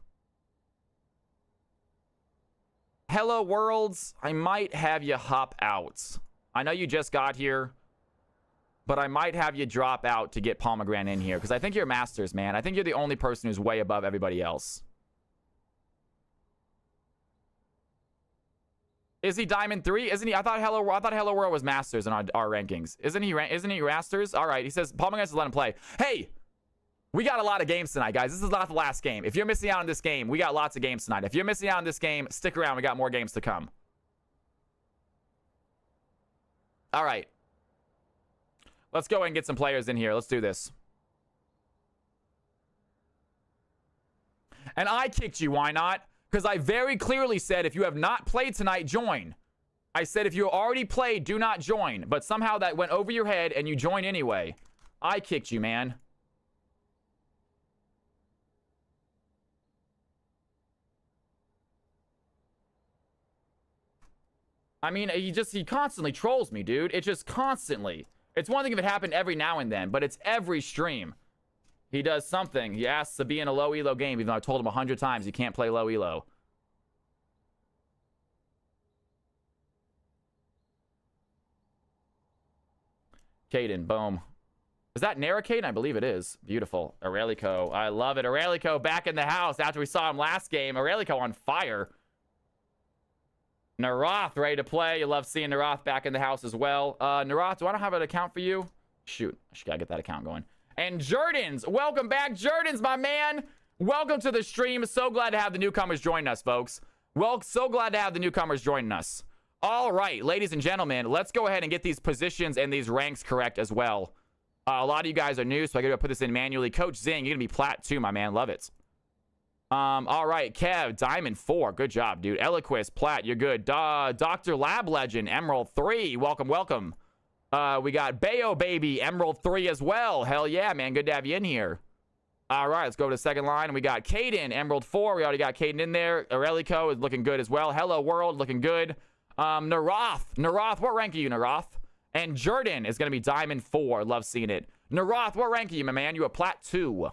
[SPEAKER 1] Hello Worlds. I might have you hop out. I know you just got here, but I might have you drop out to get Pomegranate in here because I think you're Masters, man. I think you're the only person who's way above everybody else. Is he Diamond 3? Isn't he? I thought Hello World was Masters in our rankings. Isn't he Masters? All right. He says Pomegranate to let him play. Hey, we got a lot of games tonight, guys. This is not the last game. If you're missing out on this game, we got lots of games tonight. If you're missing out on this game, stick around. We got more games to come. All right. Let's go and get some players in here. Let's do this. And I kicked you. Why not? Because I very clearly said, if you have not played tonight, join. I said, if you already played, do not join. But somehow that went over your head and you joined anyway. I kicked you, man. I mean, he constantly trolls me, dude. It's just constantly. It's one thing if it happened every now and then, but it's every stream. He does something. He asks to be in a low elo game, even though I told him 100 times he can't play low elo. Caden, boom. Is that Nara Caden? I believe it is. Beautiful. Aurelico. I love it. Aurelico back in the house after we saw him last game. Aurelico on fire. Narath ready to play. You love seeing Narath back in the house as well. Narath, do I not have an account for you? Shoot. I should gotta get that account going. And Jordans, welcome back. Jordans, my man. Welcome to the stream. So glad to have the newcomers join us, folks. Well, so glad to have the newcomers joining us. All right, ladies and gentlemen, let's go ahead and get these positions and these ranks correct as well. A lot of you guys are new, so I gotta put this in manually. Coach Zing, you're gonna be plat 2, my man. Love it. All right, Kev, Diamond 4. Good job, dude. Eloquist, plat, you're good. Dr. Lab Legend, Emerald 3. Welcome, welcome. We got Bayo Baby, Emerald 3 as well. Hell yeah, man. Good to have you in here. All right, let's go to the second line. We got Caden, Emerald 4. We already got Caden in there. Aurelico is looking good as well. Hello World, looking good. Narath, what rank are you, Narath? And Jordan is going to be Diamond 4. Love seeing it. Naroth, what rank are you, my man? You a Plat 2.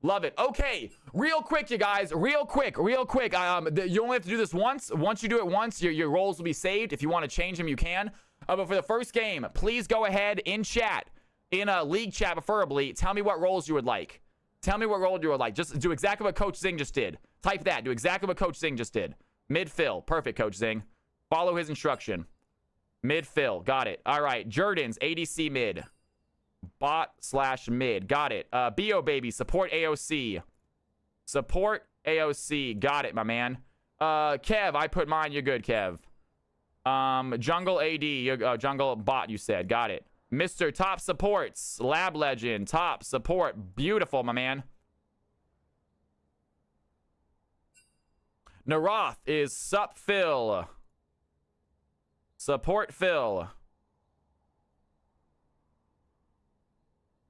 [SPEAKER 1] Love it. Okay, real quick, you guys. Real quick. You only have to do this once. Once you do it once, your roles will be saved. If you want to change them, you can. But for the first game, please go ahead in chat, in a league chat preferably, tell me what roles you would like. Tell me what role you would like. Just do exactly what Coach Zing just did. Type that. Do exactly what Coach Zing just did. Mid-fill. Perfect, Coach Zing. Follow his instruction. Mid-fill. Got it. All right. Jordan's ADC mid. Bot/mid. Got it. BO baby. Support AOC. Support AOC. Got it, my man. Kev, I put mine. You're good, Kev. Jungle AD. Jungle bot, you said. Got it. Mr. Top Supports. Lab Legend. Top Support. Beautiful, my man. Naroth is Sup Phil. Support Phil.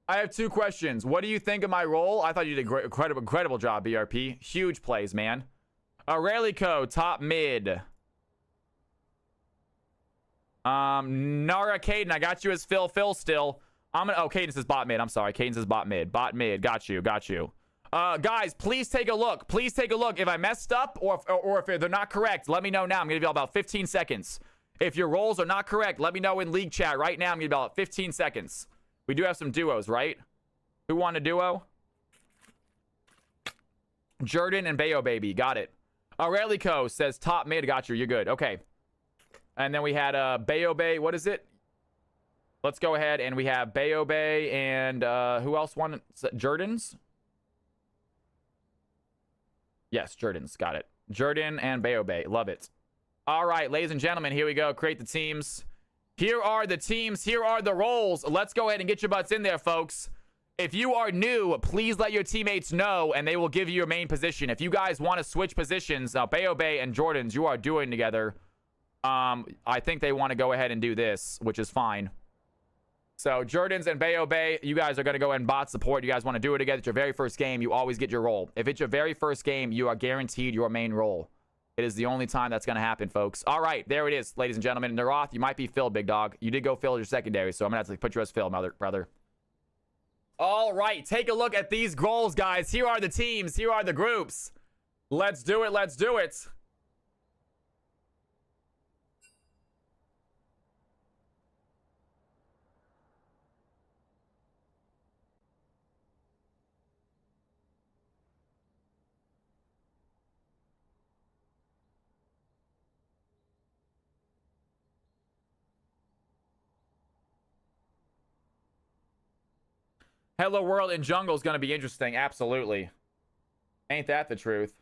[SPEAKER 1] I have 2 questions. What do you think of my role? I thought you did a incredible job, BRP. Huge plays, man. Aurelico, top mid. Nara Caden, I got you as Phil still. Oh, Caden says bot mid. I'm sorry. Caden says bot mid. Bot mid. Got you. Guys, please take a look. If I messed up or if they're not correct, let me know now. I'm going to give you about 15 seconds. If your roles are not correct, let me know in league chat right now. I'm going to give you about 15 seconds. We do have some duos, right? Who won a duo? Jordan and Bayo Baby. Got it. Aurelico says top mid. Got you. You're good. Okay. And then we had Bayo Bay. What is it? Let's go ahead and we have Bayo Bay and who else won? Jordan's? Yes, Jordan's. Got it. Jordan and Bayo Bay. Love it. All right, ladies and gentlemen, here we go. Create the teams. Here are the teams. Here are the roles. Let's go ahead and get your butts in there, folks. If you are new, please let your teammates know, and they will give you your main position. If you guys want to switch positions, now Bayo Bay and Jordan's, you are doing together. I think they want to go ahead and do this, which is fine. So Jordan's and Bayo Bay, you guys are going to go ahead and bot support. You guys want to do it together. It's your very first game. You always get your role. If it's your very first game, you are guaranteed your main role. It is the only time that's going to happen, folks. All right, there it is, ladies and gentlemen. Naroth, you might be Phil, big dog. You did go Phil as your secondary, so I'm going to have to put you as Phil, brother. All right, take a look at these goals, guys. Here are the teams. Here are the groups. Let's do it. Let's do it. Hello World in Jungle is going to be interesting. Absolutely. Ain't that the truth?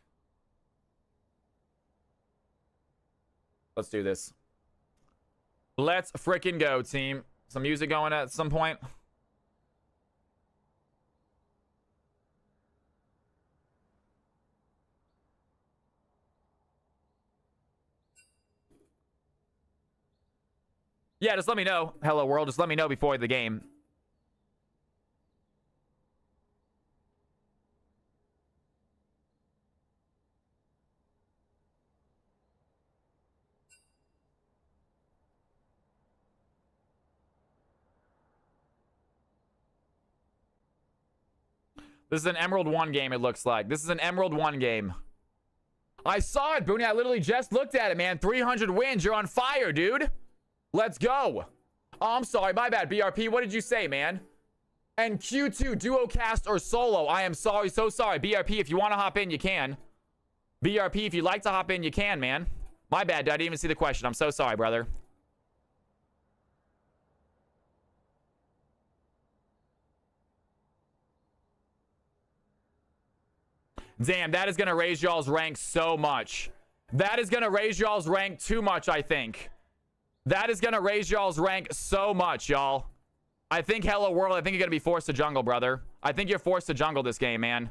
[SPEAKER 1] Let's do this. Let's frickin' go, team. Some music going at some point. Yeah, just let me know. Hello World, just let me know before the game. This is an Emerald 1 game, it looks like. This is an Emerald 1 game. I saw it, Booney. I literally just looked at it, man. 300 wins. You're on fire, dude. Let's go. Oh, I'm sorry. My bad, BRP. What did you say, man? And Q2, duo cast or solo. I am sorry. So sorry. BRP, if you want to hop in, you can. BRP, if you'd like to hop in, you can, man. My bad, dude. I didn't even see the question. I'm so sorry, brother. Damn, that is going to raise y'all's rank so much. That is going to raise y'all's rank too much, I think. That is going to raise y'all's rank so much, y'all. I think Hello World, I think you're going to be forced to jungle, brother. I think you're forced to jungle this game, man.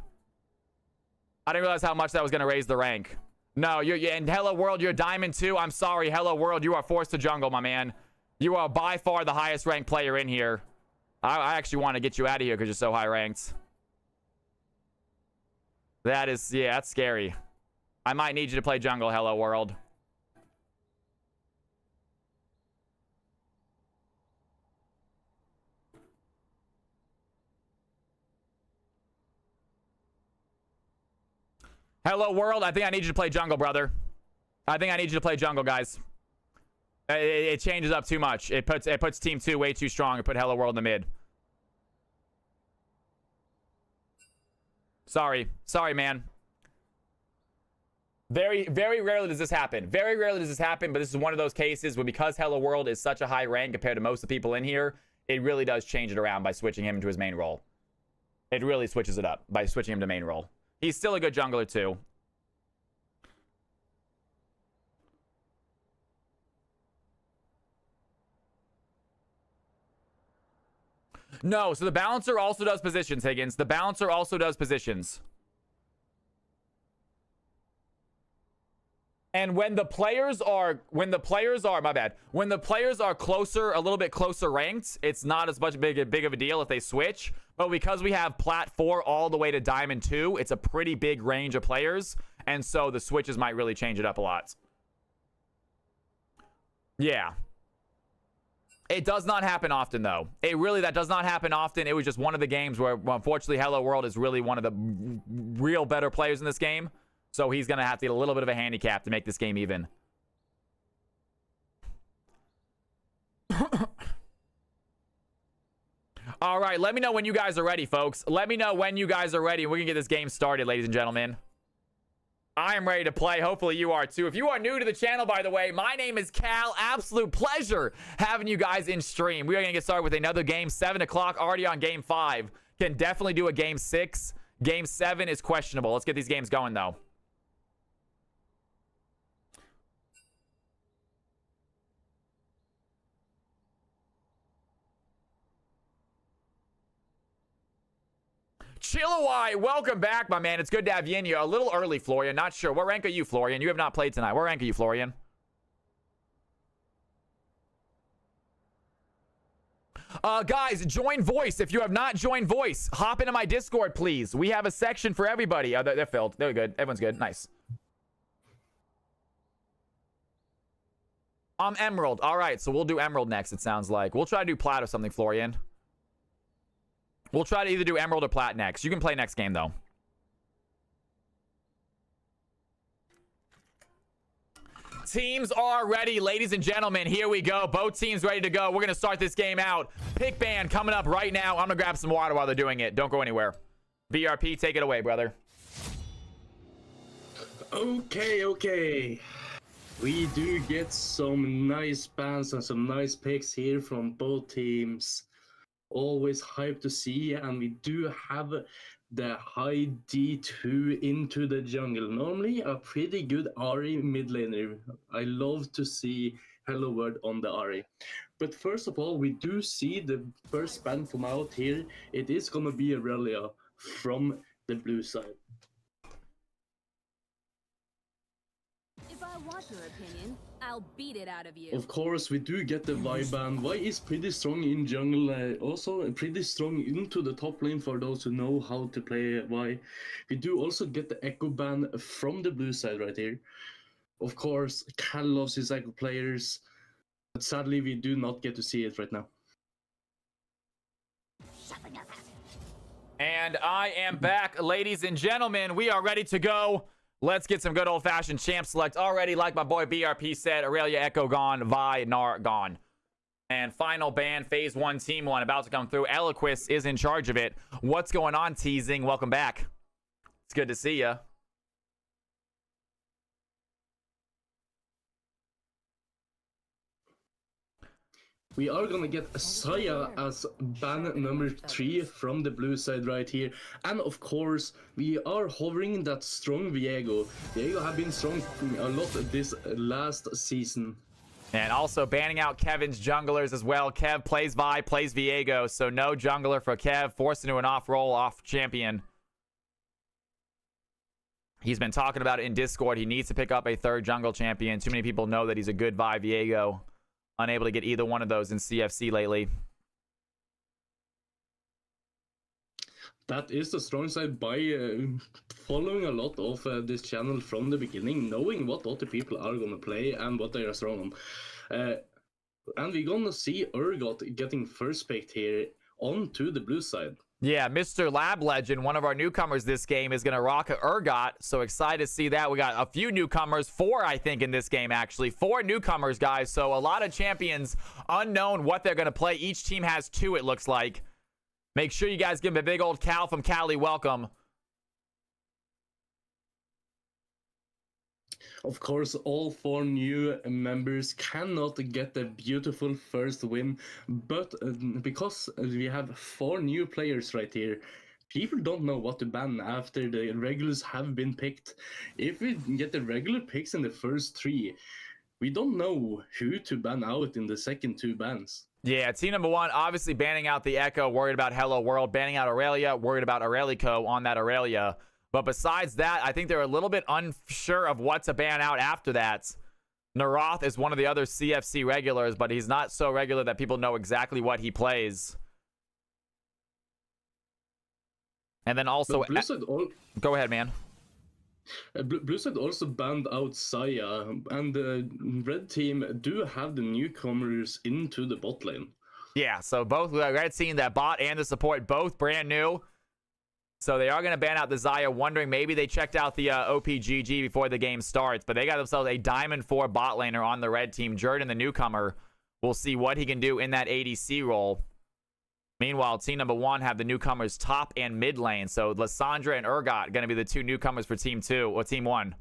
[SPEAKER 1] I didn't realize how much that was going to raise the rank. No, and Hello World, you're Diamond 2. I'm sorry, Hello World, you are forced to jungle, my man. You are by far the highest ranked player in here. I actually want to get you out of here because you're so high ranked. That is, yeah, that's scary. I might need you to play jungle, Hello World. Hello, world. I think I need you to play jungle, brother. I think I need you to play jungle, guys. It changes up too much. It puts team 2 way too strong and put Hello World in the mid. Sorry, man. Very rarely does this happen. Very rarely does this happen, but this is one of those cases where, because Hello World is such a high rank compared to most of the people in here, it really does change it around by switching him into his main role. It really switches it up by switching him to main role. He's still a good jungler too. No, so the balancer also does positions, Higgins. The balancer also does positions. And when the players are closer, a little bit closer ranked, it's not as much big of a deal if they switch. But because we have Plat 4 all the way to Diamond 2, it's a pretty big range of players. And so the switches might really change it up a lot. Yeah. It does not happen often, though. That does not happen often. It was just one of the games where, unfortunately, Hello World is really one of the real better players in this game. So he's going to have to get a little bit of a handicap to make this game even. All right, let me know when you guys are ready, folks. Let me know when you guys are ready, and we can get this game started, ladies and gentlemen. I am ready to play. Hopefully you are too. If you are new to the channel, by the way, my name is Cal. Absolute pleasure having you guys in stream. We are going to get started with another game. 7 o'clock, already on game 5. Can definitely do a game 6. Game 7 is questionable. Let's get these games going, though. Chillawai, welcome back, my man. It's good to have you in here. A little early, Florian. Not sure. What rank are you, Florian? You have not played tonight. What rank are you, Florian? Guys, join voice. If you have not joined voice, hop into my Discord, please. We have a section for everybody. Oh, they're filled. They're good. Everyone's good. Nice. I'm Emerald. All right, so we'll do Emerald next, it sounds like. We'll try to do Plat or something, Florian. We'll try to either do Emerald or Plat next. You can play next game, though. Teams are ready, ladies and gentlemen. Here we go. Both teams ready to go. We're going to start this game out. Pick band coming up right now. I'm going to grab some water while they're doing it. Don't go anywhere. BRP, take it away, brother.
[SPEAKER 5] Okay. We do get some nice bans and some nice picks here from both teams. Always hyped to see, and we do have the high D2 into the jungle. Normally a pretty good Ahri mid laner. I love to see Hello World on the Ahri. But first of all, we do see the first ban from out here. It is gonna be Aurelia from the blue side.
[SPEAKER 6] If I want your opinion, I'll beat it out of you.
[SPEAKER 5] Of course, we do get the Vi ban. Vi is pretty strong in jungle, also pretty strong into the top lane for those who know how to play Vi. We do also get the Echo ban from the blue side right here. Of course, Cal loves his Echo players, but sadly we do not get to see it right now.
[SPEAKER 1] And I am back, ladies and gentlemen. We are ready to go. Let's get some good old-fashioned champ select already. Like my boy BRP said, Aurelia, Echo gone, Vi, Gnar gone. And final ban, phase 1, team 1, about to come through. Eloquist is in charge of it. What's going on, Teasing? Welcome back. It's good to see ya.
[SPEAKER 5] We are gonna get Saya as ban number 3 from the blue side right here. And of course, we are hovering that strong Viego. Viego have been strong a lot this last season.
[SPEAKER 1] And also banning out Kevin's junglers as well. Kev plays Vi, plays Viego, so no jungler for Kev, forced into an off-roll, off-champion. He's been talking about it in Discord. He needs to pick up a 3rd jungle champion. Too many people know that he's a good Vi Viego. Unable to get either one of those in CFC lately.
[SPEAKER 5] That is the strong side by following a lot of this channel from the beginning, knowing what other people are going to play and what they are strong on. And we're going to see Urgot getting first picked here onto the blue side.
[SPEAKER 1] Yeah, Mr. Lab Legend, one of our newcomers this game, is going to rock a Urgot. So excited to see that. We got a few newcomers, 4, I think, in this game, actually. 4 newcomers, guys. So a lot of champions, unknown what they're going to play. Each team has 2, it looks like. Make sure you guys give him a big old Cal from Cali welcome.
[SPEAKER 5] Of course, all 4 new members cannot get the beautiful first win, but because we have 4 new players right here, people don't know what to ban after the regulars have been picked. If we get the regular picks in the first 3, we don't know who to ban out in the second 2 bans.
[SPEAKER 1] Yeah, team number 1, obviously banning out the Echo, worried about Hello World, banning out Aurelia, worried about Aurelico on that Aurelia. But besides that, I think they're a little bit unsure of what to ban out after that. Naroth is one of the other CFC regulars, but he's not so regular that people know exactly what he plays. And then also... Go ahead, man.
[SPEAKER 5] Blueside also banned out Saya, and the red team do have the newcomers into the bot lane.
[SPEAKER 1] Yeah, so both red team, that bot and the support, both brand new. So they are going to ban out the Xayah, wondering maybe they checked out the OPGG before the game starts. But they got themselves a Diamond 4 bot laner on the red team. Jordan, the newcomer, we'll see what he can do in that ADC role. Meanwhile, team number 1 have the newcomers top and mid lane. So Lysandra and Urgot going to be the 2 newcomers for team 2 or team 1.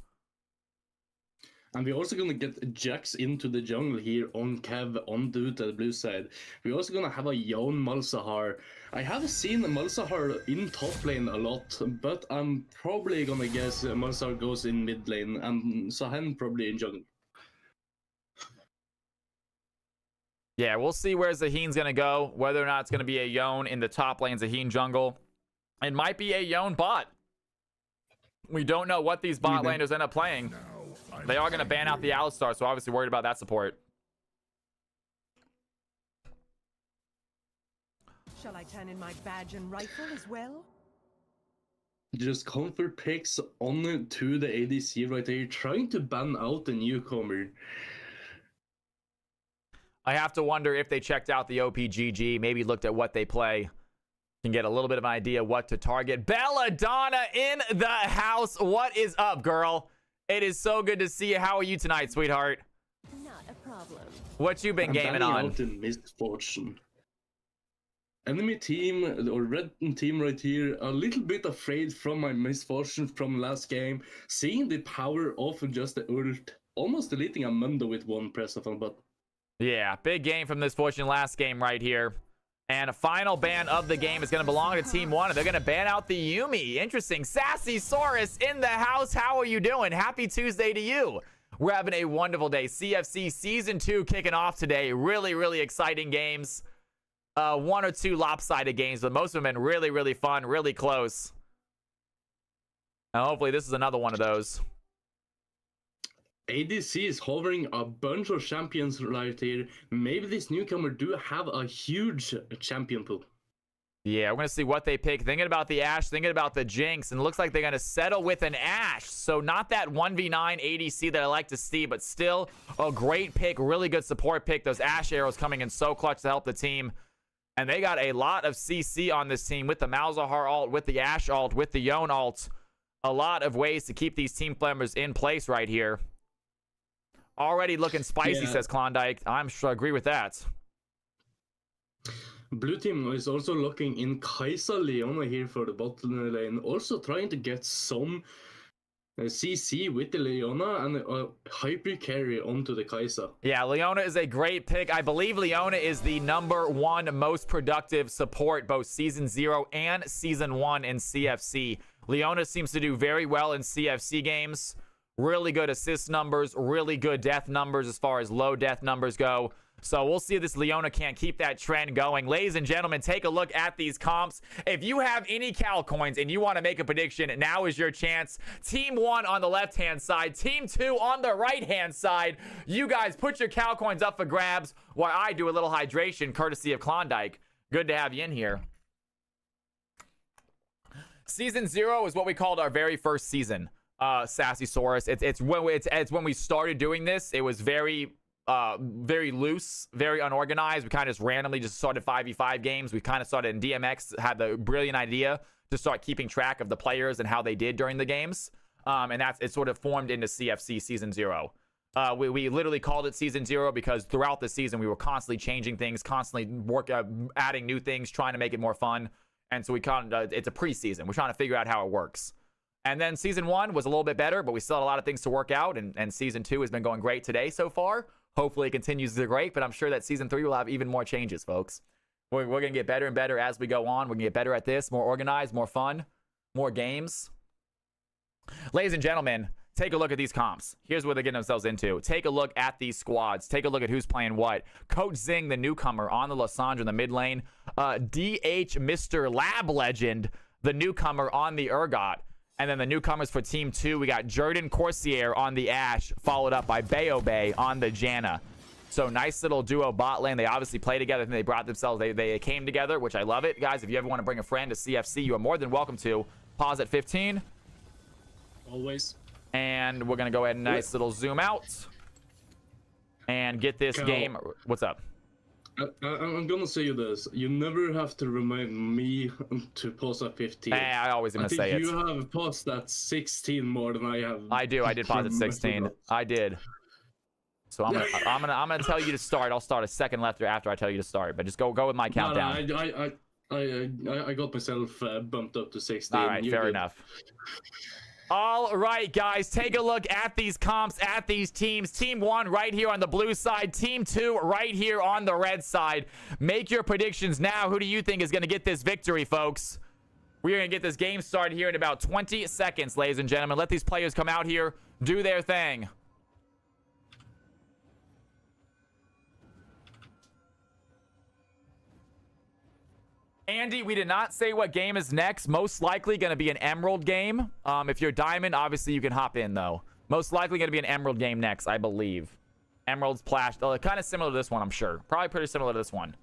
[SPEAKER 5] And we're also going to get Jax into the jungle here on Kev, on Dude at the blue side. We're also going to have a Yon Malzahar. I have seen Malzahar in top lane a lot, but I'm probably going to guess Malzahar goes in mid lane and Sahen probably in jungle.
[SPEAKER 1] Yeah, we'll see where Zaheen's going to go, whether or not it's going to be a Yon in the top lane, Zaheen jungle. It might be a Yon bot. We don't know what these bot laners end up playing. They are going to ban out the Alistar, so obviously worried about that support.
[SPEAKER 2] Shall I turn in my badge and rifle as well?
[SPEAKER 5] Just comfort picks on to the ADC right there, trying to ban out the newcomer.
[SPEAKER 1] I have to wonder if they checked out the OPGG, maybe looked at what they play. Can get a little bit of an idea what to target. Belladonna in the house. What is up, girl? It is so good to see you. How are you tonight, sweetheart?
[SPEAKER 6] Not a problem.
[SPEAKER 1] What you been gaming on?
[SPEAKER 5] Out in misfortune. Enemy team, or red team right here, a little bit afraid from my misfortune from last game. Seeing the power of just the ult. Almost deleting a Mundo with 1 press of a button.
[SPEAKER 1] Yeah, big game from Misfortune last game right here. And a final ban of the game is going to belong to Team 1. And they're going to ban out the Yuumi. Interesting. Sassy Saurus in the house. How are you doing? Happy Tuesday to you. We're having a wonderful day. CFC Season 2 kicking off today. Really, really exciting games. 1 or 2 lopsided games, but most of them have been really, really fun, really close. And hopefully this is another one of those.
[SPEAKER 5] ADC is hovering a bunch of champions right here. Maybe this newcomer do have a huge champion pool.
[SPEAKER 1] Yeah, we're going to see what they pick. Thinking about the Ashe, thinking about the Jinx, and it looks like they're going to settle with an Ashe. So not that 1v9 ADC that I like to see, but still a great pick, really good support pick. Those Ashe arrows coming in so clutch to help the team. And they got a lot of CC on this team with the Malzahar ult, with the Ashe ult, with the Yon ult. A lot of ways to keep these team members in place right here. Already looking spicy, says Klondike. I'm sure I agree with that.
[SPEAKER 5] Blue team is also looking in Kai'Sa Leona here for the bottom lane. Also trying to get some CC with the Leona and a hyper carry onto the Kai'Sa.
[SPEAKER 1] Yeah, Leona is a great pick. I believe Leona is the #1 most productive support both Season 0 and Season 1 in CFC. Leona seems to do very well in CFC games. Really good assist numbers, really good death numbers as far as low death numbers go. So we'll see if this Leona can't keep that trend going. Ladies and gentlemen, take a look at these comps. If you have any Cal coins and you want to make a prediction, now is your chance. Team 1 on the left-hand side, Team 2 on the right-hand side. You guys put your Cal coins up for grabs while I do a little hydration courtesy of Klondike. Good to have you in here. Season 0 is what we called our very first season. Sassy Saurus. It's when we started doing this. It was very very loose, very unorganized. We kind of just randomly just started 5v5 games. We kind of started in DMX, had the brilliant idea to start keeping track of the players and how they did during the games. And it sort of formed into CFC Season 0. We literally called it Season 0 because throughout the season, we were constantly changing things, constantly adding new things, trying to make it more fun. And so it's a preseason. We're trying to figure out how it works. And then Season 1 was a little bit better, but we still had a lot of things to work out. And Season 2 has been going great today so far. Hopefully it continues to great, but I'm sure that Season 3 will have even more changes, folks. We're going to get better and better as we go on. We're going to get better at this, more organized, more fun, more games. Ladies and gentlemen, take a look at these comps. Here's what they're getting themselves into. Take a look at these squads. Take a look at who's playing what. Coach Zing, the newcomer, on the Lysandra in the mid lane. DH Mr. Lab Legend, the newcomer, on the Urgot. And then the newcomers for Team 2, we got Jordan Corsair on the Ashe, followed up by Bayo on the Janna. So nice little duo bot lane. They obviously play together. I think they brought themselves, they came together, which I love it. Guys, if you ever want to bring a friend to CFC, you are more than welcome to. Pause at 15.
[SPEAKER 5] Always.
[SPEAKER 1] And we're going to go ahead and nice little zoom out. And get this game. What's up?
[SPEAKER 5] I'm gonna say you this. You never have to remind me to pause at 15.
[SPEAKER 1] I always gonna say it.
[SPEAKER 5] I think you have paused at 16 more than I have.
[SPEAKER 1] I do. I did pause at 16. I did. So I'm gonna tell you to start. I'll start a second after I tell you to start. But just go with my countdown.
[SPEAKER 5] No, I got myself bumped up to 16.
[SPEAKER 1] All right, fair enough. All right, guys, take a look at these comps, at these teams. Team 1 right here on the blue side. Team 2 right here on the red side. Make your predictions now. Who do you think is going to get this victory, folks? We are going to get this game started here in about 20 seconds, ladies and gentlemen. Let these players come out here, do their thing. Andy, we did not say what game is next. Most likely going to be an Emerald game. If you're Diamond, obviously you can hop in, though. Most likely going to be an Emerald game next, I believe. Emerald's Splash. Kind of similar to this one, I'm sure. Probably pretty similar to this one.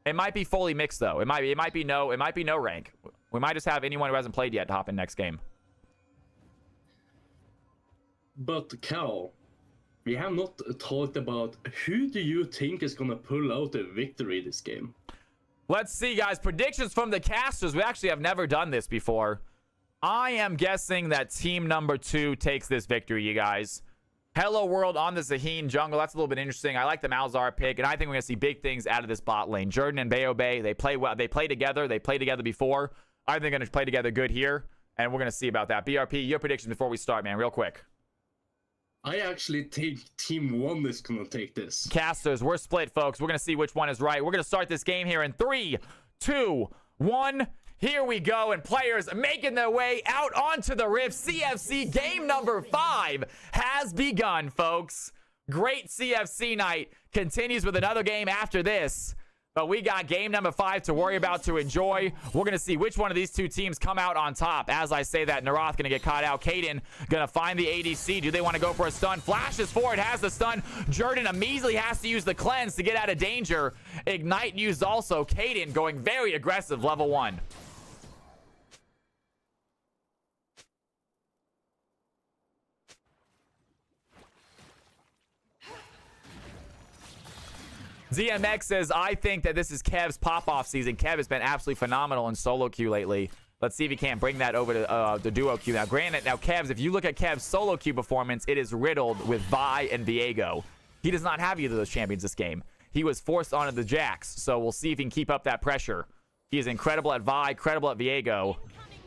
[SPEAKER 1] It might be fully mixed, though. It might be no rank. We might just have anyone who hasn't played yet to hop in next game.
[SPEAKER 5] But, Cal, we have not talked about who do you think is going to pull out the victory this game?
[SPEAKER 1] Let's see, guys. Predictions from the casters. We actually have never done this before. I am guessing that team number 2 takes this victory, you guys. Hello World on the Zaheen jungle. That's a little bit interesting. I like the Malzahar pick, and I think we're going to see big things out of this bot lane. Jordan and Bayo, they play well. They play together. They played together before. I think they're going to play together good here, and we're going to see about that. BRP, your predictions before we start, man, real quick.
[SPEAKER 5] I actually think Team 1 is going to take this.
[SPEAKER 1] Casters, we're split, folks. We're going to see which one is right. We're going to start this game here in 3, 2, 1. Here we go. And players making their way out onto the Rift. CFC game number 5 has begun, folks. Great CFC night. Continues with another game after this. But we got game number 5 to worry about, to enjoy. We're going to see which one of these two teams come out on top. As I say that, Narath going to get caught out. Caden going to find the ADC. Do they want to go for a stun? Flashes forward, has the stun. Jordan immediately has to use the cleanse to get out of danger. Ignite used also. Caden going very aggressive, level 1. ZMX says, I think that this is Kev's pop-off season. Kev has been absolutely phenomenal in solo queue lately. Let's see if he can't bring that over to the duo queue. Now, granted, Kev's, if you look at Kev's solo queue performance, it is riddled with Vi and Viego. He does not have either of those champions this game. He was forced onto the Jax, so we'll see if he can keep up that pressure. He is incredible at Vi, incredible at Viego.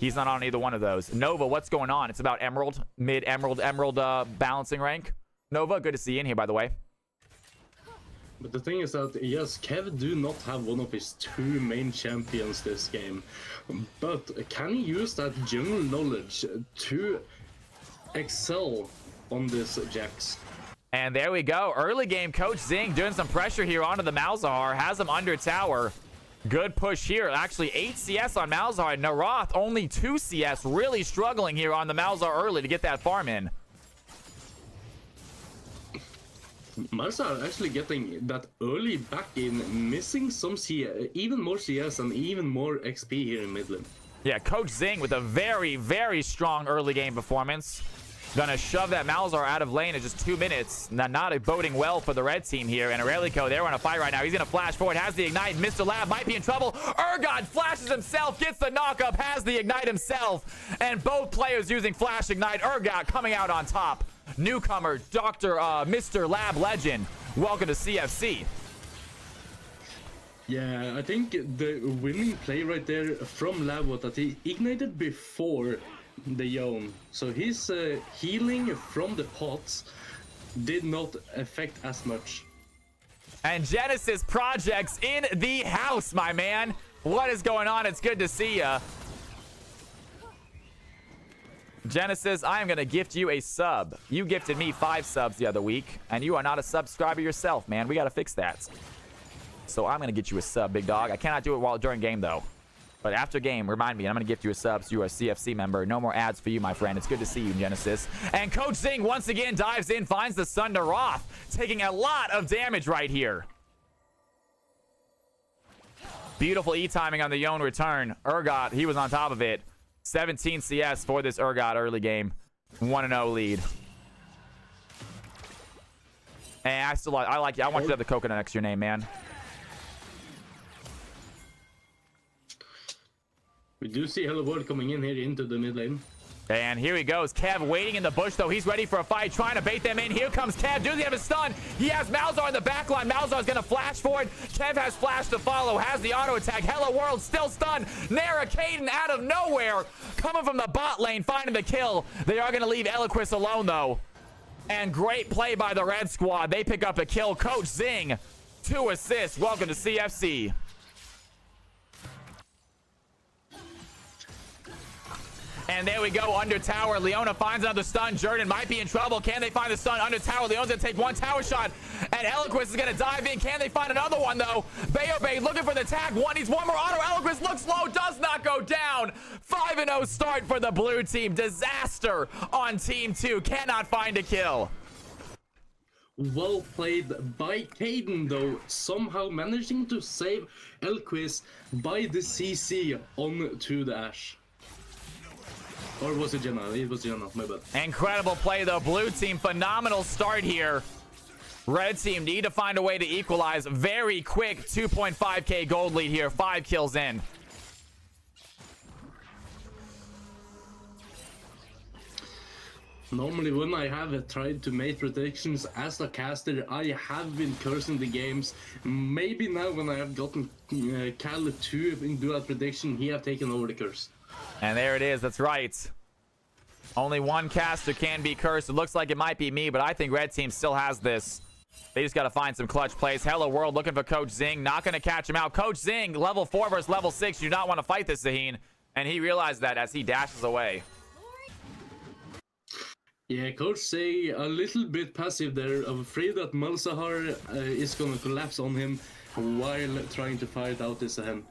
[SPEAKER 1] He's not on either one of those. Nova, what's going on? It's about Emerald, mid-Emerald, balancing rank. Nova, good to see you in here, by the way.
[SPEAKER 5] But the thing is that, yes, Kev do not have one of his 2 main champions this game. But can he use that jungle knowledge to excel on this Jax?
[SPEAKER 1] And there we go. Early game, Coach Zing doing some pressure here onto the Malzahar. Has him under tower. Good push here. Actually, 8 CS on Malzahar. Narath, only 2 CS. Really struggling here on the Malzahar early to get that farm in.
[SPEAKER 5] Malzahar actually getting that early back in, missing some CS, even more CS and even more XP here in Midland.
[SPEAKER 1] Yeah, Coach Zing with a very, very strong early game performance. Gonna shove that Malzahar out of lane in just 2 minutes. Not boding well for the red team here. And Aurelico, they're on a fight right now. He's gonna flash forward, has the ignite. Mr. Lab might be in trouble. Urgot flashes himself, gets the knock up, has the ignite himself. And both players using flash ignite. Urgot coming out on top. Newcomer, Mr. Lab Legend. Welcome to CFC.
[SPEAKER 5] Yeah, I think the winning play right there from Lab was that he ignited before the Yone. So his healing from the pots did not affect as much.
[SPEAKER 1] And Genesis Projects in the house, my man. What is going on? It's good to see ya. Genesis, I am going to gift you a sub. You gifted me 5 subs the other week, and you are not a subscriber yourself, man. We got to fix that. So I'm going to get you a sub, big dog. I cannot do it during game, though. But after game, remind me, I'm going to gift you a sub so you are a CFC member. No more ads for you, my friend. It's good to see you, Genesis. And Coach Zing once again dives in, finds the stun to Roth, taking a lot of damage right here. Beautiful E-timing on the Yone return. Urgot, he was on top of it. 17 CS for this Urgot early game. 1-0 lead. And I like you. I want you to have the coconut next to your name, man.
[SPEAKER 5] We do see Hello World coming in here into the mid lane.
[SPEAKER 1] And here he goes. Kev waiting in the bush, though. He's ready for a fight, trying to bait them in. Here comes Kev. Does he have a stun? He has Malzahar in the back line. Malzahar's going to flash forward. Kev has flash to follow. Has the auto attack. Hello World still stunned. Nara Caden out of nowhere. Coming from the bot lane, finding the kill. They are going to leave Eloquist alone, though. And great play by the red squad. They pick up a kill. Coach Zing, 2 assists. Welcome to CFC. And there we go, under tower. Leona finds another stun. Jordan might be in trouble. Can they find the stun under tower? Leona's gonna take 1 tower shot. And Eloquist is gonna dive in. Can they find another one, though? Bay looking for the tag. Needs one more auto. Eloquist looks low, does not go down. 5-0 start for the blue team. Disaster on team 2. Cannot find a kill.
[SPEAKER 5] Well played by Caden, though, somehow managing to save Elquist by the CC onto the Ashe. Or was it Jenna? It was Jenna, my bad.
[SPEAKER 1] Incredible play, though. Blue team, phenomenal start here. Red team need to find a way to equalize. Very quick 2.5k gold lead here. 5 kills in.
[SPEAKER 5] Normally when I have tried to make predictions as a caster, I have been cursing the games. Maybe now when I have gotten Cal to do a prediction, he have taken over the curse.
[SPEAKER 1] And there it is. That's right. Only one caster can be cursed. It looks like it might be me, but I think red team still has this. They just got to find some clutch plays. Hello World looking for Coach Zing. Not going to catch him out. Coach Zing, level 4 versus level 6. You do not want to fight this, Zaheen. And he realized that as he dashes away.
[SPEAKER 5] Yeah, Coach Zing a little bit passive there. I'm afraid that Malzahar is going to collapse on him while trying to fight out this him.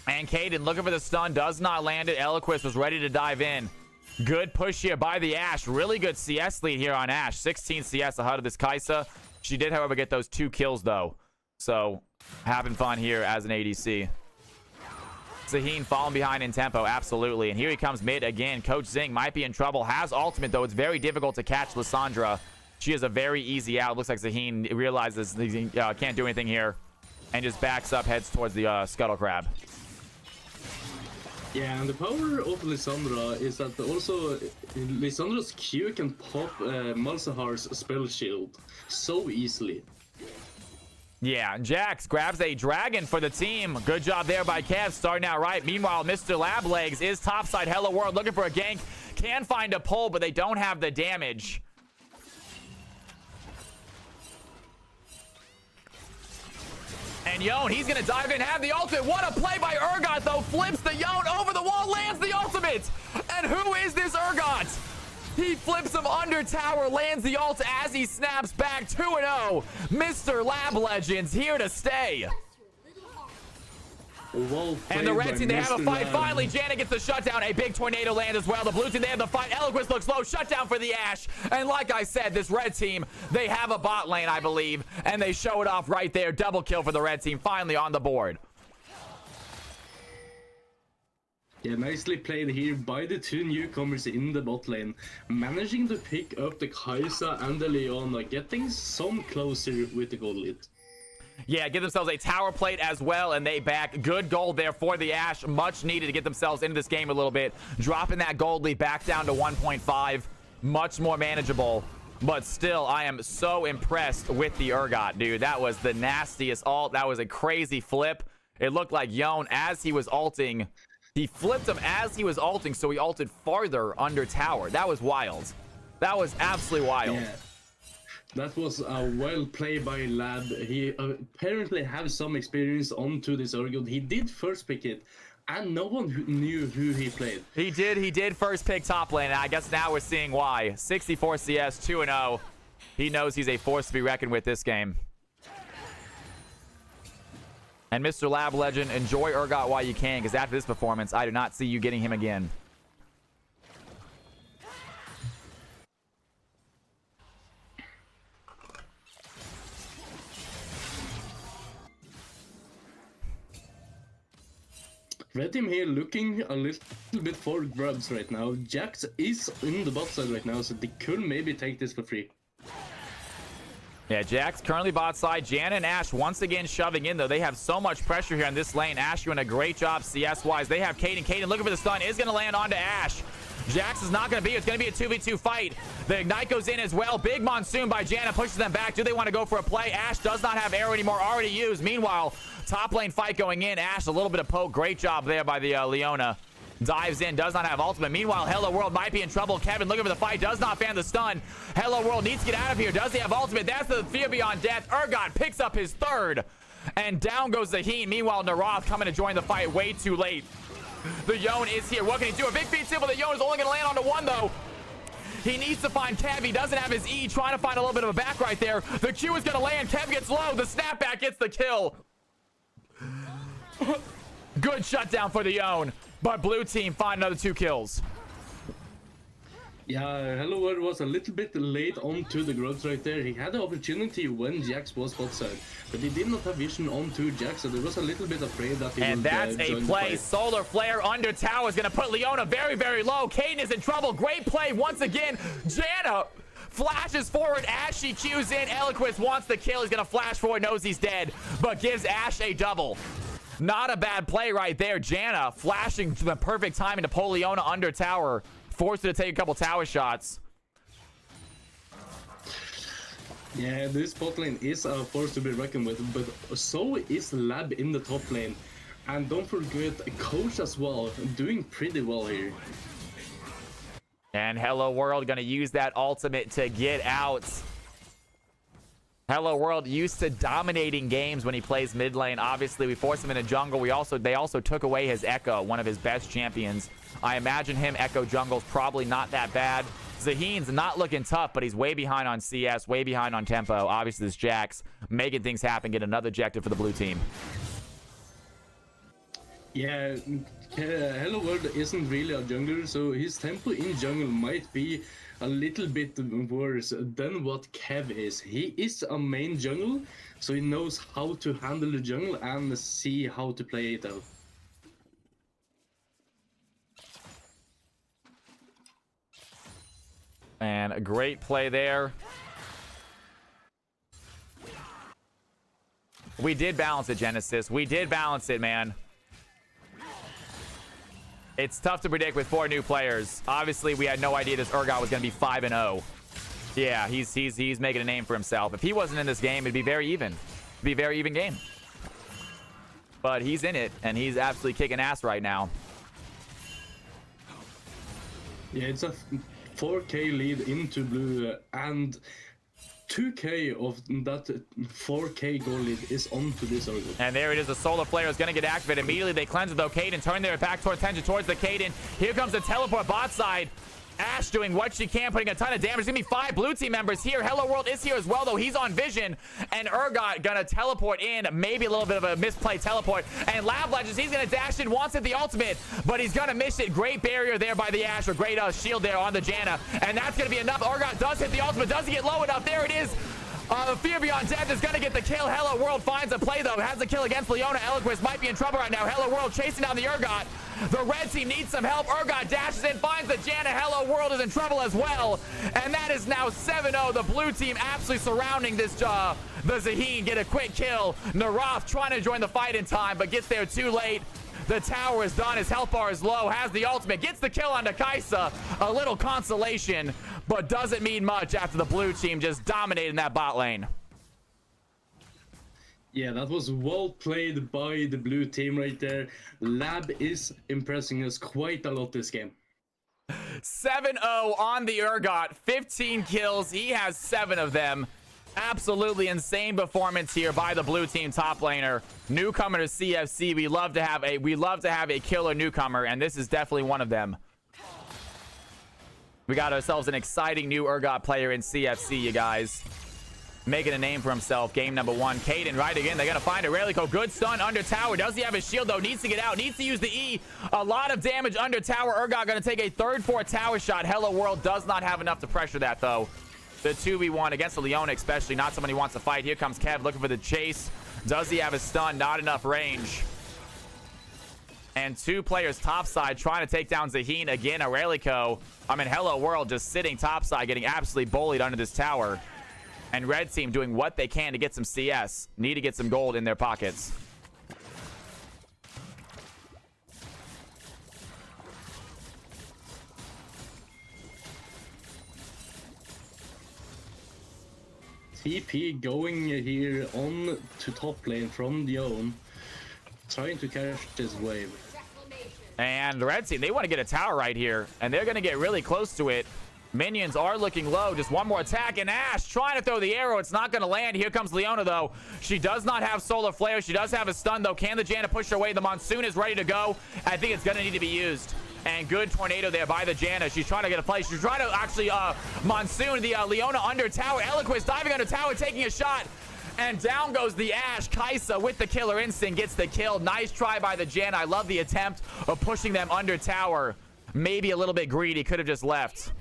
[SPEAKER 1] And Caden looking for the stun. Does not land it. Eloquist was ready to dive in. Good push here by the Ashe. Really good CS lead here on Ashe. 16 CS ahead of this Kaisa. She did, however, get those 2 kills, though. So, having fun here as an ADC. Zaheen falling behind in tempo, absolutely. And here he comes mid again. Coach Zing might be in trouble. Has ultimate, though. It's very difficult to catch Lissandra. She is a very easy out. Looks like Zaheen realizes he can't do anything here. And just backs up, heads towards the Scuttle Crab.
[SPEAKER 5] Yeah, and the power of Lissandra is that also Lissandra's Q can pop Malzahar's spell shield so easily.
[SPEAKER 1] Yeah, Jax grabs a dragon for the team. Good job there by Kev, starting out right. Meanwhile, Mr. Lab Legs is topside. Hello World looking for a gank. Can find a pull, but they don't have the damage. And Yone, he's going to dive in, have the ultimate. What a play by Urgot, though. Flips the Yone over the wall, lands the ultimate. And who is this Urgot? He flips him under tower, lands the ult as he snaps back. 2-0. Mr. Lab Legends here to stay.
[SPEAKER 5] Well
[SPEAKER 1] and the red team, they have a fight.
[SPEAKER 5] Lab.
[SPEAKER 1] Finally, Janet gets the shutdown. A big tornado land as well. The blue team, they have the fight. Eloquist looks low. Shutdown for the Ashe. And like I said, this red team, they have a bot lane, I believe. And they show it off right there. Double kill for the red team. Finally on the board.
[SPEAKER 5] Yeah, nicely played here by the two newcomers in the bot lane. Managing to pick up the Kai'Sa and the Leona, getting some closer with the gold lead.
[SPEAKER 1] Yeah, give themselves a tower plate as well, and they back. Good gold there for the Ashe. Much needed to get themselves into this game a little bit. Dropping that gold lead back down to 1.5. Much more manageable. But still, I am so impressed with the Urgot, dude. That was the nastiest ult. That was a crazy flip. It looked like Yone, as he was ulting, he flipped him as he was ulting, so he ulted farther under tower. That was wild. That was absolutely wild.
[SPEAKER 5] Yeah. That was a well play by Lab. He apparently has some experience onto this Urgot. He did first pick it, and no one knew who he played.
[SPEAKER 1] He did first pick top lane, and I guess now we're seeing why. 64 CS, 2-0. He knows he's a force to be reckoned with this game. And Mr. Lab Legend, enjoy Urgot while you can, because after this performance, I do not see you getting him again.
[SPEAKER 5] Red team here looking a little bit for grubs right now. Jax is in the bot side right now, so they could maybe take this for free.
[SPEAKER 1] Yeah, Jax currently bot side. Janna and Ashe once again shoving in, though. They have so much pressure here on this lane. Ashe doing a great job CS-wise. They have Kaden. Kaden looking for the stun. Is going to land onto Ashe. Jax is not going to be. It's going to be a 2v2 fight. The Ignite goes in as well. Big Monsoon by Janna pushes them back. Do they want to go for a play? Ashe does not have arrow anymore. Already used. Meanwhile, top lane fight going in. Ashe, a little bit of poke. Great job there by the Leona. Dives in, does not have ultimate. Meanwhile, Hello World might be in trouble. Kevin looking for the fight, does not fan the stun. Hello World needs to get out of here. Does he have ultimate? That's the fear beyond death. Urgot picks up his third. And down goes Zaheen. Meanwhile, Narath coming to join the fight way too late. The Yone is here. What can he do? A big feat simple. The Yone is only going to land onto one, though. He needs to find Kev. He doesn't have his E. Trying to find a little bit of a back right there. The Q is going to land. Kev gets low. The snapback gets the kill. Good shutdown for the Yone. But blue team find another 2 kills.
[SPEAKER 5] Yeah, Hello World was a little bit late onto the grubs right there. He had the opportunity when Jax was bot side, but he did not have vision onto Jax, so there was a little bit afraid that he
[SPEAKER 1] and
[SPEAKER 5] would
[SPEAKER 1] that's a
[SPEAKER 5] join the
[SPEAKER 1] play.
[SPEAKER 5] fight.
[SPEAKER 1] Solar Flare under tower is going to put Leona very, very low. Kaden is in trouble. Great play once again. Janna flashes forward as she cues in. Eloquist wants the kill. He's going to flash forward, knows he's dead, but gives Ashe a double. Not a bad play right there. Janna flashing to the perfect timing to pull Leona under tower. Forced her to take a couple tower shots.
[SPEAKER 5] Yeah, this bot lane is a force to be reckoned with, but so is Lab in the top lane. And don't forget Coach as well, doing pretty well here.
[SPEAKER 1] And Hello World gonna use that ultimate to get out. Hello World used to dominating games when he plays mid lane. Obviously, we forced him in a jungle. They also took away his Echo, one of his best champions. I imagine him Echo jungle's probably not that bad. Zaheen's not looking tough, but he's way behind on CS, way behind on tempo. Obviously, this Jax making things happen, get another objective for the blue team.
[SPEAKER 5] Yeah, Hello World isn't really a jungler, so his tempo in jungle might be a little bit worse than what Kev is. He is a main jungle, so he knows how to handle the jungle and see how to play it out.
[SPEAKER 1] And a great play there. We did balance it, Genesis. We did balance it, man. It's tough to predict with 4 new players. Obviously, we had no idea this Urgot was going to be 5-0. Yeah, he's making a name for himself. If he wasn't in this game, it'd be very even. It'd be a very even game. But he's in it, and he's absolutely kicking ass right now.
[SPEAKER 5] Yeah, it's a 4K lead into blue, and 2K of that 4K goal lead is onto this Urgot.
[SPEAKER 1] And there it is. The Solar Flare is going to get activated. Immediately, they cleanse it, though. Kaden turn their back towards attention towards the Kaden. Here comes the teleport bot side. Ashe doing what she can, putting a ton of damage. There's going to be 5 blue team members here. Hello World is here as well, though. He's on vision. And Urgot going to teleport in. Maybe a little bit of a misplay teleport. And Lab Legends, he's going to dash in. Wants it the ultimate, but he's going to miss it. Great barrier there by the Ashe, or great shield there on the Janna. And that's going to be enough. Urgot does hit the ultimate. Does he get low enough? There it is. Fear Beyond Death is going to get the kill. Hello World finds a play, though. Has the kill against Leona. Eloquist might be in trouble right now. Hello World chasing down the Urgot. The red team needs some help. Urgot dashes in, finds the Janna. Hello World is in trouble as well. And that is now 7-0. The blue team absolutely surrounding this the Zaheen. Get a quick kill. Narath trying to join the fight in time, but gets there too late. The tower is done. His health bar is low. Has the ultimate. Gets the kill onto Kaisa. A little consolation, but doesn't mean much after the blue team just dominating that bot lane.
[SPEAKER 5] Yeah, that was well played by the blue team right there. Lab is impressing us quite a lot this game.
[SPEAKER 1] 7-0 on the Urgot. 15 kills. He has 7 of them. Absolutely insane performance here by the blue team top laner. Newcomer to CFC. We love to have a killer newcomer, and this is definitely one of them. We got ourselves an exciting new Urgot player in CFC, you guys. Making a name for himself. Game number 1. Kaden right again. They're gonna find Aurelico. Good stun under tower. Does he have his shield though? Needs to get out. Needs to use the E. A lot of damage under tower. Urgot gonna take a 3rd-4 tower shot. Hello World does not have enough to pressure that though. The 2v1 against the Leona, especially not somebody who wants to fight. Here comes Kev looking for the chase. Does he have his stun? Not enough range. And 2 players topside trying to take down Zaheen again. Aurelico, Hello World just sitting topside, getting absolutely bullied under this tower. And red team doing what they can to get some CS. Need to get some gold in their pockets.
[SPEAKER 5] TP going here on to top lane from the own, trying to catch this wave.
[SPEAKER 1] And the red team, they want to get a tower right here, and they're going to get really close to it. Minions are looking low. Just one more attack, and Ash trying to throw the arrow. It's not going to land. Here comes Leona, though. She does not have Solar Flare. She does have a stun, though. Can the Janna push her away? The Monsoon is ready to go. I think it's going to need to be used. And good tornado there by the Janna. She's trying to get a play. She's trying to actually Monsoon the Leona under tower. Eloquist diving under tower, taking a shot. And down goes the Ash. Kaisa with the killer instinct gets the kill. Nice try by the Janna. I love the attempt of pushing them under tower. Maybe a little bit greedy. Could have just left.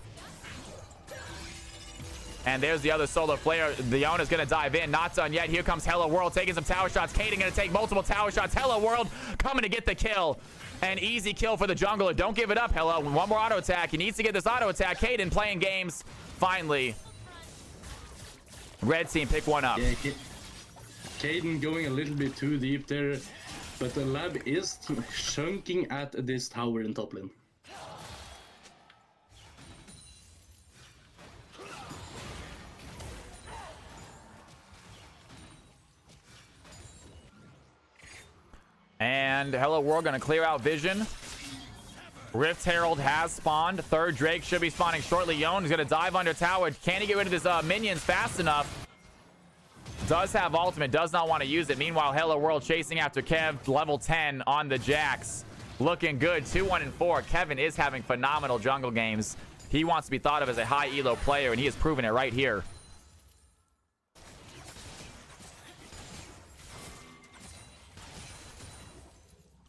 [SPEAKER 1] And there's the other solar flare. Leona's going to dive in. Not done yet. Here comes Hello World taking some tower shots. Kaden going to take multiple tower shots. Hello World coming to get the kill. An easy kill for the jungler. Don't give it up, Hello. One more auto attack. He needs to get this auto attack. Kaden playing games. Finally. Red team pick one up.
[SPEAKER 5] Yeah, Kaden going a little bit too deep there. But the lab is chunking at this tower in top lane.
[SPEAKER 1] And Hello World going to clear out vision. Rift Herald has spawned. 3rd Drake should be spawning shortly. Yon is going to dive under tower. Can he get rid of his minions fast enough? Does have ultimate. Does not want to use it. Meanwhile, Hello World chasing after Kev. Level 10 on the Jax. Looking good. 2-1-4. Kevin is having phenomenal jungle games. He wants to be thought of as a high elo player, and he has proven it right here.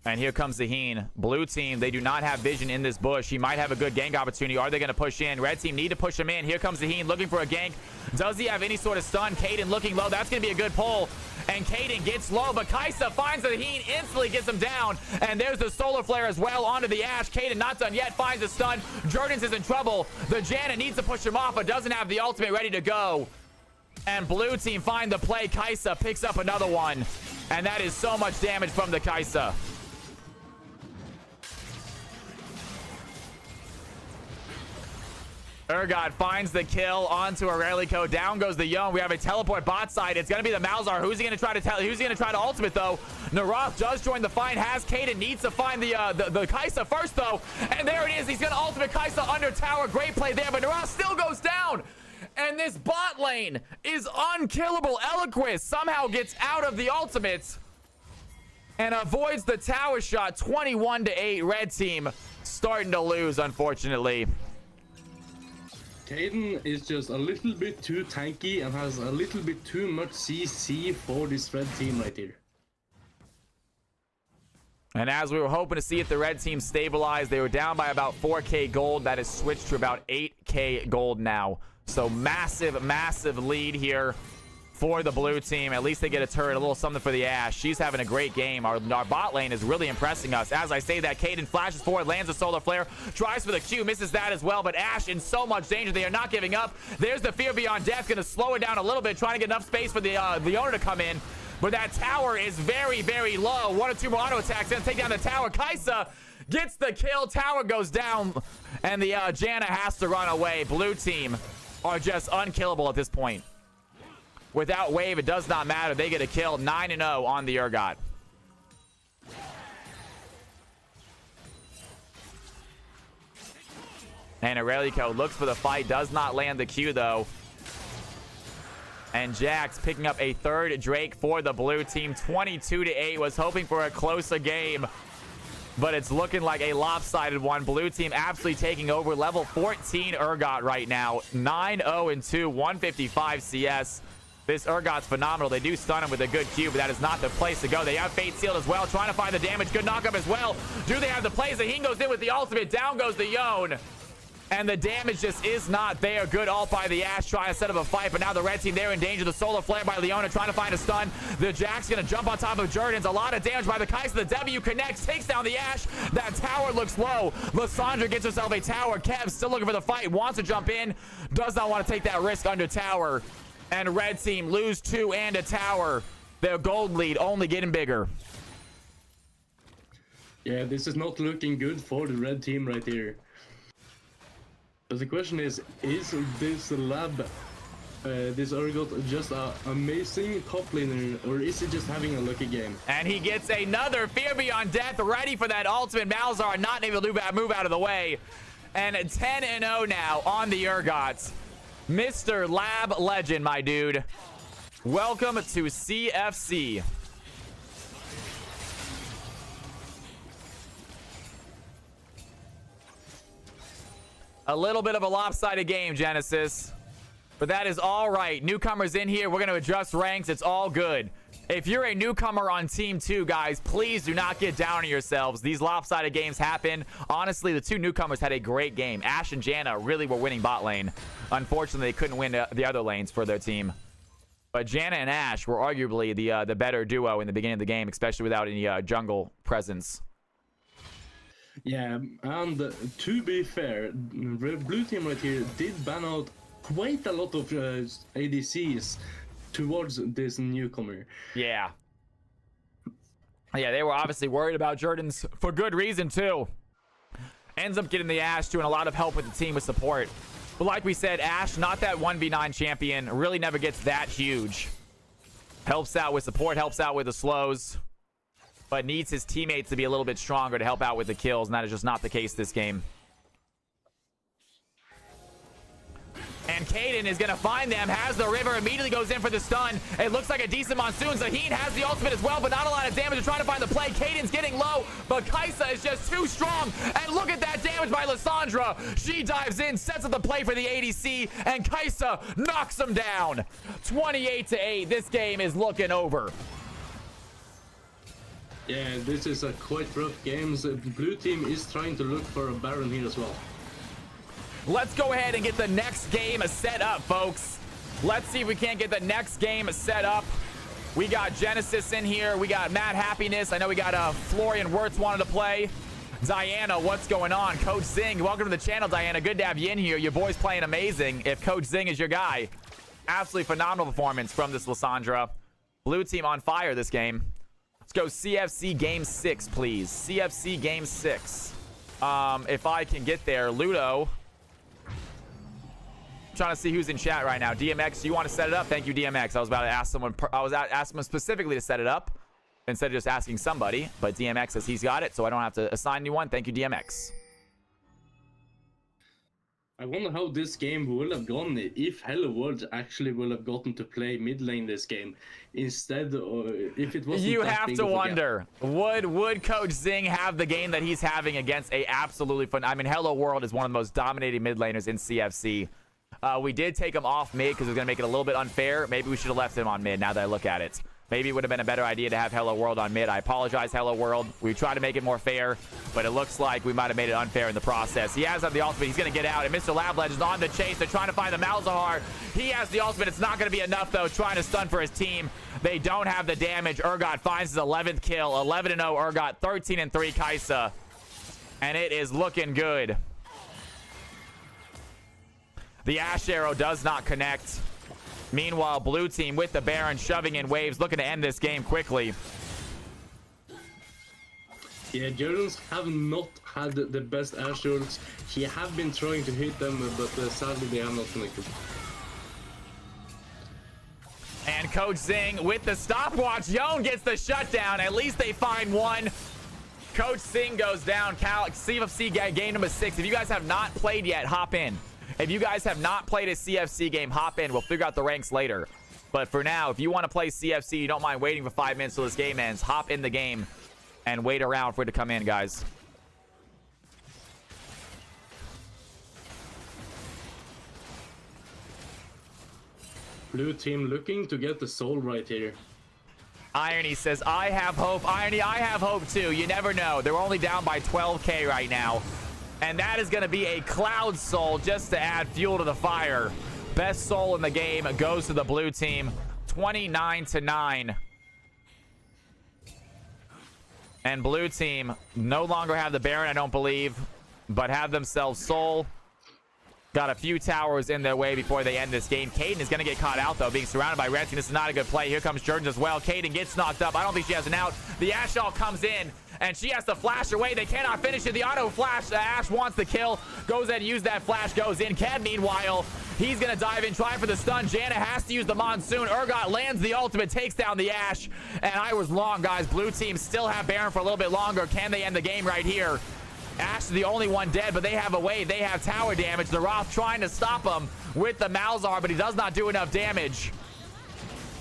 [SPEAKER 1] And here comes Zaheen. Blue team, they do not have vision in this bush. He might have a good gank opportunity. Are they going to push in? Red team need to push him in. Here comes Zaheen looking for a gank. Does he have any sort of stun? Kaden looking low. That's going to be a good pull. And Kaden gets low, but Kaisa finds Zaheen, instantly gets him down. And there's the solar flare as well onto the Ash. Kaden not done yet, finds a stun. Jordans is in trouble. The Janna needs to push him off, but doesn't have the ultimate ready to go. And blue team find the play. Kaisa picks up another one. And that is so much damage from the Kaisa. Urgot finds the kill onto Aurelico. Down goes the Yone. We have a teleport bot side. It's going to be the Malzahar. Who's he going to try to tell? Who's he going to try to ultimate though? Narath does join the fight. Has Kaden. Needs to find the Kaisa first though. And there it is. He's going to ultimate Kaisa under tower. Great play there, but Narath still goes down. And this bot lane is unkillable. Eloquist somehow gets out of the ultimates and avoids the tower shot. 21-8. Red team starting to lose, unfortunately.
[SPEAKER 5] Kaden is just a little bit too tanky and has a little bit too much CC for this red team right here.
[SPEAKER 1] And as we were hoping to see if the red team stabilized, they were down by about 4k gold. That has switched to about 8k gold now. So massive, massive lead here for the blue team. At least they get a turret, a little something for the Ashe. She's having a great game. Our bot lane is really impressing us. As I say that, Kaden flashes forward, lands a solar flare, tries for the Q, misses that as well, but Ashe in so much danger. They are not giving up. There's the Fear Beyond Death, going to slow it down a little bit, trying to get enough space for the owner to come in. But that tower is very, very low. 1 or 2 more auto attacks, going to take down the tower. Kaisa gets the kill. Tower goes down, and the Janna has to run away. Blue team are just unkillable at this point. Without wave, it does not matter. They get a kill. 9-0 on the Urgot. And Aurelico looks for the fight. Does not land the Q, though. And Jax picking up a third Drake for the blue team. 22-8. Was hoping for a closer game, but it's looking like a lopsided one. Blue team absolutely taking over. Level 14 Urgot right now. 9-0-2, 155 CS. This Urgot's phenomenal. They do stun him with a good Q, but that is not the place to go. They have Fate Sealed as well, trying to find the damage. Good knockup as well. Do they have the plays? Zaheen goes in with the ultimate. Down goes the Yone. And the damage just is not there. Good ult by the Ashe, trying to set up a fight, but now the red team, they're in danger. The solar flare by Leona, trying to find a stun. The Jack's gonna jump on top of Jordan's. A lot of damage by the Kaisa. The W connects, takes down the Ashe. That tower looks low. Lysandra gets herself a tower. Kev still looking for the fight, wants to jump in, does not want to take that risk under tower. And red team lose 2 and a tower. Their gold lead only getting bigger.
[SPEAKER 5] Yeah, this is not looking good for the red team right here. But the question is this lab, this Urgot just an amazing top laner, or is he just having a lucky game?
[SPEAKER 1] And he gets another Fear Beyond Death, ready for that ultimate. Malzahar not able to move out of the way. And 10-0 now on the Urgots. Mr. Lab Legend, my dude. Welcome to CFC. A little bit of a lopsided game, Genesis. But that is all right. Newcomers in here. We're going to adjust ranks. It's all good. If you're a newcomer on Team 2, guys, please do not get down on yourselves. These lopsided games happen. Honestly, the 2 newcomers had a great game. Ashe and Janna really were winning bot lane. Unfortunately, they couldn't win the other lanes for their team. But Janna and Ashe were arguably the better duo in the beginning of the game, especially without any jungle presence.
[SPEAKER 5] Yeah, and to be fair, blue team right here did ban out quite a lot of ADCs towards this newcomer.
[SPEAKER 1] Yeah. Yeah, they were obviously worried about Jordan's for good reason, too. Ends up getting the Ashe, doing a lot of help with the team with support. But like we said, Ashe, not that 1v9 champion, really never gets that huge. Helps out with support, helps out with the slows, but needs his teammates to be a little bit stronger to help out with the kills, and that is just not the case this game. And Kaden is going to find them, has the river, immediately goes in for the stun. It looks like a decent Monsoon. Zaheen has the ultimate as well, but not a lot of damage. They're trying to find the play. Kaden's getting low, but Kaisa is just too strong. And look at that damage by Lysandra. She dives in, sets up the play for the ADC, and Kaisa knocks him down. 28-8. This game is looking over.
[SPEAKER 5] Yeah, this is a quite rough game. The blue team is trying to look for a Baron here as well.
[SPEAKER 1] Let's go ahead and get the next game set up, folks. Let's see if we can't get the next game set up. We got Genesis in here. We got Mad Happiness. I know we got Florian Wirtz wanted to play. Diana, what's going on? Coach Zing, welcome to the channel, Diana. Good to have you in here. Your boy's playing amazing. If Coach Zing is your guy. Absolutely phenomenal performance from this Lysandra. Blue team on fire this game. Let's go CFC Game 6, please. CFC Game 6. If I can get there. Ludo. Trying to see who's in chat right now. DMX, you want to set it up? Thank you, DMX. I was about to ask someone. I was asking someone specifically to set it up instead of just asking somebody. But DMX says he's got it, so I don't have to assign anyone. Thank you, DMX.
[SPEAKER 5] I wonder how this game will have gone if Hello World actually will have gotten to play mid lane this game instead, or if it wasn't.
[SPEAKER 1] You
[SPEAKER 5] that
[SPEAKER 1] have
[SPEAKER 5] big
[SPEAKER 1] to
[SPEAKER 5] of a gap.
[SPEAKER 1] wonder, would Coach Zing have the game that he's having against a absolutely fun? I mean, Hello World is one of the most dominating mid laners in CFC. We did take him off mid because it was going to make it a little bit unfair. Maybe we should have left him on mid now that I look at it. Maybe it would have been a better idea to have Hello World on mid. I apologize, Hello World. We tried to make it more fair, but it looks like we might have made it unfair in the process. He has the ultimate. He's going to get out, and Mr. Lab Legend's on the chase. They're trying to find the Malzahar. He has the ultimate. It's not going to be enough, though, trying to stun for his team. They don't have the damage. Urgot finds his 11th kill. 11-0 Urgot, 13-3 Kai'Sa. And it is looking good. The Ash Arrow does not connect. Meanwhile, blue team with the Baron shoving in waves, looking to end this game quickly.
[SPEAKER 5] Yeah, Jordans have not had the best Ash Arrows. He have been trying to hit them, but sadly they have not connected.
[SPEAKER 1] And Coach Zing with the stopwatch. Yon gets the shutdown. At least they find one. Coach Zing goes down. CFC game number 6. If you guys have not played yet, hop in. If you guys have not played a CFC game, hop in. We'll figure out the ranks later. But for now, if you want to play CFC, you don't mind waiting for 5 minutes till this game ends, hop in the game and wait around for it to come in, guys.
[SPEAKER 5] Blue team looking to get the soul right here.
[SPEAKER 1] Irony says, I have hope. Irony, I have hope too. You never know. They're only down by 12K right now. And that is going to be a Cloud Soul just to add fuel to the fire. Best soul in the game goes to the blue team. 29-9. And blue team no longer have the Baron, I don't believe, but have themselves soul. Got a few towers in their way before they end this game. Kaden is going to get caught out, though, being surrounded by red team. This is not a good play. Here comes Jordan as well. Kaden gets knocked up. I don't think she has an out. The Ashall comes in, and she has to flash away. They cannot finish it. The auto flash. Ash wants the kill. Goes ahead and use that flash. Goes in. Kev, meanwhile, he's going to dive in, trying for the stun. Janna has to use the Monsoon. Urgot lands the ultimate, takes down the Ash. And I was wrong, guys. Blue team still have Baron for a little bit longer. Can they end the game right here? Ash is the only one dead, but they have a way. They have tower damage. The Roth trying to stop him with the Malzahar, but he does not do enough damage.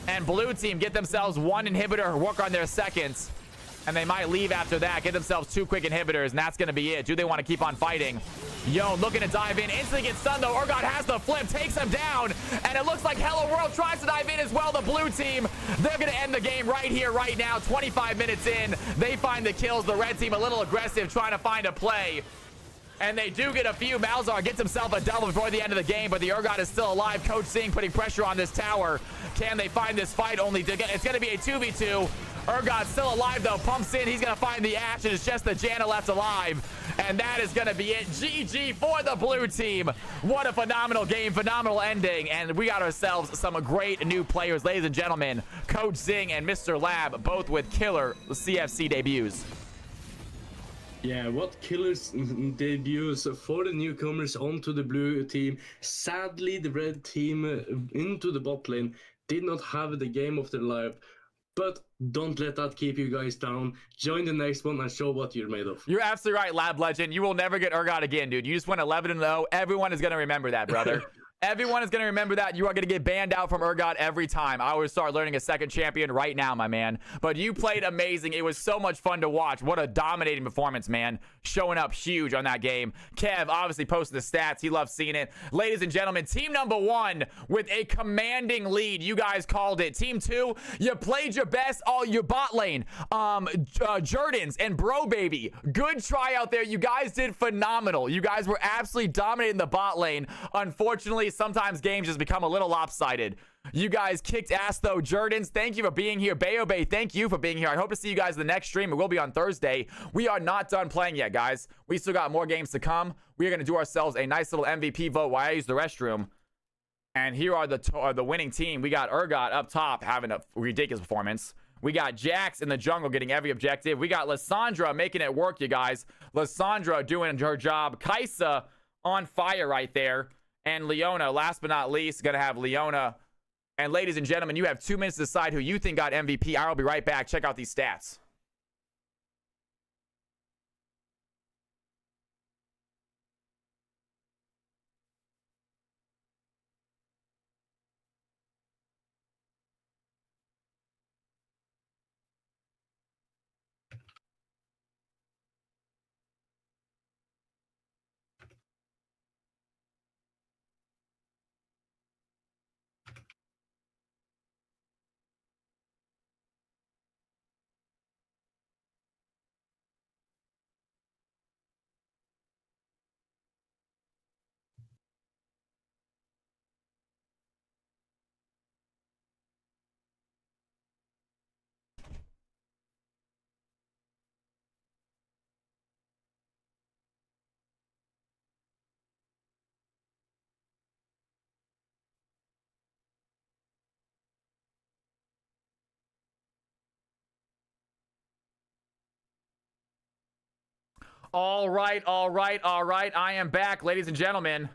[SPEAKER 1] And blue team get themselves one inhibitor, work on their seconds. And they might leave after that, get themselves 2 quick inhibitors, and that's going to be it. Do they want to keep on fighting? Yon looking to dive in, instantly gets stunned though. Urgot has the flip, takes him down, and it looks like Hello World tries to dive in as well. The blue team, they're going to end the game right here, right now. 25 minutes in, they find the kills. The red team a little aggressive, trying to find a play. And they do get a few. Malzahar gets himself a double before the end of the game, but the Urgot is still alive. Coach Singh putting pressure on this tower. Can they find this fight? Only to get, it's going to be a 2v2. Urgot still alive, though. Pumps in. He's going to find the Ash, and it's just the Janna left alive. And that is going to be it. GG for the blue team. What a phenomenal game. Phenomenal ending. And we got ourselves some great new players, ladies and gentlemen. Coach Zing and Mr. Lab, both with killer CFC debuts.
[SPEAKER 5] Yeah, what killers debuts for the newcomers onto the blue team. Sadly, the red team into the bot lane did not have the game of their life. But don't let that keep you guys down. Join the next one and show what you're made of.
[SPEAKER 1] You're absolutely right, Lab Legend. You will never get Urgot again, dude. You just went 11-0. Everyone is going to remember that, brother. Everyone is going to remember that. You are going to get banned out from Urgot every time. I would start learning a second champion right now, my man. But you played amazing. It was so much fun to watch. What a dominating performance, man. Showing up huge on that game. Kev obviously posted the stats. He loves seeing it. Ladies and gentlemen, team number 1 with a commanding lead. You guys called it. Team 2, you played your best. All your bot lane. Jordans and Bro Baby. Good try out there. You guys did phenomenal. You guys were absolutely dominating the bot lane. Unfortunately, sometimes games just become a little lopsided. You guys kicked ass, though. Jordans, thank you for being here. Bayo Bay, thank you for being here. I hope to see you guys in the next stream. It will be on Thursday. We are not done playing yet, guys. We still got more games to come. We are going to do ourselves a nice little MVP vote while I use the restroom. And here are the winning team. We got Urgot up top having a ridiculous performance. We got Jax in the jungle getting every objective. We got Lissandra making it work, you guys. Lissandra doing her job. Kai'Sa on fire right there. And Leona, last but not least, going to have Leona. And ladies and gentlemen, you have 2 minutes to decide who you think got MVP. I will be right back. Check out these stats. All right, all right, all right. I am back, ladies and gentlemen.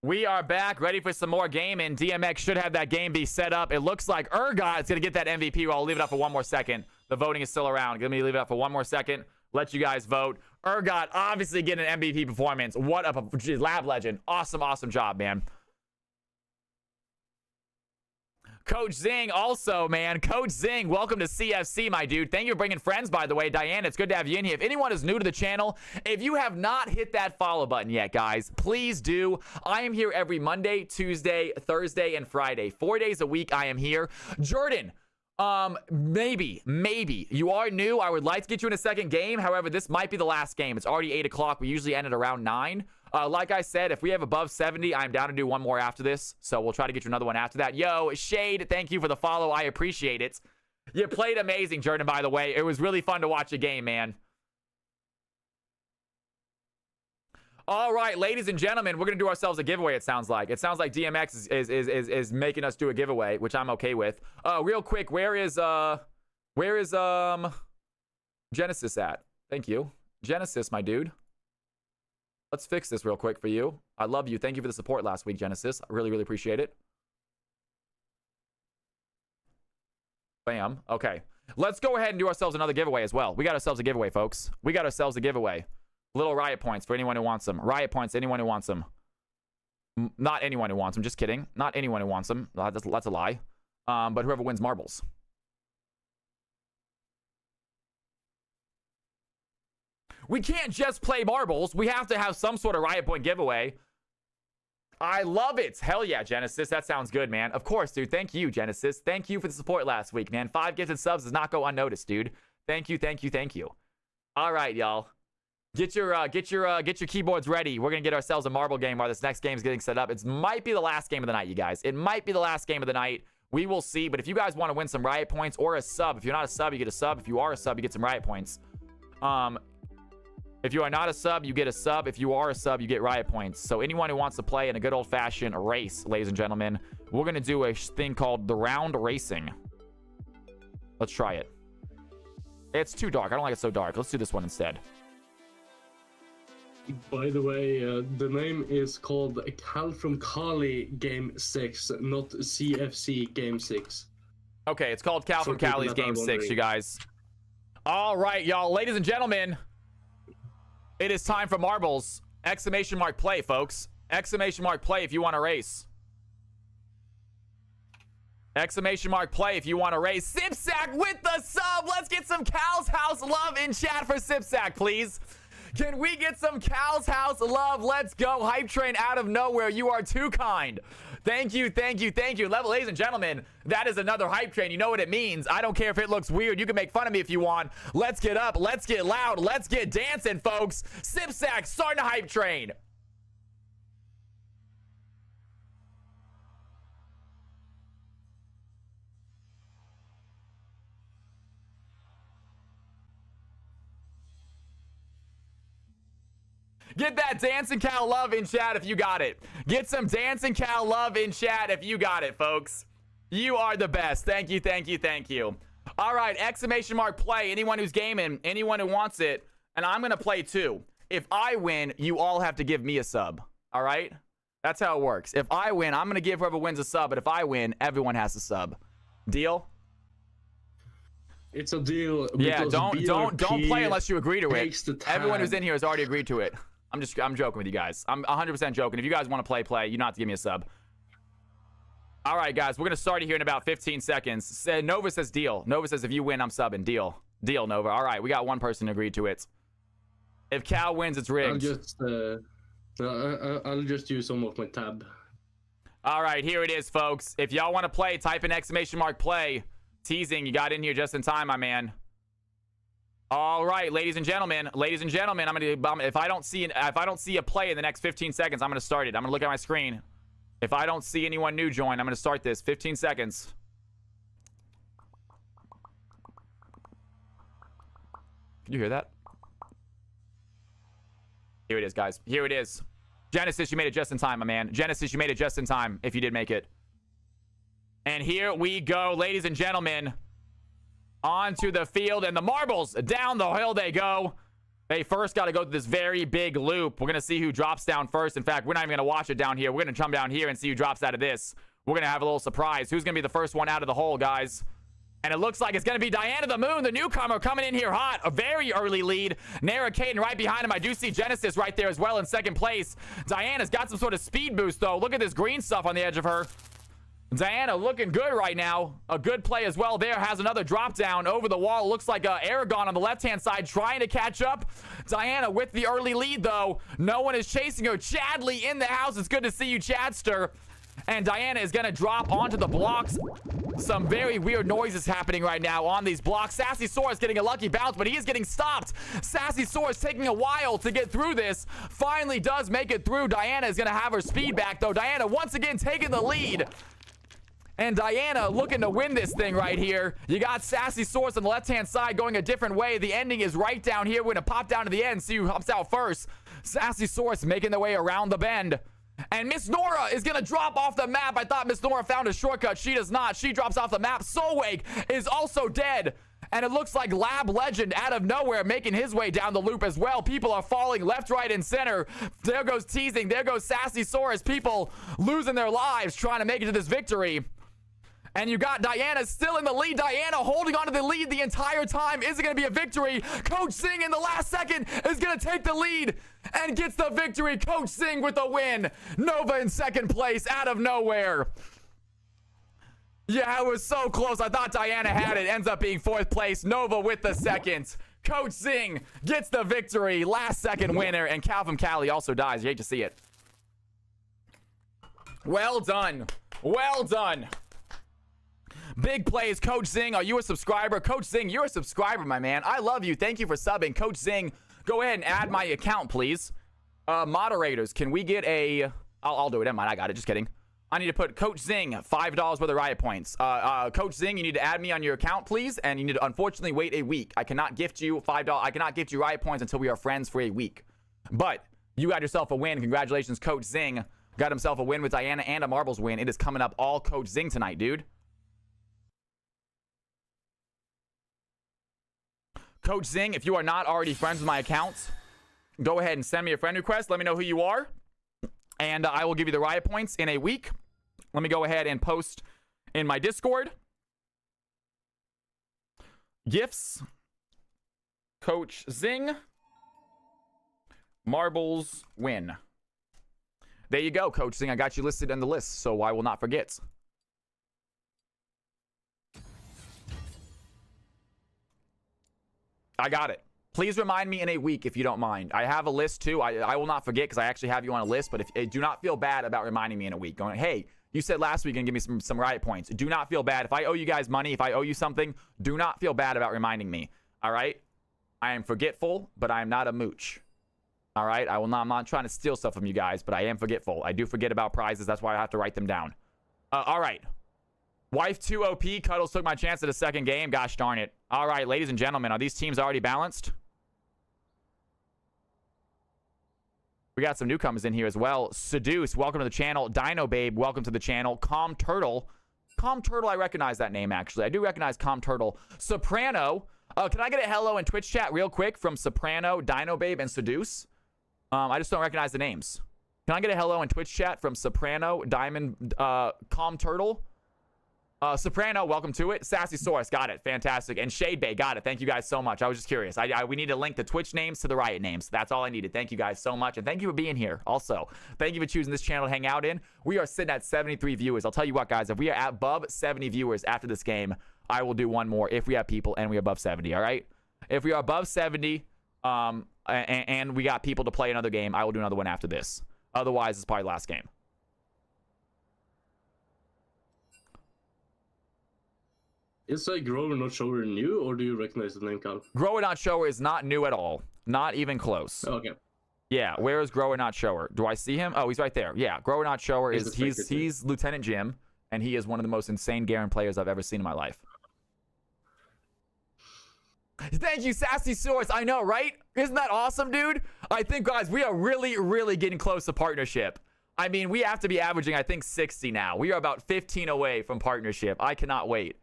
[SPEAKER 1] We are back, ready for some more gaming. DMX should have that game be set up. It looks like Urgot is going to get that MVP role. I'll leave it up for one more second. The voting is still around. Let me leave it up for one more second. Let you guys vote. Urgot obviously getting an MVP performance. What a lab legend. Awesome, awesome job, man. Coach Zing also, man. Coach Zing, welcome to CFC, my dude. Thank you for bringing friends, by the way. Diane, it's good to have you in here. If anyone is new to the channel, if you have not hit that follow button yet, guys, please do. I am here every Monday, Tuesday, Thursday, and Friday. 4 days a week I am here. Jordan, maybe you are new. I would like to get you in a second game. However, this might be the last game. It's already 8 o'clock. We usually end at around 9. Like I said, if we have above 70, I'm down to do one more after this. So we'll try to get you another one after that. Yo, Shade, thank you for the follow. I appreciate it. You played amazing, Jordan, by the way. It was really fun to watch a game, man. All right, ladies and gentlemen, we're going to do ourselves a giveaway, it sounds like. It sounds like DMX is making us do a giveaway, which I'm okay with. Real quick, where is Genesis at? Thank you. Genesis, my dude. Let's fix this real quick for you. I love you. Thank you for the support last week, Genesis. I really, really appreciate it. Bam. Okay. Let's go ahead and do ourselves another giveaway as well. We got ourselves a giveaway, folks. We got ourselves a giveaway. Little riot points for anyone who wants them. Riot points, anyone who wants them. Not anyone who wants them. Just kidding. Not anyone who wants them. That's a lie. But whoever wins marbles. We can't just play marbles. We have to have some sort of riot point giveaway. I love it. Hell yeah, Genesis. That sounds good, man. Of course, dude. Thank you, Genesis. Thank you for the support last week, man. 5 gifted subs does not go unnoticed, dude. Thank you, thank you, thank you. All right, y'all. Get your keyboards ready. We're gonna get ourselves a marble game while this next game is getting set up. It might be the last game of the night, you guys. It might be the last game of the night. We will see. But if you guys want to win some riot points or a sub, if you're not a sub, you get a sub. If you are a sub, you get some riot points. If you are not a sub, you get a sub. If you are a sub, you get riot points. So anyone who wants to play in a good old-fashioned race, ladies and gentlemen, we're going to do a thing called the round racing. Let's try it. It's too dark. I don't like it so dark. Let's do this one instead.
[SPEAKER 5] By the way, the name is called Cal from Cali Game 6, not CFC Game 6.
[SPEAKER 1] Okay, it's called Cal from Cali's Game 6, you guys. All right, y'all. Ladies and gentlemen, it is time for marbles. Exclamation mark play, folks. Exclamation mark play if you want to race. Exclamation mark play if you want to race. Sipsack with the sub. Let's get some Cal's House love in chat for Sipsack, please. Can we get some Cal's House love? Let's go. Hype train out of nowhere. You are too kind. Thank you, thank you, thank you. Ladies and gentlemen, that is another hype train. You know what it means. I don't care if it looks weird. You can make fun of me if you want. Let's get up. Let's get loud. Let's get dancing, folks. Sipsack starting a hype train. Get that Dancing Cal love in chat if you got it. Get some Dancing Cal love in chat if you got it, folks. You are the best. Thank you, thank you, thank you. All right, exclamation mark play. Anyone who's gaming, anyone who wants it, and I'm going to play too. If I win, you all have to give me a sub. All right? That's how it works. If I win, I'm going to give whoever wins a sub, but if I win, everyone has a sub. Deal?
[SPEAKER 5] It's a deal.
[SPEAKER 1] Yeah, don't play unless you agree to it. Everyone who's in here has already agreed to it. I'm joking with you guys. I'm 100% joking. If you guys want to play, you don't have to give me a sub. All right, guys, we're going to start it here in about 15 seconds. Nova says deal. Nova says if you win, I'm subbing. Deal. Deal, Nova. All right, we got one person agreed to it. If Cal wins, it's rigged.
[SPEAKER 5] I'll just use some of my tab.
[SPEAKER 1] All right, here it is, folks. If y'all want to play, type in exclamation mark play. Teasing, you got in here just in time, my man. All right, ladies and gentlemen, I'm gonna. If I don't see a play in the next 15 seconds, I'm gonna start it. I'm gonna look at my screen. If I don't see anyone new join, I'm gonna start this. 15 seconds. Can you hear that? Here it is, guys. Here it is. Genesis, you made it just in time, my man. Genesis, you made it just in time. If you did make it. And here we go, ladies and gentlemen. Onto the field, and the marbles, down the hill they go. They first got to go through this very big loop. We're going to see who drops down first. In fact, we're not even going to watch it down here. We're going to come down here and see who drops out of this. We're going to have a little surprise. Who's going to be the first one out of the hole, guys? And it looks like it's going to be Diana the Moon, the newcomer, coming in here hot. A very early lead. Nara Caden right behind him. I do see Genesis right there as well in second place. Diana's got some sort of speed boost, though. Look at this green stuff on the edge of her. Diana looking good right now. A good play as well there. Has another drop down over the wall. Looks like Aragon on the left-hand side trying to catch up. Diana with the early lead, though. No one is chasing her. Chadley in the house. It's good to see you, Chadster. And Diana is going to drop onto the blocks. Some very weird noises happening right now on these blocks. Sassy Sora's getting a lucky bounce, but he is getting stopped. Sassy Sora's taking a while to get through this. Finally does make it through. Diana is going to have her speed back, though. Diana once again taking the lead. And Diana looking to win this thing right here. You got Sassy Source on the left-hand side going a different way. The ending is right down here. We're going to pop down to the end, see who hops out first. Sassy Source making their way around the bend. And Miss Nora is going to drop off the map. I thought Miss Nora found a shortcut. She does not. She drops off the map. Solwake is also dead. And it looks like Lab Legend out of nowhere making his way down the loop as well. People are falling left, right, and center. There goes Teasing. There goes Sassy Source. People losing their lives trying to make it to this victory. And you got Diana still in the lead. Diana holding on to the lead the entire time. Is it going to be a victory? Coach Singh in the last second is going to take the lead and gets the victory. Coach Singh with the win. Nova in second place out of nowhere. Yeah, it was so close. I thought Diana had it. Ends up being fourth place. Nova with the second. Coach Singh gets the victory. Last second winner. And Calvin Callie also dies. You hate to see it. Well done. Well done. Big plays. Coach Zing, are you a subscriber? Coach Zing, you're a subscriber, my man. I love you. Thank you for subbing. Coach Zing, go ahead and add my account, please. Moderators, can we get a... I'll do it. Never mind. I got it. Just kidding. I need to put Coach Zing $5 worth of riot points. Coach Zing, you need to add me on your account, please. And you need to unfortunately wait a week. I cannot gift you $5. I cannot gift you riot points until we are friends for a week. But you got yourself a win. Congratulations, Coach Zing. Got himself a win with Diana and a marbles win. It is coming up all Coach Zing tonight, dude. Coach Zing, if you are not already friends with my account, go ahead and send me a friend request. Let me know who you are, and I will give you the riot points in a week. Let me go ahead and post in my Discord. Gifts. Coach Zing. Marbles win. There you go, Coach Zing. I got you listed on the list, so I will not forget. I got it. Please remind me in a week if you don't mind. I have a list too. I will not forget because I actually have you on a list. But if do not feel bad about reminding me in a week. Going, hey, you said last week you're gonna give me some riot points. Do not feel bad. If I owe you guys money, if I owe you something, do not feel bad about reminding me. All right? I am forgetful, but I am not a mooch. All right? I'm not trying to steal stuff from you guys, but I am forgetful. I do forget about prizes. That's why I have to write them down. All right. Wife 2 OP. Cuddles took my chance at a second game. Gosh darn it. All right, ladies and gentlemen, are these teams already balanced? We got some newcomers in here as well. Seduce, welcome to the channel. Dino Babe, welcome to the channel. Calm Turtle. Calm Turtle, I recognize that name, actually. I do recognize Calm Turtle. Soprano. Can I get a hello in Twitch chat real quick from Soprano, Dino Babe, and Seduce? I just don't recognize the names. Can I get a hello in Twitch chat from Soprano, Diamond, Calm Turtle? Soprano, welcome to it. Sassy Source, got it. Fantastic. And Shade Bay, got it. Thank you guys so much. I was just curious. We need to link the Twitch names to the Riot names. That's all I needed. Thank you guys so much. And thank you for being here. Also, thank you for choosing this channel to hang out in. We are sitting at 73 viewers. I'll tell you what, guys. If we are above 70 viewers after this game, I will do one more if we have people and we're above 70, all right? If we are above 70 and we got people to play another game, I will do another one after this. Otherwise, it's probably the last game.
[SPEAKER 5] Is Grower Not Shower new, or do you recognize the name, Carl?
[SPEAKER 1] Grower Not Shower is not new at all. Not even close.
[SPEAKER 5] Okay.
[SPEAKER 1] Yeah, where is Grower Not Shower? Do I see him? Oh, he's right there. Yeah, Grower Not Shower is he's Lieutenant Jim, and he is one of the most insane Garen players I've ever seen in my life. Thank you, Sassy Source. I know, right? Isn't that awesome, dude? I think, guys, we are really, really getting close to partnership. I mean, we have to be averaging, I think, 60 now. We are about 15 away from partnership. I cannot wait.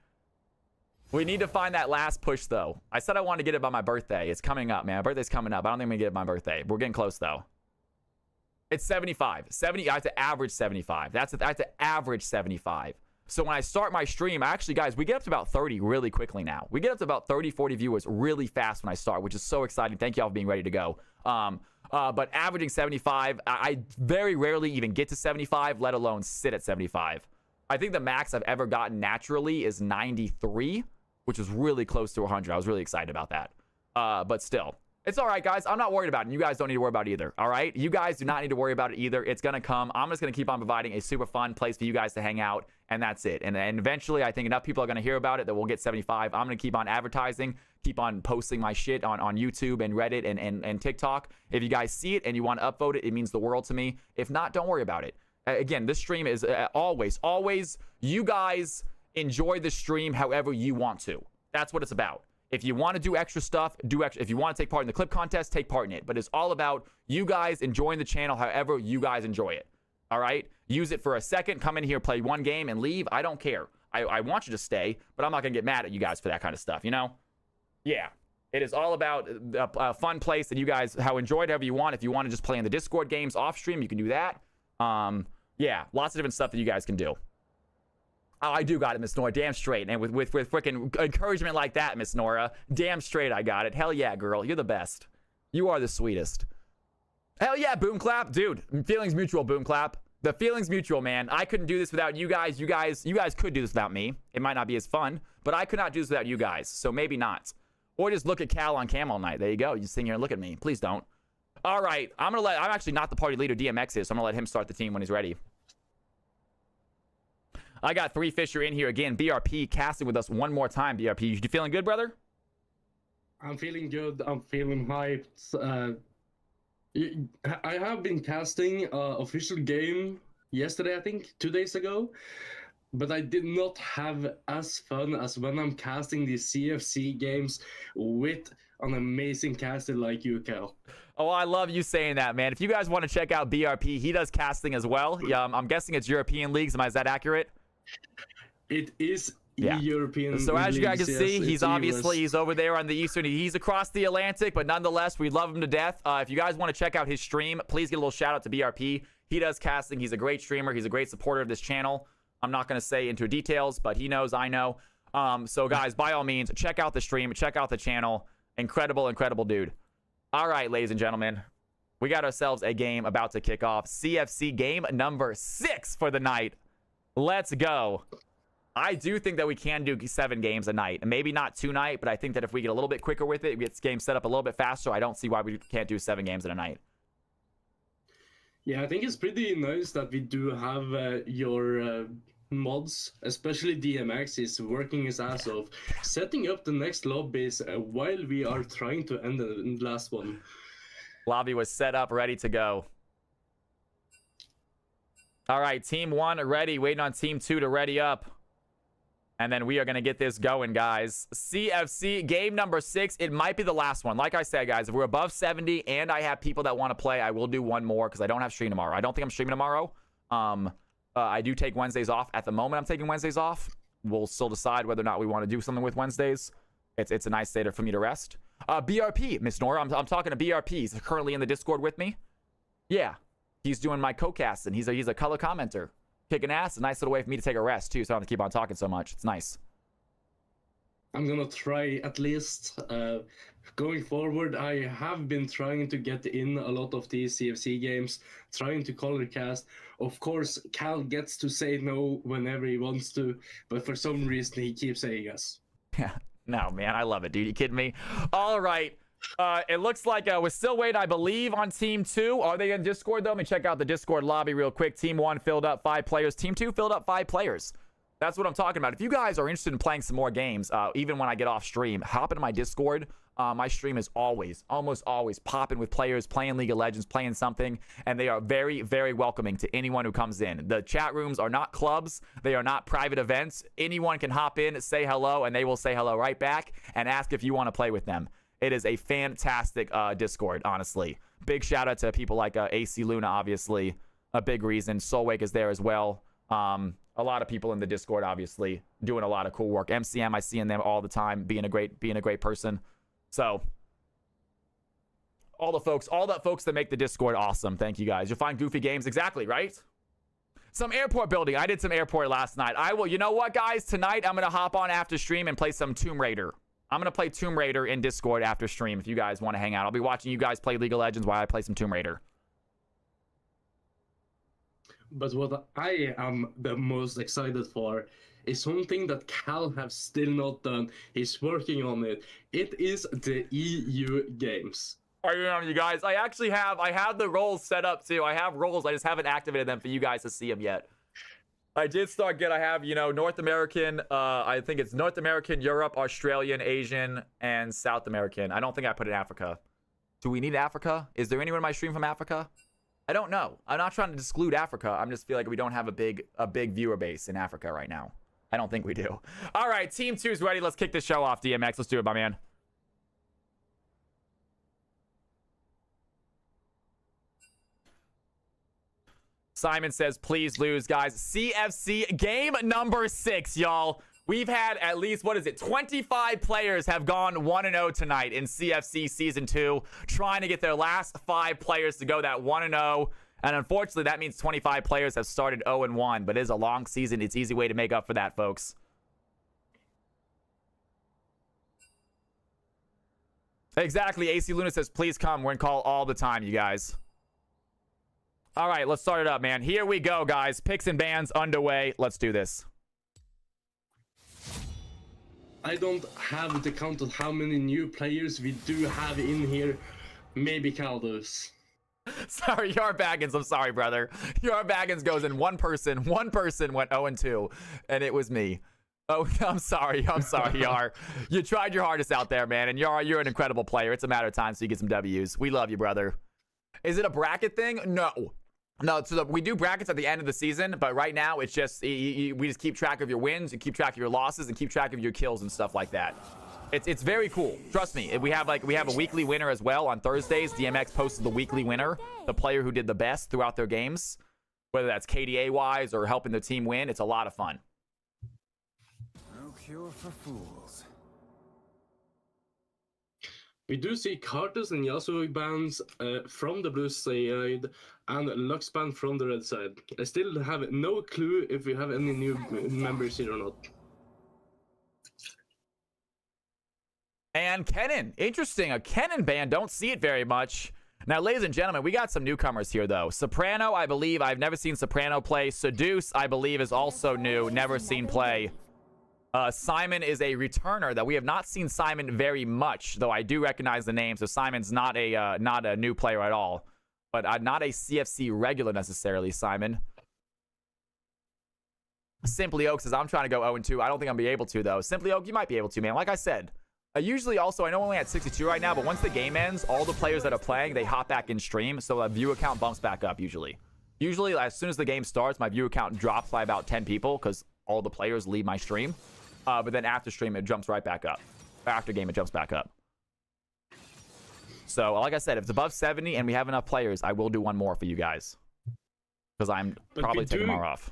[SPEAKER 1] We need to find that last push, though. I said I wanted to get it by my birthday. It's coming up, man. My birthday's coming up. I don't think I'm going to get it by my birthday. We're getting close, though. It's 75. 70. I have to average 75. I have to average 75. So when I start my stream, actually, guys, we get up to about 30 really quickly now. We get up to about 30, 40 viewers really fast when I start, which is so exciting. Thank y'all for being ready to go. But averaging 75, I very rarely even get to 75, let alone sit at 75. I think the max I've ever gotten naturally is 93, which is really close to 100. I was really excited about that. But still, it's all right, guys. I'm not worried about it. You guys don't need to worry about it either, all right? You guys do not need to worry about it either. It's going to come. I'm just going to keep on providing a super fun place for you guys to hang out, and that's it. And eventually, I think enough people are going to hear about it that we'll get 75. I'm going to keep on advertising, keep on posting my shit on YouTube and Reddit and TikTok. If you guys see it and you want to upvote it, it means the world to me. If not, don't worry about it. Again, this stream is always, you guys enjoy the stream however you want to. That's what it's about. If you want to do extra stuff, do extra. If you want to take part in the clip contest, take part in it. But it's all about you guys enjoying the channel however you guys enjoy it. All right? Use it for a second. Come in here, play one game, and leave. I don't care. I want you to stay, but I'm not going to get mad at you guys for that kind of stuff, you know? Yeah. It is all about a fun place that you guys enjoy it however you want. If you want to just play in the Discord games off stream, you can do that. Yeah, lots of different stuff that you guys can do. Oh, I do got it, Miss Nora. Damn straight. And with freaking encouragement like that, Miss Nora, damn straight I got it. Hell yeah, girl. You're the best. You are the sweetest. Hell yeah, Boom Clap. Dude, feelings mutual, Boom Clap. The feelings mutual, man. I couldn't do this without you guys. You guys could do this without me. It might not be as fun, but I could not do this without you guys. So maybe not. Or just look at Cal on cam all night. There you go. You sit here and look at me. Please don't. All right. I'm actually not the party leader. DMX is, so I'm going to let him start the team when he's ready. I got 3 Fisher in here again. BRP casting with us one more time. BRP, you feeling good, brother?
[SPEAKER 5] I'm feeling good. I'm feeling hyped. I have been casting official game yesterday, I think, 2 days ago. But I did not have as fun as when I'm casting these CFC games with an amazing caster like you, Cal.
[SPEAKER 1] Oh, I love you saying that, man. If you guys want to check out BRP, he does casting as well. I'm guessing it's European leagues. Is that accurate?
[SPEAKER 5] It is European.
[SPEAKER 1] So as you guys can see,
[SPEAKER 5] yes,
[SPEAKER 1] he's over there on the Eastern. He's across the Atlantic, but nonetheless, we love him to death. If you guys want to check out his stream, please get a little shout out to BRP. He does casting. He's a great streamer. He's a great supporter of this channel. I'm not going to say into details, but he knows, I know. So guys, by all means, check out the stream, check out the channel. Incredible, incredible dude. All right, ladies and gentlemen, we got ourselves a game about to kick off. CFC game number 6 for the night. Let's go. I do think that we can do 7 games a night. Maybe not 2 night, but I think that if we get a little bit quicker with it, we get this game set up a little bit faster, I don't see why we can't do 7 games in a night.
[SPEAKER 5] Yeah, I think it's pretty nice that we do have your mods, especially DMX, is working his ass off, setting up the next lobbies while we are trying to end the last one.
[SPEAKER 1] Lobby was set up, ready to go. All right, Team 1 ready, waiting on Team 2 to ready up. And then we are going to get this going, guys. CFC, game number 6. It might be the last one. Like I said, guys, if we're above 70 and I have people that want to play, I will do one more because I don't have stream tomorrow. I don't think I'm streaming tomorrow. I do take Wednesdays off. At the moment, I'm taking Wednesdays off. We'll still decide whether or not we want to do something with Wednesdays. It's a nice day for me to rest. BRP, Miss Nora, I'm talking to BRP. He's currently in the Discord with me. Yeah, he's doing my co-cast, and he's a color commenter. Kicking ass. A nice little way for me to take a rest, too, so I don't have to keep on talking so much. It's nice.
[SPEAKER 5] I'm gonna try at least. Going forward, I have been trying to get in a lot of these CFC games, trying to color cast. Of course, Cal gets to say no whenever he wants to, but for some reason he keeps saying yes.
[SPEAKER 1] Yeah, no, man, I love it, dude. You kidding me? All right. It looks like we're still waiting, I believe, on Team 2. Are they in Discord, though? Let me check out the Discord lobby real quick. Team 1 filled up 5 players. Team 2 filled up 5 players. That's what I'm talking about. If you guys are interested in playing some more games, even when I get off stream, hop into my Discord. My stream is almost always popping with players, playing League of Legends, playing something, and they are very, very welcoming to anyone who comes in. The chat rooms are not clubs. They are not private events. Anyone can hop in, say hello, and they will say hello right back and ask if you want to play with them. It is a fantastic Discord, honestly. Big shout out to people like AC Luna, obviously. A big reason. Soulwake is there as well. A lot of people in the Discord, obviously, doing a lot of cool work. MCM, I see in them all the time, being a great person. So, all the folks that make the Discord awesome. Thank you guys. You'll find goofy games, exactly, right? Some airport building. I did some airport last night. I will. You know what, guys? Tonight I'm gonna hop on after stream and play some Tomb Raider. I'm gonna play Tomb Raider in Discord after stream. If you guys want to hang out, I'll be watching you guys play League of Legends while I play some Tomb Raider.
[SPEAKER 5] But what I am the most excited for is something that Cal have still not done. He's working on it. It is the EU games.
[SPEAKER 1] Are you on, you guys? I have the roles set up too. I have roles. I just haven't activated them for you guys to see them yet. I did start I have, you know, North American, I think it's North American, Europe, Australian, Asian, and South American. I don't think I put in Africa. Do we need Africa? Is there anyone in my stream from Africa? I don't know. I'm not trying to exclude Africa. I'm just feel like we don't have a big viewer base in Africa right now. I don't think we do. All right, Team 2's ready. Let's kick this show off, DMX. Let's do it, my man. Simon says, please lose, guys. CFC game number 6, y'all. We've had at least, 25 players have gone 1-0 tonight in CFC Season 2, trying to get their last 5 players to go that 1-0. And unfortunately, that means 25 players have started 0-1, but it is a long season. It's an easy way to make up for that, folks. Exactly. AC Luna says, please come. We're in call all the time, you guys. All right, let's start it up, man. Here we go, guys. Picks and bans underway. Let's do this.
[SPEAKER 5] I don't have the count of how many new players we do have in here. Maybe Cal does.
[SPEAKER 1] Sorry, Yar Baggins. I'm sorry, brother. Yar Baggins goes in one person. One person went 0-2, and it was me. Oh, I'm sorry. I'm sorry, Yar. You tried your hardest out there, man. And Yar, you're an incredible player. It's a matter of time so you get some W's. We love you, brother. Is it a bracket thing? No. No, so we do brackets at the end of the season, but right now it's just we just keep track of your wins and keep track of your losses and keep track of your kills and stuff like that. It's very cool. Trust me. We have a weekly winner as well on Thursdays. DMX posted the weekly winner, the player who did the best throughout their games, whether that's KDA wise or helping the team win. It's a lot of fun.
[SPEAKER 3] No cure for fools.
[SPEAKER 5] We do see Cartus and Yasuo bans from the blue side and Lux ban from the red side. I still have no clue if we have any new members here or not.
[SPEAKER 1] And Kennen. Interesting. A Kennen ban. Don't see it very much. Now, ladies and gentlemen, we got some newcomers here, though. Soprano, I believe. I've never seen Soprano play. Seduce, I believe, is also new. Never seen play. Simon is a returner that we have not seen Simon very much, though I do recognize the name. So Simon's not a new player at all, but not a CFC regular necessarily. Simon. Simply Oak says, I'm trying to go 0-2. I don't think I'll be able to, though. Simply Oak, you might be able to, man. Like I said, usually also, I know I'm only at 62 right now, but once the game ends, all the players that are playing, they hop back in stream, so the view account bumps back up usually. Usually, as soon as the game starts, my view account drops by about 10 people because all the players leave my stream. But then after stream, it jumps right back up. After game, it jumps back up. So, like I said, if it's above 70 and we have enough players, I will do one more for you guys. Because I'm probably taking tomorrow off.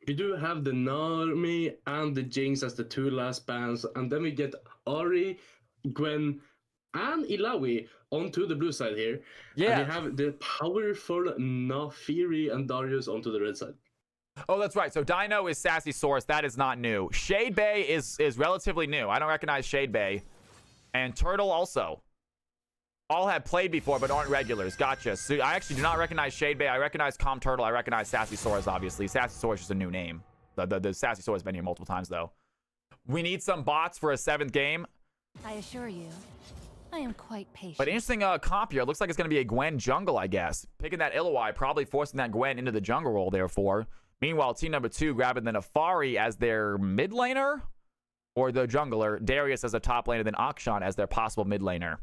[SPEAKER 5] We do have the Narmi and the Jinx as the 2 last bans, and then we get Ari, Gwen, and Ilawi onto the blue side here.
[SPEAKER 1] Yeah.
[SPEAKER 5] And we have the powerful Nafiri and Darius onto the red side.
[SPEAKER 1] Oh, that's right. So Dino is Sassy Source. That is not new. Shade Bay is relatively new. I don't recognize Shade Bay. And Turtle also. All have played before, but aren't regulars. Gotcha. So I actually do not recognize Shade Bay. I recognize Com Turtle. I recognize Sassy Source, obviously. Sassy Source is a new name. The Sassy Source has been here multiple times, though. We need some bots for a 7th game.
[SPEAKER 6] I assure you, I am quite patient.
[SPEAKER 1] But interesting comp here. It looks like it's going to be a Gwen jungle, I guess. Picking that Illinois, probably forcing that Gwen into the jungle role, therefore. Meanwhile, team number 2 grabbing the Nafari as their mid laner or the jungler. Darius as a top laner, then Akshan as their possible mid laner.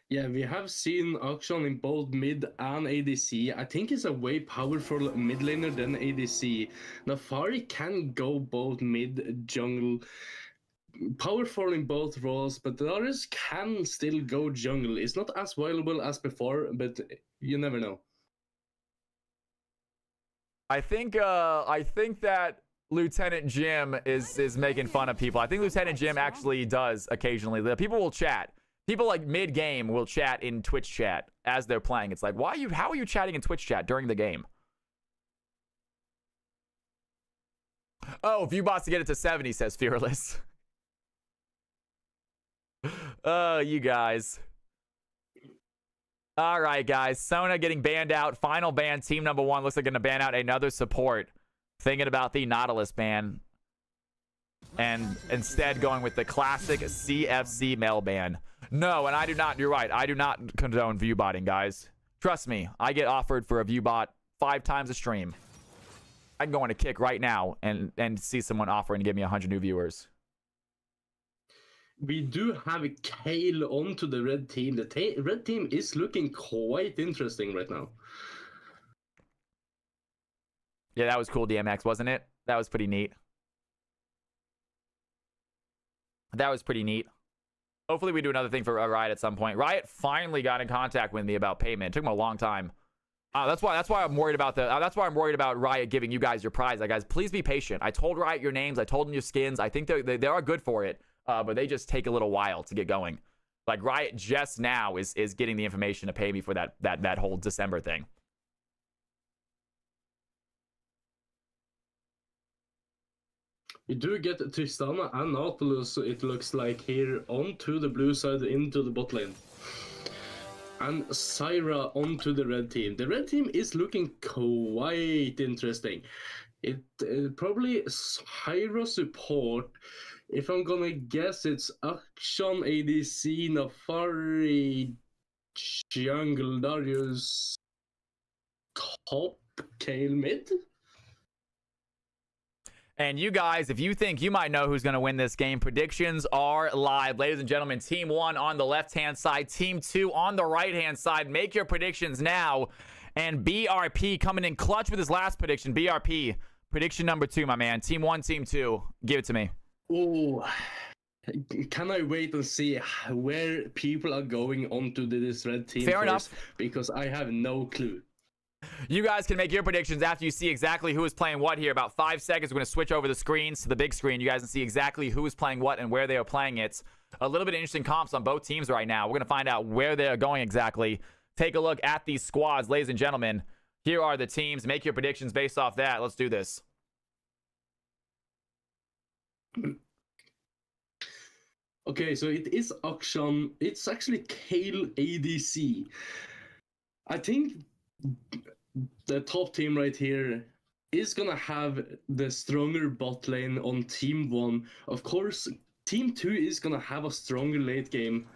[SPEAKER 5] Yeah, we have seen Akshan in both mid and ADC. I think he's a way powerful mid laner than ADC. Nafari can go both mid, jungle, powerful in both roles, but Darius can still go jungle. It's not as viable as before, but you never know.
[SPEAKER 1] I think that Lieutenant Jim is making fun of people. I think Lieutenant Jim actually does occasionally. The people will chat. People like mid-game will chat in Twitch chat as they're playing. It's like, how are you chatting in Twitch chat during the game? Oh, Viewbots to get it to 70, says Fearless. Oh, you guys. All right, guys. Sona getting banned out. Final ban. Team number 1 looks like going to ban out another support. Thinking about the Nautilus ban. And instead going with the classic CFC mail ban. No, and I do not. You're right. I do not condone viewbotting, guys. Trust me. I get offered for a viewbot 5 times a stream. I can go on a kick right now and see someone offering to give me 100 new viewers.
[SPEAKER 5] We do have Kale onto the red team. The red team is looking quite interesting right now.
[SPEAKER 1] Yeah, that was cool, DMX, wasn't it? That was pretty neat. That was pretty neat. Hopefully we do another thing for Riot at some point. Riot finally got in contact with me about payment. It took them a long time. That's why I'm worried about that's why I'm worried about Riot giving you guys your prize. Like, guys, please be patient. I told Riot your names. I told them your skins. I think they are good for it. But they just take a little while to get going. Like, Riot just now is getting the information to pay me for that whole December thing.
[SPEAKER 5] You do get Tristana and Nautilus, it looks like, here onto the blue side into the bot lane. And Syra onto the red team. The red team is looking quite interesting. It probably Hyra support. If I'm gonna guess, it's Action, ADC, Nafari, Jungle, Darius, top, Kale mid.
[SPEAKER 1] And you guys, if you think you might know who's going to win this game, predictions are live. Ladies and gentlemen, Team 1 on the left-hand side, Team 2 on the right-hand side. Make your predictions now. And BRP coming in clutch with his last prediction. BRP, prediction number 2, my man. Team 1, Team 2. Give it to me.
[SPEAKER 5] Oh, can I wait and see where people are going onto this red team
[SPEAKER 1] Fair
[SPEAKER 5] first?
[SPEAKER 1] enough.
[SPEAKER 5] Because I have no clue.
[SPEAKER 1] You guys can make your predictions after you see exactly who is playing what here. About 5 seconds, we're going to switch over the screens to the big screen. You guys can see exactly who is playing what and where they are playing it. A little bit of interesting comps on both teams right now. We're going to find out where they're going exactly. Take a look at these squads, ladies and gentlemen. Here are the teams. Make your predictions based off that. Let's do this.
[SPEAKER 5] Okay, so it is Akshan. It's actually Kale ADC. I think the top team right here is gonna have the stronger bot lane on Team 1. Of course, Team 2 is gonna have a stronger late game.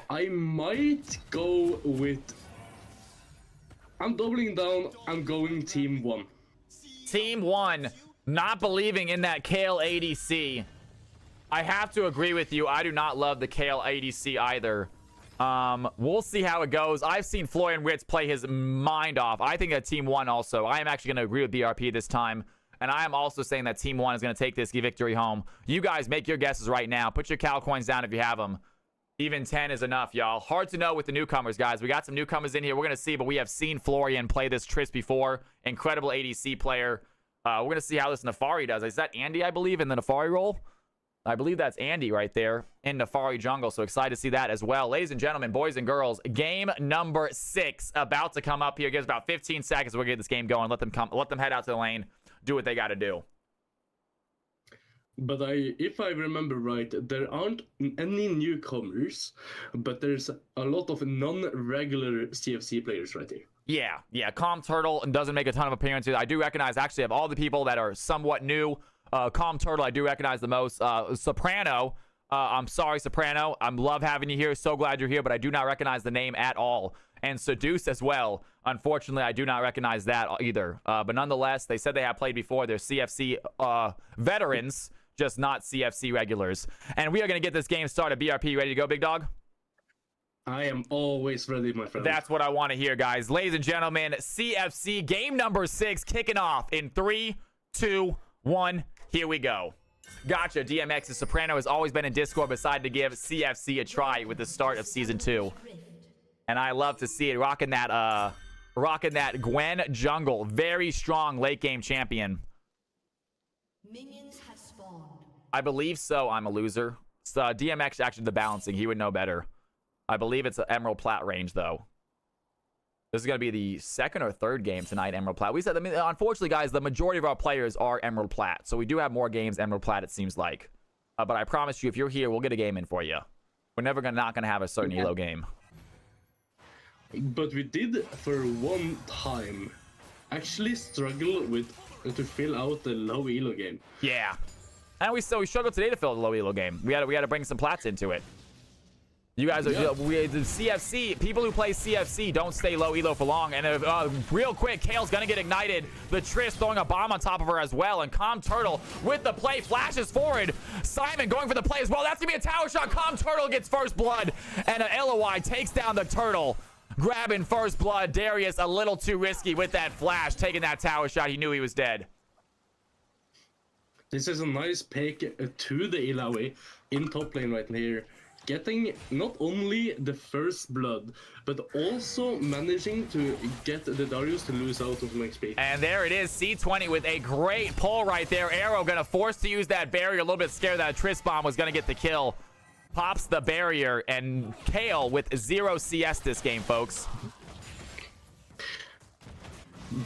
[SPEAKER 5] I might go with... I'm doubling down. I'm going Team 1.
[SPEAKER 1] Team 1, not believing in that Kale ADC. I have to agree with you. I do not love the Kale ADC either. We'll see how it goes. I've seen Florian Wirtz play his mind off. I think that Team 1 also. I am actually going to agree with BRP this time. And I am also saying that Team 1 is going to take this victory home. You guys make your guesses right now. Put your Cal coins down if you have them. Even 10 is enough, y'all. Hard to know with the newcomers, guys. We got some newcomers in here. We're going to see, but we have seen Florian play this Triss before. Incredible ADC player. We're going to see how this Nefari does. Is that Andy, I believe, in the Nefari role? I believe that's Andy right there in Nefari jungle. So excited to see that as well. Ladies and gentlemen, boys and girls, game number 6 about to come up here. Gives about 15 seconds. We'll get this game going. Let them head out to the lane. Do what they got to do.
[SPEAKER 5] But if I remember right, there aren't any newcomers, but there's a lot of non-regular CFC players right here.
[SPEAKER 1] Yeah. Calm Turtle doesn't make a ton of appearances. I do recognize, actually, of all the people that are somewhat new, Calm Turtle, I do recognize the most. Soprano, I'm sorry, Soprano. I love having you here. So glad you're here, but I do not recognize the name at all. And Seduce as well. Unfortunately, I do not recognize that either. But nonetheless, they said they have played before. They're CFC veterans, just not CFC regulars. And we are going to get this game started. BRP, ready to go, big dog?
[SPEAKER 5] I am always ready, my friend.
[SPEAKER 1] That's what I want to hear, guys. Ladies and gentlemen, CFC game number 6 kicking off in 3, 2, 1. Here we go. Gotcha. DMX's Soprano has always been in Discord, decided to give CFC a try with the start of Season 2. And I love to see it. Rocking that rocking that Gwen jungle. Very strong late game champion.
[SPEAKER 8] Minions have spawned.
[SPEAKER 1] I believe so. I'm a loser. So DMX actually the balancing. He would know better. I believe it's an Emerald Plat range though. This is going to be the second or third game tonight, Emerald Plat. We said, I mean, unfortunately, guys, the majority of our players are Emerald Plat. So we do have more games Emerald Plat, it seems like. But I promise you, if you're here, we'll get a game in for you. We're never not going to have a certain elo game.
[SPEAKER 5] But we did, for one time, actually struggle with to fill out the low elo game.
[SPEAKER 1] Yeah. And we struggled today to fill the low elo game. We had to bring some plats into it. You guys are the CFC. People who play CFC don't stay low elo for long. And real quick, Kale's gonna get ignited. The Triss throwing a bomb on top of her as well. And Calm Turtle with the play flashes forward. Simon going for the play as well. That's gonna be a tower shot. Calm Turtle gets first blood, and an LOI takes down the turtle, grabbing first blood. Darius a little too risky with that flash, taking that tower shot. He knew he was dead.
[SPEAKER 5] This is a nice pick to the Ilaoi in top lane right here. Getting not only the first blood, but also managing to get the Darius to lose out of some XP.
[SPEAKER 1] And there it is, C20 with a great pull right there. Arrow gonna force to use that barrier. A little bit scared that Triss bomb was gonna get the kill. Pops the barrier, and Kale with 0 CS this game, folks.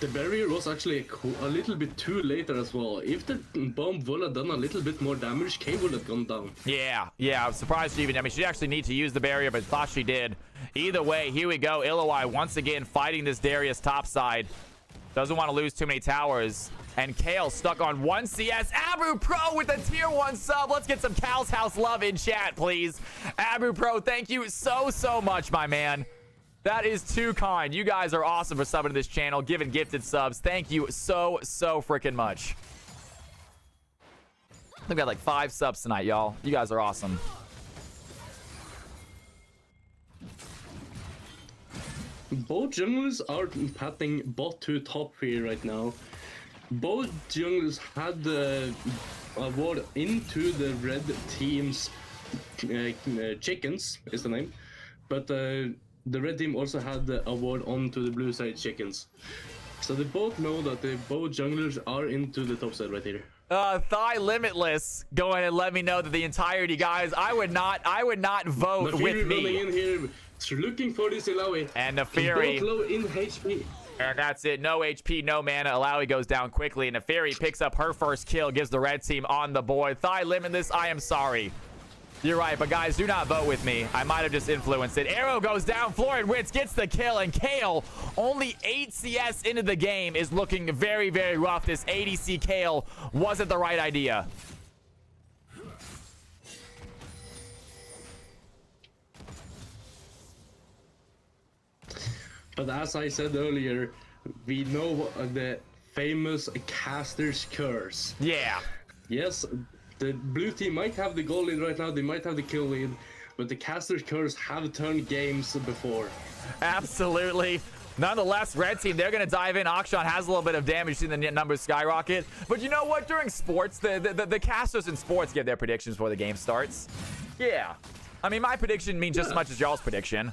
[SPEAKER 5] The barrier was actually a little bit too late as well. If the bomb would have done a little bit more damage, Kay would have gone down. Yeah, I was surprised she even, I mean, she didn't actually need to use the barrier, but thought she did. Either way, here we go. Illawai once again fighting this Darius topside. Doesn't want to lose too many towers. And Kale stuck on 1 CS. Abu Pro with a tier 1 sub. Let's get some Cal's House love in chat, please. Abu Pro, thank you so much, my man. That is too kind. You guys are awesome for subbing to this channel, giving gifted subs. Thank you so freaking much. I think we got like 5 subs tonight, y'all. You guys are awesome. Both junglers are patting bot to top here right now. Both junglers had the award into the red team's chickens, is the name. But the red team also had the award onto the blue side chickens. So they both know that both junglers are into the top side right here.
[SPEAKER 1] Thigh Limitless, go ahead and let me know that the entirety, guys. I would not vote with me.
[SPEAKER 5] Running in here, looking for this Ilaoi.
[SPEAKER 1] And the Fury.
[SPEAKER 5] Both low in HP.
[SPEAKER 1] And that's it. No HP, no mana. Alawi goes down quickly, and the Fury picks up her first kill, gives the red team on the board. Thigh Limitless, I am sorry. You're right, but guys, do not vote with me. I might have just influenced it. Arrow goes down, Florid Wits gets the kill, and Kale, only 8 CS into the game, is looking very rough. This ADC Kale wasn't the right idea.
[SPEAKER 5] But as I said earlier, we know the famous caster's curse.
[SPEAKER 1] Yeah.
[SPEAKER 5] Yes, the blue team might have the goal lead right now, they might have the kill lead, but the caster's curse have turned games before.
[SPEAKER 1] Absolutely. Nonetheless, red team, they're going to dive in. Akshan has a little bit of damage, seeing the numbers skyrocket. But you know what? During sports, the casters in sports give their predictions before the game starts. Yeah. I mean, my prediction means just as much as y'all's prediction.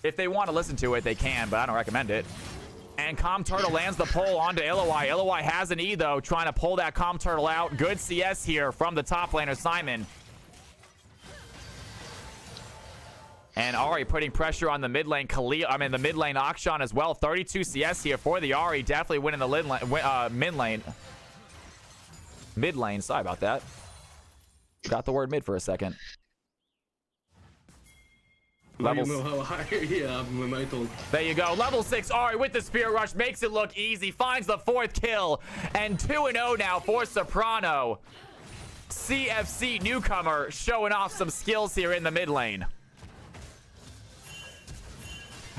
[SPEAKER 1] If they want to listen to it, they can, but I don't recommend it. And Calm Turtle lands the pull onto Illawai. Illawai has an E, though, trying to pull that Calm Turtle out. Good CS here from the top laner, Simon. And Ari putting pressure on the mid lane. The mid lane Akshan as well. 32 CS here for the Ari. Definitely winning the mid lane. Mid lane, sorry about that. Got the word mid for a second.
[SPEAKER 5] Levels. You know how high when I told.
[SPEAKER 1] There you go. Level 6 Ari with the Spirit Rush makes it look easy. Finds the 4th kill. And 2-0 now for Soprano. CFC newcomer showing off some skills here in the mid lane.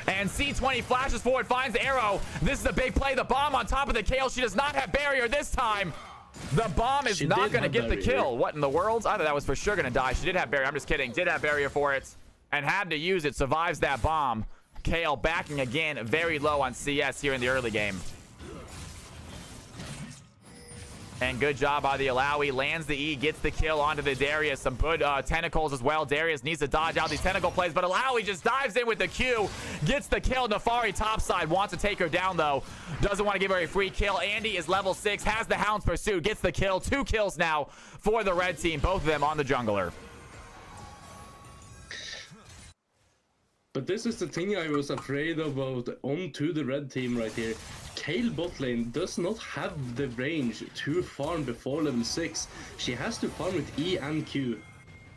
[SPEAKER 1] And C20 flashes forward, finds the arrow. This is a big play. The bomb on top of the Kale. She does not have barrier this time. The bomb is not going to get the kill. What in the world? I thought that was for sure going to die. She did have barrier. I'm just kidding. Did have barrier for it. And had to use it. Survives that bomb. Kale backing again. Very low on CS here in the early game. And good job by the Alawi. Lands the E, gets the kill onto the Darius. Some good tentacles as well. Darius needs to dodge out these tentacle plays, but Alawi just dives in with the Q. Gets the kill. Nefari topside. Wants to take her down, though. Doesn't want to give her a free kill. Andy is level 6. Has the Hound's Pursuit. Gets the kill. 2 kills now for the red team. Both of them on the jungler.
[SPEAKER 5] But this is the thing I was afraid about onto the red team right here. Kayle bot lane does not have the range to farm before level 6. She has to farm with E and Q.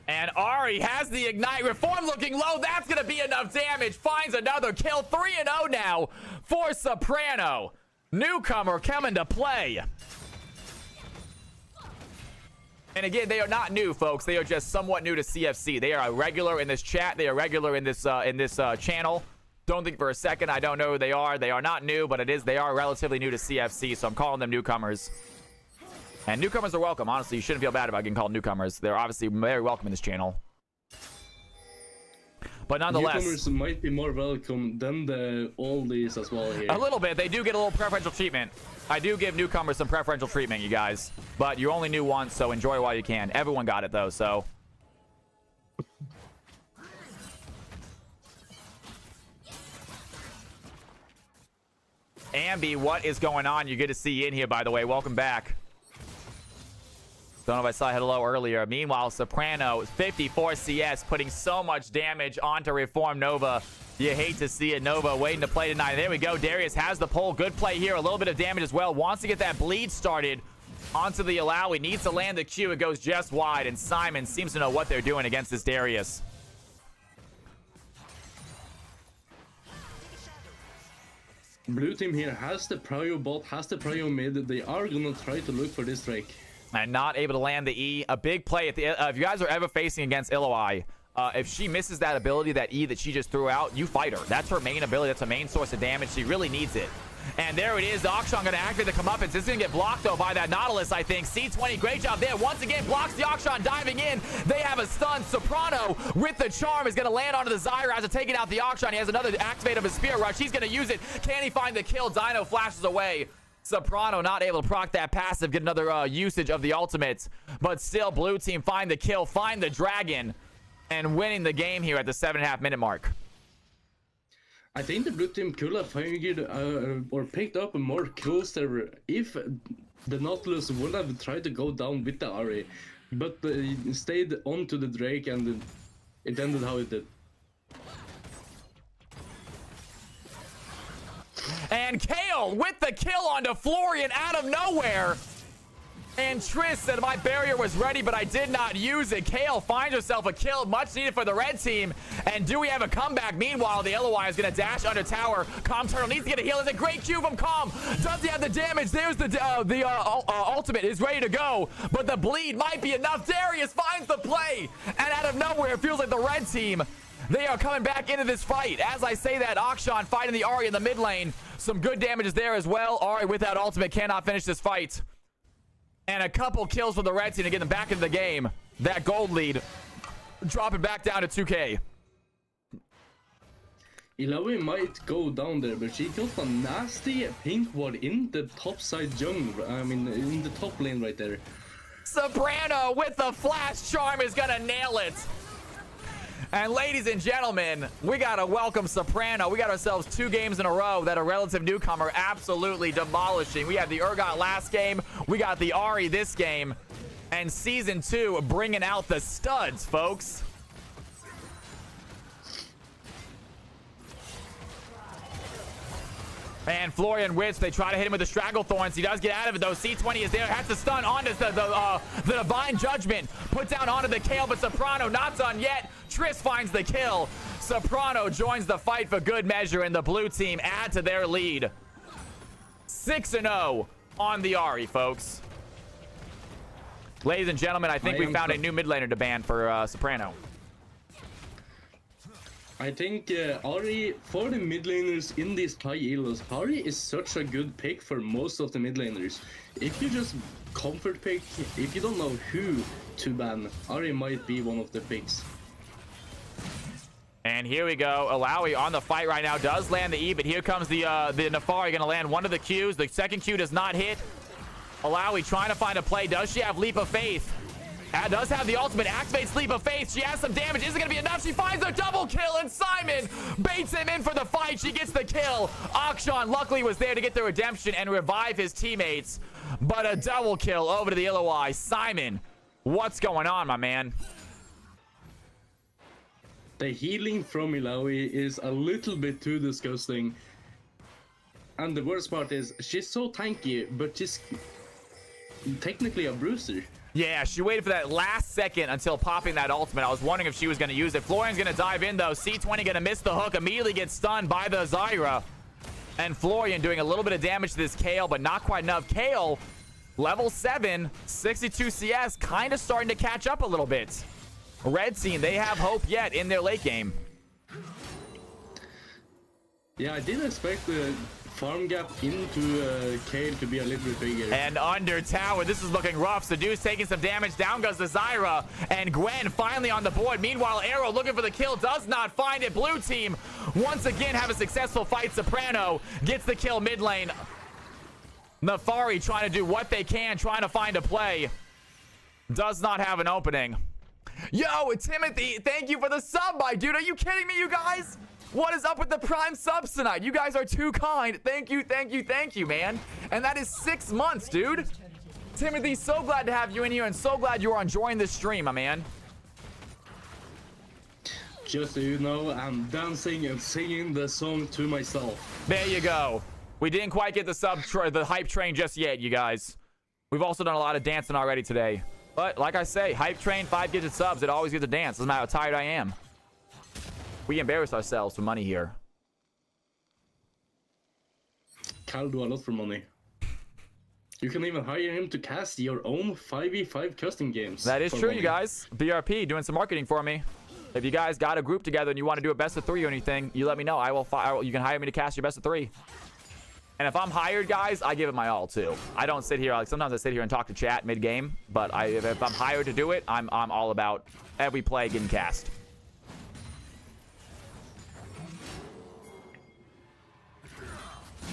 [SPEAKER 1] And Ari has the Ignite. Reform looking low. That's going to be enough damage. Finds another kill. 3-0 now for Soprano. Newcomer coming to play. And again, they are not new, folks. They are just somewhat new to CFC. They are a regular in this chat. They are regular in this channel. Don't think for a second I don't know who they are. They are not new, but they are relatively new to CFC, so I'm calling them newcomers. And newcomers are welcome. Honestly, you shouldn't feel bad about getting called newcomers. They're obviously very welcome in this channel. But nonetheless,
[SPEAKER 5] newcomers might be more welcome than the oldies as well here.
[SPEAKER 1] A little bit. They do get a little preferential treatment. I do give newcomers some preferential treatment, you guys. But you only knew once, so enjoy while you can. Everyone got it, though, so... Ambi, what is going on? You're good to see you in here, by the way. Welcome back. Don't know if I saw hello earlier. Meanwhile, Soprano, 54 CS, putting so much damage onto Reform Nova. You hate to see it. Nova waiting to play tonight. There we go. Darius has the pull. Good play here. A little bit of damage as well. Wants to get that bleed started onto the Alawi. Needs to land the Q. It goes just wide, and Simon seems to know what they're doing against this Darius.
[SPEAKER 5] Blue team here has the prio bot, has the prio mid. They are gonna try to look for this Drake.
[SPEAKER 1] And not able to land the E. A big play at the if you guys are ever facing against Illoi, if she misses that ability, that E that she just threw out, you fight her. That's her main ability. That's a main source of damage. She really needs it. And there it is. The Akshan going to activate the comeuppance. It's going to get blocked, though, by that Nautilus, I think. C20, great job there. Once again, blocks the Akshan diving in. They have a stun. Soprano with the charm is going to land onto the Zyra after taking out the Akshan. He has another activate of his Spear Rush. He's going to use it. Can he find the kill? Dino flashes away. Soprano not able to proc that passive, get another usage of the ultimate. But still, blue team find the kill, find the dragon, and winning the game here at the 7.5 minute mark.
[SPEAKER 5] I think the blue team could have figured or picked up more kills there if the Nautilus would have tried to go down with the Ahri, but stayed onto the Drake, and it ended how it did.
[SPEAKER 1] And Kayle with the kill onto Florian out of nowhere. And Triss said, my barrier was ready, but I did not use it. Kayle finds herself a kill, much needed for the red team. And do we have a comeback? Meanwhile, the LOI is going to dash under tower. Calm Turtle needs to get a heal. It's a great Q from Calm. Does he have the damage? There's the ultimate is ready to go, but the bleed might be enough. Darius finds the play, and out of nowhere, it feels like the red team, they are coming back into this fight. As I say that, Akshan fighting the Ahri in the mid lane. Some good damages there as well. Ahri with that ultimate cannot finish this fight. And a couple kills for the red team to get them back into the game. That gold lead dropping back down to 2K.
[SPEAKER 5] Ilawi might go down there, but she got a nasty pink ward in the top side jungle. I mean, in the top lane right there.
[SPEAKER 1] Soprano with the flash charm is gonna nail it. And ladies and gentlemen, we gotta welcome Soprano. We got ourselves 2 games in a row that a relative newcomer absolutely demolishing. We had the Urgot last game. We got the Ahri this game. And Season 2 bringing out the studs, folks. And Florian Witch, they try to hit him with the Straggle Thorns. He does get out of it, though. C20 is there. Has to stun onto the Divine Judgment. Put down onto the Kayle, but Soprano not done yet. Triss finds the kill. Soprano joins the fight for good measure, and the blue team add to their lead. 6-0 on the Ahri, folks. Ladies and gentlemen, I think we found a new mid laner to ban for Soprano.
[SPEAKER 5] I think Ahri, for the mid laners in these high elos, Ahri is such a good pick for most of the mid laners. If you just comfort pick, if you don't know who to ban, Ahri might be one of the picks.
[SPEAKER 1] And here we go. Alawi on the fight right now. Does land the E, but here comes the Nefari going to land one of the Qs. The second Q does not hit. Alawi trying to find a play. Does she have Leap of Faith? Does have the ultimate. Activates Leap of Faith. She has some damage. Isn't going to be enough. She finds a double kill, and Simon baits him in for the fight. She gets the kill. Akshan luckily was there to get the redemption and revive his teammates. But a double kill over to the Illinois. Simon, what's going on, my man?
[SPEAKER 5] The healing from Ilawi is a little bit too disgusting. And the worst part is, she's so tanky, but she's technically a bruiser.
[SPEAKER 1] Yeah, she waited for that last second until popping that ultimate. I was wondering if she was going to use it. Florian's going to dive in, though. C20 going to miss the hook. Immediately gets stunned by the Zyra. And Florian doing a little bit of damage to this Kale, but not quite enough. Kale, level 7, 62 CS, kind of starting to catch up a little bit. Red team, they have hope yet in their late game.
[SPEAKER 5] Yeah, I didn't expect the farm gap into Kale to be a little bit bigger.
[SPEAKER 1] And under tower, this is looking rough. Seduce taking some damage. Down goes the Zyra. And Gwen finally on the board. Meanwhile, Arrow looking for the kill. Does not find it. Blue team once again have a successful fight. Soprano gets the kill mid lane. Nefari trying to do what they can, trying to find a play. Does not have an opening. Yo, Timothy, thank you for the sub, my dude. Are you kidding me, you guys? What is up with the prime subs tonight? You guys are too kind. Thank you, thank you, thank you, man. And that is 6 months, dude. Timothy, so glad to have you in here and so glad you are enjoying this stream, my man.
[SPEAKER 5] Just so you know, I'm dancing and singing the song to myself.
[SPEAKER 1] There you go. We didn't quite get the hype train just yet, you guys. We've also done a lot of dancing already today. But like I say, hype train, 5-digit subs, it always gets a dance. Doesn't matter how tired I am. We embarrass ourselves for money here.
[SPEAKER 5] Cal do a lot for money. You can even hire him to cast your own 5v5 custom games.
[SPEAKER 1] That is true, you guys. BRP doing some marketing for me. If you guys got a group together and you want to do a best of 3 or anything, you let me know. You can hire me to cast your best of 3. And if I'm hired, guys, I give it my all too. I don't sit here, like sometimes I sit here and talk to chat mid-game, but if I'm hired to do it, I'm all about every play getting cast.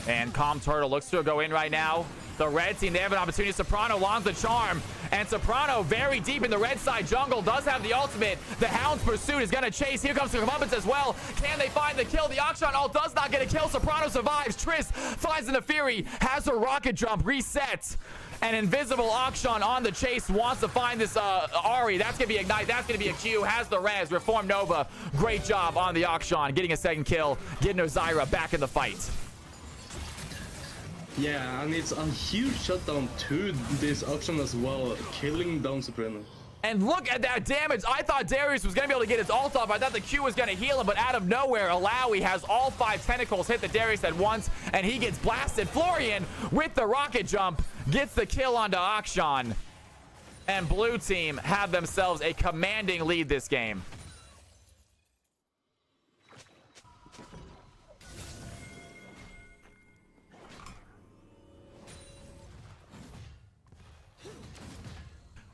[SPEAKER 1] And Calm Turtle looks to go in right now. The red team, they have an opportunity. Soprano longs the charm. And Soprano very deep in the red side jungle does have the ultimate. The Hound's pursuit is going to chase. Here comes the Comeuppance as well. Can they find the kill? The Akshan ult does not get a kill. Soprano survives. Triss finds the Fury. Has her rocket jump reset. And Invisible Akshan on the chase wants to find this Ari. That's going to be Ignite. That's going to be a Q. Has the res. Reform Nova. Great job on the Akshan. Getting a second kill. Getting her Zyra back in the fight.
[SPEAKER 5] Yeah, and it's a huge shutdown to this option as well, killing down Soprano.
[SPEAKER 1] And look at that damage. I thought Darius was going to be able to get his ult off. I thought the Q was going to heal him, but out of nowhere, Alawi has all 5 tentacles hit the Darius at once, and he gets blasted. Florian, with the rocket jump, gets the kill onto Akshan. And blue team have themselves a commanding lead this game.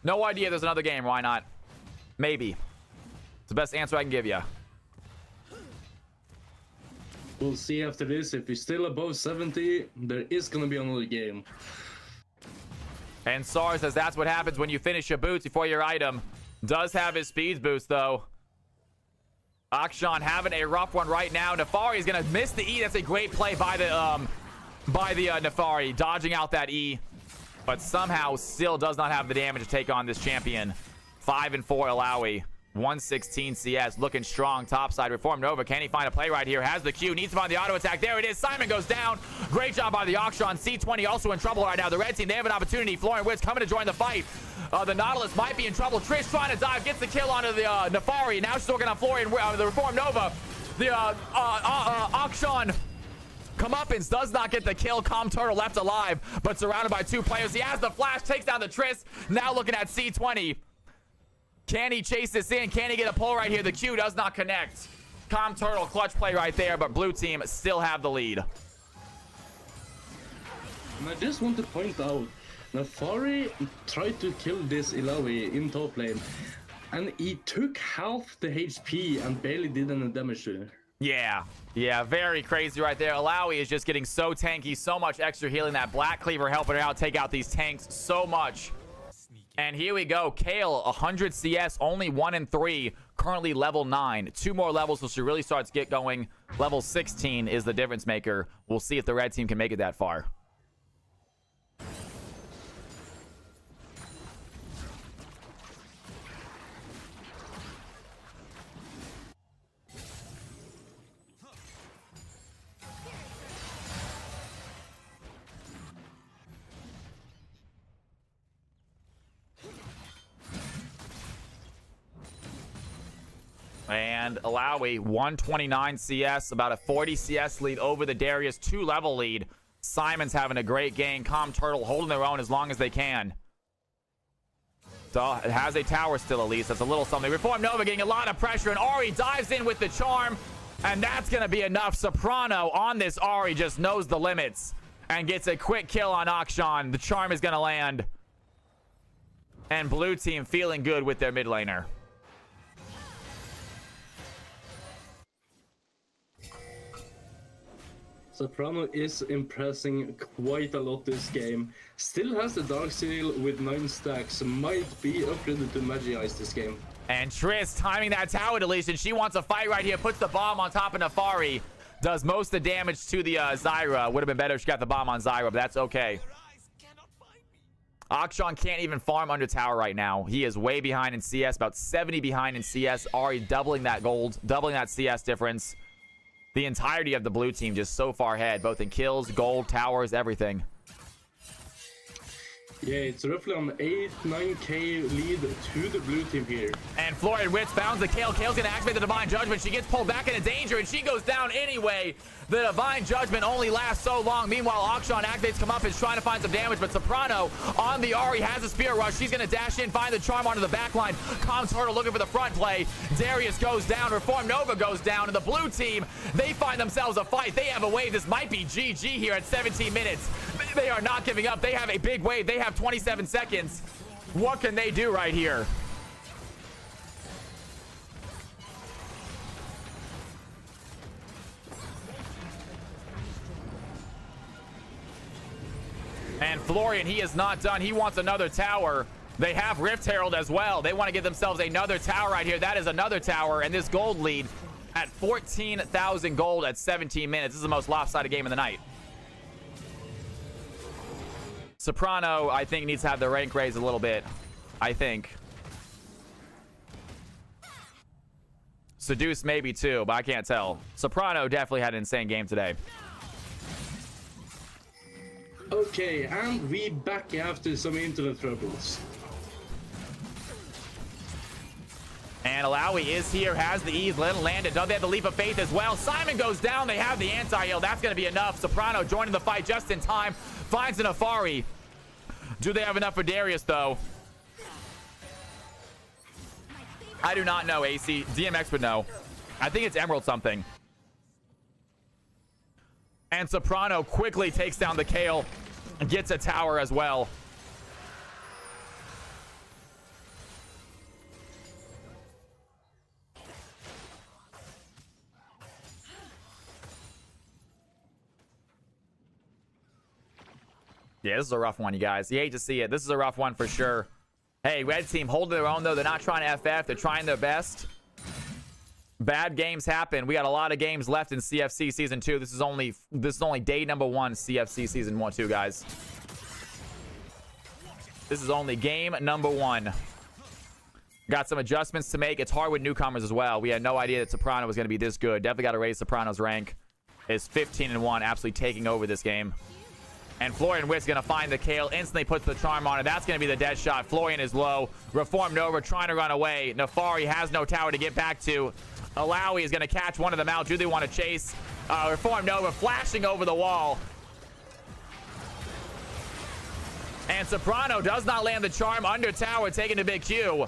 [SPEAKER 1] No idea there's another game. Why not? Maybe. It's the best answer I can give you.
[SPEAKER 5] We'll see after this. If he's still above 70, there is going to be another game.
[SPEAKER 1] And Sar says that's what happens when you finish your boots before your item. Does have his speed boost, though. Akshan having a rough one right now. Nefari is going to miss the E. That's a great play by the Nefari. Dodging out that E. But somehow still does not have the damage to take on this champion. 5-4 Alawi. 116 CS. Looking strong. Topside. Reform Nova. Can he find a play right here? Has the Q. Needs to find the auto attack. There it is. Simon goes down. Great job by the Akshan. C20 also in trouble right now. The red team, they have an opportunity. Florian Witz coming to join the fight. The Nautilus might be in trouble. Trish trying to dive. Gets the kill onto the Nefari. Now she's working on Florian, the Reform Nova. The Akshan Comeuppance does not get the kill. Calm Turtle left alive, but surrounded by 2 players. He has the flash, takes down the Triss. Now looking at C20. Can he chase this in? Can he get a pull right here? The Q does not connect. Calm Turtle, clutch play right there, but blue team still have the lead.
[SPEAKER 5] And I just want to point out, Nefari tried to kill this Ilawi in top lane, and he took half the HP and barely did any damage to her.
[SPEAKER 1] Yeah, very crazy right there. Alawi is just getting so tanky, so much extra healing. That Black Cleaver helping her out take out these tanks so much. And here we go. Kale, 100 CS, only 1 and 3, currently level 9. 2 more levels, so she really starts to get going. Level 16 is the difference maker. We'll see if the red team can make it that far. And Alawi, 129 CS, about a 40 CS lead over the Darius, 2-level lead. Simon's having a great game. Calm Turtle holding their own as long as they can. So it has a tower still, at least. That's a little something. Reform Nova getting a lot of pressure, and Ari dives in with the charm, and that's going to be enough. Soprano on this Ari just knows the limits and gets a quick kill on Akshan. The charm is going to land. And blue team feeling good with their mid laner.
[SPEAKER 5] Soprano is impressing quite a lot this game. Still has the Dark Seal with 9 stacks. Might be upgraded to Magi Ice this game.
[SPEAKER 1] And Triss timing that tower deletion. She wants a fight right here. Puts the bomb on top of Nefari. Does most of the damage to the Zyra. Would have been better if she got the bomb on Zyra, but that's okay. Akshan can't even farm under tower right now. He is way behind in CS. About 70 behind in CS. Ari doubling that gold. Doubling that CS difference. The entirety of the blue team just so far ahead, both in kills, gold, towers, everything.
[SPEAKER 5] Yeah, it's roughly on 8-9k lead to the blue team here.
[SPEAKER 1] And Florian Witz founds the Kale. Kale's going to activate the Divine Judgment. She gets pulled back into danger, and she goes down anyway. The Divine Judgment only lasts so long. Meanwhile, Akshan activates, come up, is trying to find some damage, but Soprano on the Ari has a Spear Rush. She's going to dash in, find the charm onto the back line. Calm Turtle looking for the front play. Darius goes down. Reform Nova goes down. And the blue team, they find themselves a fight. They have a wave. This might be GG here at 17 minutes. They are not giving up. They have a big wave. They have 27 seconds. What can they do right here? And Florian, he is not done. He wants another tower. They have Rift Herald as well. They want to give themselves another tower right here. That is another tower. And this gold lead at 14,000 gold at 17 minutes. This is the most lopsided game of the night. Soprano, I think, needs to have the rank raised a little bit. I think. Seduce maybe too, but I can't tell. Soprano definitely had an insane game today.
[SPEAKER 5] Okay, and we back after some internet troubles.
[SPEAKER 1] And Alawi is here, has the ease, landed. Does they have the leap of faith as well? Simon goes down. They have the anti-heal. That's going to be enough. Soprano joining the fight just in time. Finds an Nefari. Do they have enough for Darius, though? I do not know, AC. DMX would know. I think it's Emerald something. And Soprano quickly takes down the Kale. Gets a tower as well. Yeah, this is a rough one, you guys. You hate to see it. This is a rough one for sure. Hey, red team holding their own, though. They're not trying to FF. They're trying their best. Bad games happen. We got a lot of games left in CFC Season 2. This is only day number 1 CFC Season 1, 2, guys. This is only game number 1. Got some adjustments to make. It's hard with newcomers as well. We had no idea that Soprano was going to be this good. Definitely got to raise Soprano's rank. Is 15-1, absolutely taking over this game. And Florian Witt's going to find the Kale. Instantly puts the charm on it. That's going to be the dead shot. Florian is low. Reform Nova trying to run away. Nefari has no tower to get back to. Alawi is going to catch one of them out. Do they want to chase? Reform Nova flashing over the wall. And Soprano does not land the charm under tower, taking the big Q.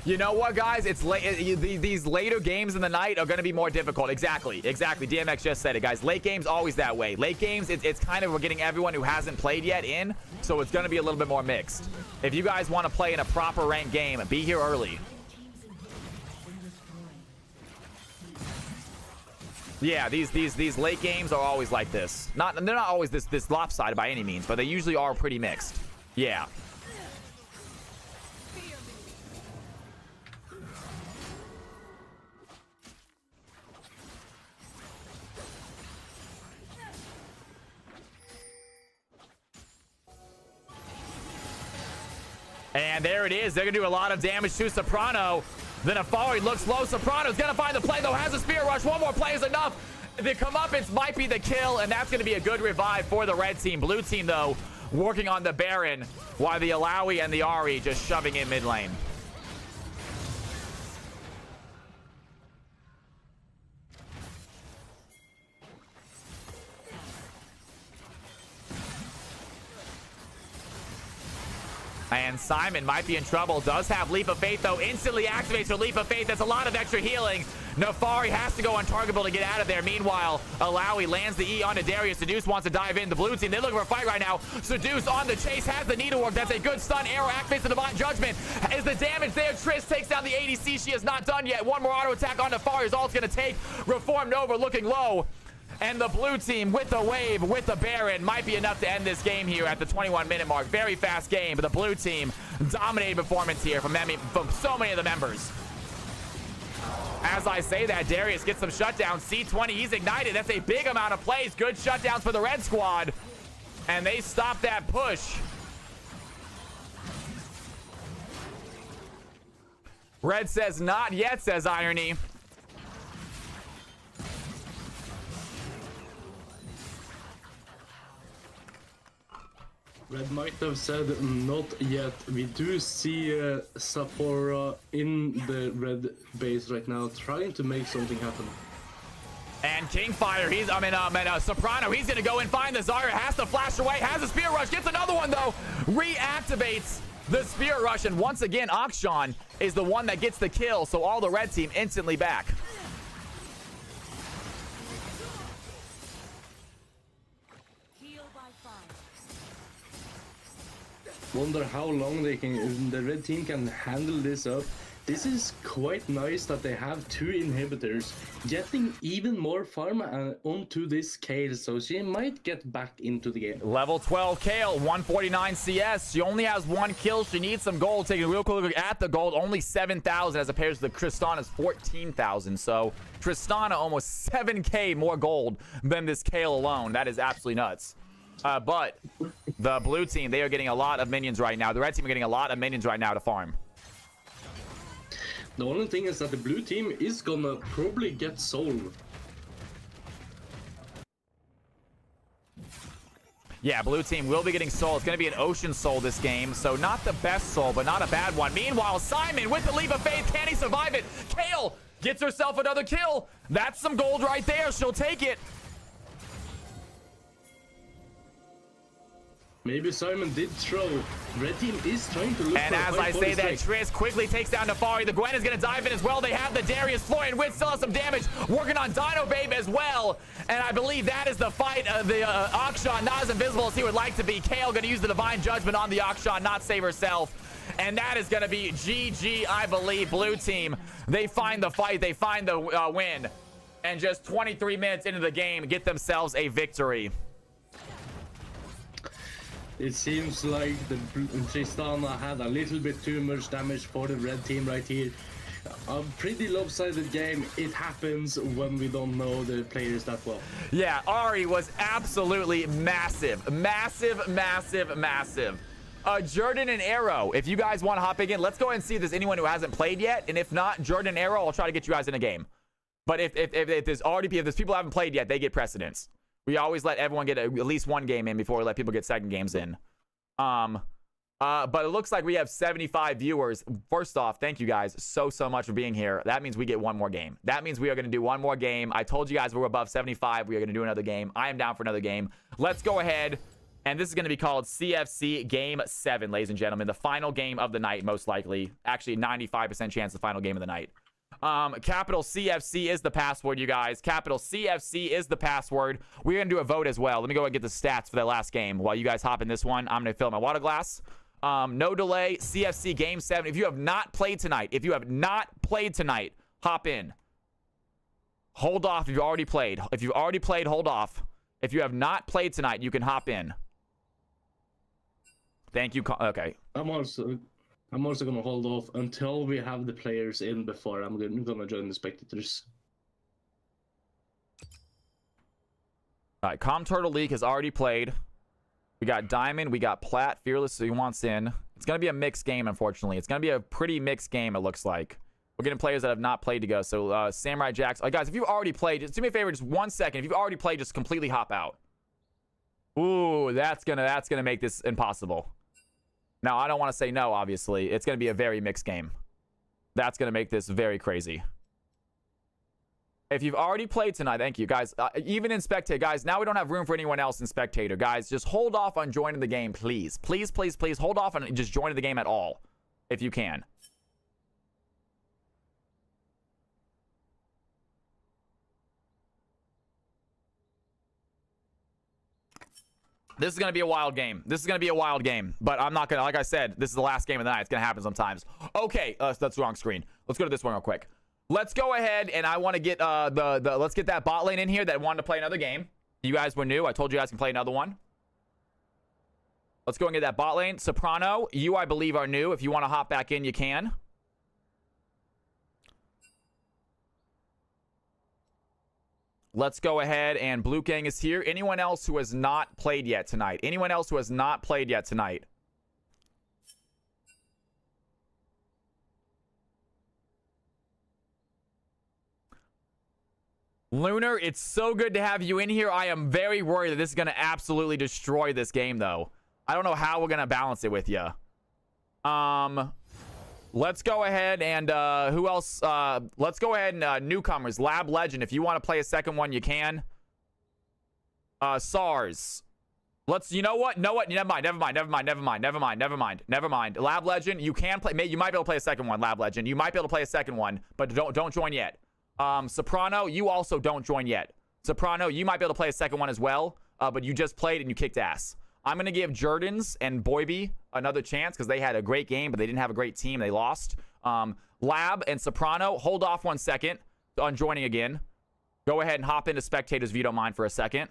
[SPEAKER 1] You know what, guys? It's these later games in the night are going to be more difficult. Exactly. DMX just said it, guys. Late games always that way. Late games, it's kind of we're getting everyone who hasn't played yet in, so it's going to be a little bit more mixed. If you guys want to play in a proper ranked game, be here early. Yeah, these late games are always like this. They're not always this lopsided by any means, but they usually are pretty mixed. Yeah. And there it is. They're going to do a lot of damage to Soprano. Then Nefari looks low. Soprano's going to find the play, though. Has a spear rush. One more play is enough. The comeuppance might be the kill, and that's going to be a good revive for the red team. Blue team, though, working on the Baron, while the Alawi and the Ahri just shoving in mid lane. And Simon might be in trouble. Does have Leap of Faith, though. Instantly activates her Leap of Faith. That's a lot of extra healing. Nefari has to go untargetable to get out of there. Meanwhile, Alawi lands the E onto Darius. Seduce wants to dive in. The blue team, they're looking for a fight right now. Seduce on the chase, has the needlework. That's a good stun. Arrow activates the Divine Judgment. Is the damage there? Triss takes down the ADC. She is not done yet. One more auto attack on Nefari is all it's going to take. Reform Nova looking low. And the blue team with the wave, with the Baron, might be enough to end this game here at the 21-minute mark. Very fast game, but the blue team dominated performance here from so many of the members. As I say that, Darius gets some shutdowns. C20, he's ignited. That's a big amount of plays. Good shutdowns for the red squad. And they stop that push. Red says not yet, says Irony.
[SPEAKER 5] Red might have said not yet. We do see Sapporo in the red base right now, trying to make something happen.
[SPEAKER 1] And Kingfire, Soprano, he's going to go and find the Zarya, has to flash away, has a spear rush, gets another one though, reactivates the spear rush, and once again, Akshan is the one that gets the kill, so all the red team instantly back.
[SPEAKER 5] Wonder how long the red team can handle this up. This is quite nice that they have two inhibitors, getting even more farm onto this Kale, so she might get back into the game.
[SPEAKER 1] Level 12 Kale, 149 CS. She only has one kill. She needs some gold. Taking a real quick look at the gold, only 7,000 as opposed to the Tristana's 14,000. So Tristana almost 7K more gold than this Kale alone. That is absolutely nuts. But the blue team, they are getting a lot of minions right now. The red team are getting a lot of minions right now to farm.
[SPEAKER 5] The only thing is that the blue team is gonna probably get soul.
[SPEAKER 1] Yeah, blue team will be getting soul. It's going to be an ocean soul this game. So not the best soul, but not a bad one. Meanwhile, Simon with the Leap of Faith. Can he survive it? Kale gets herself another kill. That's some gold right there. She'll take it.
[SPEAKER 5] Maybe Simon did throw. Red team is trying to look
[SPEAKER 1] and
[SPEAKER 5] for
[SPEAKER 1] as I say that, Triss quickly takes down Nefari. The Gwen is going to dive in as well. They have the Darius. Florian Witt still has some damage. Working on Dino Babe as well. And I believe that is the fight. The Akshan not as invisible as he would like to be. Kale going to use the Divine Judgment on the Akshan, not save herself. And that is going to be GG, I believe. Blue team, they find the fight. They find the win. And just 23 minutes into the game, get themselves a victory.
[SPEAKER 5] It seems like the Tristana had a little bit too much damage for the red team right here. A pretty lopsided game. It happens when we don't know the players that well.
[SPEAKER 1] Yeah, Ahri was absolutely massive. Massive. Jordan and Arrow, if you guys want to hop again, let's go ahead and see if there's anyone who hasn't played yet. And if not, Jordan and Arrow, I'll try to get you guys in a game. But if there's people who haven't played yet, they get precedence. We always let everyone get at least one game in before we let people get second games in. But it looks like we have 75 viewers. First off, thank you guys so much for being here. That means we get one more game. That means we are going to do one more game. I told you guys we're above 75. We are going to do another game. I am down for another game. Let's go ahead And this is going to be called CFC Game 7, ladies and gentlemen. The final game of the night, most likely. Actually, 95% chance the final game of the night. Capital CFC is the password, you guys. Capital CFC is the password. We're going to do a vote as well. Let me go and get the stats for that last game. While you guys hop in this one, I'm going to fill my water glass. No delay. CFC Game 7. If you have not played tonight, hop in. Hold off if you already played. If you've already played, hold off. If you have not played tonight, you can hop in. Thank you. Okay.
[SPEAKER 5] I'm also gonna hold off until we have the players in before I'm gonna join the spectators.
[SPEAKER 1] All right, Com Turtle League has already played. We got Diamond, we got Plat, Fearless, so he wants in. It's gonna be a mixed game, unfortunately. It's gonna be a pretty mixed game, it looks like. We're getting players that have not played to go. So Samurai Jacks. Guys, if you've already played, just do me a favor, just 1 second. If you've already played, just completely hop out. Ooh, that's gonna make this impossible. Now, I don't want to say no, obviously. It's going to be a very mixed game. That's going to make this very crazy. If you've already played tonight, thank you, guys. Even in Spectator, guys, now we don't have room for anyone else in Spectator. Guys, just hold off on joining the game, please. Please, please, please hold off on just joining the game at all, if you can. This is going to be a wild game. But I'm not going to, like I said, this is the last game of the night. It's going to happen sometimes. Okay, that's the wrong screen. Let's go to this one real quick. Let's go ahead, and I want to get let's get that bot lane in here that wanted to play another game. You guys were new. I told you guys can play another one. Let's go and get that bot lane. Soprano, you, I believe, are new. If you want to hop back in, you can. Let's go ahead, and Blue Gang is here. Anyone else who has not played yet tonight? Lunar, it's so good to have you in here. I am very worried that this is going to absolutely destroy this game, though. I don't know how we're going to balance it with you. Let's go ahead and who else? Let's go ahead and Newcommers, Lab Legend. If you want to play a second one, you can. SARS. You know what? Never mind. Lab Legend, you can play. You might be able to play a second one. Lab Legend, you might be able to play a second one, but don't join yet. Soprano, you also don't join yet. Soprano, you might be able to play a second one as well, but you just played and you kicked ass. I'm going to give Jordans and Boyby another chance because they had a great game, but they didn't have a great team. They lost. Lab and Soprano, hold off 1 second on joining again. Go ahead and hop into spectators if you don't mind for a second.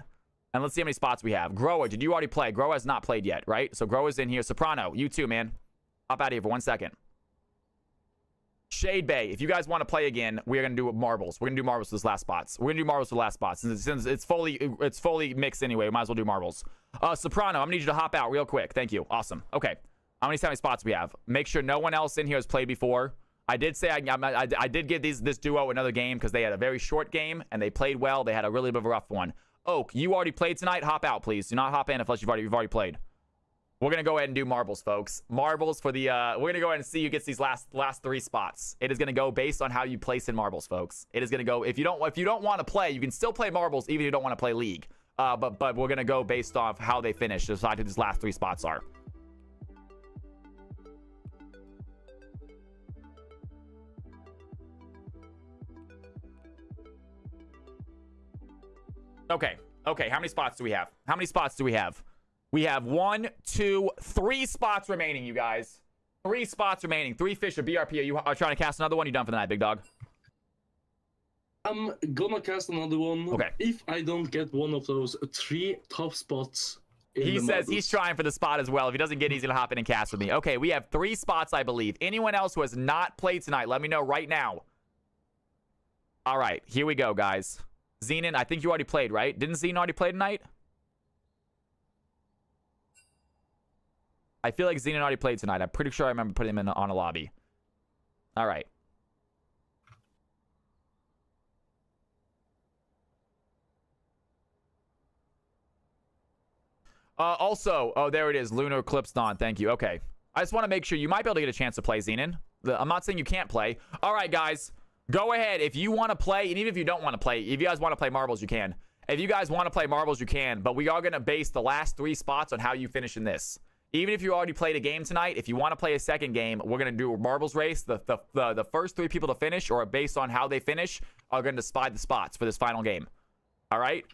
[SPEAKER 1] And let's see how many spots we have. Grower, did you already play? Grower has not played yet, right? So Grower's in here. Soprano, you too, man. Hop out of here for 1 second. Shade Bay, if you guys want to play again, we're going to do marbles. We're going to do marbles for this last spots. Since it's fully mixed anyway, we might as well do marbles. Soprano, I'm going to need you to hop out real quick. Thank you. Awesome. Okay. How many spots we have? Make sure no one else in here has played before. I did say I did give this duo another game because they had a very short game and they played well. They had a really bit of a rough one. Oak, you already played tonight. Hop out, please. Do not hop in unless you've already played. We're going to go ahead and do marbles, folks. Marbles for the, we're going to go ahead and see who gets these last 3 spots. It is going to go based on how you place in marbles, folks. It is going to go, if you don't want to play, you can still play marbles even if you don't want to play League. But we're going to go based off how they finish to decide who these last 3 spots are. Okay. How many spots do we have? We have 1, 2, 3 spots remaining, you guys. 3 spots remaining. 3 Fisher, BRP. Are you trying to cast another one? You done for the night, big dog?
[SPEAKER 5] I'm gonna cast another one.
[SPEAKER 1] Okay.
[SPEAKER 5] If I don't get one of those 3 top spots.
[SPEAKER 1] He says he's trying for the spot as well. If he doesn't get it, he's gonna hop in and cast with me. Okay, we have 3 spots, I believe. Anyone else who has not played tonight, let me know right now. All right, here we go, guys. Zenon, I think you already played, right? Didn't Zenon already play tonight? I feel like Zenon already played tonight. I'm pretty sure I remember putting him on a lobby. All right. Also, oh, there it is. Lunar Eclipse Dawn. Thank you. Okay. I just want to make sure you might be able to get a chance to play Zenon. I'm not saying you can't play. All right, guys. Go ahead. If you want to play, and even if you don't want to play, if you guys want to play marbles, you can. If you guys want to play marbles, you can, but we are going to base the last 3 spots on how you finish in this. Even if you already played a game tonight, if you want to play a second game, we're going to do a marbles race. The first 3 people to finish, or based on how they finish, are going to decide the spots for this final game. All right?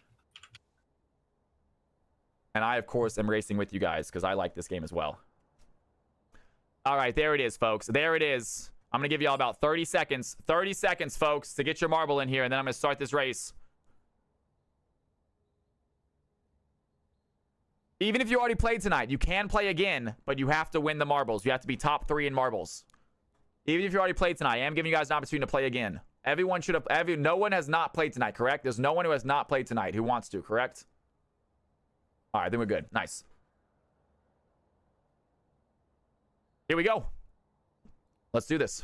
[SPEAKER 1] And I, of course, am racing with you guys because I like this game as well. All right, there it is, folks. There it is. I'm going to give y'all about 30 seconds. 30 seconds, folks, to get your marble in here, and then I'm going to start this race. Even if you already played tonight, you can play again, but you have to win the marbles. You have to be top 3 in marbles. Even if you already played tonight, I am giving you guys an opportunity to play again. Everyone should have... no one has not played tonight, correct? There's no one who has not played tonight who wants to, correct? All right, then we're good. Nice. Here we go. Let's do this.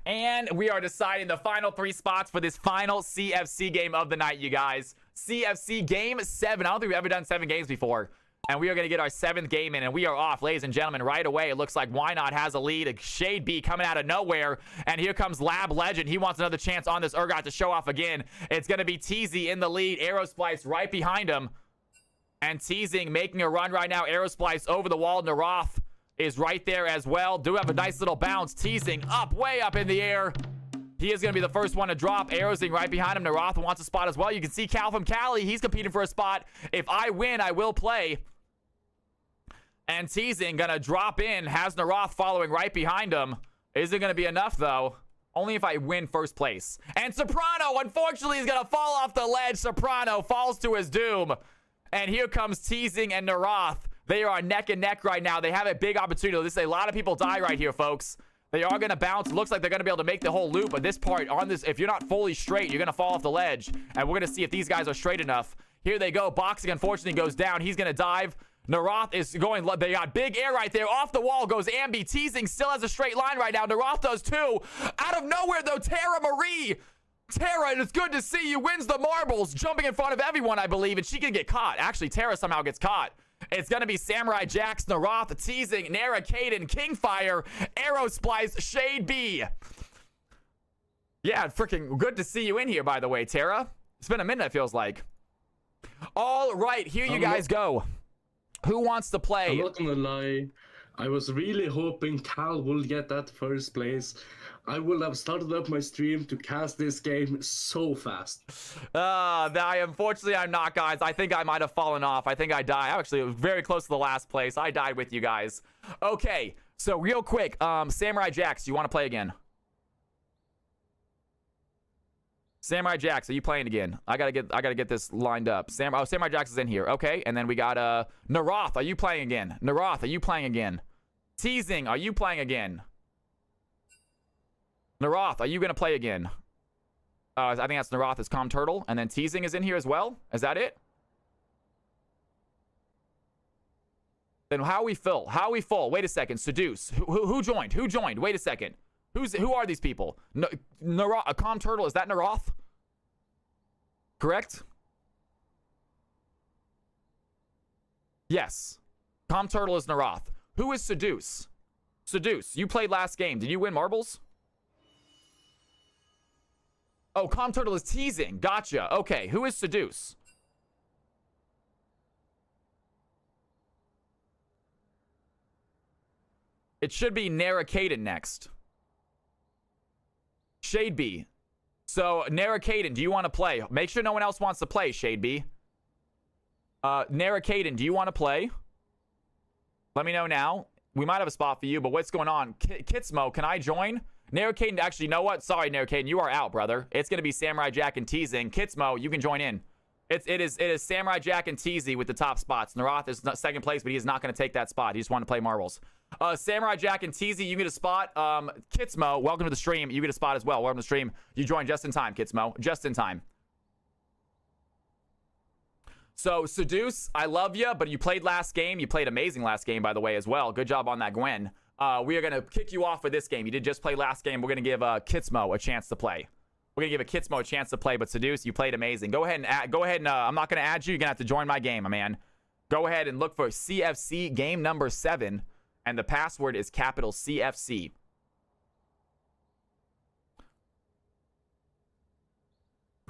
[SPEAKER 1] And we are deciding the final 3 spots for this final CFC game of the night, you guys. CFC Game 7. I don't think we've ever done 7 games before. And we are going to get our 7th game in, and we are off, ladies and gentlemen, right away. It looks like Why Not has a lead. A Shade B coming out of nowhere. And here comes Lab Legend. He wants another chance on this Urgot to show off again. It's going to be Teasy in the lead. Aerosplice right behind him. And Teasing making a run right now. Aerosplice over the wall. Naroth is right there as well. Do have a nice little bounce. Teasing up, way up in the air. He is going to be the first one to drop. Aerosing right behind him. Naroth wants a spot as well. You can see Cal from Cali. He's competing for a spot. If I win, I will play. And Teasing going to drop in. Has Naroth following right behind him. Is it going to be enough, though? Only if I win first place. And Soprano, unfortunately, is going to fall off the ledge. Soprano falls to his doom. And here comes Teasing and Naroth. They are neck and neck right now. They have a big opportunity. This is a lot of people die right here, folks. They are going to bounce. Looks like they're going to be able to make the whole loop. But this part, on this, if you're not fully straight, you're going to fall off the ledge. And we're going to see if these guys are straight enough. Here they go. Boxing, unfortunately, goes down. He's going to dive. Naroth is going. They got big air right there. Off the wall goes Ambi. Teasing still has a straight line right now. Naroth does too. Out of nowhere, though, Tara Marie. Tara, it's good to see you, wins the marbles, jumping in front of everyone, I believe, and she can get caught. Actually, Tara somehow gets caught. It's going to be Samurai Jax, Naroth, Teasing, Nara, Caden, Kingfire, Aerosplice, Shade B. Yeah, freaking good to see you in here, by the way, Tara. It's been a minute, it feels like. All right, here you guys go. Who wants to play?
[SPEAKER 5] I'm not gonna lie. I was really hoping Cal will get that first place. I will have started up my stream to cast this game so fast.
[SPEAKER 1] Unfortunately, I'm not, guys. I think I might have fallen off. I think I died. Actually, it was very close to the last place. I died with you guys. Okay, so real quick, Samurai Jax, you want to play again? Samurai Jax, are you playing again? I gotta get this lined up. Samurai Jax is in here. Okay, and then we got Naroth, are you playing again? Naroth, are you playing again? Teasing, are you playing again? Naroth, are you gonna play again? I think that's Naroth is Calm Turtle, and then Teasing is in here as well. Is that it? Then how we full? How we full? Wait a second. Seduce. Who joined? Who joined? Wait a second. Who are these people? Naroth, Calm Turtle, is that Naroth? Correct? Yes. Calm Turtle is Naroth. Who is Seduce? Seduce, you played last game. Did you win marbles? Oh, Calm Turtle is Teasing. Gotcha. Okay, who is Seduce? It should be Nara Caden next. Shade B. So, Nara Caden, do you want to play? Make sure no one else wants to play, Shade B. Nara Caden, do you want to play? Let me know now. We might have a spot for you, but what's going on? Kitsmo, can I join? Nara Caden, actually, you know what? Sorry, Nara Caden, you are out, brother. It's going to be Samurai Jack and Teasing. Kitsmo, you can join in. It is Samurai Jack and Teasy with the top spots. Naroth is second place, but he is not going to take that spot. He just wanted to play marbles. Samurai Jack and Teasy, you get a spot. Kitsmo, welcome to the stream. You get a spot as well. Welcome to the stream. You joined just in time, Kitsmo. Just in time. So, Seduce, I love you, but you played last game. You played amazing last game, by the way, as well. Good job on that, Gwen. We are going to kick you off for this game. You did just play last game. We're going to give Kitsmo a chance to play. We're going to give a Kitsmo a chance to play, but Seduce, you played amazing. Go ahead and I'm not going to add you. You're going to have to join my game, my man. Go ahead and look for CFC game number 7, and the password is capital CFC.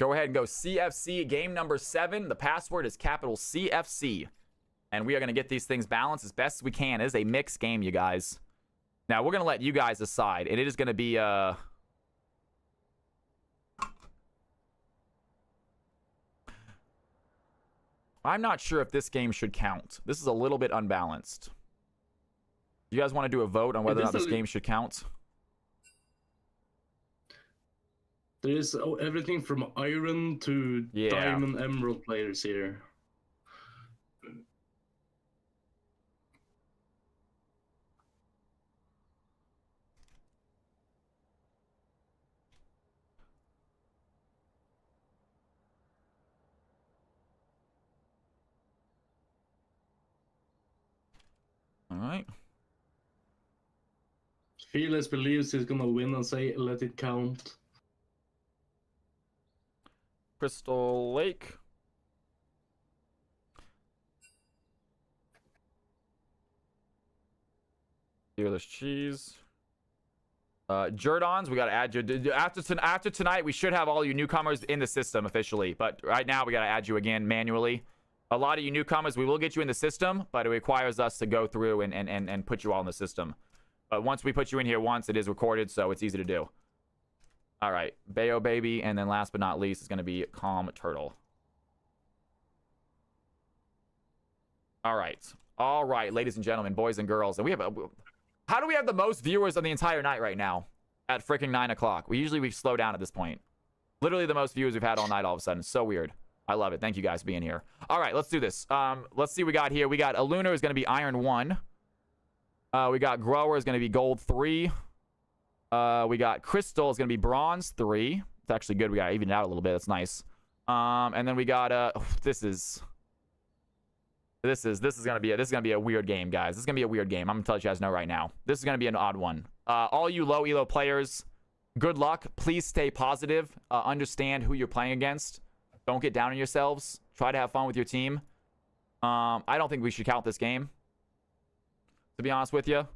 [SPEAKER 1] Go ahead and go CFC game number 7. The password is capital CFC. And we are going to get these things balanced as best as we can. It is a mixed game, you guys. Now, we're going to let you guys decide. And it is going to be... I'm not sure if this game should count. This is a little bit unbalanced. You guys want to do a vote on whether or not this game should count?
[SPEAKER 5] There is everything from Iron to Diamond Emerald players here.
[SPEAKER 1] All right.
[SPEAKER 5] Fearless believes he's gonna win and say, let it count.
[SPEAKER 1] Crystal Lake. Fearless Cheese. Jordans, we got to add you. After tonight, we should have all you newcomers in the system officially. But right now, we got to add you again manually. A lot of you newcomers, we will get you in the system, but it requires us to go through and put you all in the system. But once we put you in here once, it is recorded, so it's easy to do. All right, Bayo Baby, and then last but not least is going to be Calm Turtle. All right, ladies and gentlemen, boys and girls, and we have how do we have the most viewers on the entire night right now at freaking 9 o'clock? We slow down at this point. Literally the most viewers we've had all night all of a sudden. It's so weird. I love it. Thank you guys for being here. All right, let's do this. Let's see what we got here. We got Aluna is going to be Iron 1. We got Grower is going to be Gold 3. We got Crystal is going to be Bronze 3. It's actually good. We got evened out a little bit. That's nice. And then we got this is gonna be a weird game, guys. This is gonna be a weird game. I'm gonna tell you guys know right now. This is gonna be an odd one. All you low elo players, good luck. Please stay positive. Understand who you're playing against. Don't get down on yourselves. Try to have fun with your team. I don't think we should count this game, to be honest with you.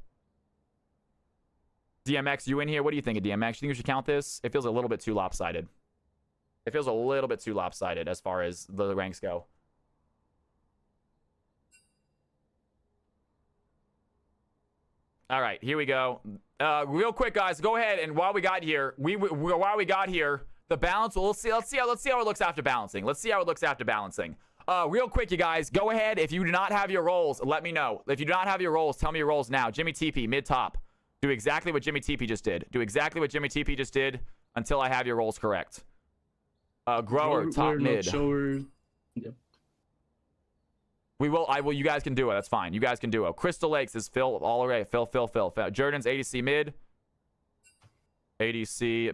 [SPEAKER 1] DMX, you in here? What do you think of DMX? You think we should count this? It feels a little bit too lopsided. It feels a little bit too lopsided as far as the ranks go. All right, here we go. Real quick, guys, go ahead and while we got here, the balance. Well, let's see how it looks after balancing. Real quick, you guys, go ahead. If you do not have your roles, let me know. If you do not have your roles, tell me your roles now. Jimmy TP, mid top. Do exactly what Jimmy TP just did. Until I have your roles correct. Grower, top, mid.
[SPEAKER 5] Yep.
[SPEAKER 1] You guys can do it. That's fine. You guys can do it. Crystal Lakes is Phil all right. Phil. Jordan's ADC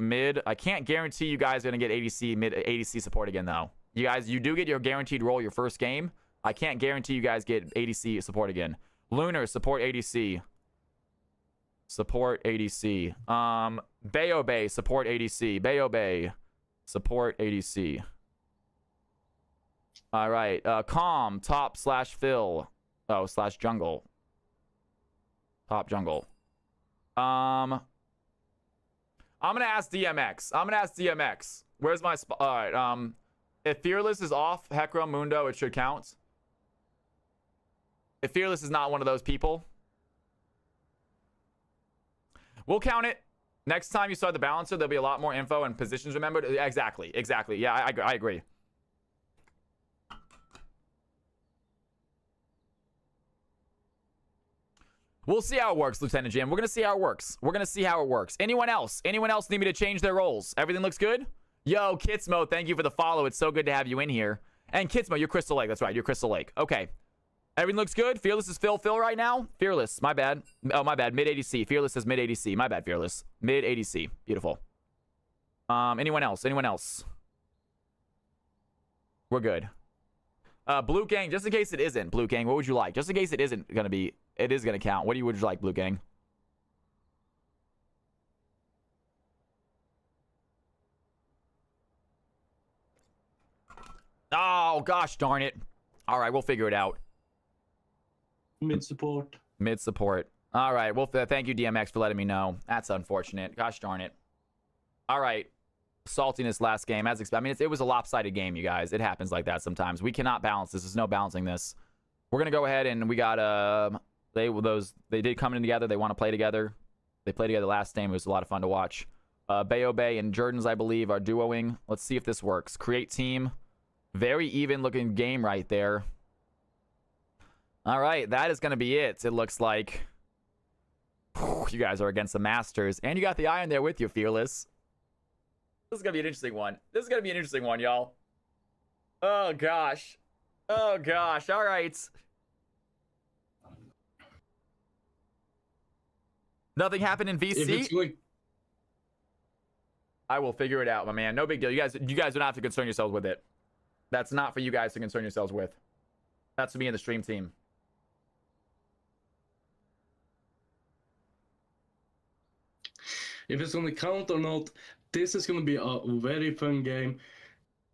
[SPEAKER 1] mid. I can't guarantee you guys are going to get ADC support again, though. You guys, you do get your guaranteed role your first game. I can't guarantee you guys get ADC support again. Lunar, support ADC. Bayo Bay, support ADC. Support ADC. All right. Calm, top / Phil. Oh, / jungle. Top jungle. I'm going to ask DMX. Where's my spot? All right. If Fearless is off, Hecro Mundo, it should count. If Fearless is not one of those people, we'll count it. Next time you start the balancer, there'll be a lot more info and positions remembered. Exactly. Yeah, I agree. We'll see how it works, Lieutenant Jim. We're going to see how it works. Anyone else need me to change their roles? Everything looks good? Yo, Kitsmo, thank you for the follow. It's so good to have you in here. And Kitsmo, you're Crystal Lake. That's right. You're Crystal Lake. Okay. Everything looks good. Fearless is Phil right now. Fearless. My bad. Oh, my bad. Mid ADC. Fearless is mid ADC. My bad, Fearless. Mid ADC. Beautiful. Anyone else? We're good. Blue Gang, just in case it isn't. Blue Gang, what would you like? Just in case it isn't going to be, it is going to count. Would you like, Blue Gang? Oh, gosh darn it. All right, we'll figure it out.
[SPEAKER 5] Mid support.
[SPEAKER 1] All right, well, thank you, DMX, for letting me know. That's unfortunate. Gosh darn it. All right. saltiness last game, as expected. I mean, it was a lopsided game, you guys. It happens like that sometimes. We cannot balance this. There's no balancing this. We're gonna go ahead and we got they did come in together. They want to play together. They played together last game. It was a lot of fun to watch. Bayo Bay and Jordans, I believe, are duoing. Let's see if this works. Create team. Very even looking game right there. All right, that is gonna be it. It looks like you guys are against the Masters, and you got the Iron there with you, Fearless. This is gonna be an interesting one. This is gonna be an interesting one, y'all. Oh gosh. Oh gosh. All right. Nothing happened in VC. I will figure it out, my man. No big deal. You guys don't have to concern yourselves with it. That's not for you guys to concern yourselves with. That's for me and the stream team.
[SPEAKER 5] If it's gonna count or not, this is gonna be a very fun game.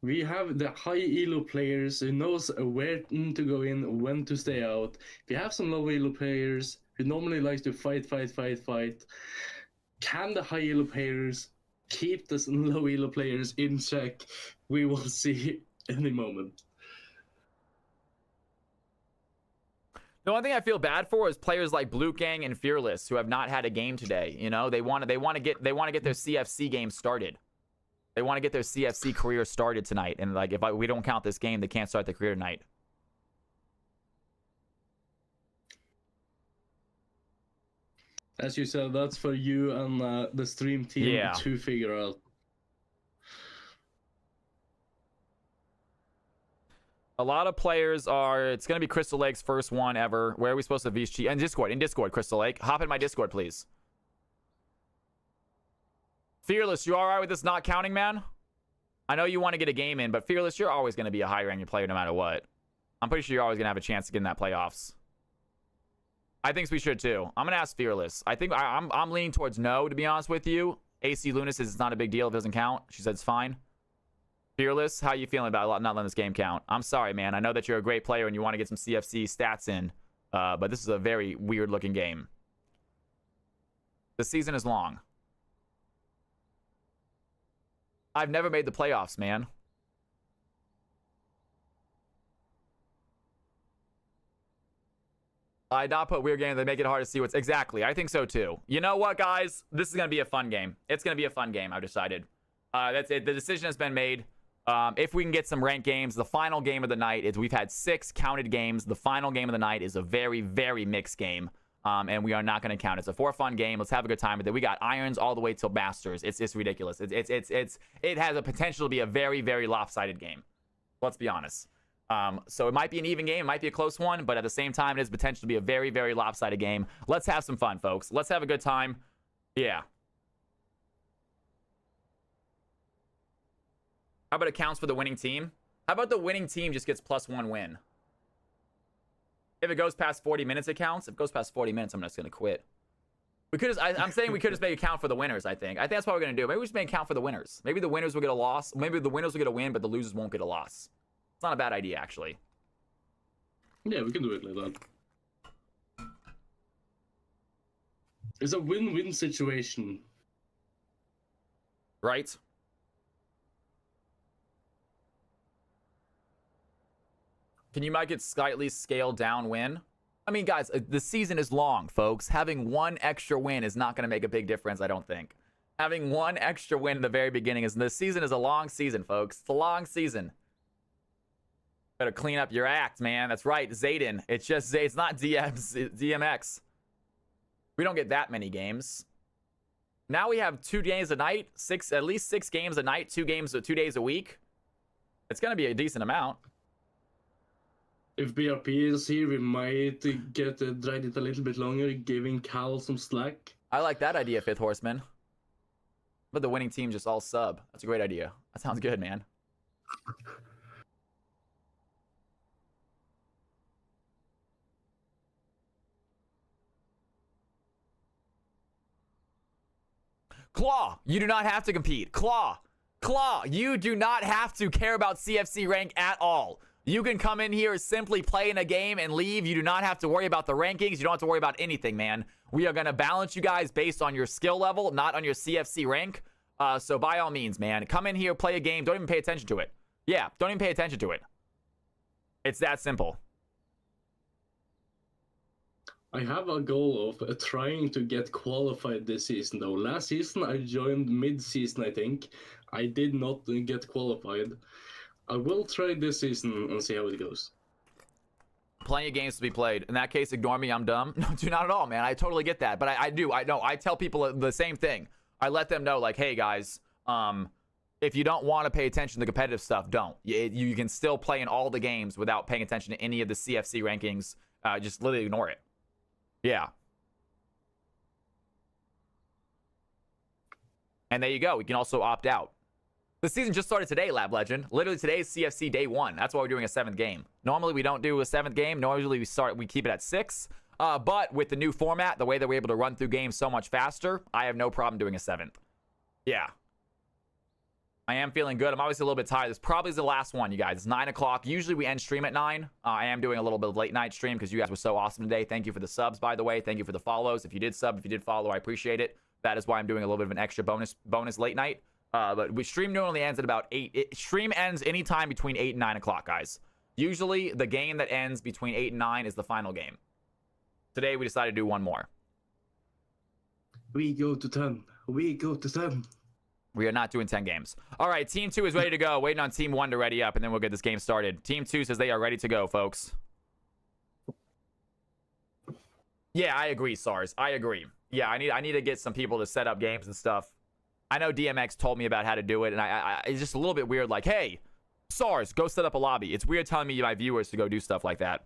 [SPEAKER 5] We have the high elo players who knows where to go in, when to stay out. We have some low elo players who normally likes to fight. Can the high elo players keep the low elo players in check? We will see any moment.
[SPEAKER 1] The one thing I feel bad for is players like Blue Gang and Fearless who have not had a game today. You know, they want to get their CFC game started. They want to get their CFC career started tonight. And like, we don't count this game, they can't start their career tonight.
[SPEAKER 5] As you said, that's for you and the stream team to figure out.
[SPEAKER 1] A lot of players are... It's going to be Crystal Lake's first one ever. Where are we supposed to VC? In Discord, Crystal Lake. Hop in my Discord, please. Fearless, you all right with this not counting, man? I know you want to get a game in, but Fearless, you're always going to be a high-ranking player no matter what. I'm pretty sure you're always going to have a chance to get in that playoffs. I think we should, too. I'm going to ask Fearless. I think I'm leaning towards no, to be honest with you. AC Luna says it's not a big deal if it doesn't count. She said it's fine. Fearless, how you feeling about not letting this game count? I'm sorry, man. I know that you're a great player and you want to get some CFC stats in, but this is a very weird-looking game. The season is long. I've never made the playoffs, man. I not put weird games. They make it hard to see what's... Exactly. I think so, too. You know what, guys? This is going to be a fun game. It's going to be a fun game, I've decided. That's it. The decision has been made. If we can get some ranked games, the final game of the night is... We've had 6 counted games. The final game of the night is a very, very mixed game. And we are not going to count it. It's a for-fun game. Let's have a good time with it. We got irons all the way till Masters. It's ridiculous. It has a potential to be a very, very lopsided game. Let's be honest. So it might be an even game. It might be a close one. But at the same time, it has potential to be a very, very lopsided game. Let's have some fun, folks. Let's have a good time. Yeah. How about it counts for the winning team? How about the winning team just gets +1 win? If it goes past 40 minutes, it counts. If it goes past 40 minutes, I'm just going to quit. We could just, I'm saying we could just make it count for the winners, I think. I think that's what we're going to do. Maybe we just make it count for the winners. Maybe the winners will get a loss. Maybe the winners will get a win, but the losers won't get a loss. It's not a bad idea, actually.
[SPEAKER 5] Yeah, we can do it like that. It's a win-win situation.
[SPEAKER 1] Right? Can you make it slightly scaled down win? I mean, guys, the season is long, folks. Having one extra win is not going to make a big difference, I don't think. Having one extra win in the very beginning is... The season is a long season, folks. It's a long season. Better clean up your act, man. That's right, Zayden. It's just... It's not DMX. We don't get that many games. Now we have 2 games a night. At least 6 games a night. 2 days a week. It's going to be a decent amount.
[SPEAKER 5] If BRP is here, we might get drag it a little bit longer, giving Cal some slack.
[SPEAKER 1] I like that idea, Fifth Horseman. But the winning team just all sub. That's a great idea. That sounds good, man. Claw, you do not have to compete. Claw, you do not have to care about CFC rank at all. You can come in here, simply play in a game and leave. You do not have to worry about the rankings. You don't have to worry about anything, man. We are going to balance you guys based on your skill level, not on your CFC rank. So by all means, man, come in here, play a game. Don't even pay attention to it. Yeah, don't even pay attention to it. It's that simple.
[SPEAKER 5] I have a goal of trying to get qualified this season, though. Last season, I joined mid-season, I think. I did not get qualified. I will try this season and see how it goes.
[SPEAKER 1] Plenty of games to be played. In that case, ignore me. I'm dumb. No, dude, not at all, man. I totally get that. But I do. I know. I tell people the same thing. I let them know, like, hey, guys, if you don't want to pay attention to the competitive stuff, don't. You can still play in all the games without paying attention to any of the CFC rankings. Just literally ignore it. Yeah. And there you go. We can also opt out. The season just started today, Lab Legend. Literally today is CFC day 1. That's why we're doing a 7th game. Normally we don't do a 7th game. Normally we keep it at 6. But with the new format, the way that we're able to run through games so much faster, I have no problem doing a 7th. Yeah. I am feeling good. I'm obviously a little bit tired. This probably is the last one, you guys. It's 9 o'clock. Usually we end stream at 9. I am doing a little bit of late night stream because you guys were so awesome today. Thank you for the subs, by the way. Thank you for the follows. If you did sub, if you did follow, I appreciate it. That is why I'm doing a little bit of an extra bonus late night. But we stream normally ends at about 8. Stream ends anytime between 8 and 9 o'clock, guys. Usually the game that ends between 8 and 9 is the final game. Today we decided to do one more.
[SPEAKER 5] We go to 10. We go to 10.
[SPEAKER 1] We are not doing 10 games. All right, Team 2 is ready to go. Waiting on Team 1 to ready up, and then we'll get this game started. Team 2 says they are ready to go, folks. Yeah, I agree, SARS. I agree. Yeah, I need to get some people to set up games and stuff. I know DMX told me about how to do it, and it's just a little bit weird. Like, hey, SARS, go set up a lobby. It's weird telling me, my viewers, to go do stuff like that.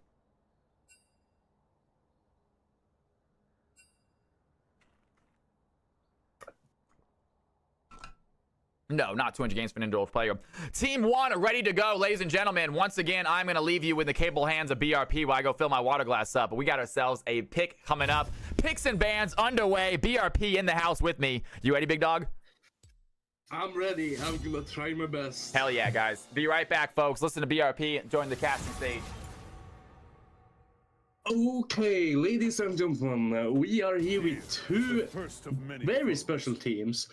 [SPEAKER 1] No, not 200 games for an indoor player. Team 1 ready to go, ladies and gentlemen. Once again, I'm going to leave you in the capable hands of BRP while I go fill my water glass up. But we got ourselves a pick coming up. Picks and bans underway. BRP in the house with me. You ready, big dog?
[SPEAKER 5] I'm ready. I'm going to try my best.
[SPEAKER 1] Hell yeah, guys. Be right back, folks. Listen to BRP. Join the casting stage.
[SPEAKER 5] Okay, ladies and gentlemen, we are here with two very special teams.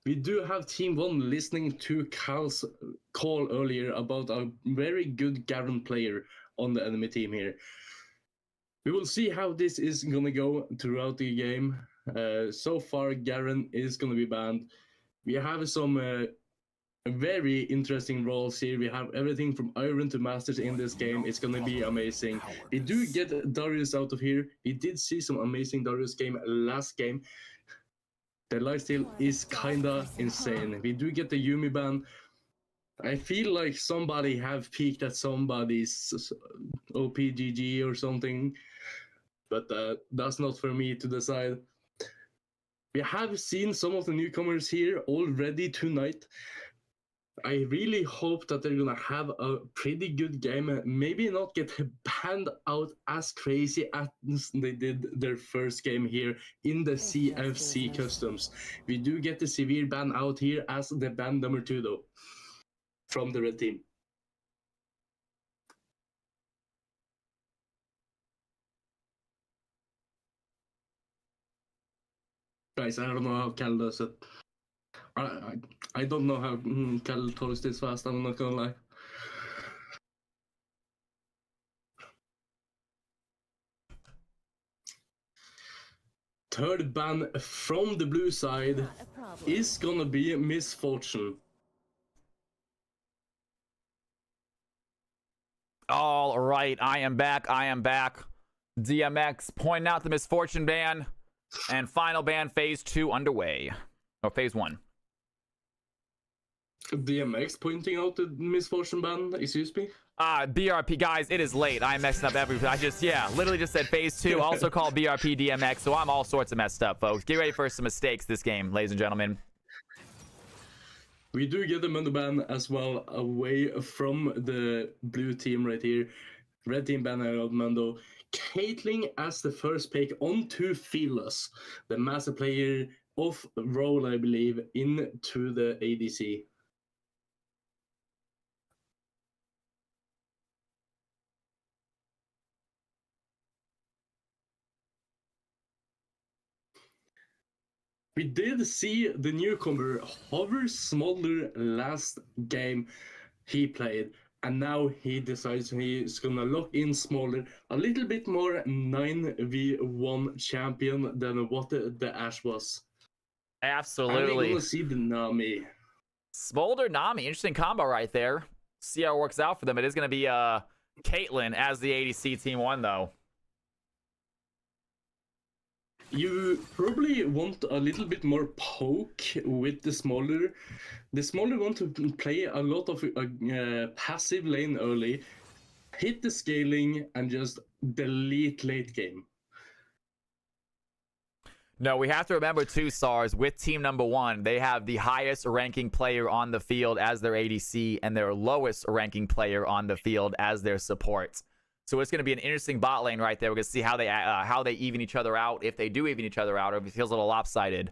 [SPEAKER 5] We do have Team 1 listening to Cal's call earlier about a very good Garen player on the enemy team here. We will see how this is going to go throughout the game. So far, Garen is going to be banned. We have some very interesting roles here. We have everything from Iron to Masters in this game. It's going to be amazing. We do get Darius out of here. We did see some amazing Darius game last game. The lifesteal is kinda insane. We do get the Yumi ban. I feel like somebody have peeked at somebody's OPGG or something, but that's not for me to decide. We have seen some of the newcomers here already tonight. I really hope that they're gonna have a pretty good game. Maybe not get banned out as crazy as they did their first game here in the CFC Customs. We do get the severe ban out here as the ban number 2 though, from the red team. Guys, I don't know how Cal does it. I don't know how Cal talks this fast, I'm not gonna lie. Third ban from the blue side is gonna be Misfortune.
[SPEAKER 1] All right, I am back. DMX pointing out the Misfortune ban. And final ban, phase 2 underway. Or phase 1.
[SPEAKER 5] DMX pointing out the Misfortune ban, excuse me?
[SPEAKER 1] BRP, guys, it is late. I'm messing up everything. Literally just said phase 2, also called BRP DMX, so I'm all sorts of messed up, folks. Get ready for some mistakes this game, ladies and gentlemen.
[SPEAKER 5] We do get the Mundo ban as well, away from the blue team right here. Red team ban out Mundo. Caitlyn as the first pick onto Fearless, the master player of role, I believe, into the ADC. We did see the newcomer hover Smolder last game he played, and now he decides he's gonna lock in Smolder a little bit more 9v1 champion than what the Ash was. And we're
[SPEAKER 1] Absolutely.
[SPEAKER 5] gonna see the Nami.
[SPEAKER 1] Smolder Nami, interesting combo right there. See how it works out for them. It is going to be Caitlyn as the ADC team one, though.
[SPEAKER 5] You probably want a little bit more poke with the Smolder. The Smolder want to play a lot of passive lane early, hit the scaling, and just delete late game.
[SPEAKER 1] No, we have to remember too, Stars, with team number one, they have the highest ranking player on the field as their ADC and their lowest ranking player on the field as their support. So it's going to be an interesting bot lane right there. We're going to see how they even each other out, if they do even each other out, or if it feels a little lopsided.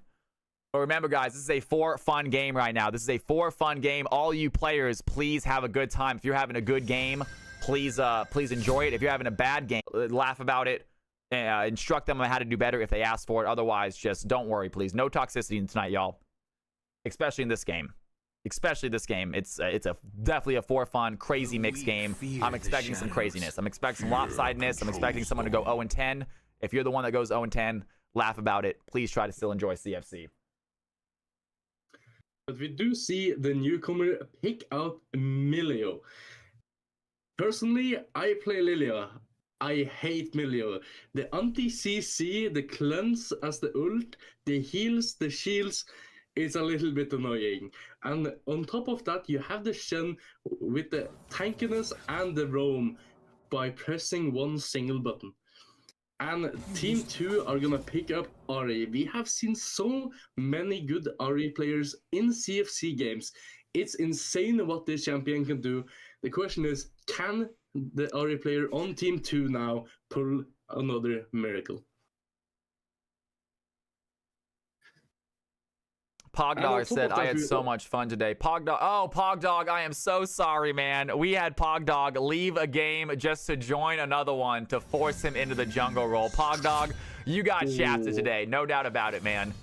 [SPEAKER 1] But remember, guys, this is a for-fun game right now. This is a for-fun game. All you players, please have a good time. If you're having a good game, please enjoy it. If you're having a bad game, laugh about it. Instruct them on how to do better if they ask for it. Otherwise, just don't worry, please. No toxicity tonight, y'all. Especially in this game. Especially this game. It's definitely a for fun, crazy mixed game. I'm expecting some craziness. I'm expecting some lopsidedness. I'm expecting someone to go 0-10. If you're the one that goes 0-10, laugh about it. Please try to still enjoy CFC.
[SPEAKER 5] But we do see the newcomer pick out Milio. Personally, I play Lilia. I hate Milio. The anti-CC, the cleanse as the ult, the heals, the shields, it's a little bit annoying. And on top of that, you have the Shen with the tankiness and the roam by pressing one single button. And Team 2 are gonna pick up Ahri. We have seen so many good Ahri players in CFC games. It's insane what this champion can do. The question is, can the Ahri player on Team 2 now pull another miracle?
[SPEAKER 1] Pogdog said, I had so much fun today. Pogdog, oh, Pogdog, I am so sorry, man. We had Pogdog leave a game just to join another one to force him into the jungle role. Pogdog, you got shafted today. No doubt about it, man.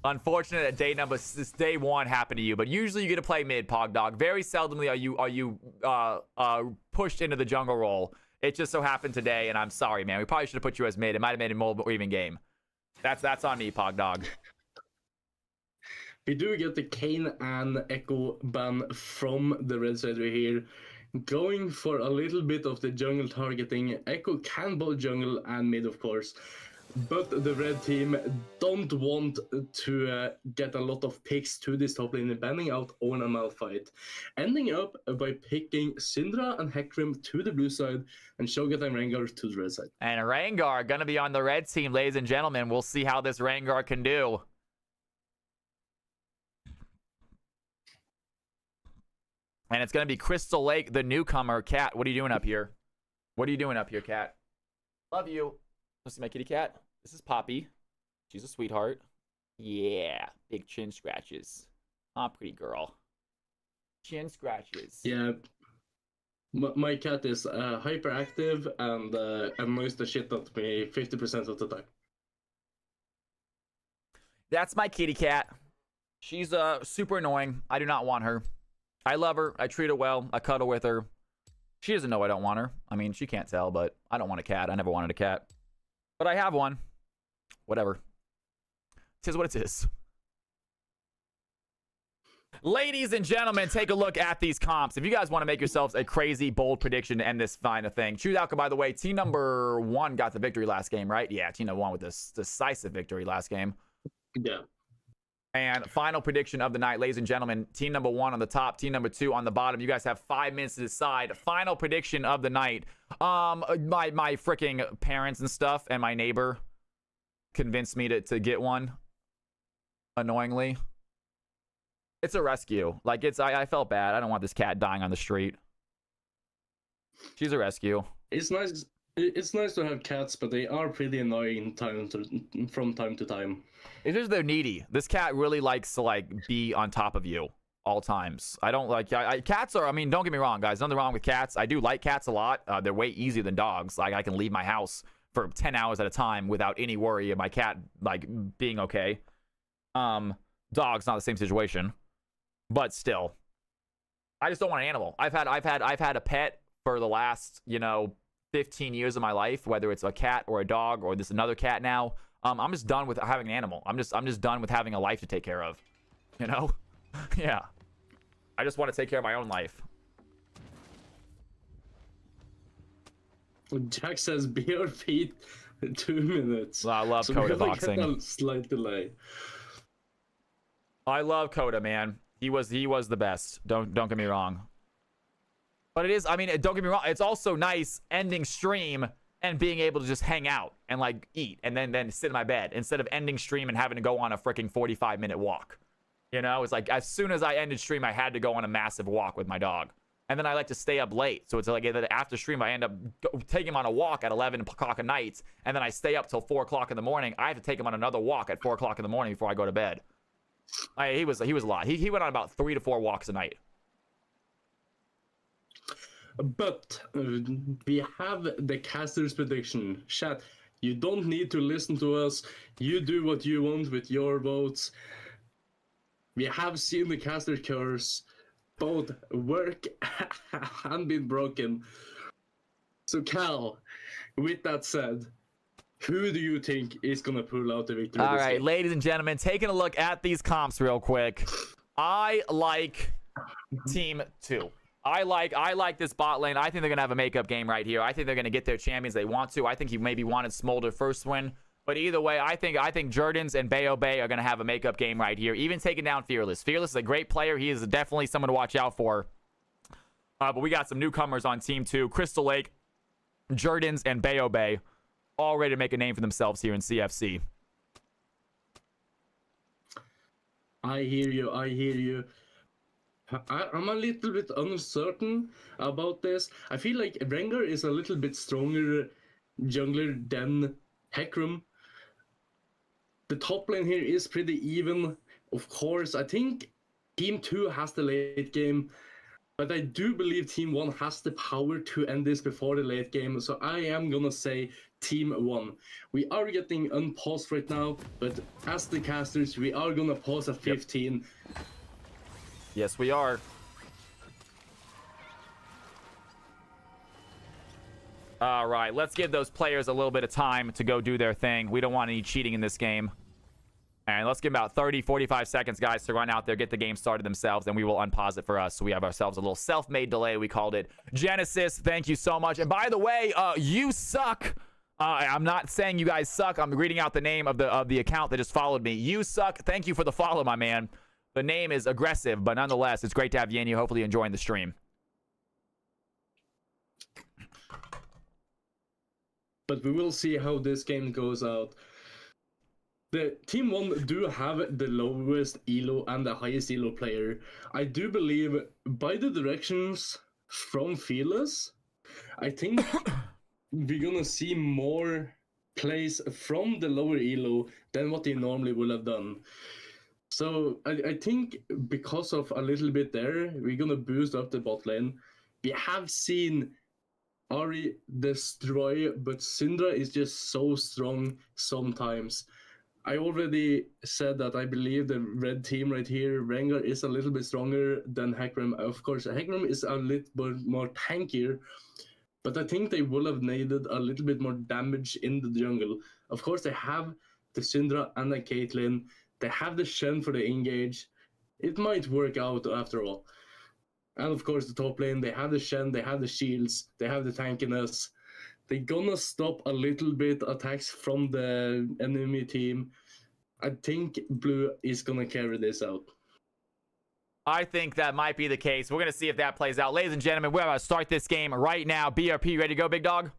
[SPEAKER 1] Unfortunate that day one happened to you, but usually you get to play mid, Pogdog. Very seldomly are you pushed into the jungle role. It just so happened today, and I'm sorry, man. We probably should have put you as mid. It might have made a more even game. That's on me, Pogdog.
[SPEAKER 5] We do get the Kane and Echo ban from the Red Side right here. Going for a little bit of the jungle targeting. Echo can both jungle and mid, of course. But the red team don't want to get a lot of picks to this top lane, banning out Owen and Malphite. Ending up by picking Syndra and Hecarim to the blue side and Shogat and Rengar to the red side.
[SPEAKER 1] And Rengar going to be on the red team, ladies and gentlemen. We'll see how this Rengar can do. And it's going to be Crystal Lake, the newcomer. Cat, what are you doing up here? What are you doing up here, Cat? Love you. Want to see my kitty cat? This is Poppy. She's a sweetheart. Yeah, big chin scratches. Ah, pretty girl. Chin scratches.
[SPEAKER 5] Yeah. My cat is hyperactive and annoys the shit out of me 50% of the time.
[SPEAKER 1] That's my kitty cat. She's super annoying. I do not want her. I love her. I treat her well. I cuddle with her. She doesn't know I don't want her. I mean, she can't tell, but I don't want a cat. I never wanted a cat. But I have one. Whatever. Tis what it is. Ladies and gentlemen, take a look at these comps. If you guys want to make yourselves a crazy, bold prediction to end this kind of thing. Choose outcome, by the way. Team number 1 got the victory last game, right? Yeah, team number 1 with this decisive victory last game.
[SPEAKER 5] Yeah.
[SPEAKER 1] And final prediction of the night, ladies and gentlemen. Team number 1 on the top, team number 2 on the bottom. You guys have 5 minutes to decide. Final prediction of the night. My freaking parents and stuff and my neighbor convinced me to get one. Annoyingly. It's a rescue. Like, I felt bad. I don't want this cat dying on the street. She's a rescue.
[SPEAKER 5] It's nice. It's nice to have cats, but they are pretty annoying from time to time.
[SPEAKER 1] It's just they're needy. This cat really likes to be on top of you all times. I don't like cats are. I mean, don't get me wrong, guys. Nothing wrong with cats. I do like cats a lot. They're way easier than dogs. Like I can leave my house for 10 hours at a time without any worry of my cat being okay. Dog's not the same situation, but still, I just don't want an animal. I've had a pet for the last, 15 years of my life, whether it's a cat or a dog or this another cat now. I'm just done with having an animal. I'm just done with having a life to take care of. Yeah. I just want to take care of my own life.
[SPEAKER 5] Jack says bare feet 2 minutes.
[SPEAKER 1] Well, I love
[SPEAKER 5] so
[SPEAKER 1] Coda
[SPEAKER 5] we gotta
[SPEAKER 1] boxing.
[SPEAKER 5] get a slight delay.
[SPEAKER 1] I love Coda, man. He was the best. Don't get me wrong. But it is, I mean, don't get me wrong, it's also nice ending stream and being able to just hang out and like eat and then sit in my bed instead of ending stream and having to go on a freaking 45-minute walk. It's like as soon as I ended stream, I had to go on a massive walk with my dog. And then I like to stay up late. So it's like after stream, I end up taking him on a walk at 11 o'clock at night. And then I stay up till 4 o'clock in the morning. I have to take him on another walk at 4 o'clock in the morning before I go to bed. He was a lot. He went on about 3 to 4 walks a night.
[SPEAKER 5] But we have the caster's prediction. Chat, you don't need to listen to us. You do what you want with your votes. We have seen the caster curse both work and been broken. So Cal, with that said, who do you think is going to pull out the victory?
[SPEAKER 1] All right, ladies and gentlemen, taking a look at these comps real quick. I like Team 2. I like this bot lane. I think they're going to have a makeup game right here. I think they're going to get their champions they want to. I think he maybe wanted Smolder first win. But either way, I think Jordans and Bayo Bay are going to have a makeup game right here. Even taking down Fearless. Fearless is a great player. He is definitely someone to watch out for. But we got some newcomers on Team 2. Crystal Lake, Jordans, and Bayo Bay. All ready to make a name for themselves here in CFC.
[SPEAKER 5] I hear you. I'm a little bit uncertain about this. I feel like Rengar is a little bit stronger jungler than Hecarim. The top lane here is pretty even. Of course, I think Team 2 has the late game, but I do believe Team 1 has the power to end this before the late game, so I am gonna say Team 1. We are getting unpaused right now, but as the casters, we are gonna pause at 15. Yep.
[SPEAKER 1] Yes, we are. All right, let's give those players a little bit of time to go do their thing. We don't want any cheating in this game. And let's give them about 30, 45 seconds, guys, to run out there, get the game started themselves, and we will unpause it for us. So we have ourselves a little self-made delay. We called it. Genesis, thank you so much. And by the way, you suck. I'm not saying you guys suck. I'm reading out the name of the account that just followed me. You suck. Thank you for the follow, my man. The name is aggressive, but nonetheless, it's great to have you in here. Hopefully, you're enjoying the stream.
[SPEAKER 5] But we will see how this game goes out. The Team 1 do have the lowest elo and the highest elo player. I do believe by the directions from Fearless, I think we're gonna see more plays from the lower elo than what they normally would have done. So I think because of a little bit there, we're gonna boost up the bot lane. We have seen Ari destroy, but Syndra is just so strong sometimes. I already said that I believe the red team right here, Rengar, is a little bit stronger than Hecarim. Of course, Hecarim is a little bit more tankier, but I think they will have needed a little bit more damage in the jungle. Of course, they have the Syndra and the Caitlyn. They have the Shen for the engage. It might work out after all. And of course, the top lane, they have the Shen, they have the shields, they have the tankiness. They're gonna stop a little bit attacks from the enemy team. I think Blue is gonna carry this out.
[SPEAKER 1] I think that might be the case. We're gonna see if that plays out. Ladies and gentlemen, we're about to start this game right now. BRP, ready to go, big dog?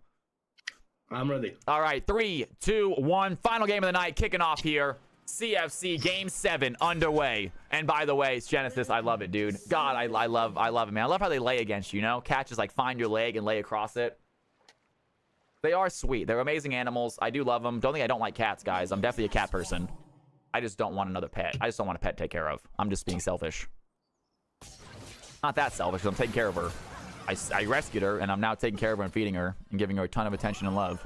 [SPEAKER 5] I'm ready.
[SPEAKER 1] All right, 3, 2, 1. Final game of the night kicking off here. CFC Game 7 underway. And by the way, it's Genesis. I love it, dude. God, I love it, man. I love how they lay against you, Catches like find your leg and lay across it. They are sweet. They're amazing animals. I do love them. Don't think I don't like cats, guys. I'm definitely a cat person. I just don't want another pet. I just don't want a pet to take care of. I'm just being selfish. Not that selfish, I'm taking care of her. I rescued her, and I'm now taking care of her and feeding her and giving her a ton of attention and love.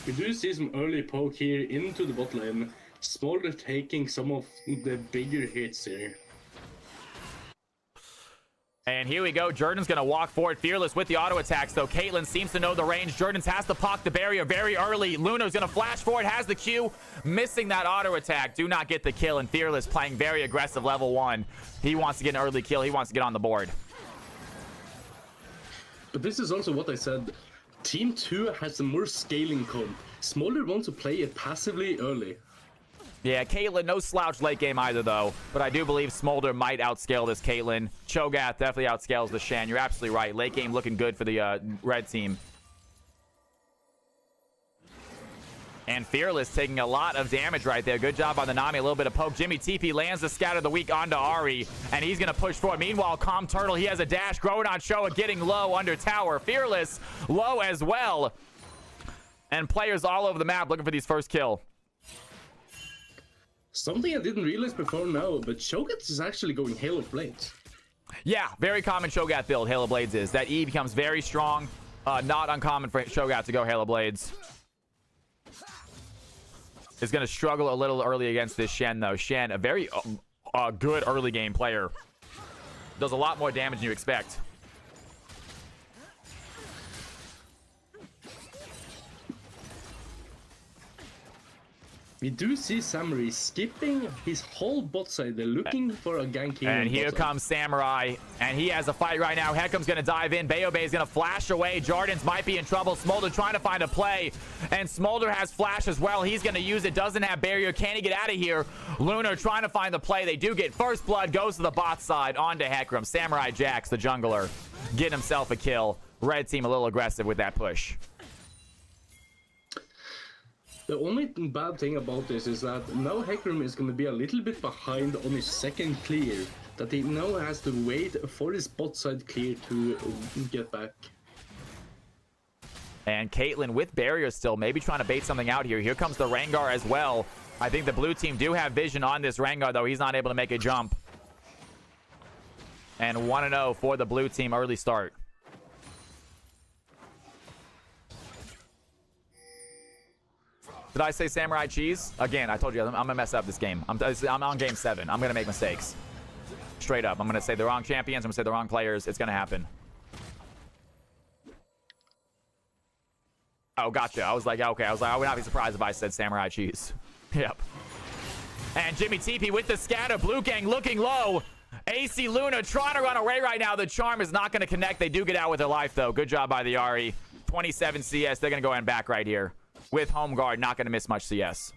[SPEAKER 5] We do see some early poke here into the bot lane. Smolder taking some of the bigger hits here.
[SPEAKER 1] And here we go. Jordan's going to walk forward. Fearless with the auto attacks, though. Caitlyn seems to know the range. Jordan's has to poke the barrier very early. Luna's going to flash forward, has the Q. Missing that auto attack. Do not get the kill. And Fearless playing very aggressive level 1. He wants to get an early kill. He wants to get on the board.
[SPEAKER 5] But this is also what I said. Team 2 has a more scaling comp. Smolder wants to play it passively early.
[SPEAKER 1] Yeah, Caitlyn, no slouch late game either, though. But I do believe Smolder might outscale this Caitlyn. Cho'Gath definitely outscales the Shen. You're absolutely right. Late game looking good for the red team. And Fearless taking a lot of damage right there. Good job on the Nami. A little bit of poke. Jimmy TP lands the scout of the week onto Ari. And he's going to push forward. Meanwhile, Calm Turtle, he has a dash. Growing on Showa, getting low under tower. Fearless, low as well. And players all over the map looking for these first kill.
[SPEAKER 5] Something I didn't realize before now, but Cho'Gath is actually going Hail of Blades.
[SPEAKER 1] Yeah, very common Cho'Gath build, Hail of Blades is. That E becomes very strong. Not uncommon for Cho'Gath to go Hail of Blades. Is going to struggle a little early against this Shen, though. Shen, a very good early game player. Does a lot more damage than you expect.
[SPEAKER 5] We do see Samurai skipping his whole bot side. They're looking for a gank here.
[SPEAKER 1] And here comes Samurai. And he has a fight right now. Hecarim's going to dive in. Bayobe is going to flash away. Jordans might be in trouble. Smolder trying to find a play. And Smolder has flash as well. He's going to use it. Doesn't have barrier. Can he get out of here? Lunar trying to find the play. They do get first blood. Goes to the bot side. Onto Hecarim. Samurai Jax, the jungler, getting himself a kill. Red team a little aggressive with that push.
[SPEAKER 5] The only bad thing about this is that now Hecarim is going to be a little bit behind on his second clear. That he now has to wait for his bot side clear to get back.
[SPEAKER 1] And Caitlyn with barriers still, maybe trying to bait something out here. Here comes the Rengar as well. I think the blue team do have vision on this Rengar, though. He's not able to make a jump. And 1-0 for the blue team early start. Did I say Samurai Cheese? Again, I told you, I'm going to mess up this game. I'm on game 7. I'm going to make mistakes. Straight up. I'm going to say the wrong champions. I'm going to say the wrong players. It's going to happen. Oh, gotcha. I was like, okay. I would not be surprised if I said Samurai Cheese. Yep. And Jimmy TP with the scatter. Blue Gang looking low. AC Luna trying to run away right now. The charm is not going to connect. They do get out with their life, though. Good job by the Ari. 27 CS. They're going to go and back right here. With home guard, not going to miss much CS.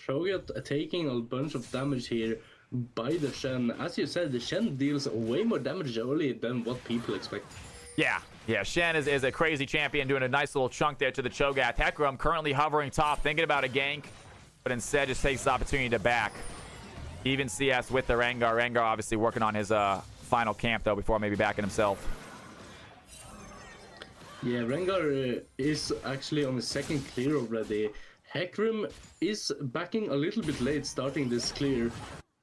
[SPEAKER 5] Cho'Gath taking a bunch of damage here by the Shen. As you said, the Shen deals way more damage early than what people expect.
[SPEAKER 1] Yeah, Shen is a crazy champion doing a nice little chunk there to the Cho'Gath. Hecarim currently hovering top, thinking about a gank, but instead just takes the opportunity to back. Even CS with the Rengar. Rengar obviously working on his final camp, though, before maybe backing himself.
[SPEAKER 5] Yeah, Rengar is actually on the second clear already. Hecarim is backing a little bit late starting this clear.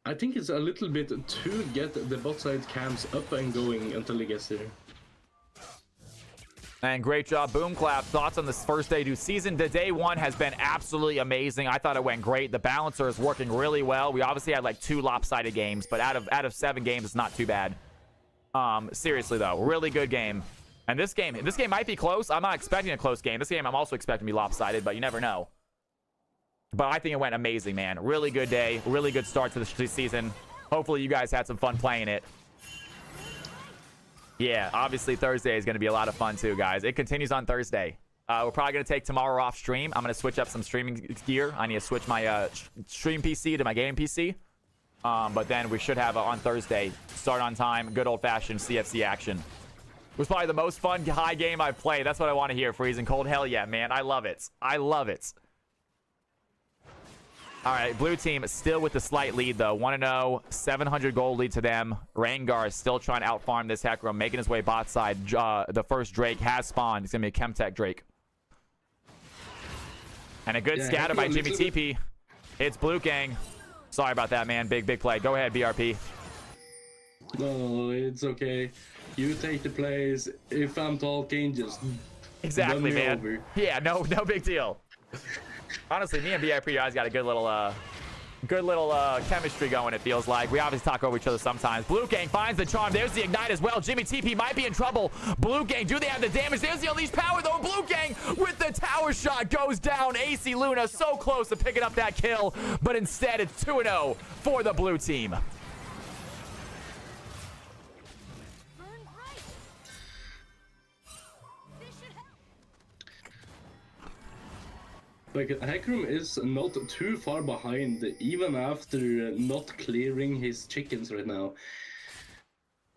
[SPEAKER 5] I think it's a little bit to get the bot side camps up and going until he gets there.
[SPEAKER 1] And great job, Boom Clap. Thoughts on this first day? Season to day 1 has been absolutely amazing. I thought it went great. The balancer is working really well. We obviously had like 2 lopsided games, but out of 7 games, it's not too bad. Seriously though, really good game. And this game might be close. I'm not expecting a close game. This game I'm also expecting to be lopsided, but you never know. But I think it went amazing, man. Really good day. Really good start to the season. Hopefully you guys had some fun playing it. Yeah, obviously Thursday is going to be a lot of fun too, guys. It continues on Thursday. We're probably going to take tomorrow off stream. I'm going to switch up some streaming gear. I need to switch my stream PC to my game PC. But then we should have on Thursday, start on time, good old-fashioned CFC action. It was probably the most fun high game I've played. That's what I want to hear, Freezing Cold. Hell yeah, man. I love it. I love it. All right, blue team still with the slight lead, though. 1-0, 700 gold lead to them. Rengar is still trying to outfarm this Hecarim, making his way bot side. The first Drake has spawned. It's going to be a Chemtech Drake. And a good scatter by Jimmy TP. It's Blue Gang. Sorry about that, man. Big play. Go ahead, BRP.
[SPEAKER 5] No, it's okay. You take the plays. If I'm talking, just
[SPEAKER 1] Exactly,
[SPEAKER 5] run me
[SPEAKER 1] man.
[SPEAKER 5] over.
[SPEAKER 1] Yeah, no big deal. Honestly, me and BIP guys got a good little chemistry going, it feels like. We obviously talk over each other sometimes. Blue Gang finds the charm. There's the ignite as well. Jimmy TP might be in trouble. Blue Gang, do they have the damage? There's the unleashed power, though. Blue Gang with the tower shot goes down. AC Luna so close to picking up that kill, but instead it's 2-0 for the blue team.
[SPEAKER 5] Like, Hecarim is not too far behind, even after not clearing his chickens right now.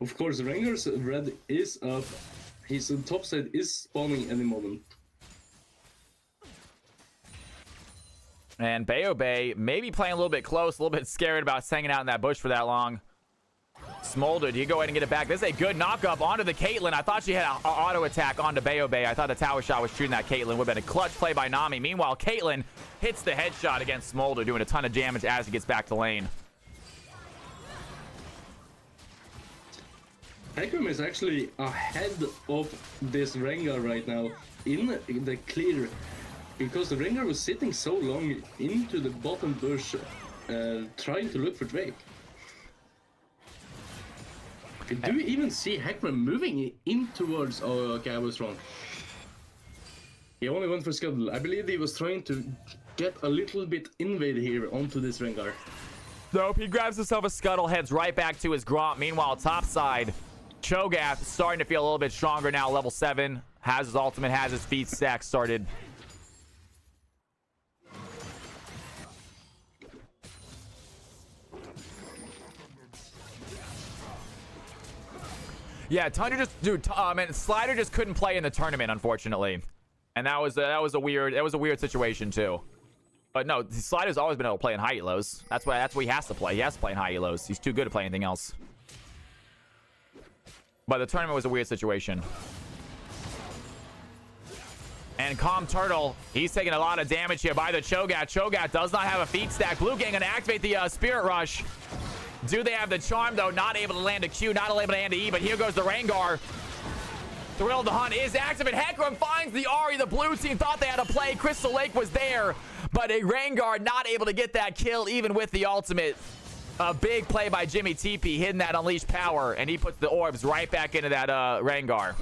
[SPEAKER 5] Of course, Rengar's red is up. His top side is spawning any moment.
[SPEAKER 1] And Bayo maybe playing a little bit close, a little bit scared about hanging out in that bush for that long. Smolder, do you go ahead and get it back? This is a good knock-up onto the Caitlyn. I thought she had an auto attack onto Bayo. I thought the tower shot was shooting that Caitlyn. Would have been a clutch play by Nami. Meanwhile, Caitlyn hits the headshot against Smolder, doing a ton of damage as he gets back to lane.
[SPEAKER 5] Hecarim is actually ahead of this Rengar right now in the clear, because the Rengar was sitting so long into the bottom bush trying to look for Drake. Do you even see Hecarim moving in towards... Oh, okay, I was wrong. He only went for Scuttle. I believe he was trying to get a little bit invade here onto this Rengar.
[SPEAKER 1] Nope, he grabs himself a Scuttle, heads right back to his Gromp. Meanwhile, top side, Cho'Gath starting to feel a little bit stronger now, level 7. Has his ultimate, has his feet stack started. Yeah, Tundra just, dude, man, Slider just couldn't play in the tournament, unfortunately, and that was a weird situation too. But no, Slider's always been able to play in high elos. That's why he has to play. He has to play in high elos. He's too good to play anything else. But the tournament was a weird situation. And Calm Turtle, he's taking a lot of damage here by the Cho'Gath. Cho'Gath does not have a feed stack. Blue Gang gonna activate the Spirit Rush. Do they have the charm, though? Not able to land a Q, not able to land a E, but here goes the Rengar. Thrill to Hunt is active, and Hecarim finds the Ahri. The blue team thought they had a play. Crystal Lake was there, but a Rengar not able to get that kill, even with the ultimate. A big play by Jimmy TP, hitting that unleashed power, and he puts the orbs right back into that Rengar.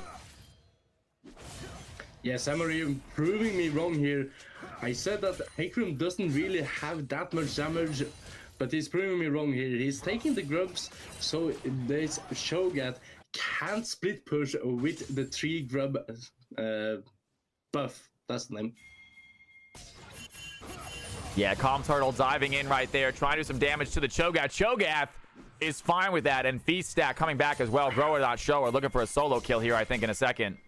[SPEAKER 5] Yeah, Samurai proving me wrong here. I said that Hecarim doesn't really have that much damage, but he's proving me wrong here. He's taking the grubs, so this Cho'Gath can't split push with the 3 grub buff. That's the name.
[SPEAKER 1] Yeah, Calm Turtle diving in right there, trying to do some damage to the Cho'Gath. Cho'Gath is fine with that, and Feast Stack coming back as well. Grower, not Shower, looking for a solo kill here, I think, in a second.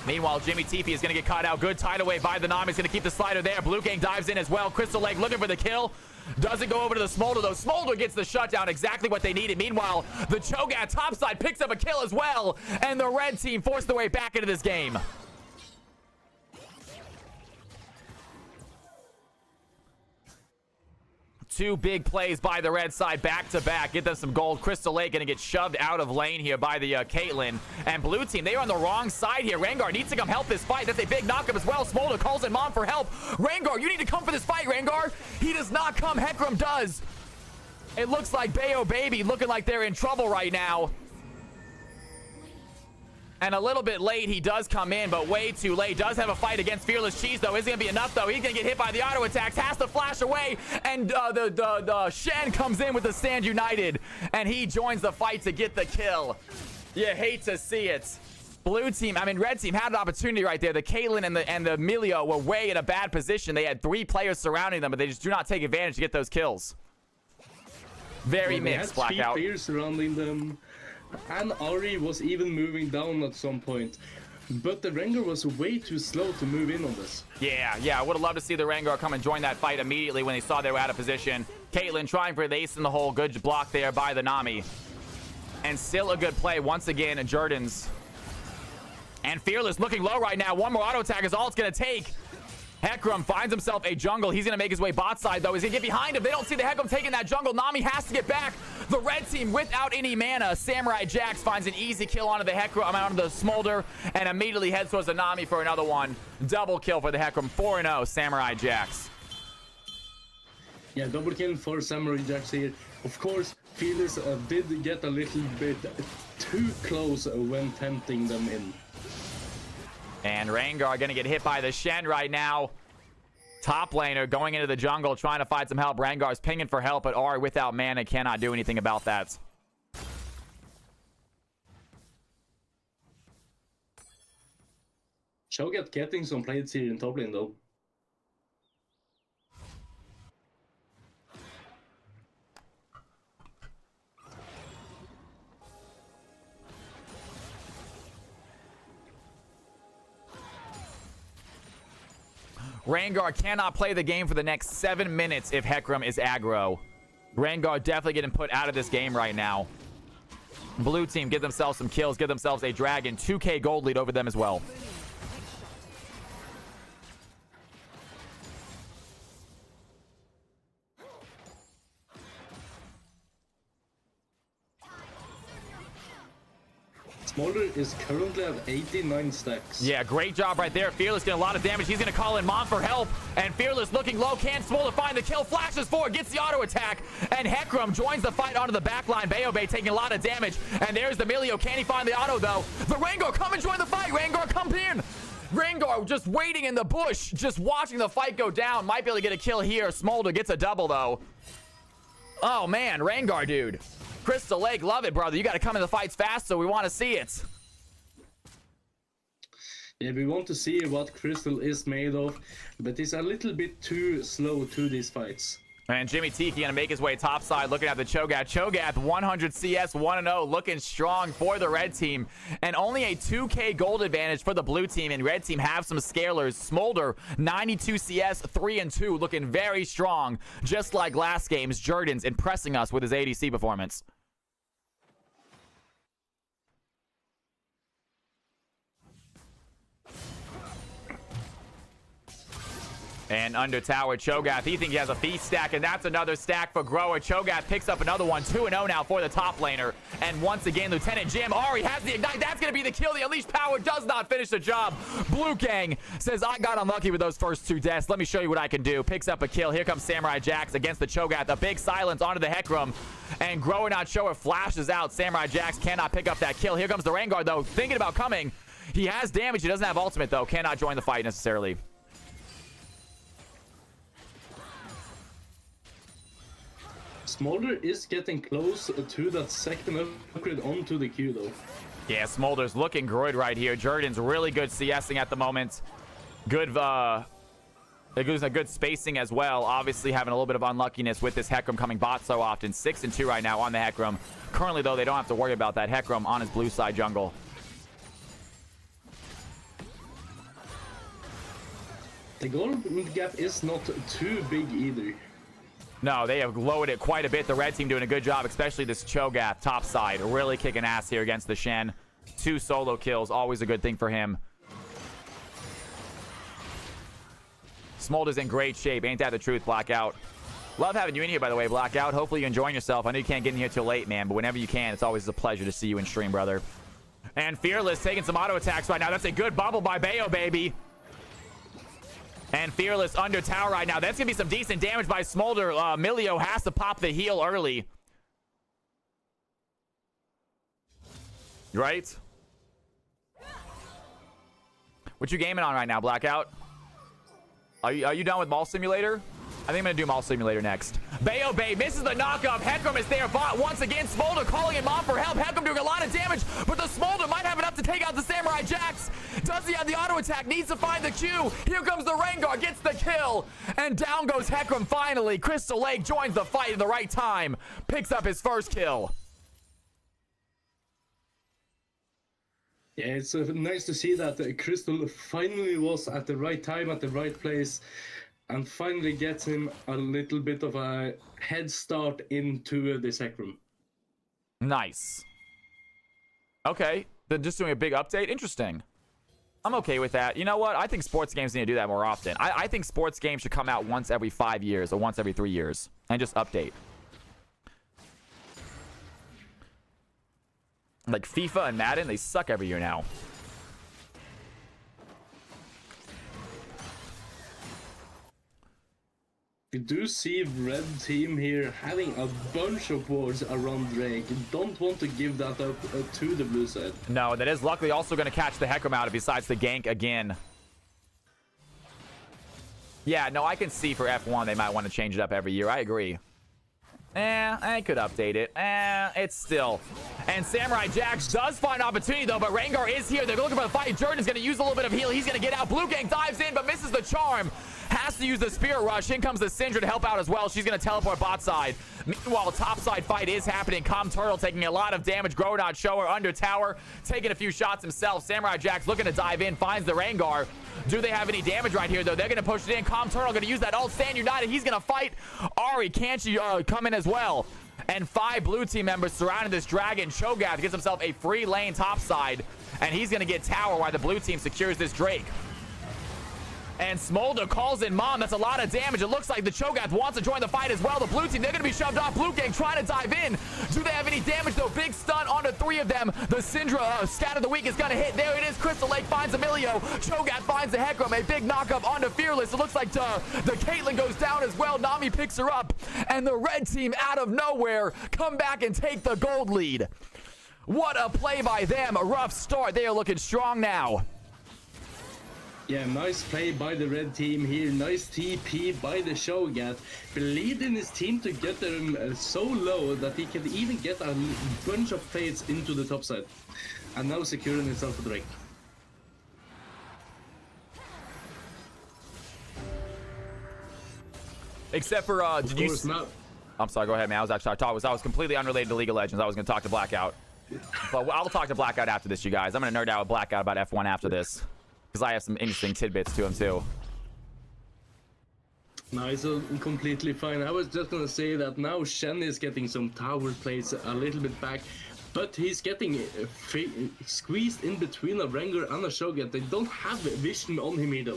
[SPEAKER 1] Meanwhile, Jimmy TP is going to get caught out. Good tidal wave by the Nami. He's going to keep the Slider there. Blue Gang dives in as well. Crystal Lake looking for the kill. Doesn't go over to the Smolder, though. Smolder gets the shutdown, exactly what they needed. Meanwhile, the Cho'Gath topside picks up a kill as well, and the red team forced their way back into this game. Two big plays by the red side back to back. Get them some gold. Crystal Lake gonna get shoved out of lane here by the Caitlyn. And blue team, they are on the wrong side here. Rengar needs to come help this fight. That's a big knockup as well. Smolder calls in Mom for help. Rengar, you need to come for this fight, Rengar. He does not come. Hecarim does. It looks like Bayo Baby looking like they're in trouble right now. And a little bit late, he does come in, but way too late. Does have a fight against Fearless Cheese, though. Isn't going to be enough, though. He's going to get hit by the auto attacks. Has to flash away. And the Shen comes in with the Stand United. And he joins the fight to get the kill. You hate to see it. Blue team, I mean, red team had an opportunity right there. The Caitlyn and the Emilio were way in a bad position. They had 3 players surrounding them, but they just do not take advantage to get those kills. Very mixed, Blackout.
[SPEAKER 5] They had 3 players surrounding them. And Ahri was even moving down at some point. But the Rengar was way too slow to move in on this.
[SPEAKER 1] Yeah, I would have loved to see the Rengar come and join that fight immediately when they saw they were out of position. Caitlyn trying for the ace in the hole. Good block there by the Nami. And still a good play once again at Jordan's. And Fearless looking low right now. One more auto attack is all it's going to take. Hecarim finds himself a jungle. He's going to make his way bot side, though. He's going to get behind him. They don't see the Hecarim taking that jungle. Nami has to get back. The red team without any mana. Samurai Jax finds an easy kill onto the Hecarim, onto the Smolder, and immediately heads towards the Nami for another one. Double kill for the Hecarim. 4-0 Samurai Jax.
[SPEAKER 5] Yeah, double kill for Samurai Jax here. Of course, Fearless did get a little bit too close when tempting them in.
[SPEAKER 1] And Rengar going to get hit by the Shen right now. Top laner going into the jungle, trying to find some help. Rengar's pinging for help, but Ahri without mana cannot do anything about that.
[SPEAKER 5] Cho'Gath getting some plates here in top lane, though.
[SPEAKER 1] Rengar cannot play the game for the next 7 minutes if Hecarim is aggro. Rengar definitely getting put out of this game right now. Blue team get themselves some kills, get themselves a dragon. 2k gold lead over them as well.
[SPEAKER 5] Smolder is currently at 89 stacks.
[SPEAKER 1] Yeah, great job right there. Fearless getting a lot of damage. He's going to call in Mom for help. And Fearless looking low. Can Smolder find the kill? Flashes forward, gets the auto attack. And Hecarim joins the fight onto the back line. Beobe taking a lot of damage. And there's the Milio. Can he find the auto, though? The Rengar, come and join the fight. Rengar, come in. Rengar just waiting in the bush, just watching the fight go down. Might be able to get a kill here. Smolder gets a double, though. Oh, man. Rengar, dude. Crystal Lake, love it, brother. You got to come in the fights fast, so we want to see it.
[SPEAKER 5] Yeah, we want to see what Crystal is made of, but he's a little bit too slow to these fights.
[SPEAKER 1] And Jimmy Tiki gonna make his way topside, looking at the Cho'Gath. Cho'Gath 100 CS, 1-0, looking strong for the red team. And only a 2k gold advantage for the blue team. And red team have some scalers. Smolder 92 CS, 3-2, looking very strong. Just like last game's, Jordan's impressing us with his ADC performance. And under tower, Cho'Gath, he thinks he has a feast stack, and that's another stack for Grower. Cho'Gath picks up another one, 2-0 now for the top laner. And once again, Lieutenant Jim, Ahri has the ignite. That's going to be the kill. The Unleashed Power does not finish the job. Blue Gang says, I got unlucky with those first 2 deaths. Let me show you what I can do. Picks up a kill. Here comes Samurai Jax against the Cho'Gath. A big silence onto the Hecarim. And Grower not shower flashes out. Samurai Jax cannot pick up that kill. Here comes the Rengar, though, thinking about coming. He has damage. He doesn't have ultimate, though. Cannot join the fight necessarily.
[SPEAKER 5] Smolder is getting close to that second upgrade onto the Q, though.
[SPEAKER 1] Yeah, Smolder's looking good right here. Jordan's really good CSing at the moment. Good, a good spacing as well. Obviously having a little bit of unluckiness with this Hecarim coming bot so often. 6-2 right now on the Hecarim. Currently, though, they don't have to worry about that Hecarim on his blue side jungle.
[SPEAKER 5] The gold gap is not too big either.
[SPEAKER 1] No, they have lowered it quite a bit. The red team doing a good job, especially this Cho'Gath top side. Really kicking ass here against the Shen. 2 solo kills, always a good thing for him. Smolder's in great shape. Ain't that the truth, Blackout? Love having you in here, by the way, Blackout. Hopefully you're enjoying yourself. I know you can't get in here till late, man, but whenever you can, it's always a pleasure to see you in stream, brother. And Fearless taking some auto attacks right now. That's a good bubble by Bayo, baby. And Fearless under tower right now. That's going to be some decent damage by Smolder. Milio has to pop the heal early. Right? What you gaming on right now, Blackout? Are you done with Mall Simulator? I think I'm going to do Mall Simulator next. Bayo Bay misses the knockup. Hecarim is there. Bot once again. Smolder calling in Mom for help. Hecarim doing a lot of damage, but the Smolder might have enough to take out the Samurai Jax. Does he have the auto attack? Needs to find the Q. Here comes the Rengar. Gets the kill. And down goes Hecarim finally. Crystal Lake joins the fight in the right time. Picks up his first kill.
[SPEAKER 5] Yeah, it's nice to see that Crystal finally was at the right time, at the right place. And finally gets him a little bit of a head start into the Hecarim.
[SPEAKER 1] Nice. Okay. They're just doing a big update. Interesting. I'm okay with that. You know what? I think sports games need to do that more often. I think sports games should come out once every 5 years or once every 3 years and just update. Like FIFA and Madden, they suck every year now.
[SPEAKER 5] We do see red team here having a bunch of wards around Drake. Don't want to give that up to the blue side.
[SPEAKER 1] No, that is luckily also going to catch the Hecarim out if he decides to gank again. Yeah, no, I can see for F1 they might want to change it up every year. I agree. I could update it. It's still. And Samurai Jax does find opportunity, though, but Rengar is here. They're looking for the fight. Jordan's going to use a little bit of heal. He's going to get out. Blue Gang dives in, but misses the charm. Has to use the Spirit Rush. In comes the Syndra to help out as well. She's going to teleport bot side. Meanwhile, top side fight is happening. Com Turtle taking a lot of damage. Grodon Shower under tower, taking a few shots himself. Samurai Jax looking to dive in, finds the Rengar. Do they have any damage right here, though? They're going to push it in. Com Turtle going to use that ult. Stand United. He's going to fight. Ari, can't she come in as well? And 5 blue team members surrounding this dragon. Cho'Gath gets himself a free lane topside, and he's going to get tower while the blue team secures this Drake. And Smolder calls in Mom. That's a lot of damage. It looks like the Cho'Gath wants to join the fight as well. The blue team, they're going to be shoved off. Blue Gang trying to dive in. Do they have any damage, though? Big stun onto 3 of them. The Syndra Scatter the Weak is going to hit. There it is. Crystal Lake finds Emilio. Cho'Gath finds the Hecarim. A big knockup onto Fearless. It looks like the Caitlyn goes down as well. Nami picks her up. And the red team, out of nowhere, come back and take the gold lead. What a play by them. A rough start. They are looking strong now.
[SPEAKER 5] Yeah, nice play by the red team here. Nice TP by the Cho'Gath. Believed in his team to get them so low that he can even get a bunch of fades into the top side. And now securing himself a Drake.
[SPEAKER 1] Except for, did you... I'm sorry, go ahead, man. I was completely unrelated to League of Legends. I was going to talk to Blackout. But I'll talk to Blackout after this, you guys. I'm going to nerd out with Blackout about F1 after this. Because I have some interesting tidbits to him, too.
[SPEAKER 5] No, it's completely fine. I was just gonna say that now Shen is getting some tower plays a little bit back, but he's getting squeezed in between a Rengar and a Cho'Gath. They don't have vision on him either.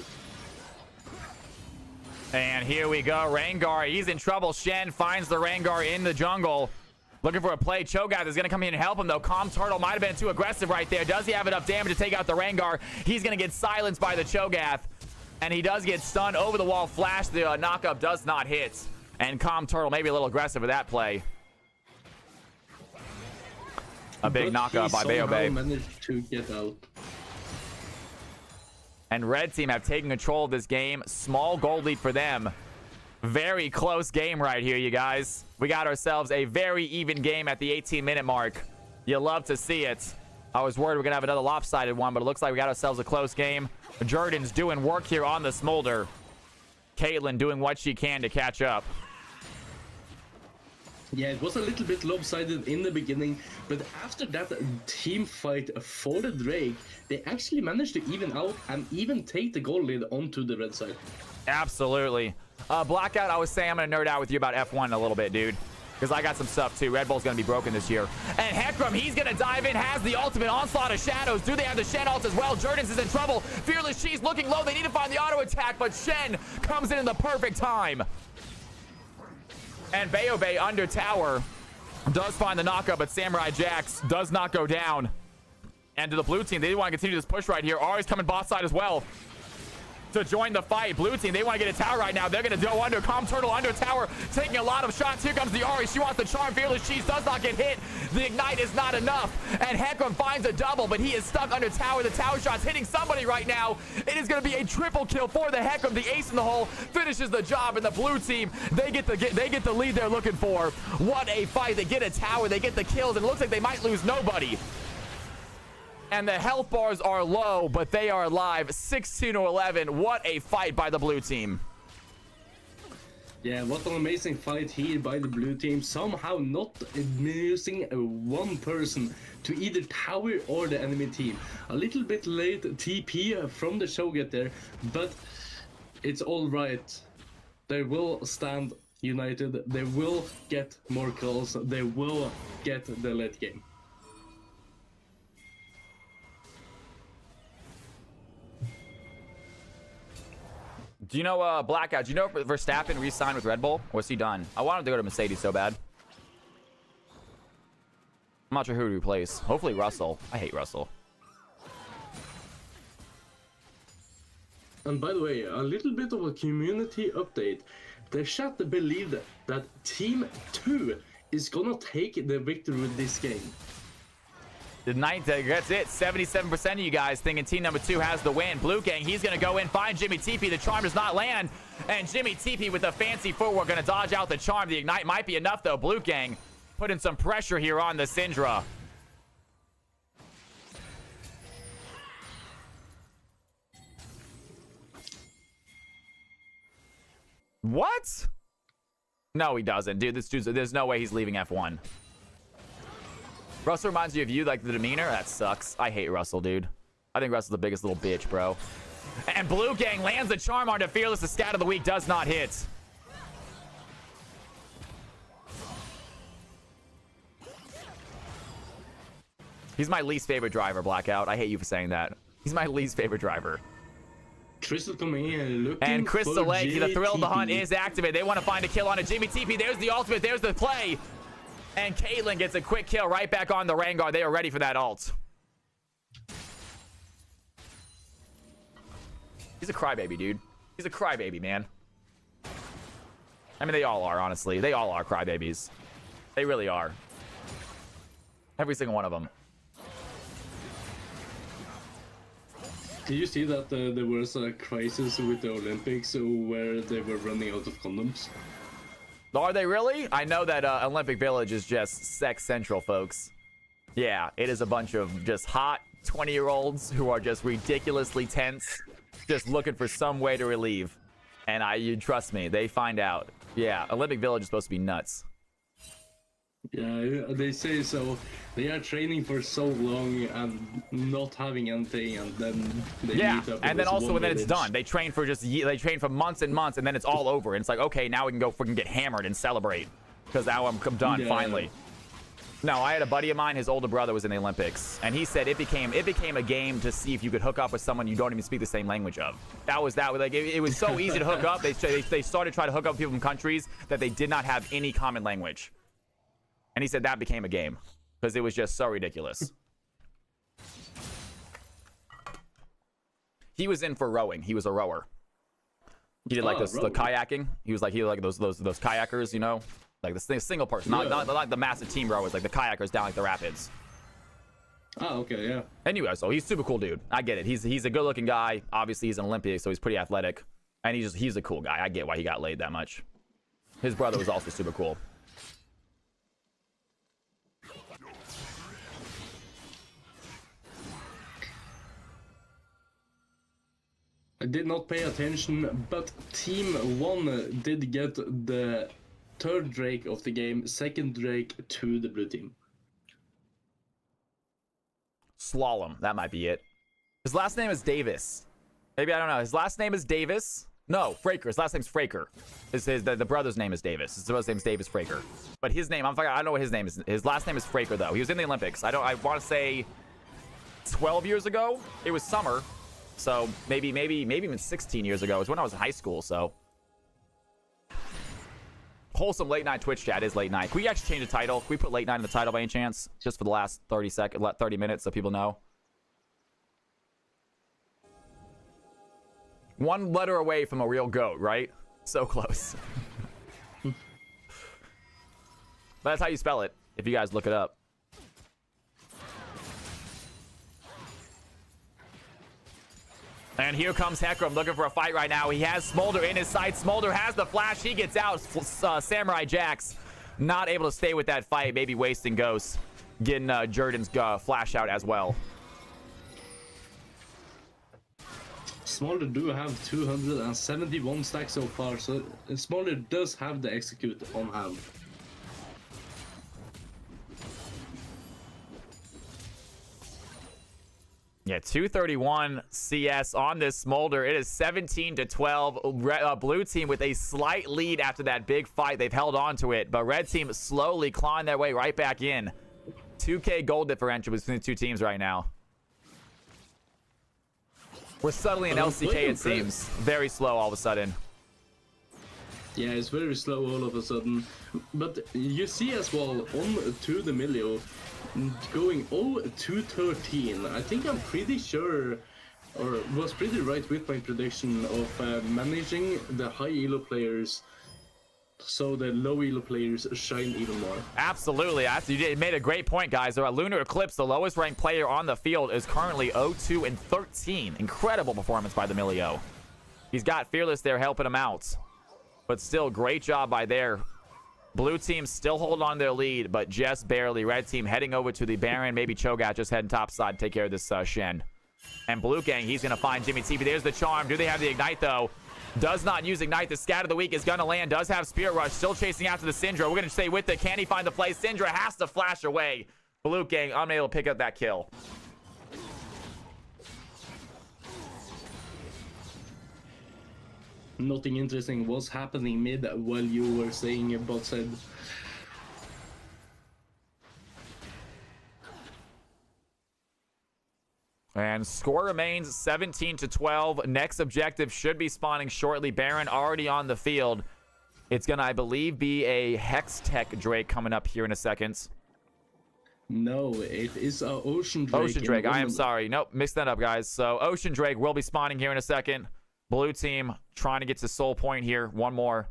[SPEAKER 1] And here we go. Rengar, he's in trouble. Shen finds the Rengar in the jungle. Looking for a play. Cho'Gath is going to come in and help him, though. Com Turtle might have been too aggressive right there. Does he have enough damage to take out the Rengar? He's going to get silenced by the Cho'Gath. And he does get stunned over the wall. Flash, the knockup does not hit. And Com Turtle maybe a little aggressive with that play. A big knockup by Beobae.
[SPEAKER 5] Managed to get out.
[SPEAKER 1] And red team have taken control of this game. Small gold lead for them. Very close game right here, you guys. We got ourselves a very even game at the 18-minute mark. You love to see it. I was worried we're going to have another lopsided one, but it looks like we got ourselves a close game. Jordan's doing work here on the Smolder. Caitlyn doing what she can to catch up.
[SPEAKER 5] Yeah, it was a little bit lopsided in the beginning, but after that team fight for the Drake, they actually managed to even out and even take the goal lead onto the red side.
[SPEAKER 1] Absolutely. Blackout, I was saying I'm going to nerd out with you about F1 in a little bit, dude. Because I got some stuff, too. Red Bull's going to be broken this year. And Hecarim, he's going to dive in, has the ultimate onslaught of shadows. Do they have the Shen ult as well? Jordan's is in trouble. Fearless, she's looking low. They need to find the auto attack, but Shen comes in the perfect time. And Beobae under tower does find the knockup, but Samurai Jax does not go down. And to the blue team, they want to continue this push right here. Ari's coming bot side as well to join the fight. Blue team, they want to get a tower right now. They're going to go under. Com Turtle under tower, taking a lot of shots. Here comes the Ari. She wants the charm. Fearless Cheese does not get hit. The ignite is not enough. And Hecarim finds a double, but he is stuck under tower. The tower shot's hitting somebody right now. It is going to be a triple kill for the Hecarim. The ace in the hole finishes the job, and the blue team, they get the lead they're looking for. What a fight. They get a tower. They get the kills, and it looks like they might lose nobody. And the health bars are low, but they are alive. 16-11. What a fight by the blue team.
[SPEAKER 5] Yeah, what an amazing fight here by the blue team. Somehow not using one person to either tower or the enemy team. A little bit late TP from the Cho'Gath there, but it's all right. They will stand united. They will get more kills. They will get the late game.
[SPEAKER 1] Do you know Blackout? Do you know if Verstappen re-signed with Red Bull? Or is he done? I want him to go to Mercedes so bad. I'm not sure who to replace. Hopefully Russell. I hate Russell.
[SPEAKER 5] And by the way, a little bit of a community update. The chat believed that Team 2 is gonna take the victory with this game.
[SPEAKER 1] The ninth, that's it. 77% of you guys thinking team number 2 has the win. Blue Gang, he's going to go in, find Jimmy TP. The charm does not land. And Jimmy TP with a fancy footwork going to dodge out the charm. The ignite might be enough, though. Blue Gang putting some pressure here on the Syndra. What? No, he doesn't. Dude, this dude's, there's no way he's leaving F1. Russell reminds you of you, like the demeanor? That sucks. I hate Russell, dude. I think Russell's the biggest little bitch, bro. And Blue Gang lands the charm onto Fearless. The scat of the week does not hit. He's my least favorite driver, Blackout. I hate you for saying that. He's my least favorite driver.
[SPEAKER 5] Crystal coming in looking
[SPEAKER 1] and Crystal Lake, the thrill of the hunt
[SPEAKER 5] TP.
[SPEAKER 1] is activated. They want to find a kill on a Jimmy TP. There's the ultimate. There's the play. And Caitlyn gets a quick kill right back on the Rengar. They are ready for that ult. He's a crybaby, dude. He's a crybaby, man. I mean, they all are, honestly. They all are crybabies. They really are. Every single one of them.
[SPEAKER 5] Did you see that there was a crisis with the Olympics where they were running out of condoms?
[SPEAKER 1] Are they really? I know that Olympic Village is just sex central, folks. Yeah, it is a bunch of just hot 20-year-olds who are just ridiculously tense, just looking for some way to relieve. And you trust me, they find out. Yeah, Olympic Village is supposed to be nuts.
[SPEAKER 5] Yeah, they say so. They are training for so long and not having anything, and then they
[SPEAKER 1] Yeah,
[SPEAKER 5] meet up
[SPEAKER 1] and then also when then it's
[SPEAKER 5] village.
[SPEAKER 1] done, they train for they train for months and months, and then it's all over. And it's like, okay, now we can go freaking get hammered and celebrate because now I'm done finally. No, I had a buddy of mine. His older brother was in the Olympics, and he said it became a game to see if you could hook up with someone you don't even speak the same language of. That was like it was so easy to hook up. They started trying to hook up with people from countries that they did not have any common language. And he said that became a game because it was just so ridiculous. He was in for rowing. He was a rower. He did like the kayaking. He was like those kayakers, you know, like the single person, not like the massive team rowers, like the kayakers down like the rapids.
[SPEAKER 5] Oh, okay, yeah.
[SPEAKER 1] Anyway, so he's super cool dude. I get it. He's a good looking guy. Obviously, he's an Olympic, so he's pretty athletic, and he's a cool guy. I get why he got laid that much. His brother was also super cool.
[SPEAKER 5] I did not pay attention, but Team 1 did get the third Drake of the game, second Drake to the blue team.
[SPEAKER 1] Slalom, that might be it. His last name is Davis. Maybe, I don't know. His last name is Davis. No, Fraker. His last name's Fraker. The brother's name is Davis. His brother's name's Davis Fraker. But his name, I don't know what his name is. His last name is Fraker, though. He was in the Olympics. I want to say 12 years ago. It was summer. So maybe even 16 years ago. It was when I was in high school, so. Wholesome late night Twitch chat is late night. Can we actually change the title? Can we put late night in the title by any chance? Just for the last 30 minutes so people know. One letter away from a real goat, right? So close. That's how you spell it, if you guys look it up. And here comes Heckram looking for a fight right now. He has Smolder in his sight. Smolder has the flash. He gets out. Samurai Jax not able to stay with that fight. Maybe wasting Ghost. Getting Jordan's flash out as well.
[SPEAKER 5] Smolder do have 271 stacks so far, so Smolder does have the execute on hand.
[SPEAKER 1] Yeah, 231 CS on this Smolder. It is 17-12. Blue team with a slight lead after that big fight. They've held on to it, but red team slowly clawing their way right back in. 2K gold differential between the two teams right now. We're suddenly in
[SPEAKER 5] I'm
[SPEAKER 1] LCK,
[SPEAKER 5] quite
[SPEAKER 1] it
[SPEAKER 5] impressed.
[SPEAKER 1] seems. Very slow all of a sudden.
[SPEAKER 5] Yeah, it's very slow all of a sudden. But you see as well, on to the Milio, going 0-13. I think I'm pretty sure, or was pretty right with my prediction of managing the high elo players so the low elo players shine even more.
[SPEAKER 1] Absolutely. You made a great point, guys. Lunar Eclipse, the lowest ranked player on the field, is currently 0-2-13. Incredible performance by the Milio. He's got Fearless there helping him out. But still, great job by there. Blue team still hold on their lead, but just barely. Red team heading over to the Baron. Maybe Cho'Gath just heading topside to take care of this Shen. And Blue Gang, he's going to find Jimmy TP. There's the charm. Do they have the Ignite, though? Does not use Ignite. The Scat of the Week is going to land. Does have Spirit Rush. Still chasing after the Syndra. We're going to stay with it. Can he find the play? Syndra has to flash away. Blue Gang unable to pick up that kill.
[SPEAKER 5] Nothing interesting was happening mid while you were saying a bot said.
[SPEAKER 1] And score remains 17-12. Next objective should be spawning shortly. Baron already on the field. It's going to, I believe, be a Hex Tech Drake coming up here in a second.
[SPEAKER 5] No, it is Ocean Drake.
[SPEAKER 1] Ocean Drake. I am sorry. Nope, mixed that up, guys. So Ocean Drake will be spawning here in a second. Blue team trying to get to Soul Point here. One more.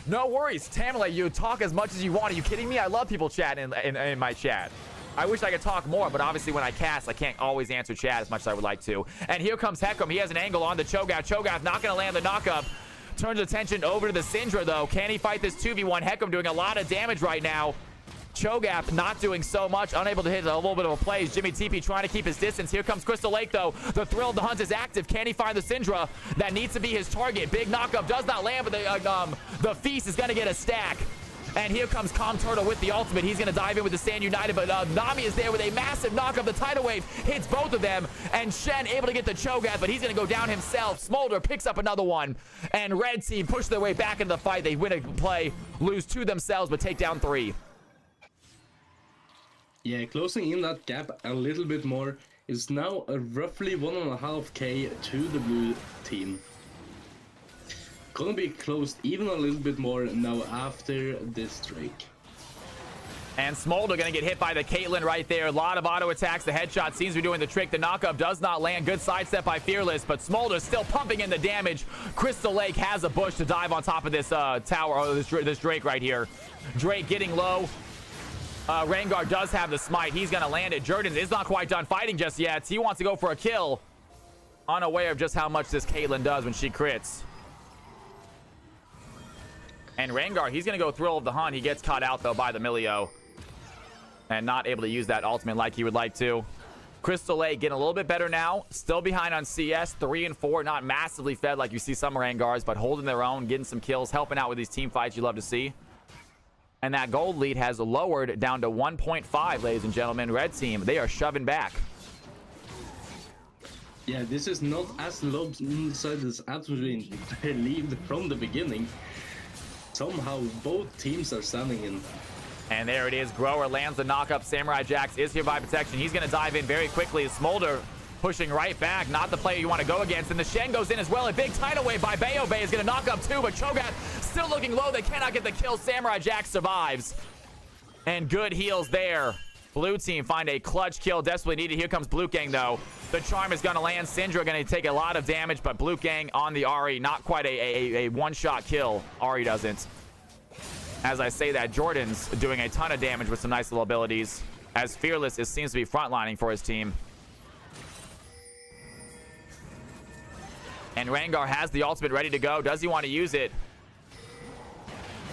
[SPEAKER 1] No worries, Tamale. You talk as much as you want. Are you kidding me? I love people chatting in my chat. I wish I could talk more, but obviously when I cast, I can't always answer chat as much as I would like to. And here comes Heckham. He has an angle on the Cho'Gath. Cho'Gath not going to land the knock-up. Turns attention over to the Syndra, though. Can he fight this 2v1? Heckham doing a lot of damage right now. Cho'Gath not doing so much. Unable to hit a little bit of a play. Jimmy TP trying to keep his distance. Here comes Crystal Lake, though. The Thrill of the Hunt is active. Can he find the Syndra? That needs to be his target. Big knock-up does not land, but the Feast is going to get a stack. And here comes Calm Turtle with the ultimate. He's going to dive in with the Stand United, but Nami is there with a massive knock-up. The Tidal Wave hits both of them, and Shen able to get the Cho'Gath, but he's going to go down himself. Smolder picks up another one, and Red Team push their way back into the fight. They win a play, lose 2 themselves, but take down 3.
[SPEAKER 5] Yeah, closing in that gap a little bit more is now roughly 1.5k to the blue team. Gonna be closed even a little bit more now after this Drake.
[SPEAKER 1] And Smolder gonna get hit by the Caitlyn right there. A lot of auto attacks. The headshot seems to be doing the trick. The knockup does not land. Good sidestep by Fearless, but Smolder still pumping in the damage. Crystal Lake has a bush to dive on top of this tower, or this Drake right here. Drake getting low. Rengar does have the smite. He's gonna land it. Jordan is not quite done fighting just yet. He wants to go for a kill, unaware of just how much this Caitlyn does when she crits. And Rengar, he's going to go Thrill of the Hunt. He gets caught out, though, by the Milio. And not able to use that ultimate like he would like to. Crystal Lake getting a little bit better now. Still behind on CS, 3 and 4. Not massively fed like you see some Rengars, but holding their own, getting some kills, helping out with these team fights you love to see. And that gold lead has lowered down to 1.5, ladies and gentlemen. Red team, they are shoving back.
[SPEAKER 5] Yeah, this is not as lopsided as we believed from the beginning. Somehow both teams are standing in.
[SPEAKER 1] And there it is. Grower lands the knock-up. Samurai Jax is here by protection. He's going to dive in very quickly. Smolder pushing right back. Not the player you want to go against. And the Shen goes in as well. A big tidal wave by Bayo Bay is going to knock up 2, but Cho'Gath still looking low. They cannot get the kill. Samurai Jax survives. And good heals there. Blue team find a clutch kill. Desperately needed. Here comes Blue Gang, though. The charm is going to land. Syndra going to take a lot of damage, but Blue Gang on the Ahri. Not quite a one-shot kill. Ahri doesn't. As I say that, Jordan's doing a ton of damage with some nice little abilities, as Fearless seems to be frontlining for his team. And Rengar has the ultimate ready to go. Does he want to use it?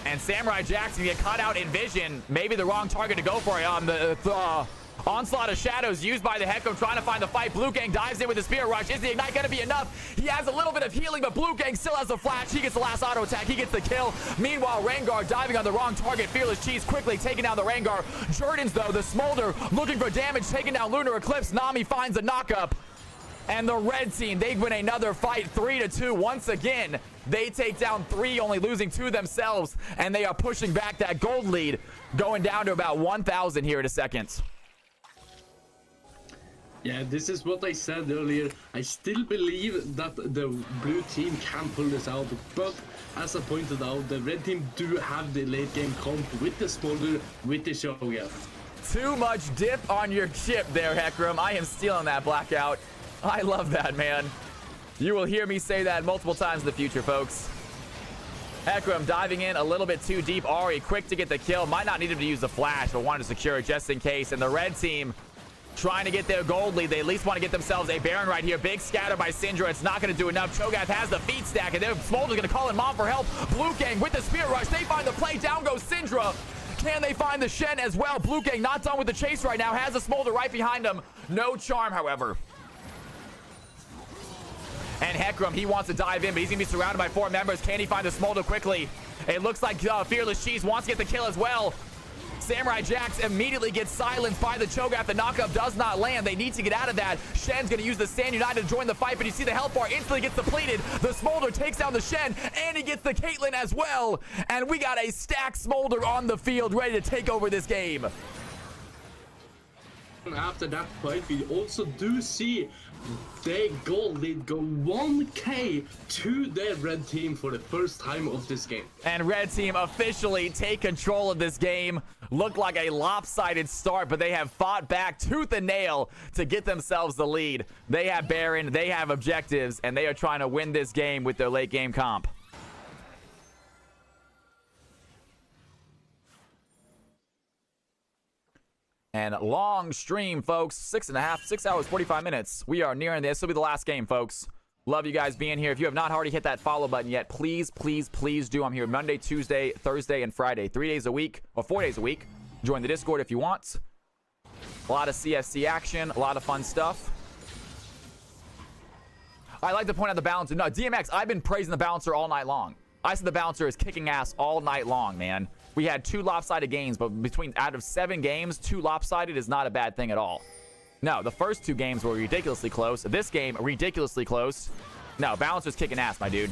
[SPEAKER 1] And Samurai Jackson get caught out in vision. Maybe the wrong target to go for. The Onslaught of Shadows used by the Heckham, trying to find the fight. Blue Gang dives in with the Spirit Rush. Is the Ignite going to be enough? He has a little bit of healing, but Blue Gang still has a flash. He gets the last auto attack. He gets the kill. Meanwhile, Rengar diving on the wrong target. Fearless Cheese quickly taking down the Rengar. Jordan's, though, the Smolder looking for damage, taking down Lunar Eclipse. Nami finds a knockup. And the red team, they win another fight, 3-2. Once again, they take down 3, only losing 2 themselves. And they are pushing back that gold lead, going down to about 1,000 here in a second.
[SPEAKER 5] Yeah, this is what I said earlier. I still believe that the blue team can pull this out, but as I pointed out, the red team do have the late game comp with the Smolder, with the Shogun.
[SPEAKER 1] Too much dip on your chip there, Heckram. I am stealing that, Blackout. I love that, man. You will hear me say that multiple times in the future, folks. Heckram diving in a little bit too deep. Ari quick to get the kill. Might not need him to use the flash, but wanted to secure it just in case. And the red team trying to get their gold lead. They at least want to get themselves a Baron right here. Big scatter by Syndra. It's not going to do enough. Cho'Gath has the feet stack, and Smolder's going to call in Mom for help. Blue Gang with the Spirit Rush. They find the play. Down goes Syndra. Can they find the Shen as well? Blue Gang not done with the chase right now. Has a Smolder right behind him. No charm, however. And Heckram, he wants to dive in, but he's going to be surrounded by 4 members. Can he find the Smolder quickly? It looks like Fearless Cheese wants to get the kill as well. Samurai Jax immediately gets silenced by the Cho'Gath. The knockup does not land. They need to get out of that. Shen's going to use the Stand United to join the fight, but you see the health bar instantly gets depleted. The Smolder takes down the Shen, and he gets the Caitlyn as well. And we got a stacked Smolder on the field ready to take over this game.
[SPEAKER 5] After that fight, we also do see their gold lead go 1k to their red team for the first time of this game.
[SPEAKER 1] And red team officially take control of this game. Looked like a lopsided start, but they have fought back tooth and nail to get themselves the lead. They have Baron, they have objectives, and they are trying to win this game with their late game comp. And long stream, folks. 6 hours, 45 minutes. We are nearing this. This will be the last game, folks. Love you guys being here. If you have not already hit that follow button yet, please, please, please do. I'm here Monday, Tuesday, Thursday, and Friday. 3 days a week, or 4 days a week. Join the Discord if you want. A lot of CFC action, a lot of fun stuff. I like to point out the balancer. No, DMX, I've been praising the balancer all night long. I said the balancer is kicking ass all night long, man. We had 2 lopsided games, but out of 7 games, 2 lopsided is not a bad thing at all. No, the first 2 games were ridiculously close. This game, ridiculously close. No, balancer's kicking ass, my dude.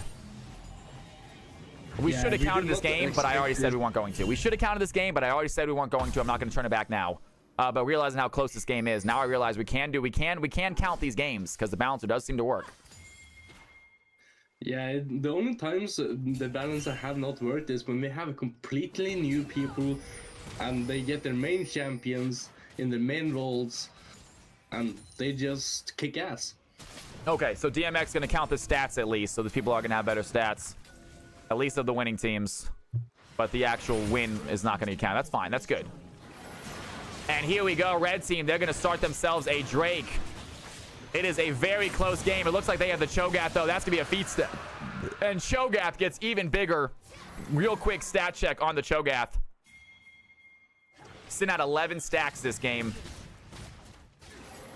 [SPEAKER 1] We should have counted this game, but I already said we weren't going to. We should have counted this game, but I already said we weren't going to. I'm not going to turn it back now. But realizing how close this game is, now I realize we can count these games because the balancer does seem to work.
[SPEAKER 5] Yeah, the only times the balancer have not worked is when we have completely new people and they get their main champions in their main roles and they just kick ass.
[SPEAKER 1] Okay, so DMX going to count the stats at least, so the people are going to have better stats. At least of the winning teams. But the actual win is not going to count. That's fine. That's good. And here we go. Red team, they're going to start themselves a Drake. It is a very close game. It looks like they have the Cho'Gath, though. That's going to be a feat stat. And Cho'Gath gets even bigger. Real quick stat check on the Cho'Gath. Sitting at 11 stacks this game.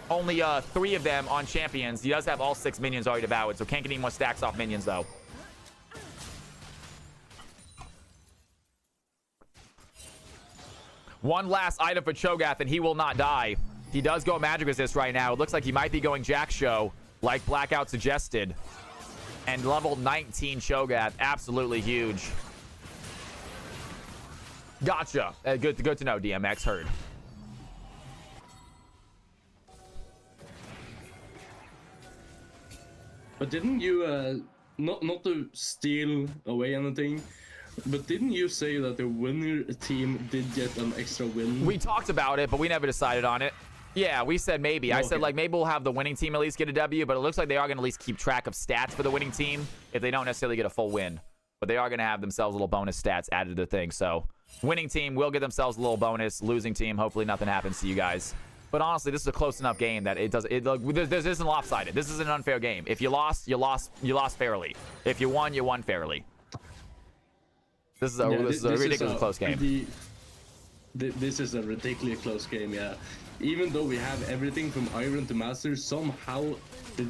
[SPEAKER 1] Only 3 of them on champions. He does have all 6 minions already devoured, so can't get any more stacks off minions, though. One last item for Cho'Gath, and he will not die. He does go magic resist right now. It looks like he might be going Jack Show, like Blackout suggested. And level 19 Cho'Gath, absolutely huge. Gotcha. Good to know, DMX. Heard.
[SPEAKER 5] But didn't you, not to steal away anything, but didn't you say that the winner team did get an extra win?
[SPEAKER 1] We talked about it, but we never decided on it. Yeah, we said maybe. I said, like, maybe we'll have the winning team at least get a W, but it looks like they are going to at least keep track of stats for the winning team if they don't necessarily get a full win. But they are going to have themselves little bonus stats added to the thing. So, winning team will get themselves a little bonus. Losing team, hopefully nothing happens to you guys. But honestly, this is a close enough game that this isn't lopsided. This is an unfair game. If you lost, you lost fairly. If you won fairly. This is a ridiculously close game.
[SPEAKER 5] This is a ridiculously close game, yeah. Even though we have everything from Iron to Master, somehow it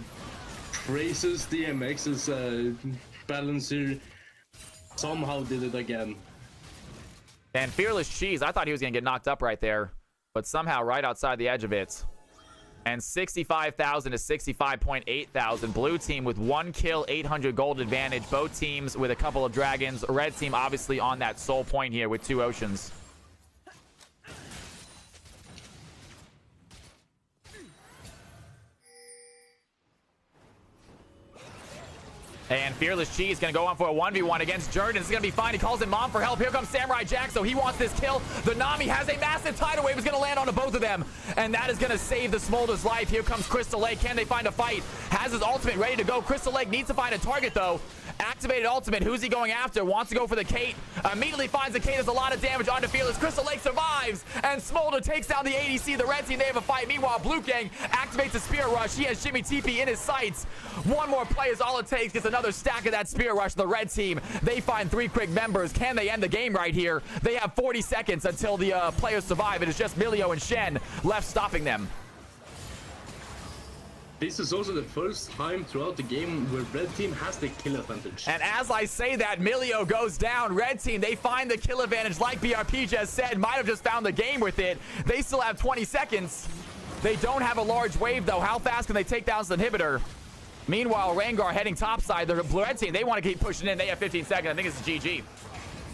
[SPEAKER 5] praises DMX's balancer somehow did it again.
[SPEAKER 1] And Fearless Cheese, I thought he was going to get knocked up right there, but somehow right outside the edge of it. And 65,000 to 65.8 thousand. Blue team with 1 kill, 800 gold advantage. Both teams with a couple of dragons. Red team obviously on that soul point here with 2 oceans. And Fearless Chi is going to go on for a 1v1 against Jordan. It's going to be fine. He calls in Mom for help. Here comes Samurai Jack, so he wants this kill. The Nami has a massive tidal wave. Is going to land onto both of them, and that is going to save the Smolder's life. Here comes Crystal Lake. Can they find a fight? Has his ultimate ready to go. Crystal Lake needs to find a target, though. Activated ultimate. Who's he going after? Wants to go for the Kate. Immediately finds the Kate. Does a lot of damage onto Fearless. Crystal Lake survives, and Smolder takes down the ADC. The red team, they have a fight. Meanwhile, Blue Gang activates a Spear Rush. He has Jimmy TP in his sights. One more play is all it takes. Gets another stack of that Spear Rush. The red team, they find 3 quick members. Can they end the game right here? They have 40 seconds until the players survive. It is just Milio and Shen left stopping them.
[SPEAKER 5] This is also the first time throughout the game where red team has the kill advantage.
[SPEAKER 1] And as I say that, Milio goes down. Red team, they find the kill advantage like BRP just said. Might have just found the game with it. They still have 20 seconds. They don't have a large wave, though. How fast can they take down this inhibitor? Meanwhile, Rengar heading topside. The red team, they want to keep pushing in. They have 15 seconds. I think it's GG.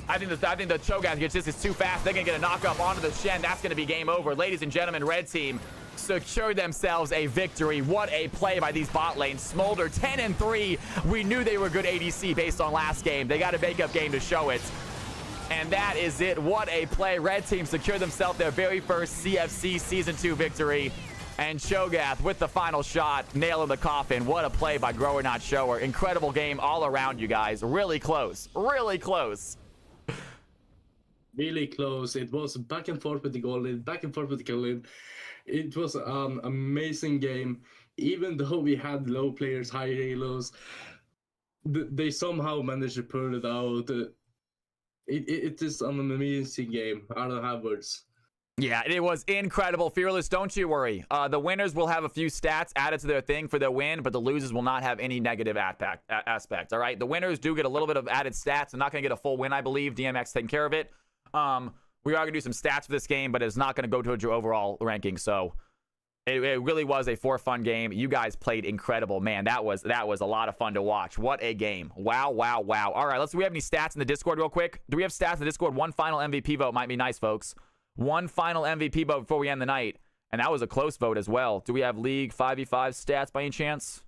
[SPEAKER 1] I think the Cho'Gath gets this is too fast. They're going to get a knock-up onto the Shen. That's going to be game over. Ladies and gentlemen, red team secured themselves a victory. What a play by these bot lanes. Smolder 10-3. We knew they were good ADC based on last game. They got a makeup game to show it. And that is it. What a play. Red team secured themselves their very first CFC Season 2 victory. And Cho'Gath with the final shot, nail in the coffin. What a play by Grower Not Shower. Incredible game all around, you guys. Really close. Really close.
[SPEAKER 5] Really close. It was back and forth with the goal lead, back and forth with the kill lead. It was an amazing game. Even though we had low players, high halos, they somehow managed to pull it out. It is an amazing game. I don't have words.
[SPEAKER 1] Yeah, it was incredible. Fearless, don't you worry. The winners will have a few stats added to their thing for their win, but the losers will not have any negative aspect, all right? The winners do get a little bit of added stats. They're not going to get a full win, I believe. DMX taking care of it. We are going to do some stats for this game, but it's not going to go towards your overall ranking. So it really was a fun game. You guys played incredible. Man, that was a lot of fun to watch. What a game. Wow, wow, wow. All right, do we have any stats in the Discord real quick? Do we have stats in the Discord? One final MVP vote might be nice, folks. One final MVP vote before we end the night. And that was a close vote as well. Do we have League 5v5 stats by any chance?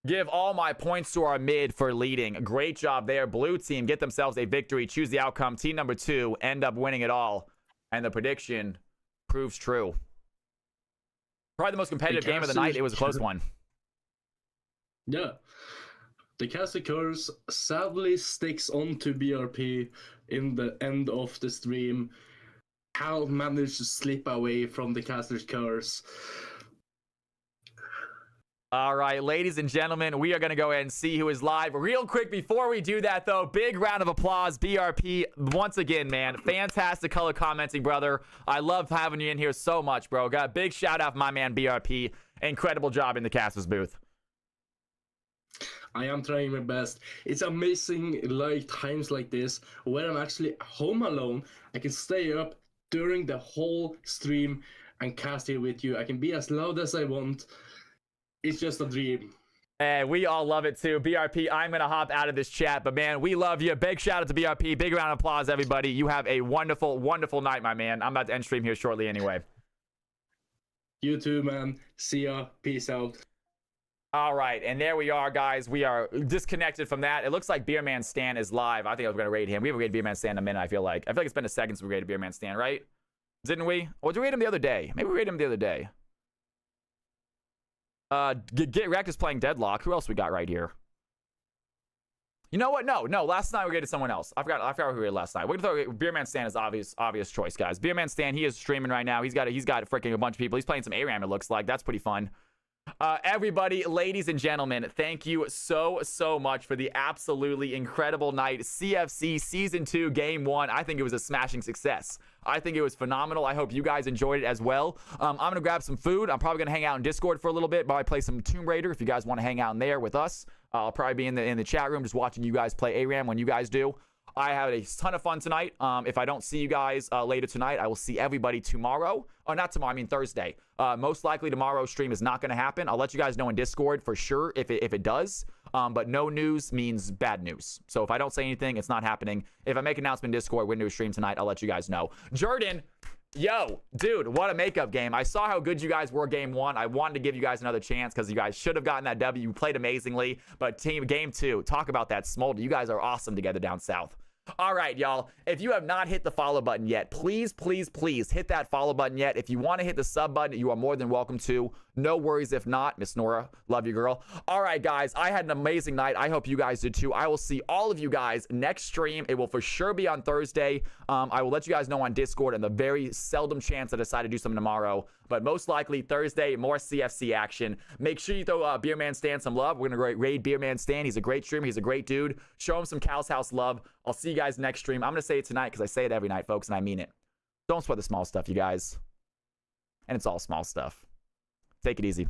[SPEAKER 1] Give all my points to our mid for leading. Great job there. Blue team get themselves a victory. Choose the outcome. Team number 2 end up winning it all. And the prediction proves true. Probably the most competitive game of the night. It was a close one.
[SPEAKER 5] Yeah. The Caster Curse sadly sticks on to BRP in the end of the stream. Hal managed to slip away from the Caster's Curse.
[SPEAKER 1] All right, ladies and gentlemen, we are going to go ahead and see who is live. Real quick, before we do that, though, big round of applause, BRP, once again, man. Fantastic color commenting, brother. I love having you in here so much, bro. Got a big shout out for my man, BRP. Incredible job in the Casters booth.
[SPEAKER 5] I am trying my best. It's amazing, like, times like this, where I'm actually home alone. I can stay up during the whole stream and cast here with you. I can be as loud as I want. It's just a dream.
[SPEAKER 1] And we all love it too. BRP, I'm going to hop out of this chat, but man, we love you. Big shout out to BRP. Big round of applause, everybody. You have a wonderful, wonderful night, my man. I'm about to end stream here shortly anyway.
[SPEAKER 5] You too, man. See ya. Peace out.
[SPEAKER 1] All right, and there we are, guys. We are disconnected from that. It looks like Beerman Stan is live. I think I was going to raid him. We haven't raided Beerman Stan in a minute, I feel like. It's been a second since we raided Beerman Stan, right? Didn't we? Or did we raid him the other day? Maybe we raided him the other day. Get Wrecked is playing Deadlock. Who else we got right here? You know what? No. Last night we raided someone else. I forgot who we raided last night. We're gonna throw Beerman Stan is obvious choice, guys. Beerman Stan, he is streaming right now. He's got freaking a bunch of people. He's playing some ARAM, it looks like. That's pretty fun. Everybody, ladies and gentlemen, thank you so much for the absolutely incredible night. CFC Season 2 Game 1. I think it was a smashing success. I think it was phenomenal. I hope you guys enjoyed it as well. I'm going to grab some food. I'm probably going to hang out in Discord for a little bit, but I play some Tomb Raider if you guys want to hang out in there with us. I'll probably be in the chat room just watching you guys play ARAM when you guys do. I had a ton of fun tonight. If I don't see you guys later tonight, I will see everybody tomorrow. Oh, not tomorrow, I mean Thursday. Most likely tomorrow's stream is not going to happen. I'll let you guys know in Discord for sure if it does. But no news means bad news. So if I don't say anything, it's not happening. If I make an announcement in Discord, we're going to do a stream tonight, I'll let you guys know. Jordan, Yo, dude, what a makeup game. I saw how good you guys were game 1. I wanted to give you guys another chance because you guys should have gotten that W. You played amazingly. But game 2, talk about that Smolder. You guys are awesome together down south. All right, y'all. If you have not hit the follow button yet, please, please, please hit that follow button yet. If you want to hit the sub button, you are more than welcome to. No worries if not. Miss Nora, love you, girl. All right, guys. I had an amazing night. I hope you guys did too. I will see all of you guys next stream. It will for sure be on Thursday. I will let you guys know on Discord and the very seldom chance I decide to do something tomorrow. But most likely Thursday, more CFC action. Make sure you throw Beer Man Stan some love. We're going to raid Beer Man Stan. He's a great streamer. He's a great dude. Show him some Cal's House love. I'll see you guys next stream. I'm going to say it tonight because I say it every night, folks, and I mean it. Don't sweat the small stuff, you guys. And it's all small stuff. Take it easy.